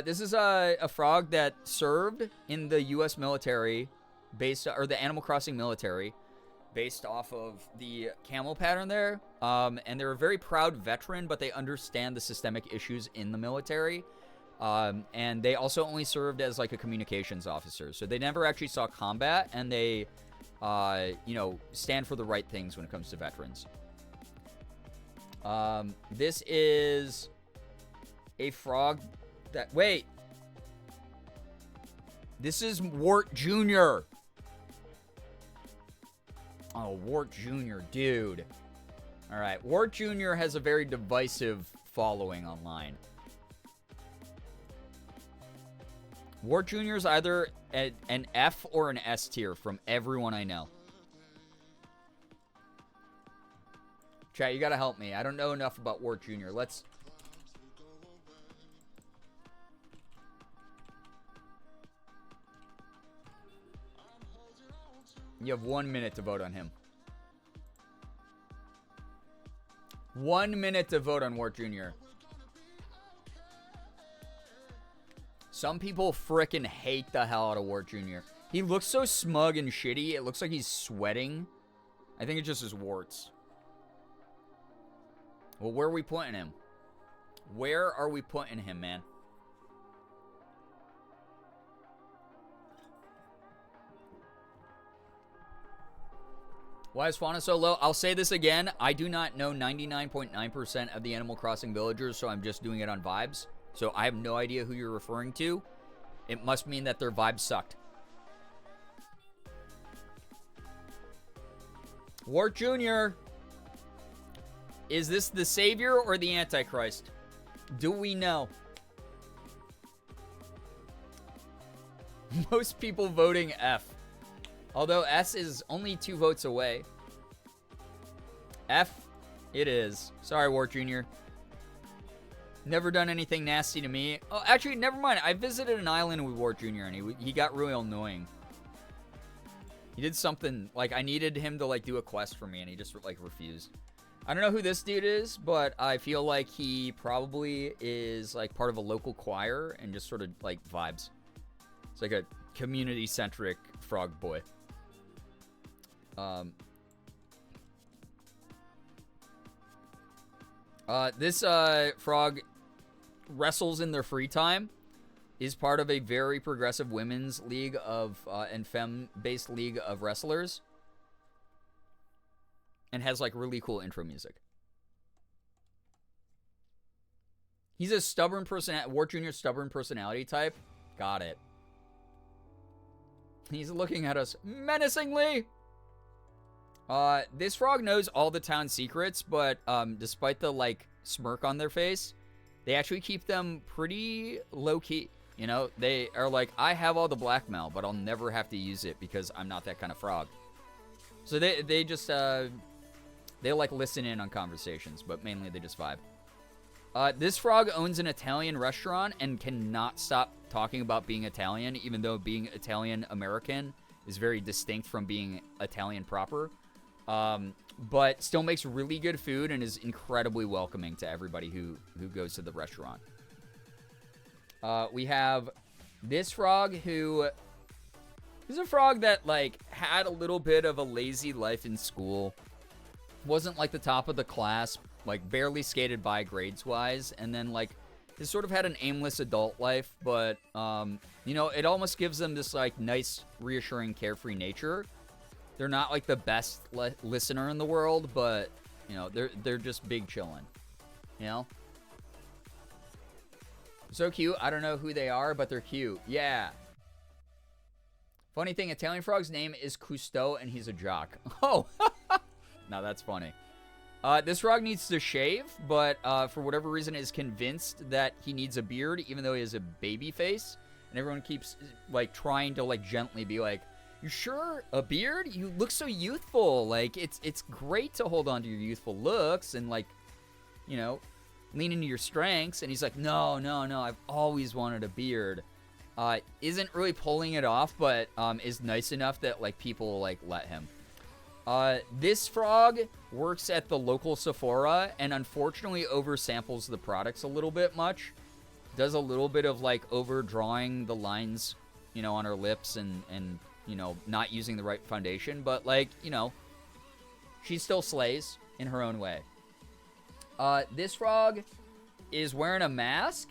This is a frog that served in the U.S. military, or the Animal Crossing military, based off of the camel pattern there. And they're a very proud veteran, but they understand the systemic issues in the military. And they also only served as like a communications officer. So they never actually saw combat, and they, stand for the right things when it comes to veterans. This is a frog that, wait. This is Wart Jr. Oh, Wart Jr., dude. All right, Wart Jr. has a very divisive following online. Wart Jr. is either an F or an S tier from everyone I know. Chat, you gotta help me. I don't know enough about Wart Jr. Let's... You have 1 minute to vote on him. 1 minute to vote on Wart Jr. Some people frickin' hate the hell out of Wart Jr. He looks so smug and shitty. It looks like he's sweating. I think it's just his warts. Well, where are we putting him? Where are we putting him, man? Why is fauna so low? I'll say this again. I do not know 99.9% of the Animal Crossing villagers, so I'm just doing it on vibes. So I have no idea who you're referring to. It must mean that their vibes sucked. Wart Jr. Is this the savior or the Antichrist? Do we know? Most people voting F. Although S is only 2 votes away. F it is. Sorry, Wart Jr. Never done anything nasty to me. Oh, actually, never mind. I visited an island with Wart Jr. and he got really annoying. He did something, like, I needed him to, like, do a quest for me, and he just, like, refused. I don't know who this dude is, but I feel like he probably is, like, part of a local choir and just sort of, like, vibes. It's like a community-centric frog boy. This frog wrestles in their free time, is part of a very progressive women's league of and femme-based league of wrestlers, and has like really cool intro music. He's a stubborn Wart Jr. stubborn personality type. Got it. He's looking at us menacingly. This frog knows all the town secrets, but despite the like smirk on their face, they actually keep them pretty low key. You know, they are like, I have all the blackmail, but I'll never have to use it because I'm not that kind of frog. So they just they like listen in on conversations, but mainly they just vibe. This frog owns an Italian restaurant and cannot stop talking about being Italian, even though being Italian American is very distinct from being Italian proper. But still makes really good food and is incredibly welcoming to everybody who goes to the restaurant. We have this frog who is a frog that like had a little bit of a lazy life in school. Wasn't like the top of the class, like barely skated by grades wise, and then like has sort of had an aimless adult life, but you know, it almost gives them this like nice, reassuring, carefree nature. They're not like the best listener in the world, but you know, they're just big chillin', you know? So cute. I don't know who they are, but they're cute. Yeah. Funny thing, Italian frog's name is Cousteau, and he's a jock. Oh, now that's funny. This frog needs to shave, but for whatever reason is convinced that he needs a beard, even though he has a baby face. And everyone keeps like trying to like gently be like, "You sure? A beard? You look so youthful. Like it's great to hold on to your youthful looks and like, you know, lean into your strengths." And he's like, no, I've always wanted a beard. Isn't really pulling it off, but is nice enough that like people like let him. This frog works at the local Sephora and unfortunately oversamples the products a little bit much. Does a little bit of like overdrawing the lines, you know, on her lips and you know, not using the right foundation, but like, you know, she still slays in her own way. This frog is wearing a mask,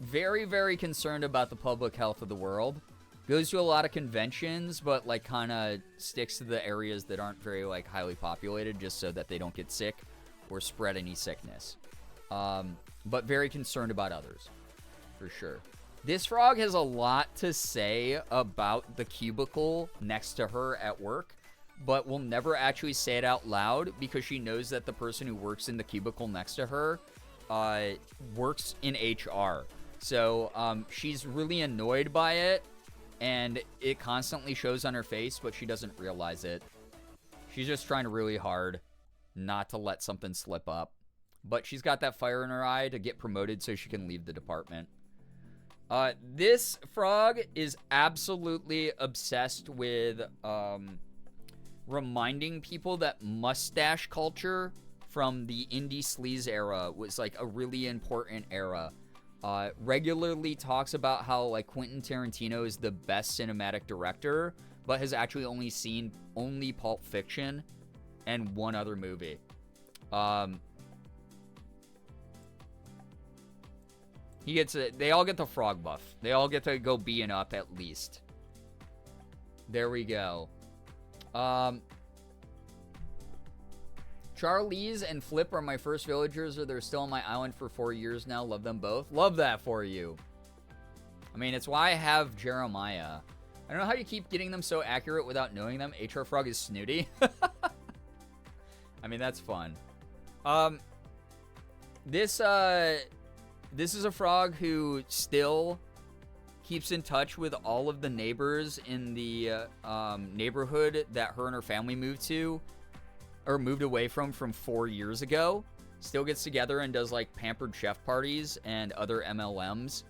very, very concerned about the public health of the world. Goes to a lot of conventions, but like kind of sticks to the areas that aren't very like highly populated just so that they don't get sick or spread any sickness. But very concerned about others, for sure. This frog has a lot to say about the cubicle next to her at work, but will never actually say it out loud because she knows that the person who works in the cubicle next to her works in HR. So she's really annoyed by it, and it constantly shows on her face, but she doesn't realize it. She's just trying really hard not to let something slip up. But she's got that fire in her eye to get promoted so she can leave the department. This frog is absolutely obsessed with reminding people that mustache culture from the indie sleaze era was like a really important era. Regularly talks about how like Quentin Tarantino is the best cinematic director, but has actually only seen Pulp Fiction and one other movie. They all get the frog buff. They all get to go being up at least. There we go. Charlize and Flip are my first villagers. They're still on my island for 4 years now. Love them both. Love that for you. I mean, it's why I have Jeremiah. I don't know how you keep getting them so accurate without knowing them. HR Frog is snooty. I mean, that's fun. This is a frog who still keeps in touch with all of the neighbors in the neighborhood that her and her family moved to, or moved away from 4 years ago. Still gets together and does like pampered chef parties and other MLMs.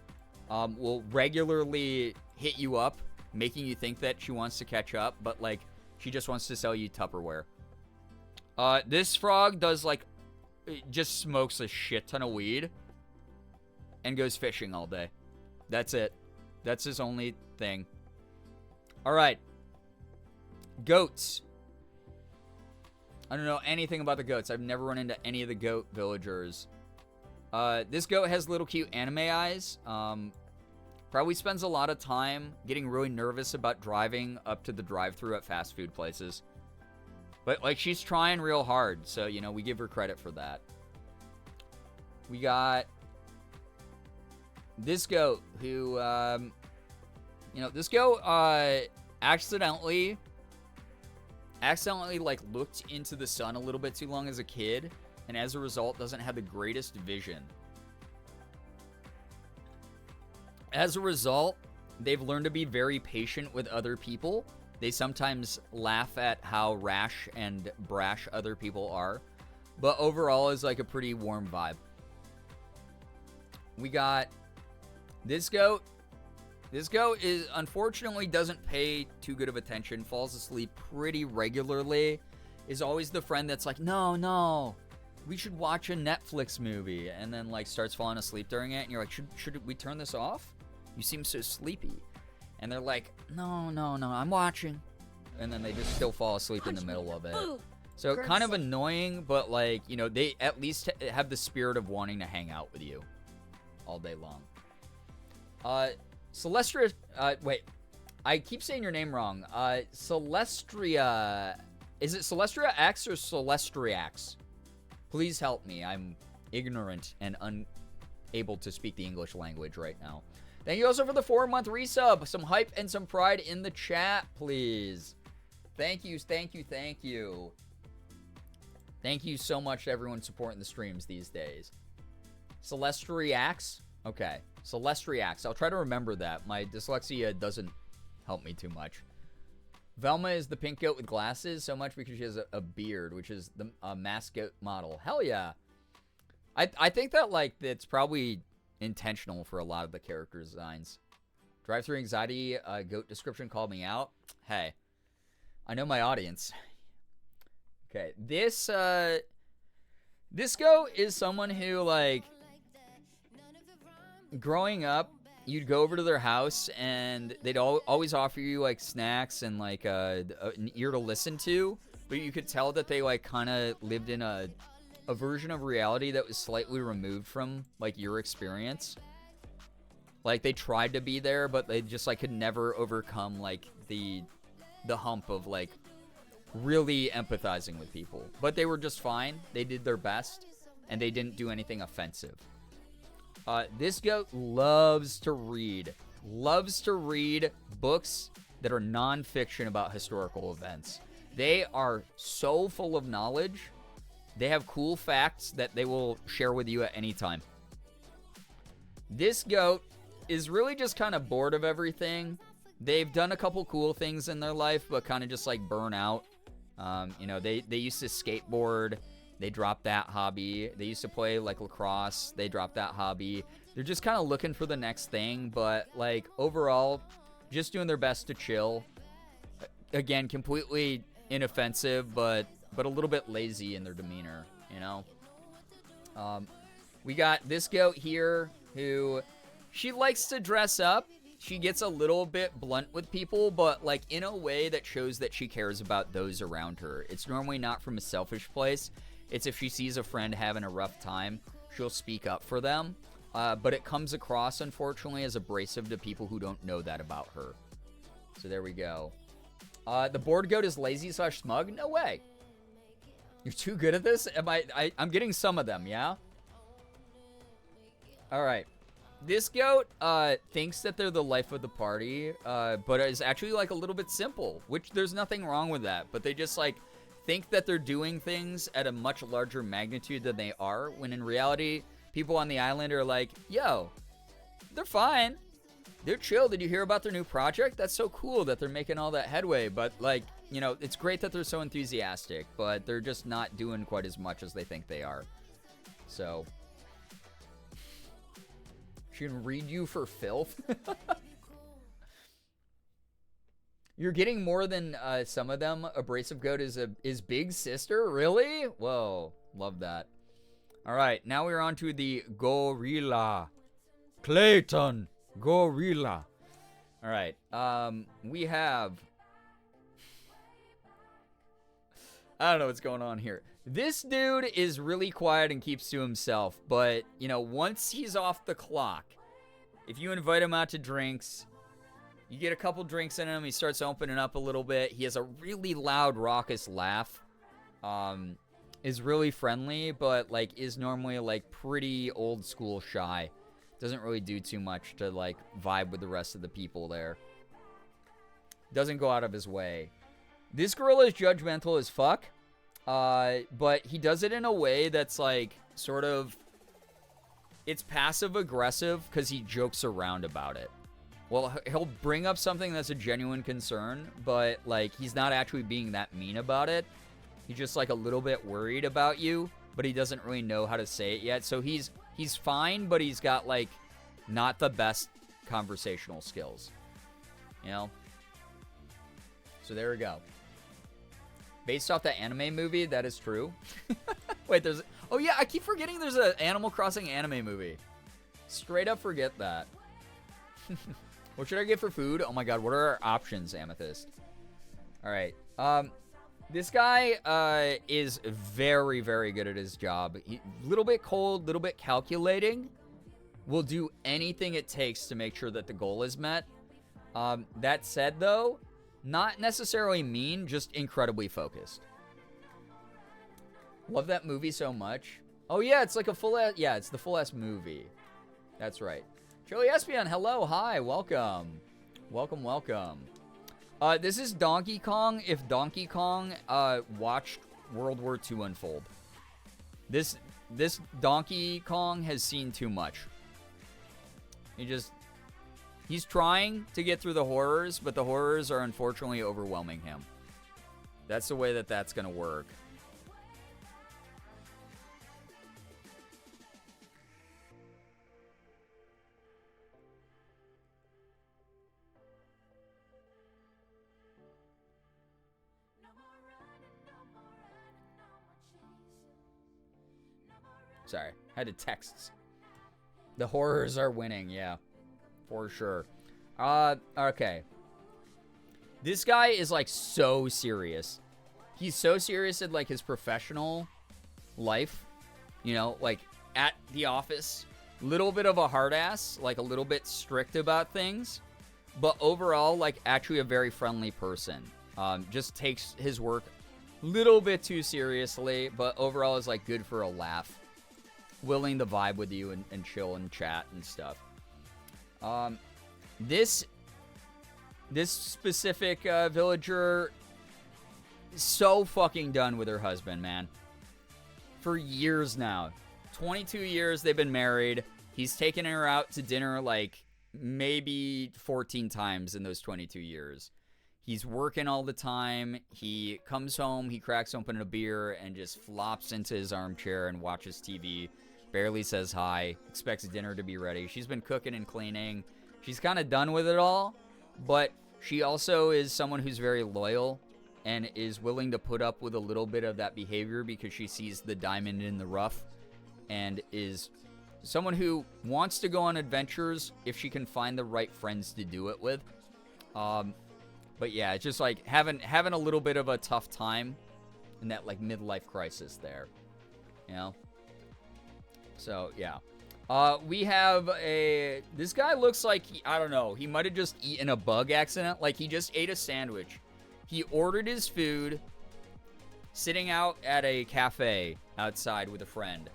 Will regularly hit you up, making you think that she wants to catch up, but like she just wants to sell you Tupperware. This frog does like, just smokes a shit ton of weed and goes fishing all day. That's it. That's his only thing. All right. Goats. I don't know anything about the goats. I've never run into any of the goat villagers. This goat has little cute anime eyes. Probably spends a lot of time getting really nervous about driving up to the drive-thru at fast food places. But, like, she's trying real hard, so, you know, we give her credit for that. We got this goat who, you know, this goat, accidentally, like, looked into the sun a little bit too long as a kid, and as a result, doesn't have the greatest vision. As a result, they've learned to be very patient with other people. They sometimes laugh at how rash and brash other people are, but overall is like a pretty warm vibe. We got this goat. This goat is unfortunately doesn't pay too good of attention, falls asleep pretty regularly, is always the friend that's like, no, we should watch a Netflix movie, and then like starts falling asleep during it, and you're like, should we turn this off? You seem so sleepy. And they're like, no, I'm watching. And then they just still fall asleep in the middle of it. So kind of annoying, but like, you know, they at least have the spirit of wanting to hang out with you all day long. Celestria, wait, I keep saying your name wrong. Celestria, is it Celestria X or Celestriax? Please help me. I'm ignorant and unable to speak the English language right now. Thank you also for the 4-month resub. Some hype and some pride in the chat, please. Thank you. Thank you so much to everyone supporting the streams these days. Celestriax? Okay. Celestriax. I'll try to remember that. My dyslexia doesn't help me too much. Velma is the pink goat with glasses so much because she has a beard, which is the mascot model. Hell yeah. I think that, like, it's probably intentional for a lot of the character designs. Drive-thru anxiety, goat description called me out. Hey, I know my audience. Okay, this goat is someone who, like, growing up, you'd go over to their house and they'd always offer you like snacks and like an ear to listen to, but you could tell that they like kind of lived in a version of reality that was slightly removed from like your experience. Like they tried to be there, but they just like could never overcome like the hump of like really empathizing with people. But they were just fine. They did their best and they didn't do anything offensive. This goat loves to read books that are non-fiction about historical events. They are so full of knowledge. They have cool facts that they will share with you at any time. This goat is really just kind of bored of everything. They've done a couple cool things in their life, but kind of just like burn out. You know, they used to skateboard. They dropped that hobby. They used to play like lacrosse. They dropped that hobby. They're just kind of looking for the next thing, but like overall, just doing their best to chill. Again, completely inoffensive, but a little bit lazy in their demeanor, you know? We got this goat here who, she likes to dress up. She gets a little bit blunt with people, but like in a way that shows that she cares about those around her. It's normally not from a selfish place. It's if she sees a friend having a rough time, she'll speak up for them. But it comes across, unfortunately, as abrasive to people who don't know that about her. So there we go. The board goat is lazy / smug? No way. You're too good at this? I'm getting some of them, yeah? Alright. This goat thinks that they're the life of the party, but is actually like a little bit simple, which there's nothing wrong with that. But they just like think that they're doing things at a much larger magnitude than they are, when in reality, people on the island are like, yo, they're fine. They're chill. Did you hear about their new project? That's so cool that they're making all that headway. But like, you know, it's great that they're so enthusiastic, but they're just not doing quite as much as they think they are. So... she can read you for filth. You're getting more than some of them. Abrasive Goat is big sister? Really? Whoa. Love that. All right. Now we're on to the gorilla. Clayton. Gorilla. All right. We have... I don't know what's going on here. This dude is really quiet and keeps to himself, but, you know, once he's off the clock, if you invite him out to drinks, you get a couple drinks in him, he starts opening up a little bit. He has a really loud, raucous laugh. Is really friendly, but, like, is normally, like, pretty old school shy. Doesn't really do too much to, like, vibe with the rest of the people there. Doesn't go out of his way. This gorilla is judgmental as fuck. But he does it in a way that's, like, sort of... it's passive-aggressive because he jokes around about it. Well, he'll bring up something that's a genuine concern, but, like, he's not actually being that mean about it. He's just, like, a little bit worried about you, but he doesn't really know how to say it yet. So he's fine, but he's got, like, not the best conversational skills. You know? So there we go. Based off the anime movie, that is true. Wait, there's... oh, yeah, I keep forgetting there's an Animal Crossing anime movie. Straight up forget that. What should I get for food? Oh, my God, what are our options, Amethyst? All right. This guy is very, very good at his job. Little bit cold, little bit calculating. Will do anything it takes to make sure that the goal is met. That said, though... not necessarily mean, just incredibly focused. Love that movie so much. Oh, yeah, it's like a full-ass... yeah, it's the full-ass movie. That's right. Charlie Espion, hello, hi, welcome. Welcome, welcome. This is Donkey Kong if Donkey Kong watched World War II unfold. This Donkey Kong has seen too much. He's trying to get through the horrors, but the horrors are unfortunately overwhelming him. That's the way that that's going to work. Sorry, had to text. The horrors are winning, yeah. For sure. Okay. This guy is, like, so serious. He's so serious in, like, his professional life. You know, like, at the office. Little bit of a hard ass. Like, a little bit strict about things. But overall, like, actually a very friendly person. Just takes his work a little bit too seriously. But overall is, like, good for a laugh. Willing to vibe with you and chill and chat and stuff. This specific villager is so fucking done with her husband, man. For years now. 22 years they've been married. He's taken her out to dinner like maybe 14 times in those 22 years. He's working all the time. He comes home, he cracks open a beer and just flops into his armchair and watches TV. Barely says hi. Expects dinner to be ready. She's been cooking and cleaning. She's kind of done with it all, but she also is someone who's very loyal and is willing to put up with a little bit of that behavior because she sees the diamond in the rough and is someone who wants to go on adventures if she can find the right friends to do it with. But yeah, it's just like having a little bit of a tough time in that like midlife crisis there, you know? So, yeah. We have this guy looks like, I don't know, he might have just eaten a bug accident. Like, he just ate a sandwich. He ordered his food, sitting out at a cafe outside with a friend.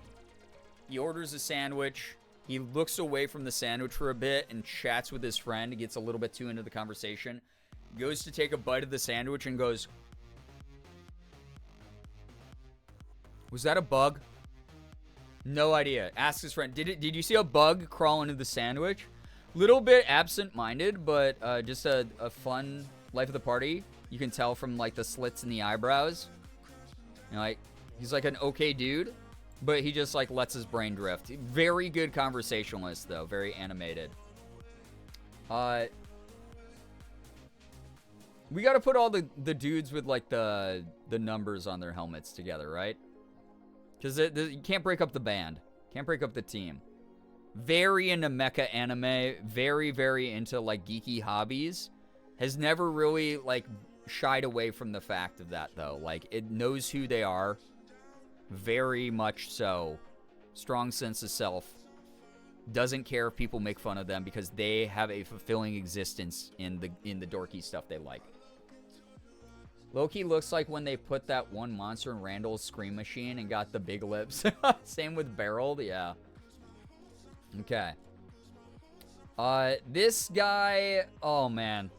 He orders a sandwich. He looks away from the sandwich for a bit and chats with his friend. He gets a little bit too into the conversation. Goes to take a bite of the sandwich and goes, "Was that a bug?" No idea. Asks his friend, Did you see a bug crawl into the sandwich? Little bit absent-minded, but just a fun life of the party. You can tell from like the slits in the eyebrows. You know, like he's like an okay dude, but he just like lets his brain drift. Very good conversationalist though, very animated. We got to put all the dudes with like the numbers on their helmets together, right? Because you can't break up the band, can't break up the team. Very into mecha anime, very, very into like geeky hobbies. Has never really like shied away from the fact of that though. Like it knows who they are, very much so. Strong sense of self. Doesn't care if people make fun of them because they have a fulfilling existence in the dorky stuff they like. Loki looks like when they put that one monster in Randall's Scream Machine and got the big lips. Same with Beryl, yeah. Okay. This guy, oh man.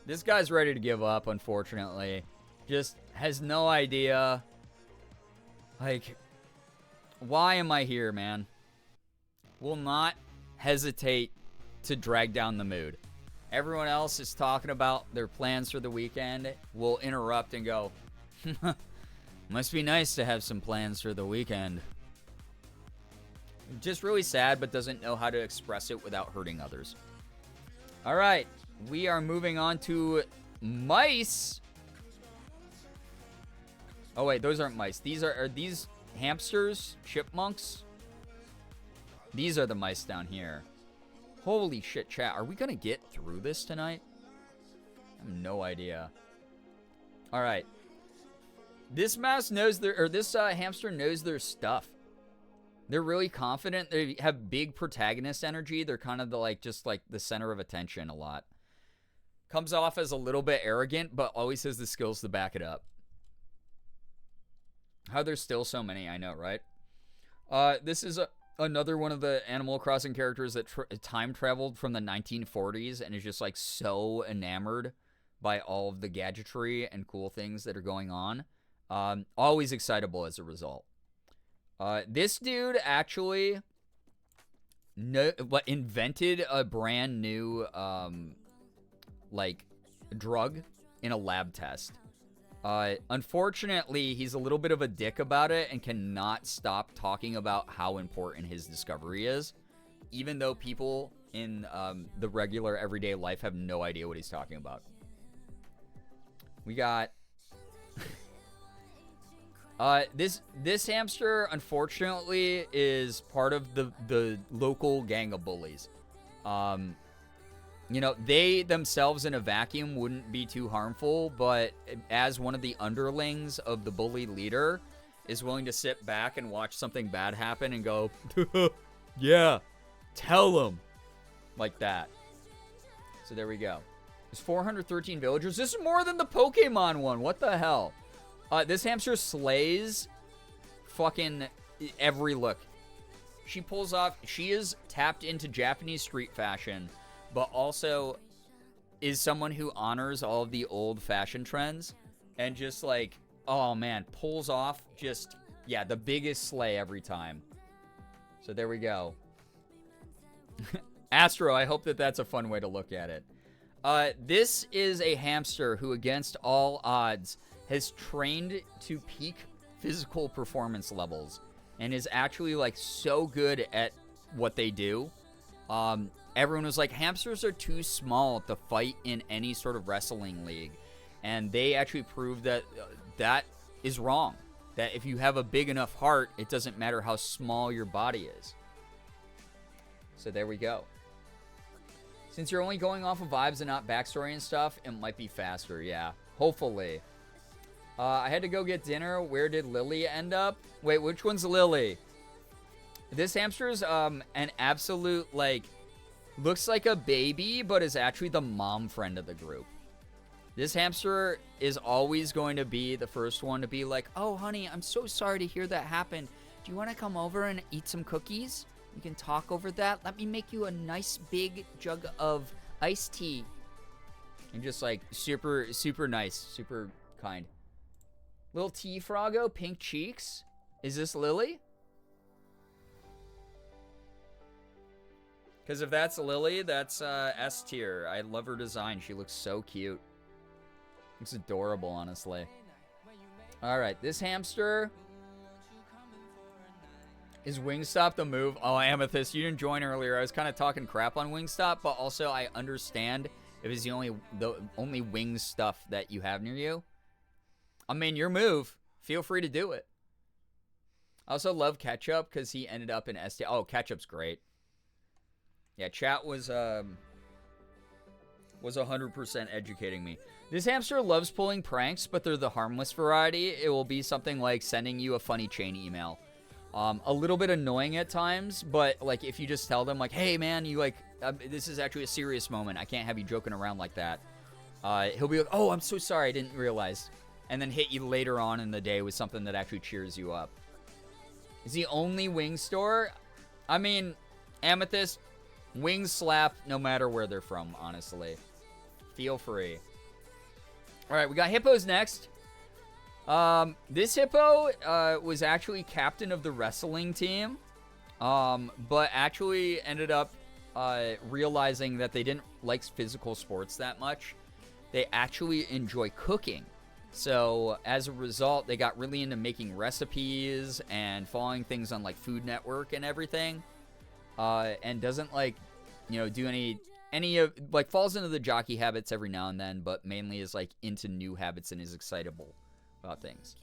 This guy's ready to give up, unfortunately. Just has no idea. Like, why am I here, man? Will not hesitate to drag down the mood. Everyone else is talking about their plans for the weekend. We'll interrupt and go, must be nice to have some plans for the weekend. Just really sad, but doesn't know how to express it without hurting others. All right, we are moving on to mice. Oh wait, those aren't mice. These are these hamsters, chipmunks? These are the mice down here. Holy shit, chat. Are we gonna get through this tonight? I have no idea. All right. This mouse knows this hamster knows their stuff. They're really confident. They have big protagonist energy. They're kind of just like the center of attention a lot. Comes off as a little bit arrogant, but always has the skills to back it up. How there's still so many, I know, right? This is another one of the Animal Crossing characters that time traveled from the 1940s and is just like so enamored by all of the gadgetry and cool things that are going on. Always excitable as a result. This dude actually invented a brand new drug in a lab test. Unfortunately, he's a little bit of a dick about it and cannot stop talking about how important his discovery is, even though people in the regular everyday life have no idea what he's talking about. We got this hamster, unfortunately, is part of the local gang of bullies. You know, they themselves in a vacuum wouldn't be too harmful, but as one of the underlings of the bully leader is willing to sit back and watch something bad happen and go, yeah, tell him, like that. So there we go. There's 413 villagers. This is more than the Pokemon one. What the hell? This hamster slays fucking every look. She pulls off, she is tapped into Japanese street fashion, but also is someone who honors all of the old fashion trends and just like, oh man, pulls off just, yeah, the biggest slay every time. So there we go. Astro, I hope that that's a fun way to look at it. This is a hamster who, against all odds, has trained to peak physical performance levels and is actually like so good at what they do. Everyone was like, hamsters are too small to fight in any sort of wrestling league. And they actually proved that that is wrong. That if you have a big enough heart, it doesn't matter how small your body is. So there we go. Since you're only going off of vibes and not backstory and stuff, it might be faster, yeah. Hopefully. I had to go get dinner. Where did Lily end up? Wait, which one's Lily? This hamster's an absolute, like, looks like a baby, but is actually the mom friend of the group. This hamster is always going to be the first one to be like, oh, honey, I'm so sorry to hear that happen. Do you want to come over and eat some cookies? We can talk over that. Let me make you a nice big jug of iced tea. And just like super, super nice, super kind. Little tea froggo, pink cheeks. Is this Lily? Because if that's Lily, that's S tier. I love her design. She looks so cute. Looks adorable, honestly. All right, this hamster is Wingstop the move. Oh, Amethyst, you didn't join earlier. I was kind of talking crap on Wingstop, but also I understand if it's the only wing stuff that you have near you. I mean, your move. Feel free to do it. I also love Ketchup because he ended up in ST. Oh, Ketchup's great. Yeah, chat was 100% educating me. This hamster loves pulling pranks, but they're the harmless variety. It will be something like sending you a funny chain email. A little bit annoying at times, but like if you just tell them like, hey man, you like, this is actually a serious moment. I can't have you joking around like that. He'll be like, oh, I'm so sorry, I didn't realize. And then hit you later on in the day with something that actually cheers you up. Is the only wing store? I mean, Amethyst, wings slap no matter where they're from, honestly. Feel free. All right, we got hippos next. This hippo was actually captain of the wrestling team, but actually ended up realizing that they didn't like physical sports that much. They actually enjoy cooking. So as a result, they got really into making recipes and following things on like Food Network and everything. And doesn't like, you know, do any of, like, falls into the jockey habits every now and then, but mainly is like into new habits and is excitable about things.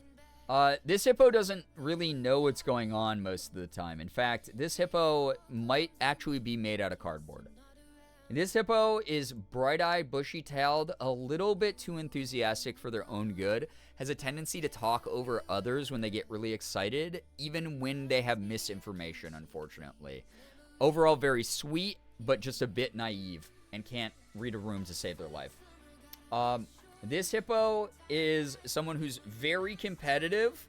This hippo doesn't really know what's going on most of the time. In fact, this hippo might actually be made out of cardboard. This hippo is bright-eyed, bushy-tailed, a little bit too enthusiastic for their own good, has a tendency to talk over others when they get really excited, even when they have misinformation, unfortunately. Overall, very sweet, but just a bit naive, and can't read a room to save their life. This hippo is someone who's very competitive.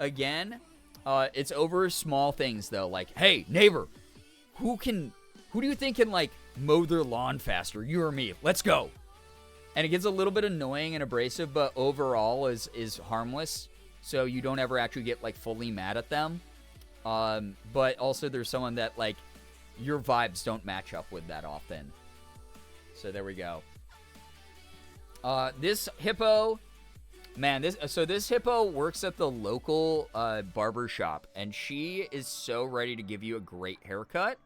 Again, it's over small things, though. Like, hey, neighbor, who do you think can, like, mow their lawn faster? You or me? Let's go. And it gets a little bit annoying and abrasive, but overall is harmless. So you don't ever actually get, like, fully mad at them. But also there's someone that, like, your vibes don't match up with that often. So there we go. This hippo, man, this hippo works at the local barber shop, and she is so ready to give you a great haircut.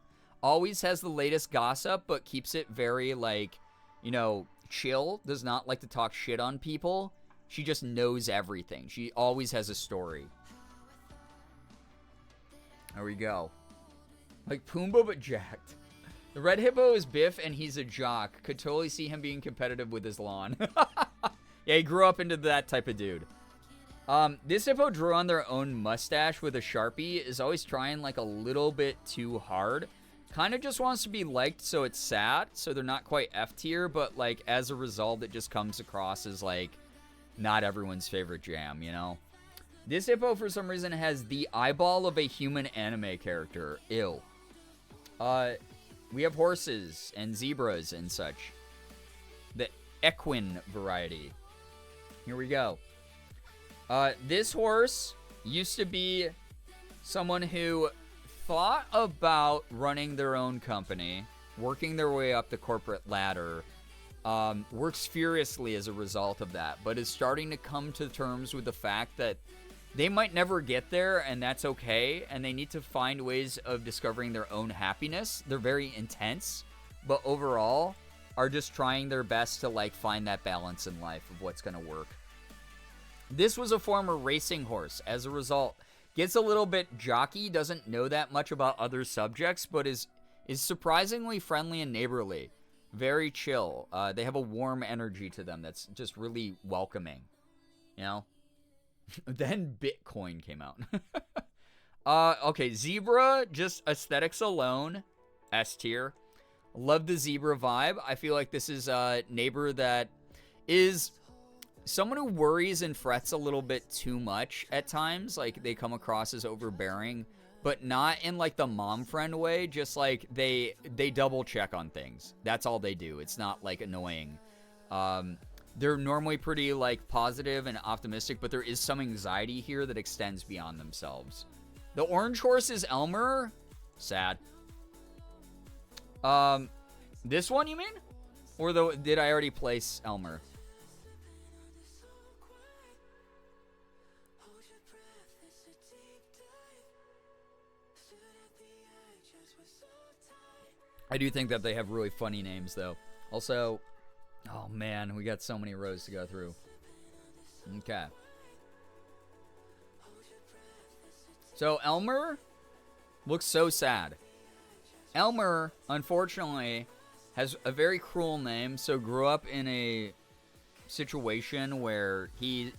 Always has the latest gossip, but keeps it very, like, you know, chill. Does not like to talk shit on people. She just knows everything. She always has a story. There we go. Like Pumbaa, but jacked. The red hippo is Biff, and he's a jock. Could totally see him being competitive with his lawn. Yeah, he grew up into that type of dude. This hippo drew on their own mustache with a Sharpie. Is always trying, like, a little bit too hard. Kind of just wants to be liked, so it's sad. So they're not quite F tier, but, like, as a result, it just comes across as, like, not everyone's favorite jam, you know? This hippo, for some reason, has the eyeball of a human anime character. Ew. We have horses and zebras and such. The equine variety. Here we go. This horse used to be someone who thought about running their own company, working their way up the corporate ladder, works furiously as a result of that, but is starting to come to terms with the fact that they might never get there, and that's okay, and they need to find ways of discovering their own happiness. They're very intense, but overall are just trying their best to, like, find that balance in life of what's going to work. This was a former racing horse. As a result, gets a little bit jockey, doesn't know that much about other subjects, but is surprisingly friendly and neighborly. Very chill. They have a warm energy to them that's just really welcoming, you know? Then Bitcoin came out. Okay, zebra, just aesthetics alone, S tier. Love the zebra vibe. I feel like this is a neighbor that is someone who worries and frets a little bit too much at times. Like, they come across as overbearing, but not in like the mom friend way. Just like they double check on things. That's all they do. It's not like annoying. They're normally pretty like positive and optimistic, but there is some anxiety here that extends beyond themselves. The orange horse is Elmer. Sad. This one you mean? Or did I already place Elmer? I do think that they have really funny names, though. Also, oh man, we got so many rows to go through. Okay. So Elmer looks so sad. Elmer, unfortunately, has a very cruel name, so grew up in a situation where he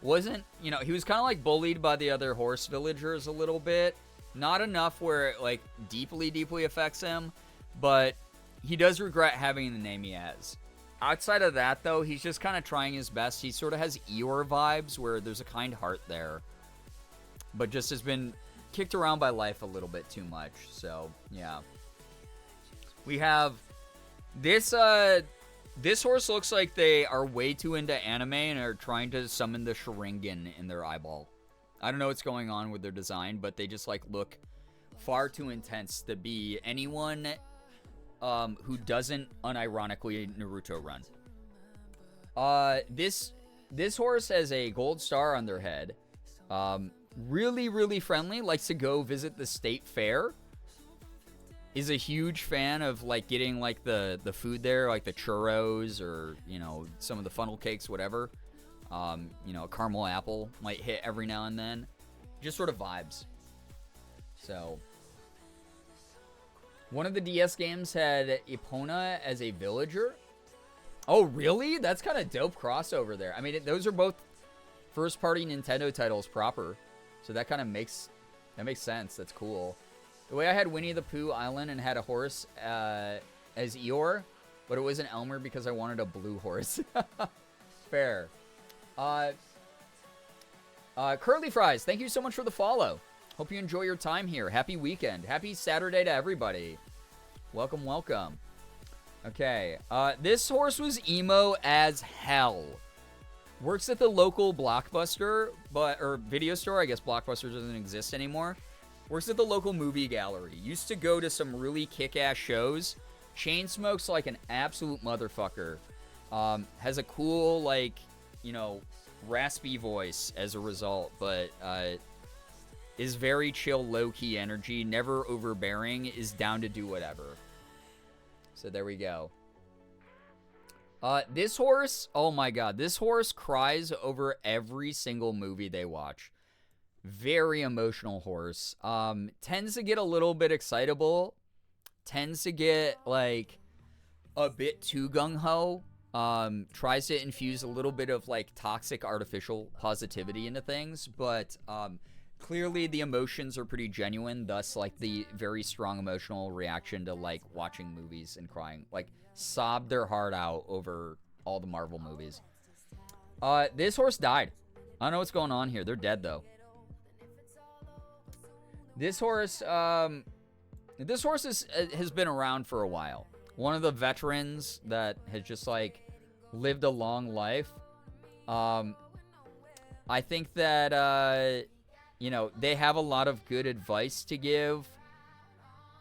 wasn't, he was kind of like bullied by the other horse villagers a little bit. Not enough where it like deeply affects him, but he does regret having the name he has. Outside of that, though, he's just kind of trying his best. He sort of has Eeyore vibes where there's a kind heart there, but just has been kicked around by life a little bit too much. So, yeah. We have this, this horse looks like they are way too into anime and are trying to summon the Sharingan in their eyeball. I don't know what's going on with their design, but they just, like, look far too intense to be anyone who doesn't unironically Naruto run. This horse has a gold star on their head. Really friendly. Likes to go visit the state fair. Is a huge fan of like getting like the food there, like the churros or some of the funnel cakes, whatever. A caramel apple might hit every now and then. Just sort of vibes. So. One of the DS games had Epona as a villager. Oh, really? That's kind of dope crossover there. I mean, those are both first-party Nintendo titles proper. So that kind of makes sense. That's cool. The way I had Winnie the Pooh Island and had a horse as Eeyore, but it wasn't Elmer because I wanted a blue horse. Fair. Curly Fries, thank you so much for the follow. Hope you enjoy your time here. Happy weekend. Happy Saturday to everybody. Welcome. Okay. This horse was emo as hell. Works at the local Blockbuster, or video store. I guess Blockbuster doesn't exist anymore. Works at the local movie gallery. Used to go to some really kick-ass shows. Chain smokes like an absolute motherfucker. Has a cool, like, raspy voice as a result, but is very chill, low-key energy, never overbearing, is down to do whatever. So there we go. This horse, oh my god, this horse cries over every single movie they watch. Very emotional horse. Tends to get a little bit excitable. Tends to get, like, a bit too gung-ho. Tries to infuse a little bit of, like, toxic artificial positivity into things, but, clearly the emotions are pretty genuine, thus, like, the very strong emotional reaction to, like, watching movies and crying. Like, sobbed their heart out over all the Marvel movies. This horse died. I don't know what's going on here. They're dead, though. This horse has been around for a while. One of the veterans that has just, like, lived a long life. I think that, they have a lot of good advice to give.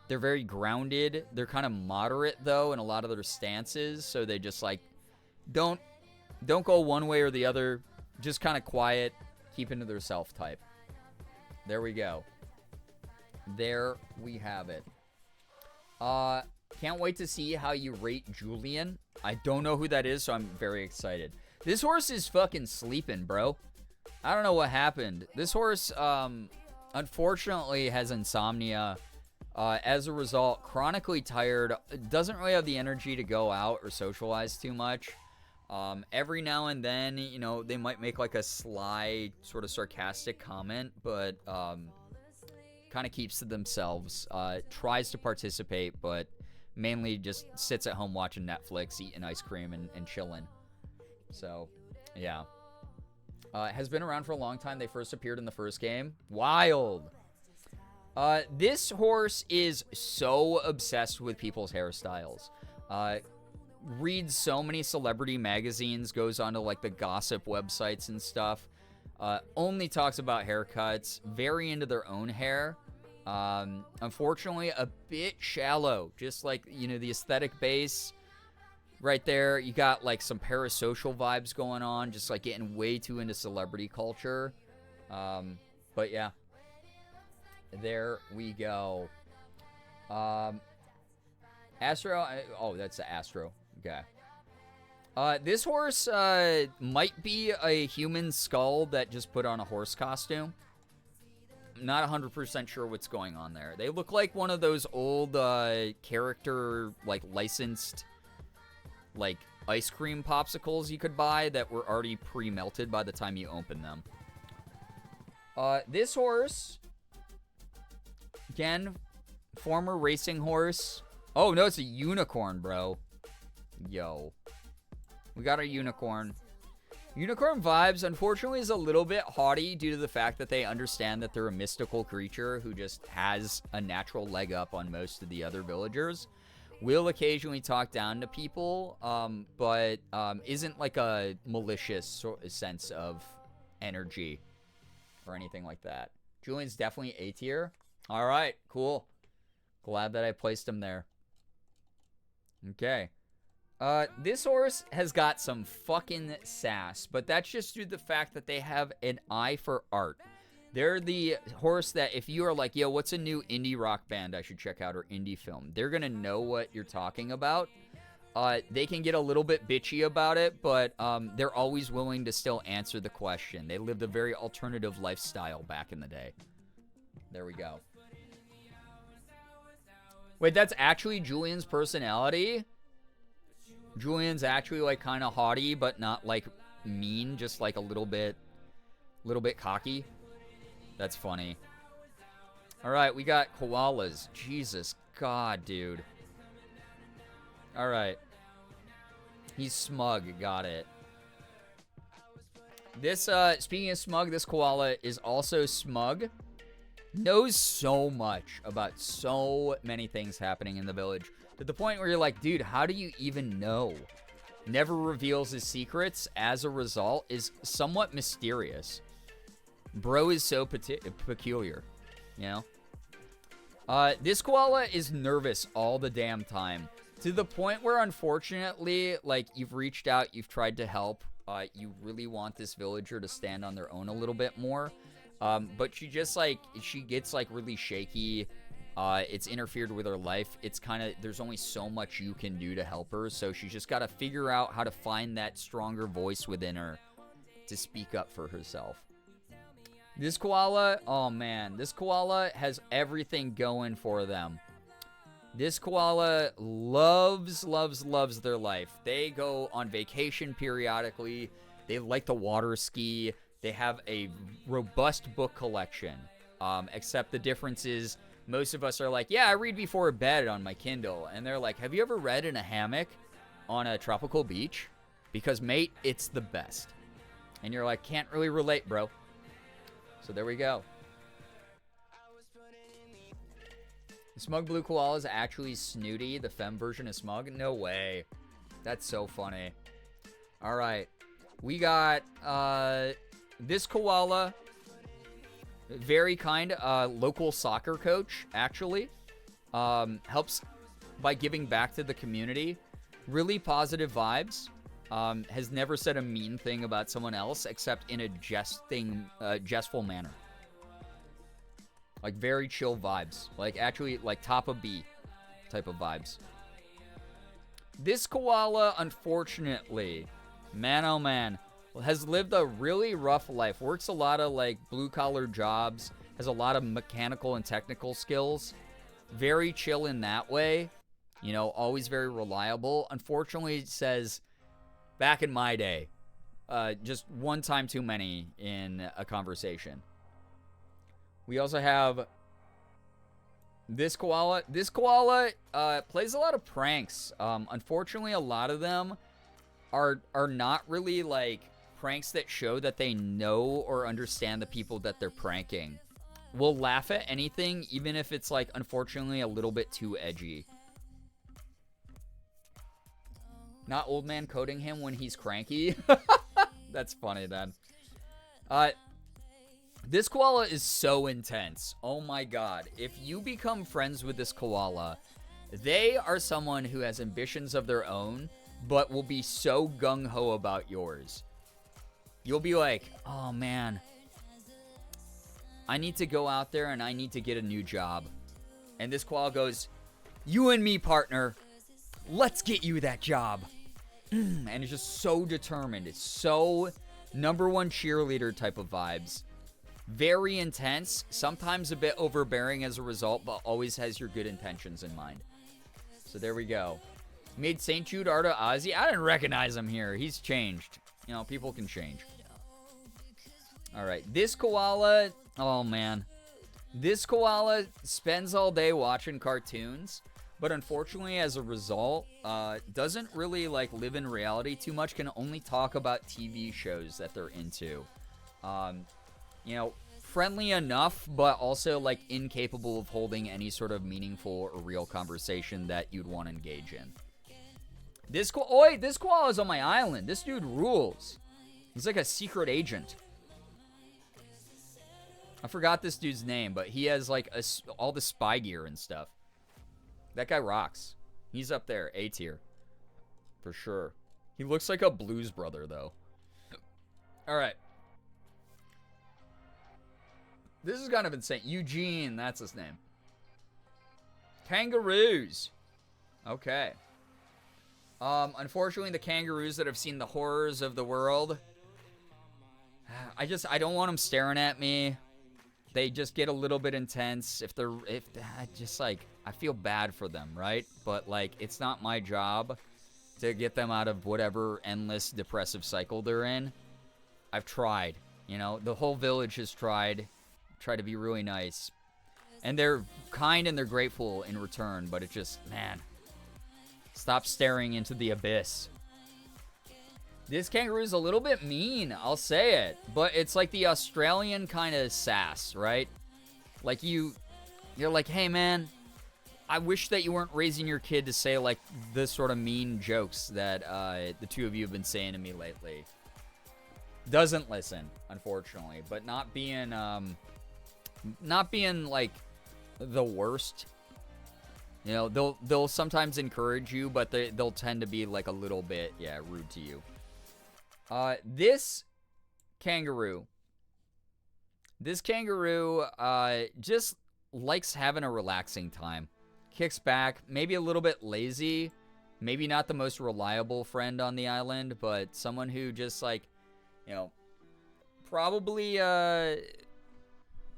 They're very grounded. They're kind of moderate, though, in a lot of their stances. So they just, like, don't go one way or the other. Just kind of quiet, keep into their self type. There we go. There we have it. Can't wait to see how you rate Julian. I don't know who that is, so I'm very excited. This horse is fucking sleeping, bro. I don't know what happened. This horse, unfortunately, has insomnia. As a result, chronically tired. Doesn't really have the energy to go out or socialize too much. Every now and then, they might make, like, a sly, sort of sarcastic comment, but kind of keeps to themselves. Tries to participate, but mainly just sits at home watching Netflix, eating ice cream, and chilling. So, yeah. Has been around for a long time. They first appeared in the first game. Wild. This horse is so obsessed with people's hairstyles. Reads so many celebrity magazines, goes onto like the gossip websites and stuff. Only talks about haircuts, very into their own hair. Unfortunately, a bit shallow, just like, you know, the aesthetic base right there. You got like some parasocial vibes going on, just like getting way too into celebrity culture. But yeah, there we go. Astro, oh, that's the Astro. Okay. This horse might be a human skull that just put on a horse costume. Not 100% sure what's going on there. They look like one of those old character, like, licensed, like, ice cream popsicles you could buy that were already pre-melted by the time you open them. This horse, again, former racing horse. Oh, no, it's a unicorn, bro. Yo. We got our unicorn. Unicorn vibes, unfortunately, is a little bit haughty due to the fact that they understand that they're a mystical creature who just has a natural leg up on most of the other villagers. Will occasionally talk down to people, but isn't like a malicious sense of energy or anything like that. Julian's definitely A tier. All right, cool. Glad that I placed him there. Okay. This horse has got some fucking sass, but that's just due to the fact that they have an eye for art. They're the horse that if you are like, yo, what's a new indie rock band I should check out or indie film? They're going to know what you're talking about. They can get a little bit bitchy about it, but they're always willing to still answer the question. They lived a very alternative lifestyle back in the day. There we go. Wait, that's actually Julian's personality? Julian's actually like kind of haughty, but not like mean, just like a little bit cocky. That's funny. All right, we got koalas. Jesus God, dude. All right. He's smug. Got it. This, speaking of smug, this koala is also smug. Knows so much about so many things happening in the village. To the point where you're like, dude, how do you even know? Never reveals his secrets. As a result, is somewhat mysterious. Bro is so peculiar, you know? This koala is nervous all the damn time. To the point where, unfortunately, like, you've reached out, you've tried to help. You really want this villager to stand on their own a little bit more. But she just, like, she gets, like, really shaky. It's interfered with her life. It's kind of, there's only so much you can do to help her. So she's just got to figure out how to find that stronger voice within her to speak up for herself. This koala, oh man, this koala has everything going for them. This koala loves their life. They go on vacation periodically. They like to water ski. They have a robust book collection. Except the difference is most of us are like, yeah, I read before bed on my Kindle. And they're like, have you ever read in a hammock on a tropical beach? Because, mate, it's the best. And you're like, can't really relate, bro. So there we go. The smug blue koala is actually Snooty, the femme version of Smug? No way. That's so funny. All right. We got this koala. Very kind local soccer coach, actually. Helps by giving back to the community. Really positive vibes. Has never said a mean thing about someone else except in a jestful manner. Like, very chill vibes. Like, actually, like, top of B type of vibes. This koala, unfortunately, man oh man, has lived a really rough life. Works a lot of, like, blue-collar jobs. Has a lot of mechanical and technical skills. Very chill in that way. You know, always very reliable. Unfortunately, it says, back in my day, just one time too many in a conversation. We also have this koala. This koala plays a lot of pranks. Unfortunately, a lot of them are not really like pranks that show that they know or understand the people that they're pranking. Will laugh at anything, even if it's like unfortunately a little bit too edgy. Not old man coding him when he's cranky. That's funny then. This koala is so intense. Oh my god. If you become friends with this koala, they are someone who has ambitions of their own, but will be so gung-ho about yours. You'll be like, oh man, I need to go out there and I need to get a new job. And this koala goes, you and me, partner, let's get you that job. And it's just so determined. It's so number one cheerleader type of vibes. Very intense, sometimes a bit overbearing as a result, but always has your good intentions in mind. So there we go. Made St. Jude Arta Ozzy. I didn't recognize him here. He's changed. You know, people can change. All right. This koala, oh man. This koala spends all day watching cartoons, but unfortunately, as a result, doesn't really like live in reality too much, can only talk about TV shows that they're into. You know, friendly enough, but also like incapable of holding any sort of meaningful or real conversation that you'd want to engage in. This koala is on my island. This dude rules. He's like a secret agent. I forgot this dude's name, but he has like all the spy gear and stuff. That guy rocks. He's up there, A tier. For sure. He looks like a Blues Brother, though. All right. This is kind of insane. Eugene, that's his name. Kangaroos. Okay. Unfortunately, the kangaroos that have seen the horrors of the world, I don't want them staring at me. They just get a little bit intense. I feel bad for them, right? But like, it's not my job to get them out of whatever endless depressive cycle they're in. I've tried, you know, the whole village has tried to be really nice, and they're kind and they're grateful in return, but it just, man, stop staring into the abyss. This kangaroo is a little bit mean, I'll say it, but it's like the Australian kind of sass, right? Like you're like, hey man, I wish that you weren't raising your kid to say like the sort of mean jokes that the two of you have been saying to me lately. Doesn't listen, unfortunately, but not being like the worst. You know, they'll sometimes encourage you, but they'll tend to be like a little bit, rude to you. This kangaroo just likes having a relaxing time. Kicks back, maybe a little bit lazy, maybe not the most reliable friend on the island, but someone who just like, you know, probably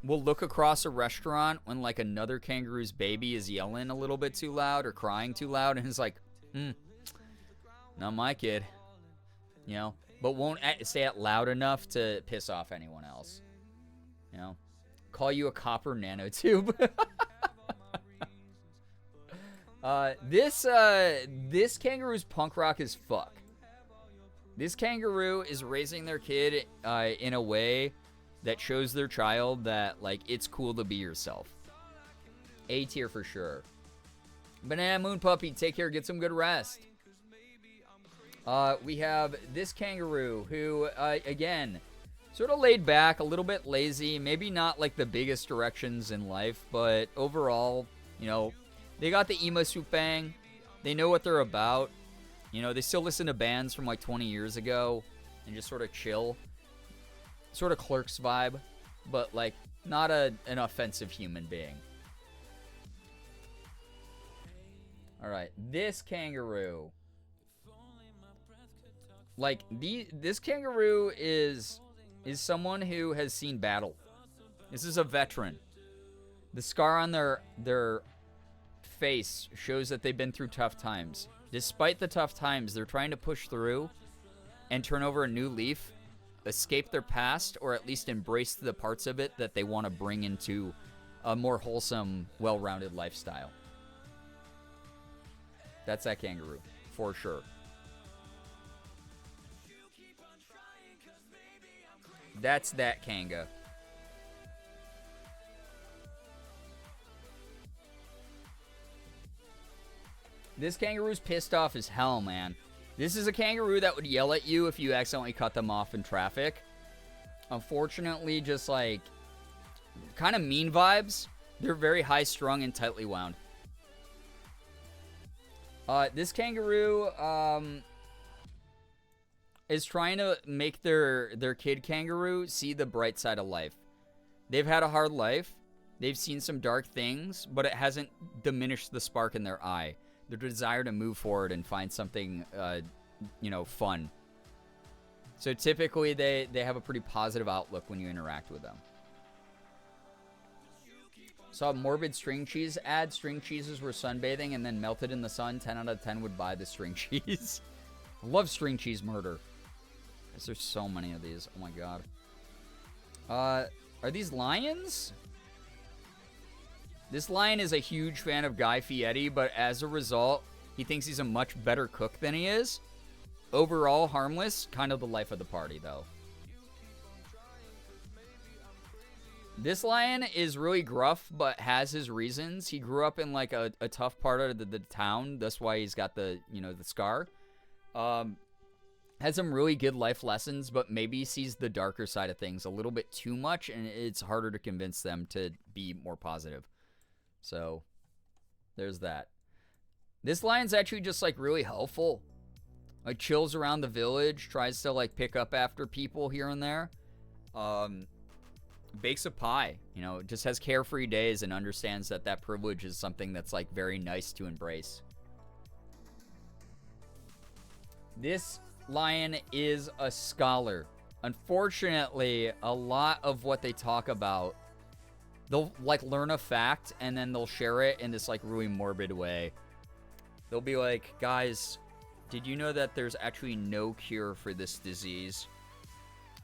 will look across a restaurant when like another kangaroo's baby is yelling a little bit too loud or crying too loud, and is like, not my kid, you know, but won't say it loud enough to piss off anyone else, you know, call you a copper nanotube. This kangaroo's punk rock as fuck. This kangaroo is raising their kid in a way that shows their child that, like, it's cool to be yourself. A tier for sure. Banana Moon Puppy, take care, get some good rest. We have this kangaroo who, again, sort of laid back, a little bit lazy, maybe not, like, the biggest directions in life, but overall, you know, they got the emo swoop bang. They know what they're about. You know, they still listen to bands from like 20 years ago and just sort of chill. Sort of Clerks vibe, but like not an offensive human being. All right, this kangaroo. Like this kangaroo is someone who has seen battle. This is a veteran. The scar on their face shows that they've been through tough times. Despite the tough times, they're trying to push through and turn over a new leaf, escape their past, or at least embrace the parts of it that they want to bring into a more wholesome, well-rounded lifestyle. That's that kangaroo, for sure. That's that Kanga. This kangaroo's pissed off as hell, man. This is a kangaroo that would yell at you if you accidentally cut them off in traffic. Unfortunately, just like kind of mean vibes. They're very high-strung and tightly wound. This kangaroo is trying to make their kid kangaroo see the bright side of life. They've had a hard life. They've seen some dark things, but it hasn't diminished the spark in their eye. Their desire to move forward and find something, fun. So typically, they have a pretty positive outlook when you interact with them. Saw a morbid string cheese ad. String cheeses were sunbathing and then melted in the sun. 10 out of 10 would buy the string cheese. Love string cheese murder. There's so many of these. Oh my god. Are these lions? This lion is a huge fan of Guy Fieri, but as a result, he thinks he's a much better cook than he is. Overall, harmless. Kind of the life of the party, though. This lion is really gruff, but has his reasons. He grew up in, like, a tough part of the town. That's why he's got the scar. Has some really good life lessons, but maybe sees the darker side of things a little bit too much, and it's harder to convince them to be more positive. So, there's that. This lion's actually just, like, really helpful. Like, chills around the village, tries to, like, pick up after people here and there. Bakes a pie, just has carefree days and understands that privilege is something that's, like, very nice to embrace. This lion is a scholar. Unfortunately, a lot of what they talk about, they'll, like, learn a fact, and then they'll share it in this, like, really morbid way. They'll be like, guys, did you know that there's actually no cure for this disease?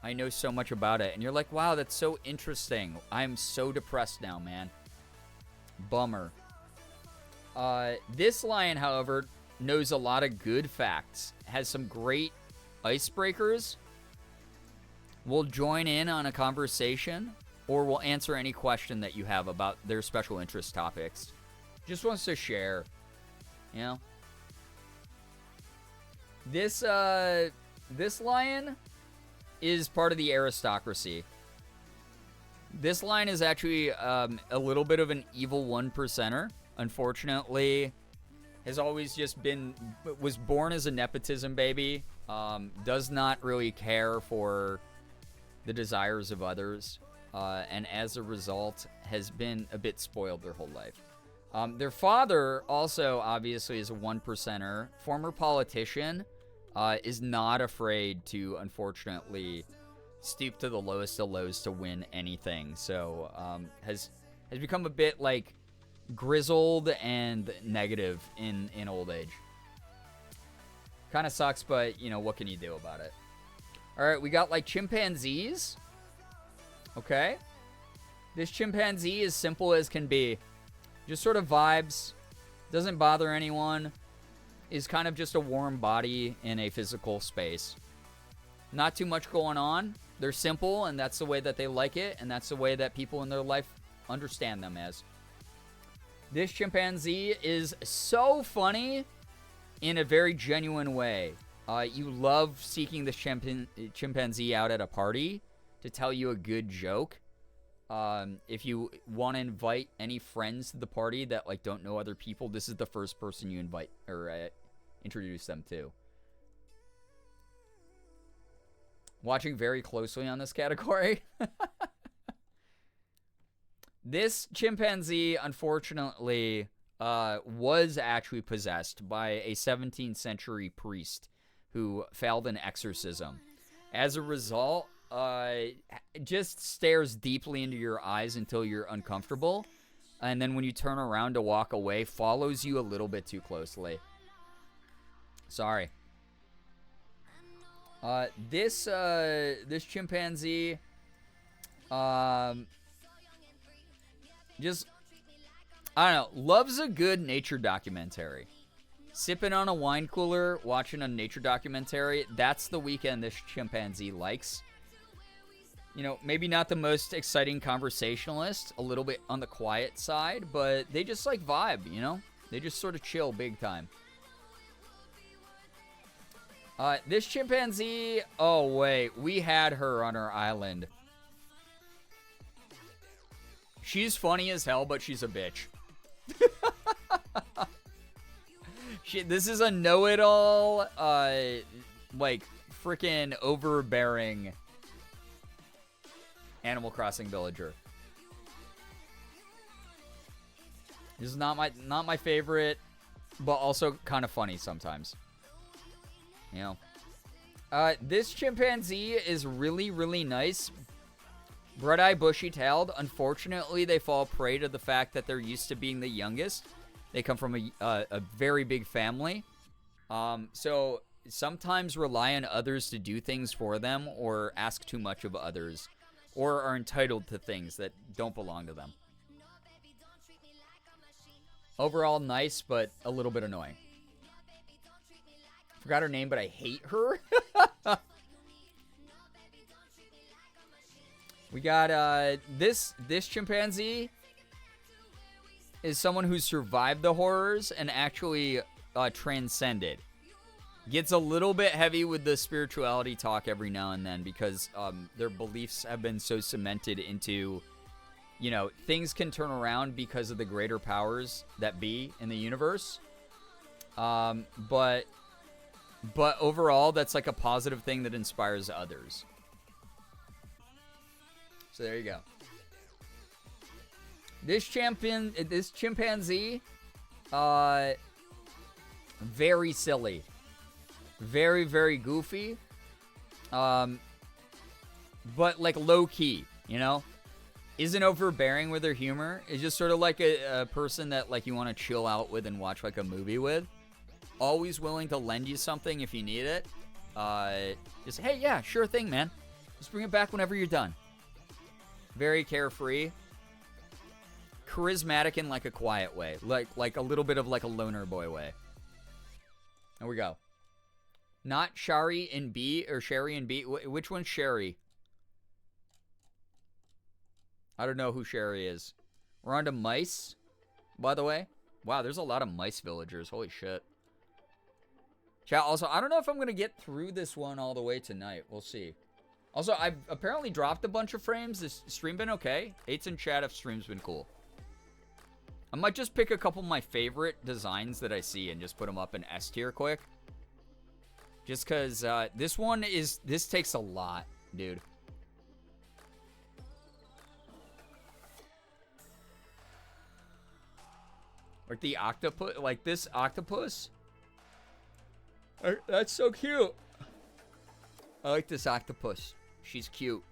I know so much about it. And you're like, wow, that's so interesting. I'm so depressed now, man. Bummer. This lion, however, knows a lot of good facts. Has some great icebreakers. Will join in on a conversation. Or will answer any question that you have about their special interest topics. Just wants to share. This lion is part of the aristocracy. This lion is actually a little bit of an evil 1%er. Unfortunately, has always just was born as a nepotism baby. Does not really care for the desires of others. And as a result, has been a bit spoiled their whole life. Their father also obviously is a 1%er. Former politician. Is not afraid to, unfortunately, stoop to the lowest of lows to win anything. So, has become a bit, like, grizzled and negative in old age. Kind of sucks, but, what can you do about it? Alright, we got, like, chimpanzees. Okay. This chimpanzee is simple as can be. Just sort of vibes. Doesn't bother anyone. Is kind of just a warm body in a physical space. Not too much going on. They're simple, and that's the way that they like it, and that's the way that people in their life understand them as. This chimpanzee is so funny in a very genuine way. You love seeking this chimpanzee out at a party to tell you a good joke. If you want to invite any friends to the party that, like, don't know other people, this is the first person you invite or introduce them to. Watching very closely on this category. This chimpanzee, unfortunately, was actually possessed by a 17th century priest who failed an exorcism. As a result, just stares deeply into your eyes until you're uncomfortable. And then when you turn around to walk away, follows you a little bit too closely. Sorry. This chimpanzee, just, I don't know, loves a good nature documentary. Sipping on a wine cooler, watching a nature documentary, that's the weekend this chimpanzee likes. you know, maybe not the most exciting conversationalist, a little bit on the quiet side, but they just like vibe, you know? They just sort of chill big time. This chimpanzee, oh wait, we had her on our island. She's funny as hell, but she's a bitch. This is a know-it-all, like, freaking overbearing Animal Crossing villager. This is not my favorite, but also kind of funny sometimes. You know. This chimpanzee is really, really nice. Bright-eyed, bushy-tailed. Unfortunately, they fall prey to the fact that they're used to being the youngest. They come from a very big family. So sometimes rely on others to do things for them or ask too much of others or are entitled to things that don't belong to them. Overall, nice, but a little bit annoying. Forgot her name, but I hate her. We got this chimpanzee is someone who survived the horrors and actually transcended. Gets a little bit heavy with the spirituality talk every now and then because their beliefs have been so cemented into, you know, things can turn around because of the greater powers that be in the universe. But overall, that's like a positive thing that inspires others. So there you go. This chimpanzee, very silly. Very, very goofy. But like low key, you know? Isn't overbearing with her humor. Is just sort of like a person that like you want to chill out with and watch like a movie with. Always willing to lend you something if you need it. Just, hey, yeah, sure thing, man. Just bring it back whenever you're done. Very carefree. Charismatic in like a quiet way. Like a little bit of like a loner boy way. There we go. Not Shari in B or Sherry in B. Which one's Sherry? I don't know who Sherry is. We're on to mice, by the way. Wow, there's a lot of mice villagers. Holy shit. Chat, also, I don't know if I'm going to get through this one all the way tonight. We'll see. Also, I've apparently dropped a bunch of frames. This stream been okay? 8's in chat if stream's been cool. I might just pick a couple of my favorite designs that I see and just put them up in S tier quick. Just because this takes a lot, dude. Like the octopus, like this octopus. That's so cute. I like this octopus. She's cute.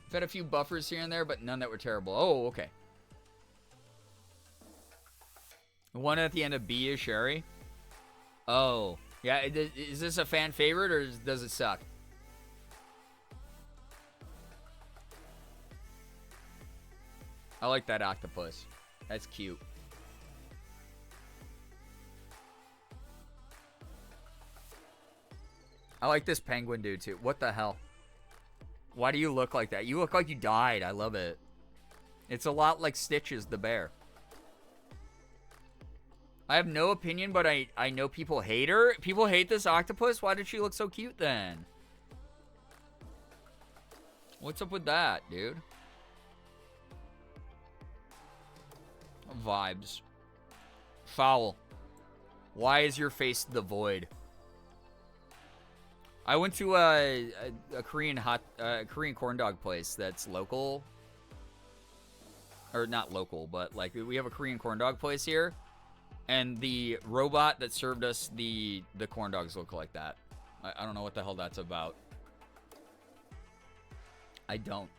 I've had a few buffers here and there, but none that were terrible. Oh, okay. The one at the end of B is Sherry. Oh. Yeah, is this a fan favorite or does it suck? I like that octopus. That's cute. I like this penguin dude too. What the hell? Why do you look like that? You look like you died. I love it. It's a lot like Stitches the bear. I have no opinion, but I know people hate her. People hate this octopus. Why did she look so cute then? What's up with that, dude? Vibes. Foul. Why is your face the void? I went to a Korean Korean corn dog place that's local. Or not local, but like we have a Korean corn dog place here. And the robot that served us the corn dogs look like that. I don't know what the hell that's about. I don't.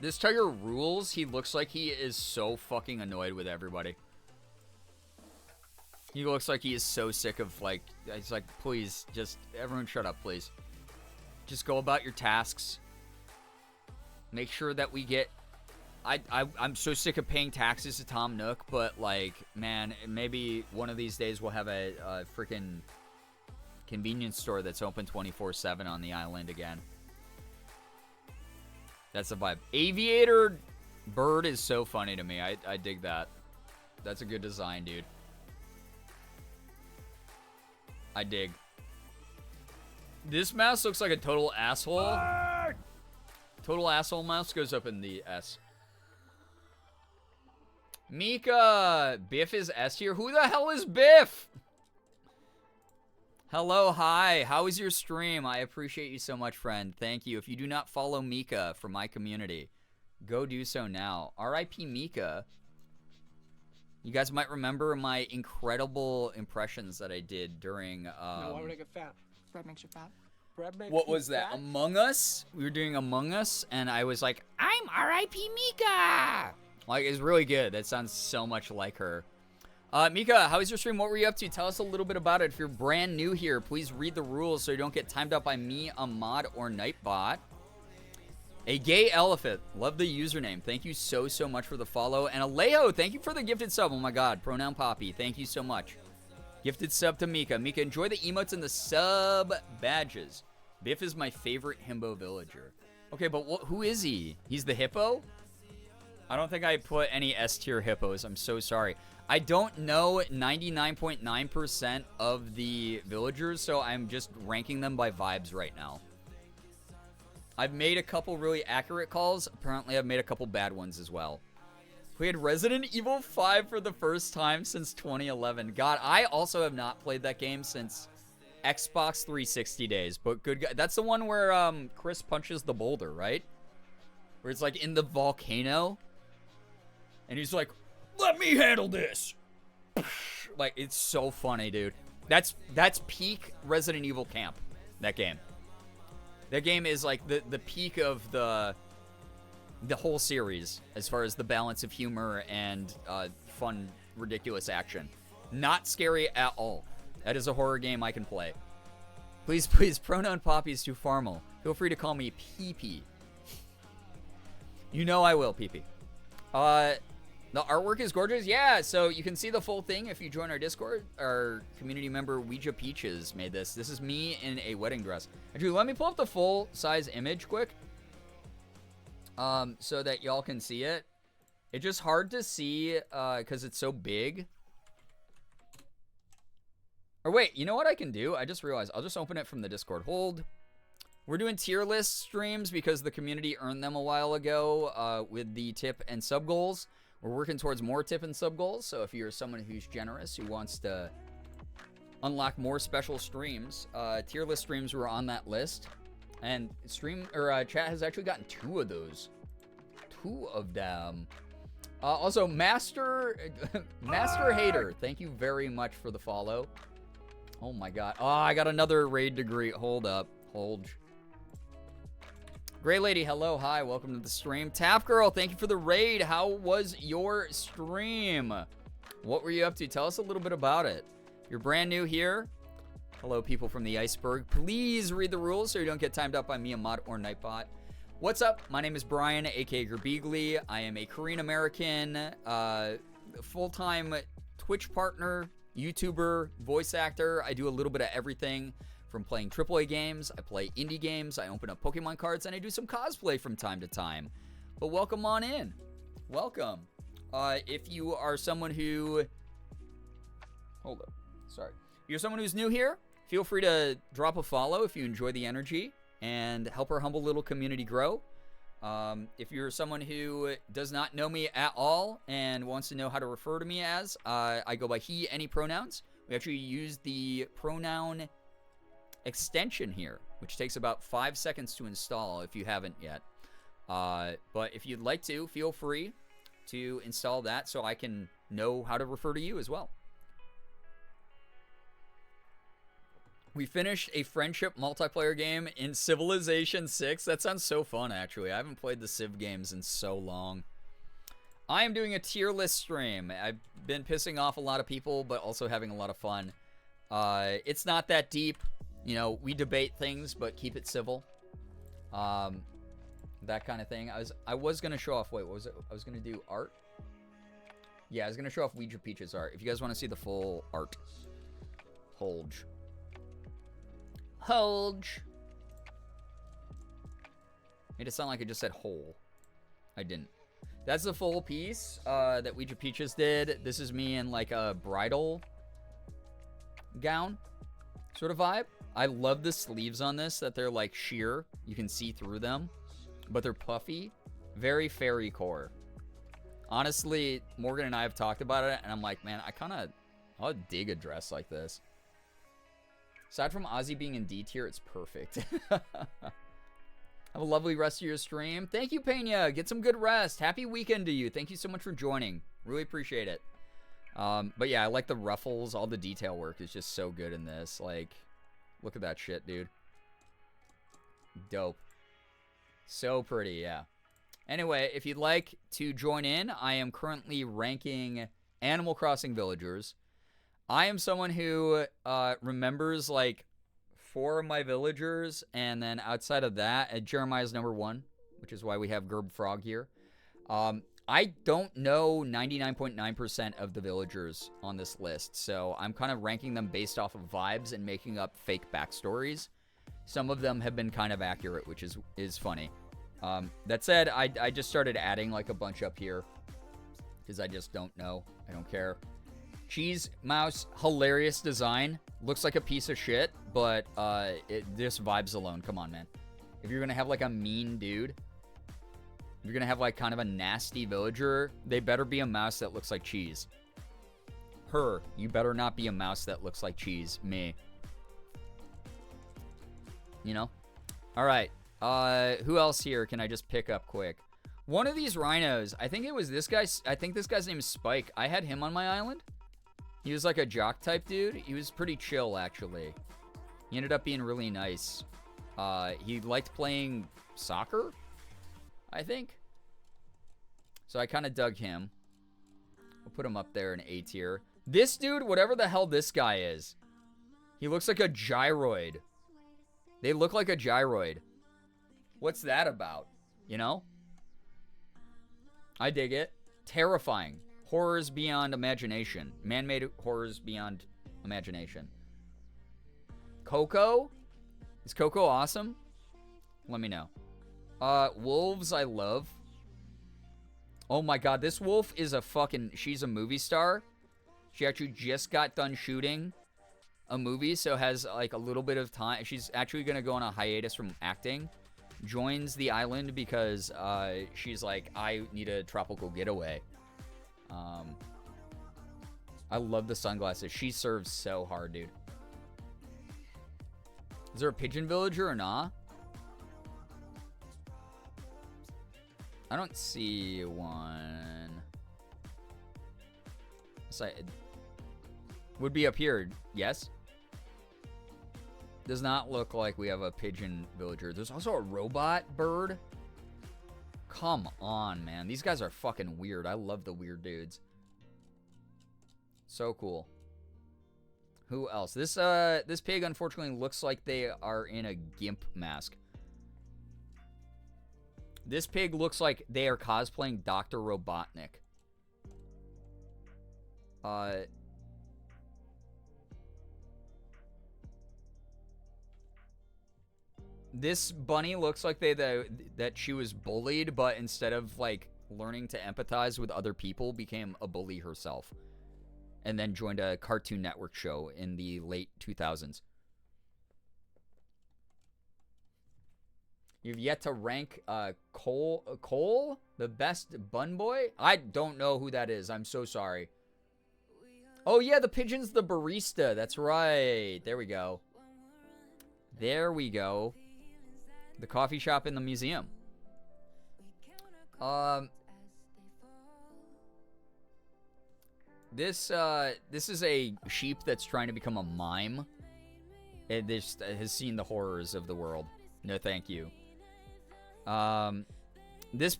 This tiger rules. He looks like he is so fucking annoyed with everybody. He looks like he is so sick of, like, he's like, please, just, everyone shut up, please. Just go about your tasks. Make sure that we get... I'm so sick of paying taxes to Tom Nook, but, like, man, maybe one of these days we'll have a freaking convenience store that's open 24/7 on the island again. That's the vibe. Aviator bird is so funny to me. I dig that. That's a good design, dude. I dig. This mouse looks like a total asshole. Total asshole mouse goes up in the S. Mika! Biff is S tier? Who the hell is Biff? Hello, hi. How is your stream? I appreciate you so much, friend. Thank you. If you do not follow Mika from my community, go do so now. R.I.P. Mika. You guys might remember my incredible impressions that I did during... No, why would I get fat? Bread makes you fat. Bread makes What you was that? fat? Among Us? We were doing Among Us, and I was like, I'm R.I.P. Mika! Like, it's really good. That sounds so much like her. Mika, how was your stream? What were you up to? Tell us a little bit about it. If you're brand new here, please read the rules so you don't get timed up by me, a mod, or Nightbot. A gay elephant. Love the username. Thank you so much for the follow. And Alejo, thank you for the gifted sub. Oh my god. Pronoun Poppy. Thank you so much. Gifted sub to Mika. Mika, enjoy the emotes and the sub badges. Biff is my favorite himbo villager. Okay, but who is he? He's the hippo? I don't think I put any S tier hippos. I'm so sorry. I don't know 99.9% of the villagers, so I'm just ranking them by vibes right now. I've made a couple really accurate calls. Apparently, I've made a couple bad ones as well. We had Resident Evil 5 for the first time since 2011. God, I also have not played that game since Xbox 360 days. But good guy. That's the one where Chris punches the boulder, right? Where it's like in the volcano. And he's like, let me handle this. Like, it's so funny, dude. That's peak Resident Evil camp, that game. That game is like the peak of the whole series as far as the balance of humor and fun, ridiculous action. Not scary at all. That is a horror game I can play. Please, pronoun Poppy is too formal. Feel free to call me PP. You know I will, PP. The artwork is gorgeous. Yeah, so you can see the full thing if you join our Discord. Our community member Ouija Peaches made this. This is me in a wedding dress. Actually, let me pull up the full-size image quick. So that y'all can see it. It's just hard to see because it's so big. Or wait, you know what I can do? I just realized. I'll just open it from the Discord. Hold. We're doing tier list streams because the community earned them a while ago with the tip and sub goals. We're working towards more tip and sub goals, so if you're someone who's generous, who wants to unlock more special streams, tier list streams were on that list. And chat has actually gotten 2 of those. 2 of them. Also, Master Hater, thank you very much for the follow. Oh my god. Oh, I got another raid degree. Hold up. Hold. Gray Lady, hello, hi, welcome to the stream. Tap Girl, thank you for the raid. How was your stream? What were you up to? Tell us a little bit about it. You're brand new here. Hello, people from the iceberg. Please read the rules so you don't get timed up by me, a mod, or Nightbot. What's up? My name is Brian, aka Girbeagly. I am a Korean-American, full-time Twitch partner, YouTuber, voice actor. I do a little bit of everything. From playing AAA games, I play indie games, I open up Pokemon cards, and I do some cosplay from time to time. But welcome on in. Welcome. If you are someone who... Hold up. Sorry. If you're someone who's new here, feel free to drop a follow if you enjoy the energy and help our humble little community grow. If you're someone who does not know me at all and wants to know how to refer to me as, I go by he, any pronouns. We actually use the pronoun extension here, which takes about 5 seconds to install if you haven't yet. But if you'd like to, feel free to install that so I can know how to refer to you as well. We finished a friendship multiplayer game in Civilization 6. That sounds so fun, actually. I haven't played the Civ games in so long. I am doing a tier list stream. I've been pissing off a lot of people, but also having a lot of fun. It's not that deep. You know, we debate things, but keep it civil. That kind of thing. I was going to show off... Wait, what was it? I was going to do art? Yeah, I was going to show off Ouija Peach's art. If you guys want to see the full art. Hold. Made it sound like I just said whole. I didn't. That's the full piece that Ouija Peaches did. This is me in like a bridal gown sort of vibe. I love the sleeves on this, that they're like sheer. You can see through them, but they're puffy. Very fairy core. Honestly, Morgan and I have talked about it, and I'm like, man, I'll dig a dress like this. Aside from Ozzy being in D tier, it's perfect. Have a lovely rest of your stream. Thank you, Pena. Get some good rest. Happy weekend to you. Thank you so much for joining. Really appreciate it. But yeah, I like the ruffles. All the detail work is just so good in this. Like, look at that shit, dude. Dope. So pretty, yeah. Anyway, if you'd like to join in, I am currently ranking Animal Crossing villagers. I am someone who remembers like 4 of my villagers, and then outside of that, Jeremiah's number 1, which is why we have Gerb Frog here. I don't know 99.9% of the villagers on this list, so I'm kind of ranking them based off of vibes and making up fake backstories. Some of them have been kind of accurate, which is funny. That said, I just started adding like a bunch up here because I just don't know. I don't care. Cheese Mouse, hilarious design. Looks like a piece of shit, but this vibes alone. Come on, man. If you're going to have like a mean dude, if you're going to have like kind of a nasty villager, they better be a mouse that looks like cheese. Her, you better not be a mouse that looks like cheese. Me. You know? All right. Who else here can I just pick up quick? One of these rhinos, I think it was this guy. I think this guy's name is Spike. I had him on my island. He was like a jock type dude. He was pretty chill, actually. He ended up being really nice. He liked playing soccer, I think. So I kind of dug him. We'll put him up there in A tier. This dude, whatever the hell this guy is, he looks like a gyroid. They look like a gyroid. What's that about? You know? I dig it. Terrifying. Horrors beyond imagination. Man-made horrors beyond imagination. Coco? Is Coco awesome? Let me know. Wolves I love. Oh my god, this wolf is a fucking... She's a movie star. She actually just got done shooting a movie, so has like a little bit of time. She's actually going to go on a hiatus from acting. Joins the island because she's like, I need a tropical getaway. I love the sunglasses. She serves so hard, dude. Is there a pigeon villager or not? I don't see one. Would be up here, yes? Does not look like we have a pigeon villager. There's also a robot bird. Come on, man. These guys are fucking weird. I love the weird dudes. So cool. Who else? This pig, unfortunately, looks like they are in a GIMP mask. This pig looks like they are cosplaying Dr. Robotnik. This bunny looks like that she was bullied, but instead of like learning to empathize with other people, became a bully herself, and then joined a Cartoon Network show in the late 2000s. You've yet to rank Cole, the best bun boy? I don't know who that is. I'm so sorry. Oh yeah, the pigeon's the barista. That's right. There we go. There we go. The coffee shop in the museum. This is a sheep that's trying to become a mime. It just has seen the horrors of the world. No, thank you. This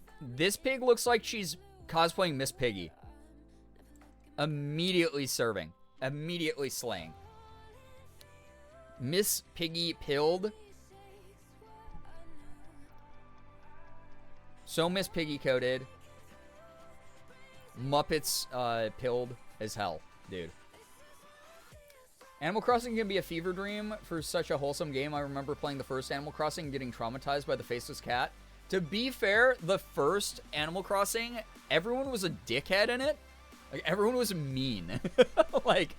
pig looks like she's cosplaying Miss Piggy. Immediately serving. Immediately slaying. Miss Piggy pilled. So Miss Piggy coated. Muppets pilled as hell, dude. Animal Crossing can be a fever dream for such a wholesome game. I remember playing the first Animal Crossing and getting traumatized by the faceless cat. To be fair, the first Animal Crossing, everyone was a dickhead in it. Like, everyone was mean. Like,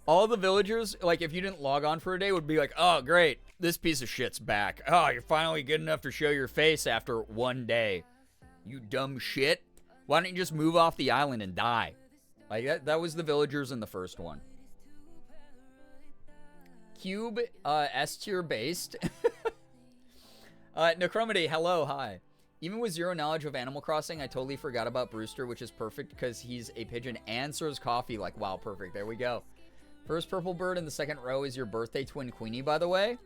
all the villagers, like, if you didn't log on for a day, would be like, oh, great, this piece of shit's back. Oh, you're finally good enough to show your face after one day. You dumb shit. Why don't you just move off the island and die? Like, that was the villagers in the first one. Cube, S tier based. Necromedy, hello, hi. Even with zero knowledge of Animal Crossing, I totally forgot about Brewster, which is perfect because he's a pigeon and serves coffee. Like, wow, perfect. There we go. First purple bird in the second row is your birthday twin Queenie, by the way.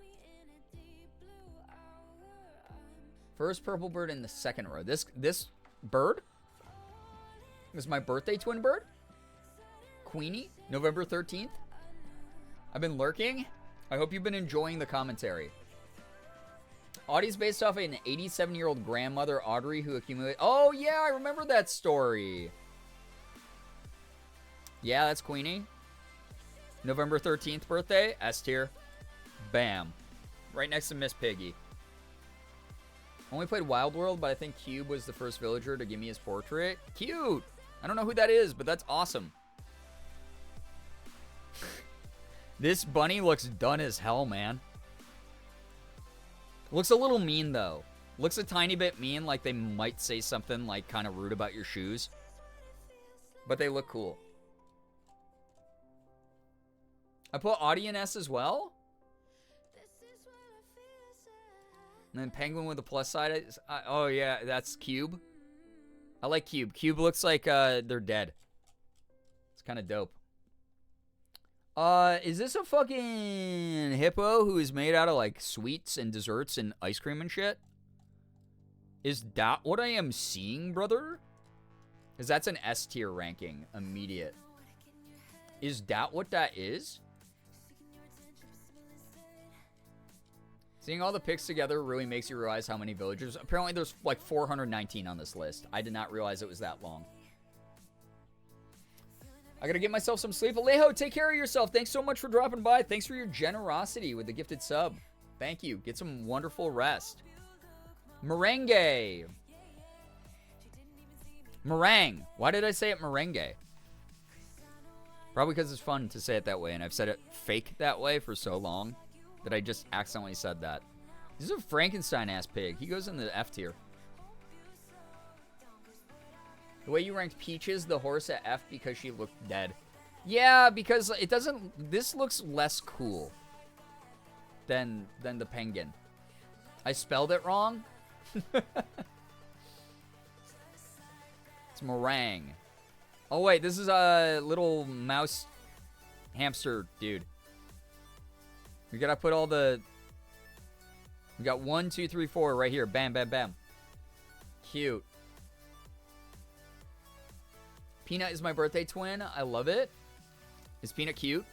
First purple bird in the second row. This bird is my birthday twin bird. Queenie, November 13th. I've been lurking. I hope you've been enjoying the commentary. Audie's based off an 87-year-old grandmother, Audrey, who accumulated... Oh, yeah, I remember that story. Yeah, that's Queenie. November 13th birthday, S tier. Bam. Right next to Miss Piggy. Only played Wild World, but I think Cube was the first villager to give me his portrait. Cute! I don't know who that is, but that's awesome. This bunny looks done as hell, man. Looks a little mean, though. Looks a tiny bit mean, like they might say something, like, kind of rude about your shoes. But they look cool. I put Audie in S as well. And then Penguin with a plus side. Oh, yeah, that's Cube. I like Cube. Cube looks like they're dead. It's kind of dope. Is this a fucking hippo who is made out of, like, sweets and desserts and ice cream and shit? Is that what I am seeing, brother? Because that's an S tier ranking. Immediate. Is that what that is? Seeing all the pics together really makes you realize how many villagers. Apparently there's, like, 419 on this list. I did not realize it was that long. I gotta get myself some sleep. Alejo, take care of yourself. Thanks so much for dropping by. Thanks for your generosity with the gifted sub. Thank you. Get some wonderful rest. Merengue. Meringue. Why did I say it merengue? Probably because it's fun to say it that way, and I've said it fake that way for so long that I just accidentally said that. This is a Frankenstein-ass pig. He goes in the F tier. The way you ranked Peaches, the horse, at F because she looked dead. Yeah, because it doesn't... This looks less cool than the penguin. I spelled it wrong. It's meringue. Oh, wait. This is a little mouse hamster dude. We gotta put all the... We got 1, 2, 3, 4 right here. Bam, bam, bam. Cute. Peanut is my birthday twin. I love it. Is Peanut cute?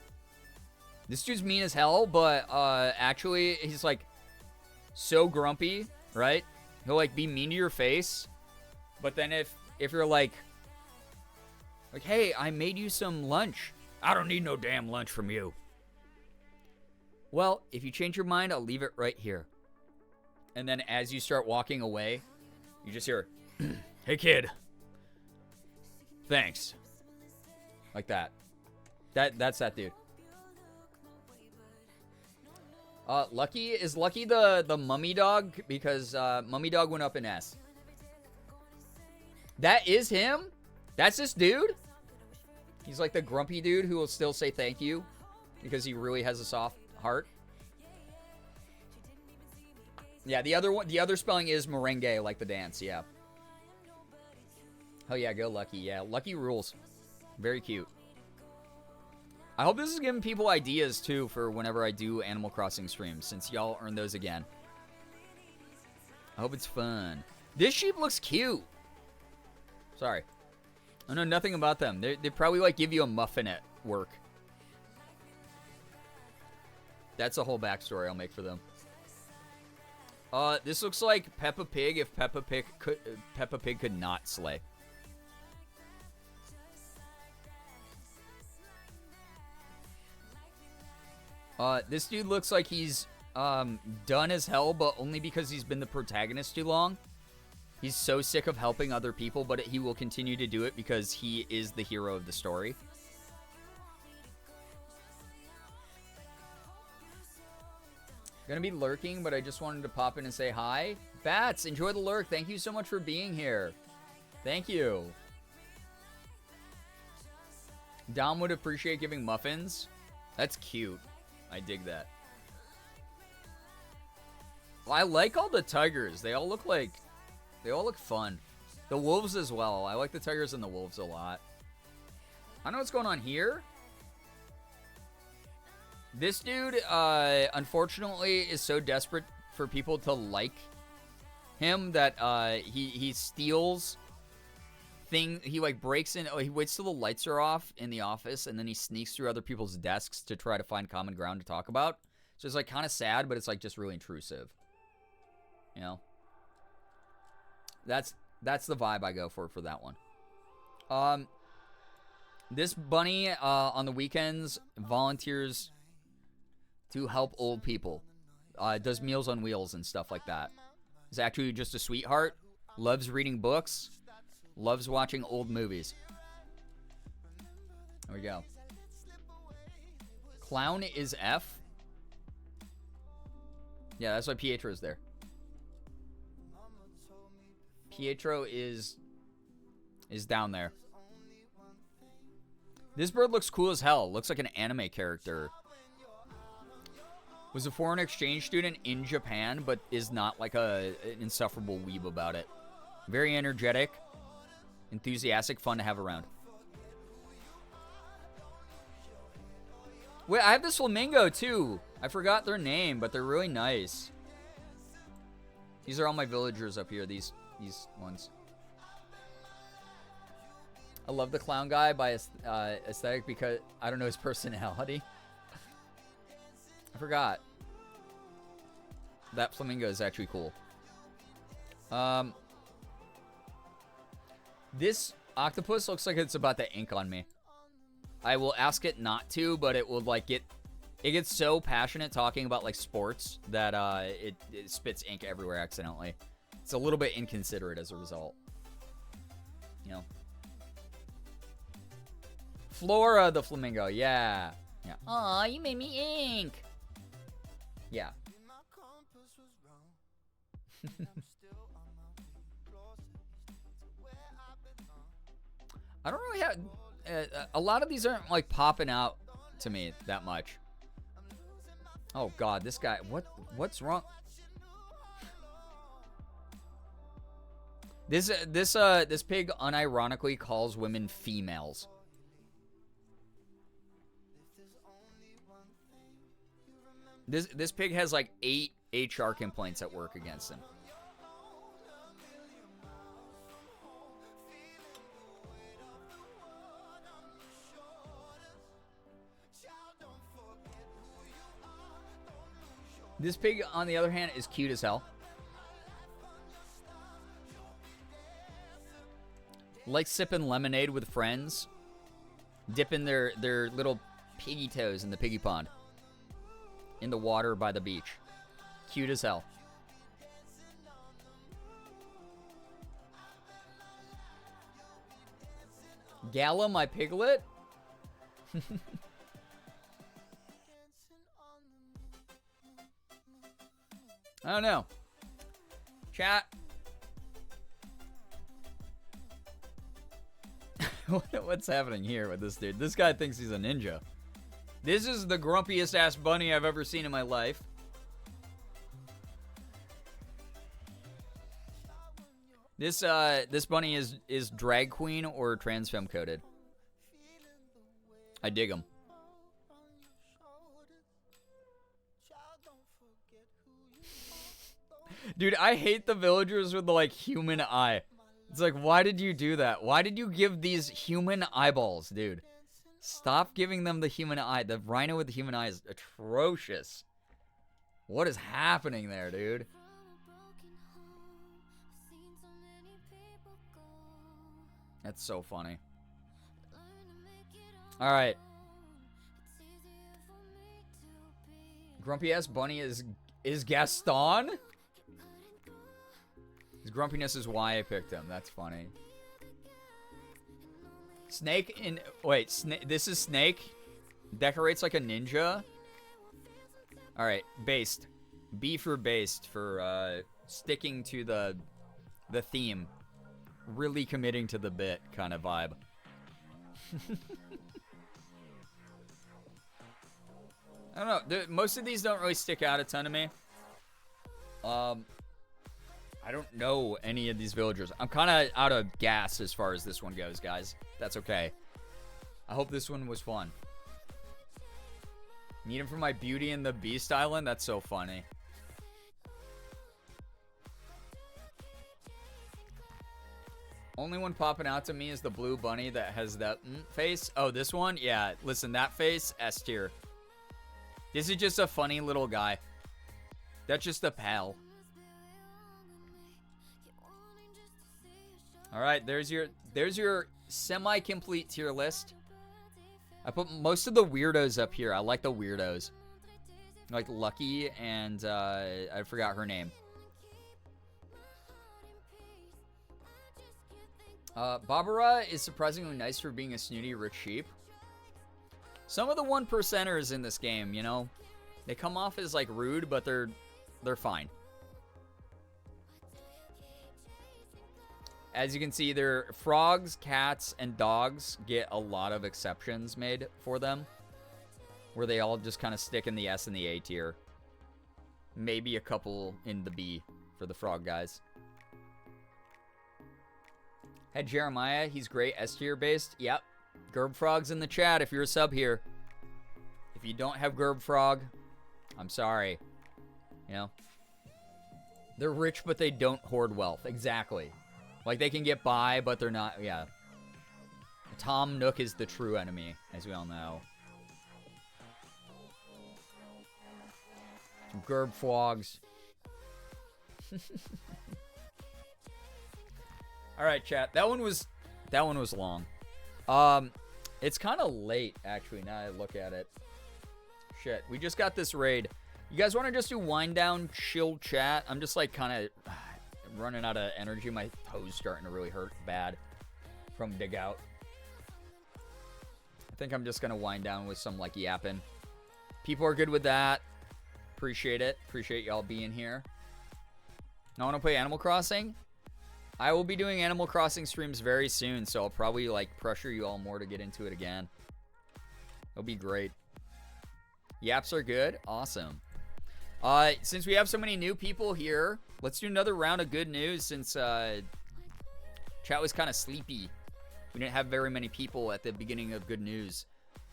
This dude's mean as hell, but actually he's like so grumpy, right? He'll like be mean to your face, but then if you're like, hey, I made you some lunch. I don't need no damn lunch from you. Well, if you change your mind, I'll leave it right here. And then as you start walking away, you just hear, hey kid. Thanks. Like that. That's that dude. Lucky is Lucky the mummy dog because mummy dog went up in S. That is him? That's this dude? He's like the grumpy dude who will still say thank you because he really has a soft heart. Yeah, the other spelling is merengue, like the dance, yeah. Oh yeah, go Lucky. Yeah, Lucky rules. Very cute. I hope this is giving people ideas, too, for whenever I do Animal Crossing streams, since y'all earn those again. I hope it's fun. This sheep looks cute. Sorry. I know nothing about them. They probably, like, give you a muffin at work. That's a whole backstory I'll make for them. This looks like Peppa Pig if Peppa Pig could not slay. This dude looks like he's done as hell, but only because he's been the protagonist too long. He's so sick of helping other people, but he will continue to do it because he is the hero of the story. Gonna be lurking, but I just wanted to pop in and say hi. Bats, enjoy the lurk. Thank you so much for being here. Thank you. Dom would appreciate giving muffins. That's cute. I dig that. Well, I like all the tigers. They all look fun. The wolves as well. I like the tigers and the wolves a lot. I don't know what's going on here. This dude, unfortunately, is so desperate for people to like him that he steals things. He like breaks in. Oh, he waits till the lights are off in the office, and then he sneaks through other people's desks to try to find common ground to talk about. So it's like kind of sad, but it's like just really intrusive. You know, that's the vibe I go for that one. This bunny on the weekends volunteers to help old people. Does Meals on Wheels and stuff like that. Is actually just a sweetheart. Loves reading books. Loves watching old movies. There we go. Clown is F. Yeah, that's why Pietro's there. Pietro is down there. This bird looks cool as hell. Looks like an anime character. Was a foreign exchange student in Japan, but is not like an insufferable weeb about it. Very energetic, enthusiastic, fun to have around. Wait, I have this flamingo too. I forgot their name, but they're really nice. These are all my villagers up here, these ones. I love the clown guy by aesthetic because I don't know his personality. I forgot. That flamingo is actually cool. This octopus looks like it's about to ink on me. I will ask it not to, but it will like it gets so passionate talking about like sports that it spits ink everywhere accidentally. It's a little bit inconsiderate as a result. You know. Flora the flamingo, yeah. Yeah. Aw, you made me ink. Yeah. I don't really have... a lot of these aren't, like, popping out to me that much. Oh, God, this guy... What's wrong? This pig unironically calls women females. This pig has, like, 8 HR complaints at work against him. This pig, on the other hand, is cute as hell. Likes sipping lemonade with friends. Dipping their little piggy toes in the piggy pond. In the water by the beach. Cute as hell. Gala, my piglet? I don't know. Chat. What's happening here with this dude? This guy thinks he's a ninja. This is the grumpiest ass bunny I've ever seen in my life. This bunny is drag queen or trans femme coded. I dig him. Dude, I hate the villagers with the, like, human eye. It's like, why did you do that? Why did you give these human eyeballs, dude? Stop giving them the human eye. The rhino with the human eye is atrocious. What is happening there, dude? That's so funny. All right. Grumpy ass bunny is Gaston? His grumpiness is why I picked him. That's funny. Snake in... Wait, this is Snake? Decorates like a ninja? Alright, based. B for based for sticking to the theme. Really committing to the bit kind of vibe. I don't know. Most of these don't really stick out a ton to me. I don't know any of these villagers. I'm kind of out of gas as far as this one goes, guys. That's okay. I hope this one was fun. Need him for my Beauty and the Beast Island? That's so funny. Only one popping out to me is the blue bunny that has that face. Oh, this one? Yeah, listen, that face, S tier. This is just a funny little guy. That's just a pal. All right, there's your semi-complete tier list. I put most of the weirdos up here. I like the weirdos. Like Lucky and I forgot her name. Barbara is surprisingly nice for being a snooty rich sheep. Some of the 1%ers in this game, you know, they come off as like rude, but they're fine. As you can see, their frogs, cats, and dogs get a lot of exceptions made for them, where they all just kind of stick in the S and the A tier. Maybe a couple in the B for the frog guys. Had Jeremiah, he's great, S tier based. Yep. Gerb Frog's in the chat if you're a sub here. If you don't have Gerb Frog, I'm sorry. You know? They're rich, but they don't hoard wealth. Exactly. Like, they can get by, but they're not, yeah. Tom Nook is the true enemy, as we all know. Some Gerb Frogs. Alright, chat. That one was long. It's kind of late, actually, now I look at it. Shit, we just got this raid. You guys want to just do wind down, chill chat? I'm just, like, kind of running out of energy. My toes starting to really hurt bad from dig out. I think I'm just going to wind down with some, like, yapping. People are good with that. Appreciate it. Appreciate y'all being here. I want to play Animal Crossing. I will be doing Animal Crossing streams very soon, so I'll probably, like, pressure you all more to get into it again. It'll be great. Yaps are good? Awesome. Since we have so many new people here, let's do another round of good news since chat was kind of sleepy. We didn't have very many people at the beginning of good news.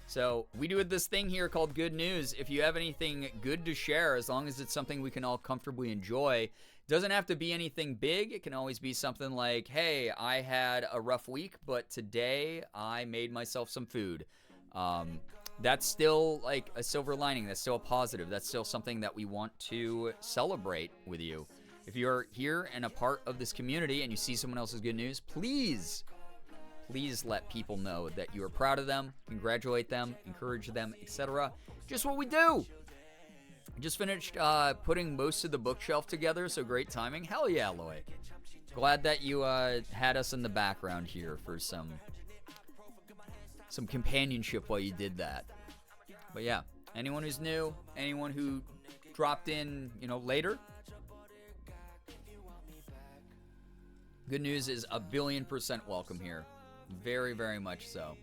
So we do this thing here called good news. If you have anything good to share, as long as it's something we can all comfortably enjoy, doesn't have to be anything big. It can always be something like, hey, I had a rough week, but today I made myself some food. That's still like a silver lining. That's still a positive. That's still something that we want to celebrate with you. If you're here and a part of this community and you see someone else's good news, please let people know that you are proud of them, congratulate them, encourage them, etc. Just what we do. I just finished putting most of the bookshelf together, so great timing. Hell yeah, Loy. Glad that you had us in the background here for some companionship while you did that. But yeah, anyone who's new, anyone who dropped in, you know, later, good news is 1,000,000,000% welcome here. Very, very much so.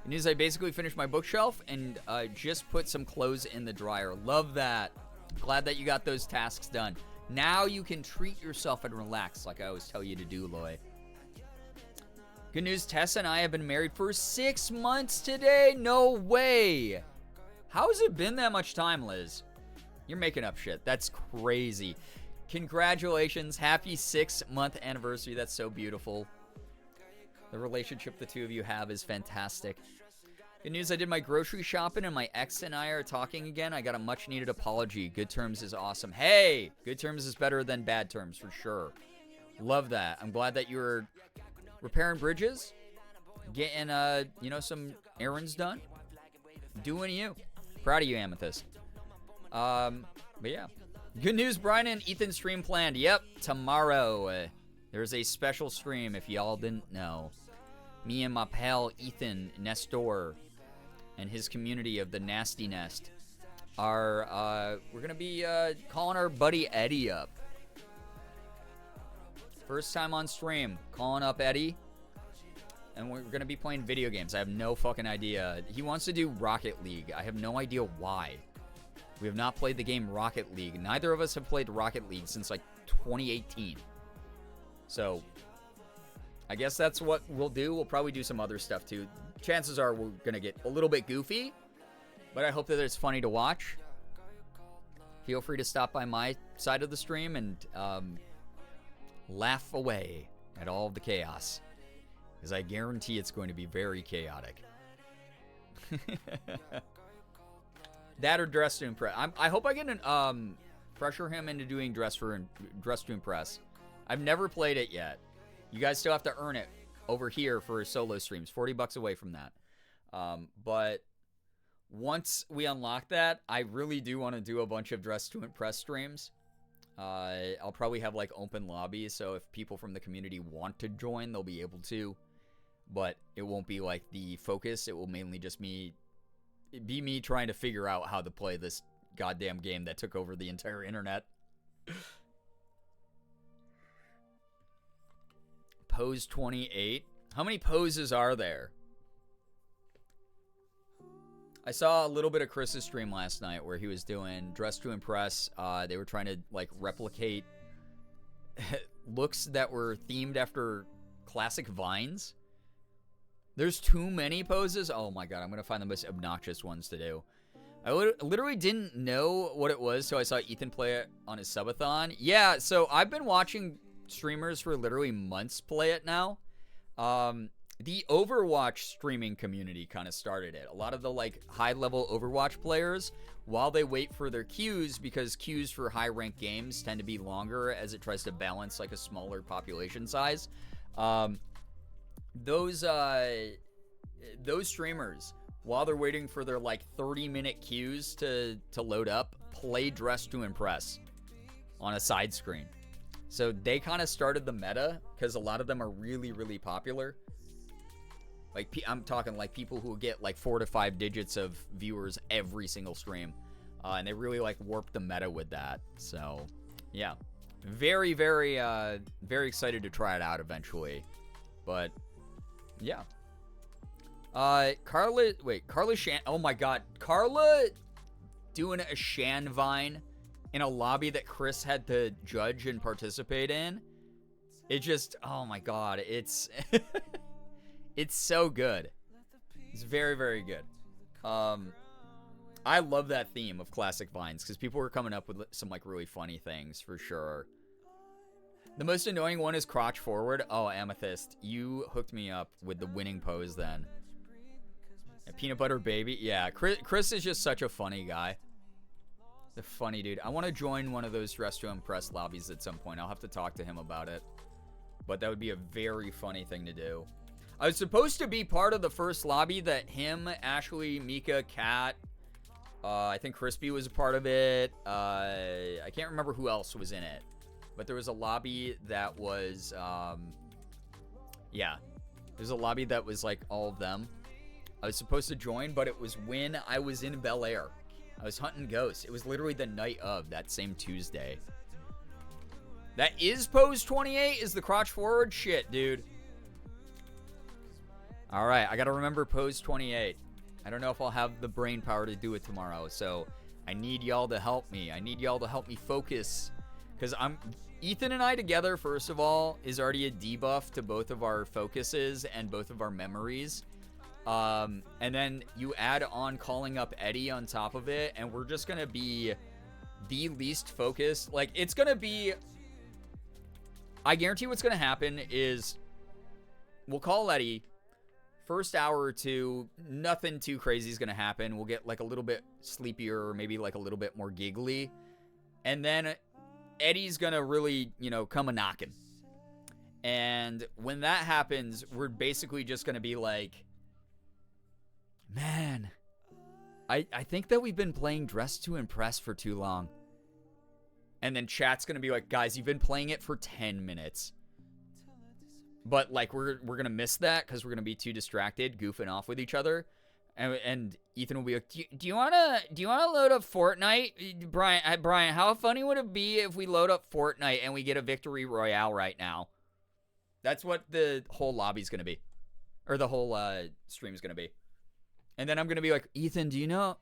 Good news, I basically finished my bookshelf and just put some clothes in the dryer. Love that. Glad that you got those tasks done. Now you can treat yourself and relax like I always tell you to do, Loy. Good news, Tessa and I have been married for 6 months today. No way. How has it been that much time, Liz? You're making up shit. That's crazy. Congratulations. Happy 6-month anniversary. That's so beautiful. The relationship the two of you have is fantastic. Good news, I did my grocery shopping and my ex and I are talking again. I got a much needed apology. Good terms is awesome. Hey, good terms is better than bad terms for sure. Love that. I'm glad that you're repairing bridges. getting, some errands done. Doing you. Proud of you, Amethyst. But yeah. Good news, Brian and Ethan stream planned. Yep, tomorrow. There's a special stream if y'all didn't know. Me and my pal Ethan Nestor and his community of the Nasty Nest are, we're going to be calling our buddy Eddie up. First time on stream, calling up Eddie. And we're going to be playing video games. I have no fucking idea. He wants to do Rocket League. I have no idea why. We have not played the game Rocket League. Neither of us have played Rocket League since, like, 2018. So, I guess that's what we'll do. We'll probably do some other stuff, too. Chances are we're going to get a little bit goofy. But I hope that it's funny to watch. Feel free to stop by my side of the stream and laugh away at all of the chaos. Because I guarantee it's going to be very chaotic. That or Dress to Impress. I hope I can pressure him into doing Dress to Impress. I've never played it yet. You guys still have to earn it over here for solo streams. $40 away from that. But once we unlock that, I really do want to do a bunch of Dress to Impress streams. I'll probably have like open lobbies, so if people from the community want to join, they'll be able to. But it won't be like the focus. It will mainly just be me trying to figure out how to play this goddamn game that took over the entire internet. Pose 28. How many poses are there? I saw a little bit of Chris's stream last night where he was doing Dress to Impress. They were trying to like replicate looks that were themed after classic vines. There's too many poses. Oh my god, I'm going to find the most obnoxious ones to do. I literally didn't know what it was, so I saw Ethan play it on his subathon. Yeah, so I've been watching streamers for literally months play it now. The Overwatch streaming community kind of started it. A lot of the like high-level Overwatch players, while they wait for their queues, because queues for high-ranked games tend to be longer as it tries to balance like a smaller population size. Those streamers, while they're waiting for their like 30-minute queues to load up, play Dress to Impress on a side screen. So they kind of started the meta because a lot of them are really, really popular. Like I'm talking like people who get like 4 to 5 digits of viewers every single stream, and they really like warp the meta with that. So yeah, very, very, very excited to try it out eventually. But yeah. Carla Shan. Oh my god. Carla doing a Shan Vine in a lobby that Chris had to judge and participate in. It just, oh my god. It's, it's so good. It's very, very good. I love that theme of classic vines because people were coming up with some like really funny things for sure. The most annoying one is crotch forward. Oh, Amethyst, you hooked me up with the winning pose then. And peanut butter baby. Yeah, Chris is just such a funny guy. The funny dude. I want to join one of those Dress to Impress lobbies at some point. I'll have to talk to him about it. But that would be a very funny thing to do. I was supposed to be part of the first lobby that him, Ashley, Mika, Kat, I think Crispy was a part of it. I can't remember who else was in it. But there was a lobby that was, yeah. There's a lobby that was like all of them. I was supposed to join, but it was when I was in Bel Air. I was hunting ghosts. It was literally the night of that same Tuesday. That is pose 28? Is the crotch forward? Shit, dude. Alright, I gotta remember pose 28. I don't know if I'll have the brain power to do it tomorrow, so I need y'all to help me. I need y'all to help me focus. Because Ethan and I together, first of all, is already a debuff to both of our focuses and both of our memories. And then you add on calling up Eddie on top of it, and we're just going to be the least focused. Like, it's going to be... I guarantee what's going to happen is we'll call Eddie. First hour or two, nothing too crazy is going to happen. We'll get, like, a little bit sleepier or maybe, like, a little bit more giggly. And then Eddie's going to really, you know, come a-knocking. And when that happens, we're basically just going to be like, man, I think that we've been playing Dress to Impress for too long. And then chat's going to be like, guys, you've been playing it for 10 minutes. But, like, we're going to miss that because we're going to be too distracted, goofing off with each other. And Ethan will be like, do you want to load up Fortnite? Brian, how funny would it be if we load up Fortnite and we get a victory royale right now? That's what the whole lobby's going to be. Or the whole stream's going to be. And then I'm going to be like, Ethan, do you know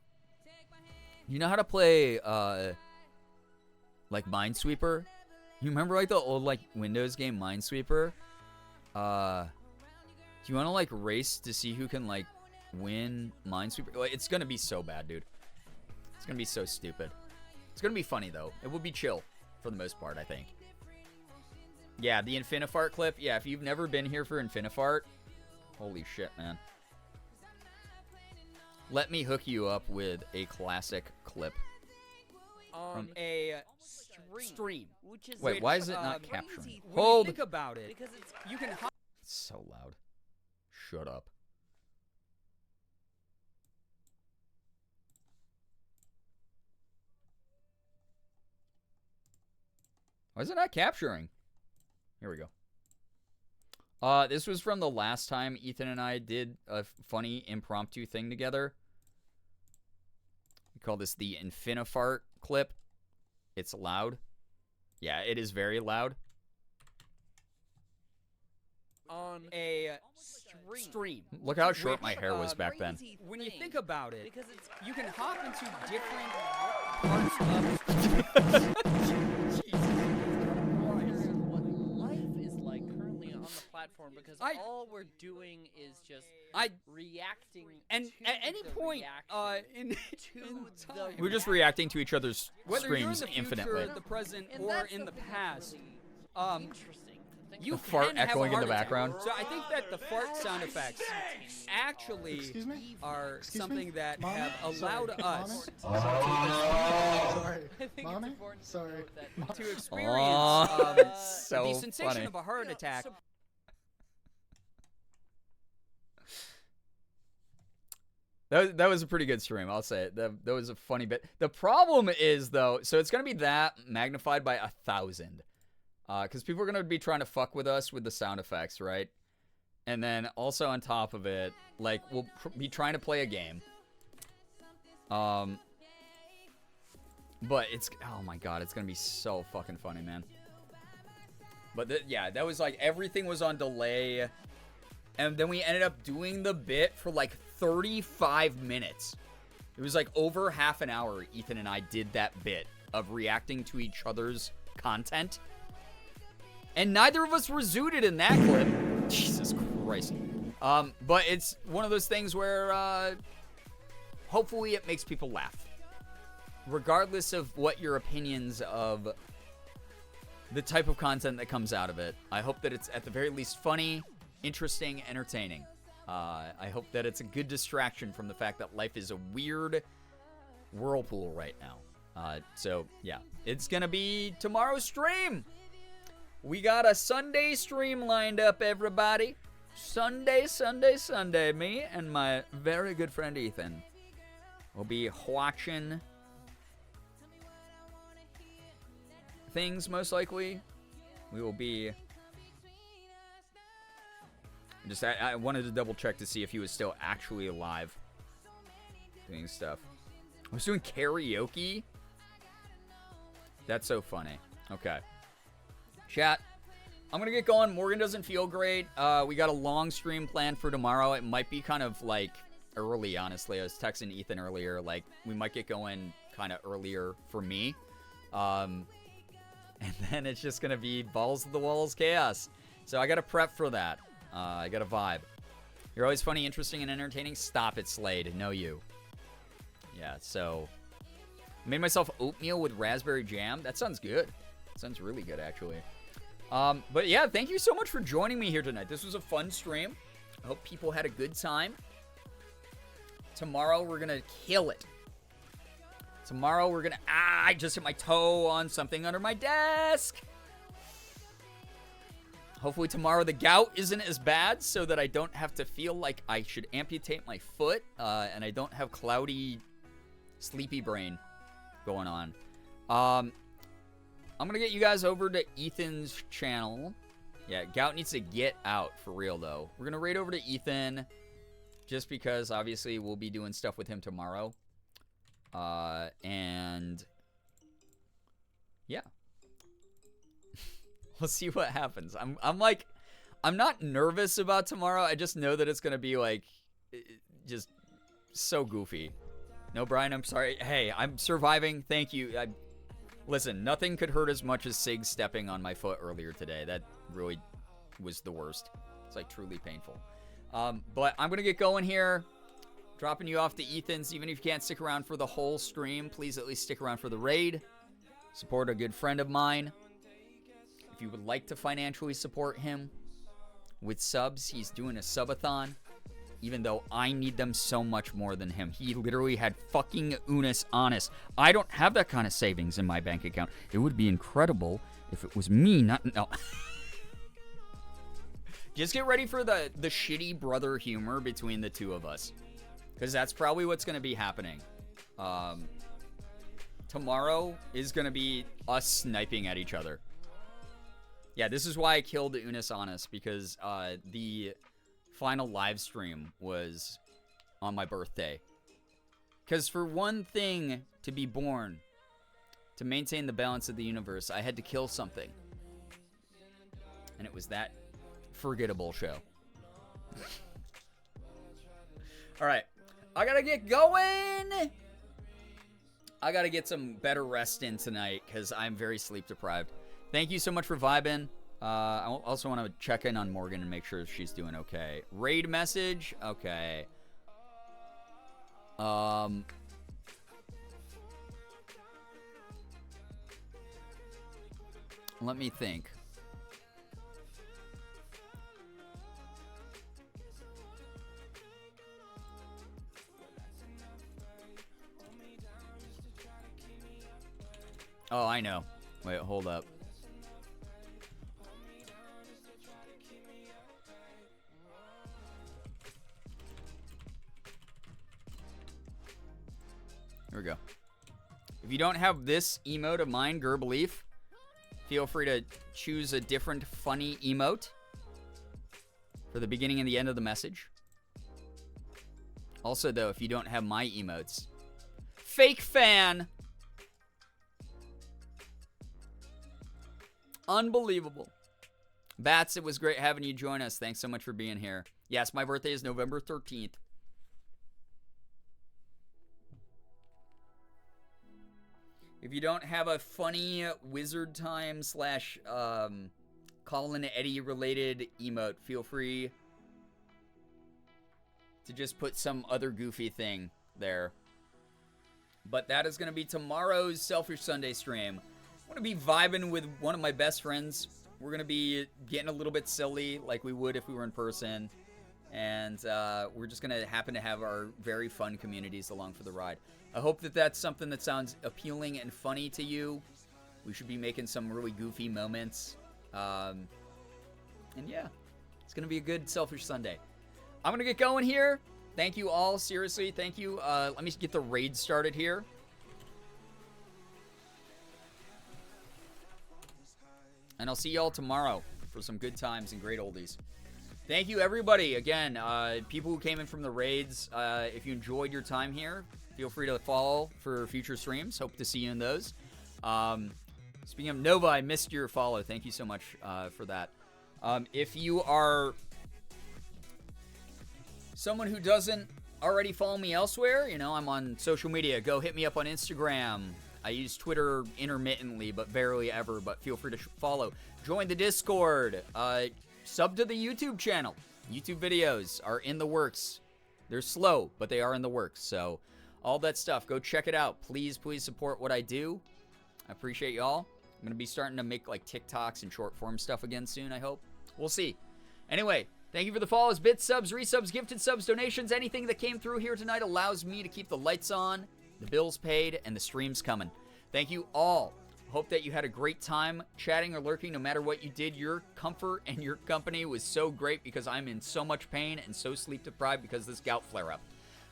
how to play, like, Minesweeper? You remember, like, the old, like, Windows game Minesweeper? Do you want to, like, race to see who can, like, win Minesweeper? Like, it's going to be so bad, dude. It's going to be so stupid. It's going to be funny, though. It will be chill for the most part, I think. Yeah, the Infinifart clip. Yeah, if you've never been here for Infinifart, holy shit, man. Let me hook you up with a classic clip. On a stream. Which is Wait, why is it not capturing? When Hold. you think about it, because you can It's so loud. Shut up. Why is it not capturing? Here we go. This was from the last time Ethan and I did a funny impromptu thing together. We call this the Infinifart clip. It's loud. Yeah, it is very loud. on a stream. Look how short my hair was back then. When you think about it, because you can hop into different parts of life is like currently on the platform, because all we're doing is just reacting. And at any point We're just reacting to each other's whether you're in screens the future, infinitely. the present, And or that's in the the thing past, interesting. you The fart can have a echoing in heart the attack. background. So I think that the fart sound effects actually Excuse me? are Excuse something me? that Mommy? have allowed Sorry. us Sorry. I think Mommy? it's important to Sorry. note that to experience Aw, so the sensation funny. of a heart attack. That was a pretty good stream, I'll say it. That was a funny bit. The problem is, though, so it's going to be that magnified by 1,000. Because people are going to be trying to fuck with us with the sound effects, right? And then also on top of it, like, we'll be trying to play a game. But it's, oh my god, it's going to be so fucking funny, man. But yeah, that was like, everything was on delay. And then we ended up doing the bit for like 35 minutes. It was like over half an hour Ethan and I did that bit of reacting to each other's content. And neither of us were zooted in that clip. Jesus Christ. But it's one of those things where hopefully it makes people laugh. Regardless of what your opinions of the type of content that comes out of it. I hope that it's at the very least funny, interesting, entertaining. I hope that it's a good distraction from the fact that life is a weird whirlpool right now. So, yeah. It's gonna be tomorrow's stream. We got a Sunday stream lined up, everybody. Sunday. Me and my very good friend Ethan will be watching things, most likely. We will be... I wanted to double check to see if he was still actually alive doing stuff. I was doing karaoke? That's so funny. Okay. Chat, I'm going to get going. Morgan doesn't feel great. We got a long stream planned for tomorrow. It might be kind of, like, early, honestly. I was texting Ethan earlier. Like, we might get going kind of earlier for me. And then it's just going to be balls to the walls chaos. So I got to prep for that. I got a vibe. You're always funny, interesting, and entertaining. Stop it, Slade. No, you. Yeah, so... I made myself oatmeal with raspberry jam. That sounds good. That sounds really good, actually. But yeah, thank you so much for joining me here tonight. This was a fun stream. I hope people had a good time. Tomorrow, we're going to kill it. Tomorrow, we're going to... I just hit my toe on something under my desk. Hopefully tomorrow the gout isn't as bad so that I don't have to feel like I should amputate my foot and I don't have cloudy, sleepy brain going on. I'm going to get you guys over to Ethan's channel. Yeah, gout needs to get out for real, though. We're going to raid over to Ethan just because, obviously, we'll be doing stuff with him tomorrow. And, yeah. We'll see what happens. I'm not nervous about tomorrow. I just know that it's going to be, like, just so goofy. No, Brian, I'm sorry. Hey, I'm surviving. Thank you. Listen, nothing could hurt as much as Sig stepping on my foot earlier today. That really was the worst. It's, like, truly painful. But I'm going to get going here. Dropping you off to Ethan's. Even if you can't stick around for the whole stream, please at least stick around for the raid. Support a good friend of mine. If you would like to financially support him with subs, he's doing a subathon, even though I need them so much more than him. He literally had fucking Unis honest. I don't have that kind of savings in my bank account. It would be incredible if it was me, not... No. Just get ready for the shitty brother humor between the two of us, because that's probably what's going to be happening. Tomorrow is going to be us sniping at each other. Yeah, this is why I killed Unis Honest, because the final live stream was on my birthday. Because for one thing to be born, to maintain the balance of the universe, I had to kill something. And it was that forgettable show. Alright, I gotta get going! I gotta get some better rest in tonight, because I'm very sleep deprived. Thank you so much for vibing. I also want to check in on Morgan and make sure she's doing okay. Raid message? Okay. Let me think. Oh, I know. Wait, hold up. Here we go. If you don't have this emote of mine, Girbeagly, feel free to choose a different funny emote for the beginning and the end of the message. Also, though, if you don't have my emotes, fake fan. Unbelievable. Bats, it was great having you join us. Thanks so much for being here. Yes, my birthday is November 13th. If you don't have a funny wizard time slash Colin Eddie related emote, feel free to just put some other goofy thing there. But that is going to be tomorrow's Selfish Sunday stream. I'm going to be vibing with one of my best friends. We're going to be getting a little bit silly like we would if we were in person. And we're just going to happen to have our very fun communities along for the ride. I hope that that's something that sounds appealing and funny to you. We should be making some really goofy moments. And yeah, it's going to be a good Selfish Sunday. I'm going to get going here. Thank you all. Seriously, thank you. Let me get the raid started here. And I'll see y'all tomorrow for some good times and great oldies. Thank you, everybody. Again, people who came in from the raids, if you enjoyed your time here, feel free to follow for future streams. Hope to see you in those. Speaking of Nova, I missed your follow. Thank you so much for that. If you are someone who doesn't already follow me elsewhere, you know, I'm on social media. Go hit me up on Instagram. I use Twitter intermittently, but barely ever, but feel free to follow. Join the Discord. Sub to the YouTube channel. YouTube videos are in the works. They're slow, but they are in the works. So all that stuff, go check it out. Please, please support what I do. I appreciate y'all. I'm going to be starting to make like TikToks and short form stuff again soon, I hope. We'll see. Anyway, thank you for the follows, bits, subs, resubs, gifted subs, donations. Anything that came through here tonight allows me to keep the lights on, the bills paid, and the streams coming. Thank you all. Hope that you had a great time chatting or lurking. No matter what you did, your comfort and your company was so great because I'm in so much pain and so sleep deprived because of this gout flare-up.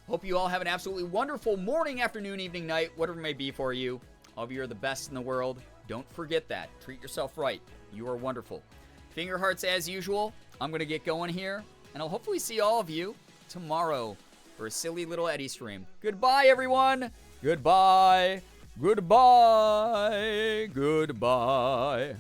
Hope you all have an absolutely wonderful morning, afternoon, evening, night, whatever it may be for you. All of you are the best in the world. Don't forget that. Treat yourself right. You are wonderful. Finger hearts as usual. I'm going to get going here, and I'll hopefully see all of you tomorrow for a silly little Eddie stream. Goodbye, everyone. Goodbye. Goodbye. Goodbye.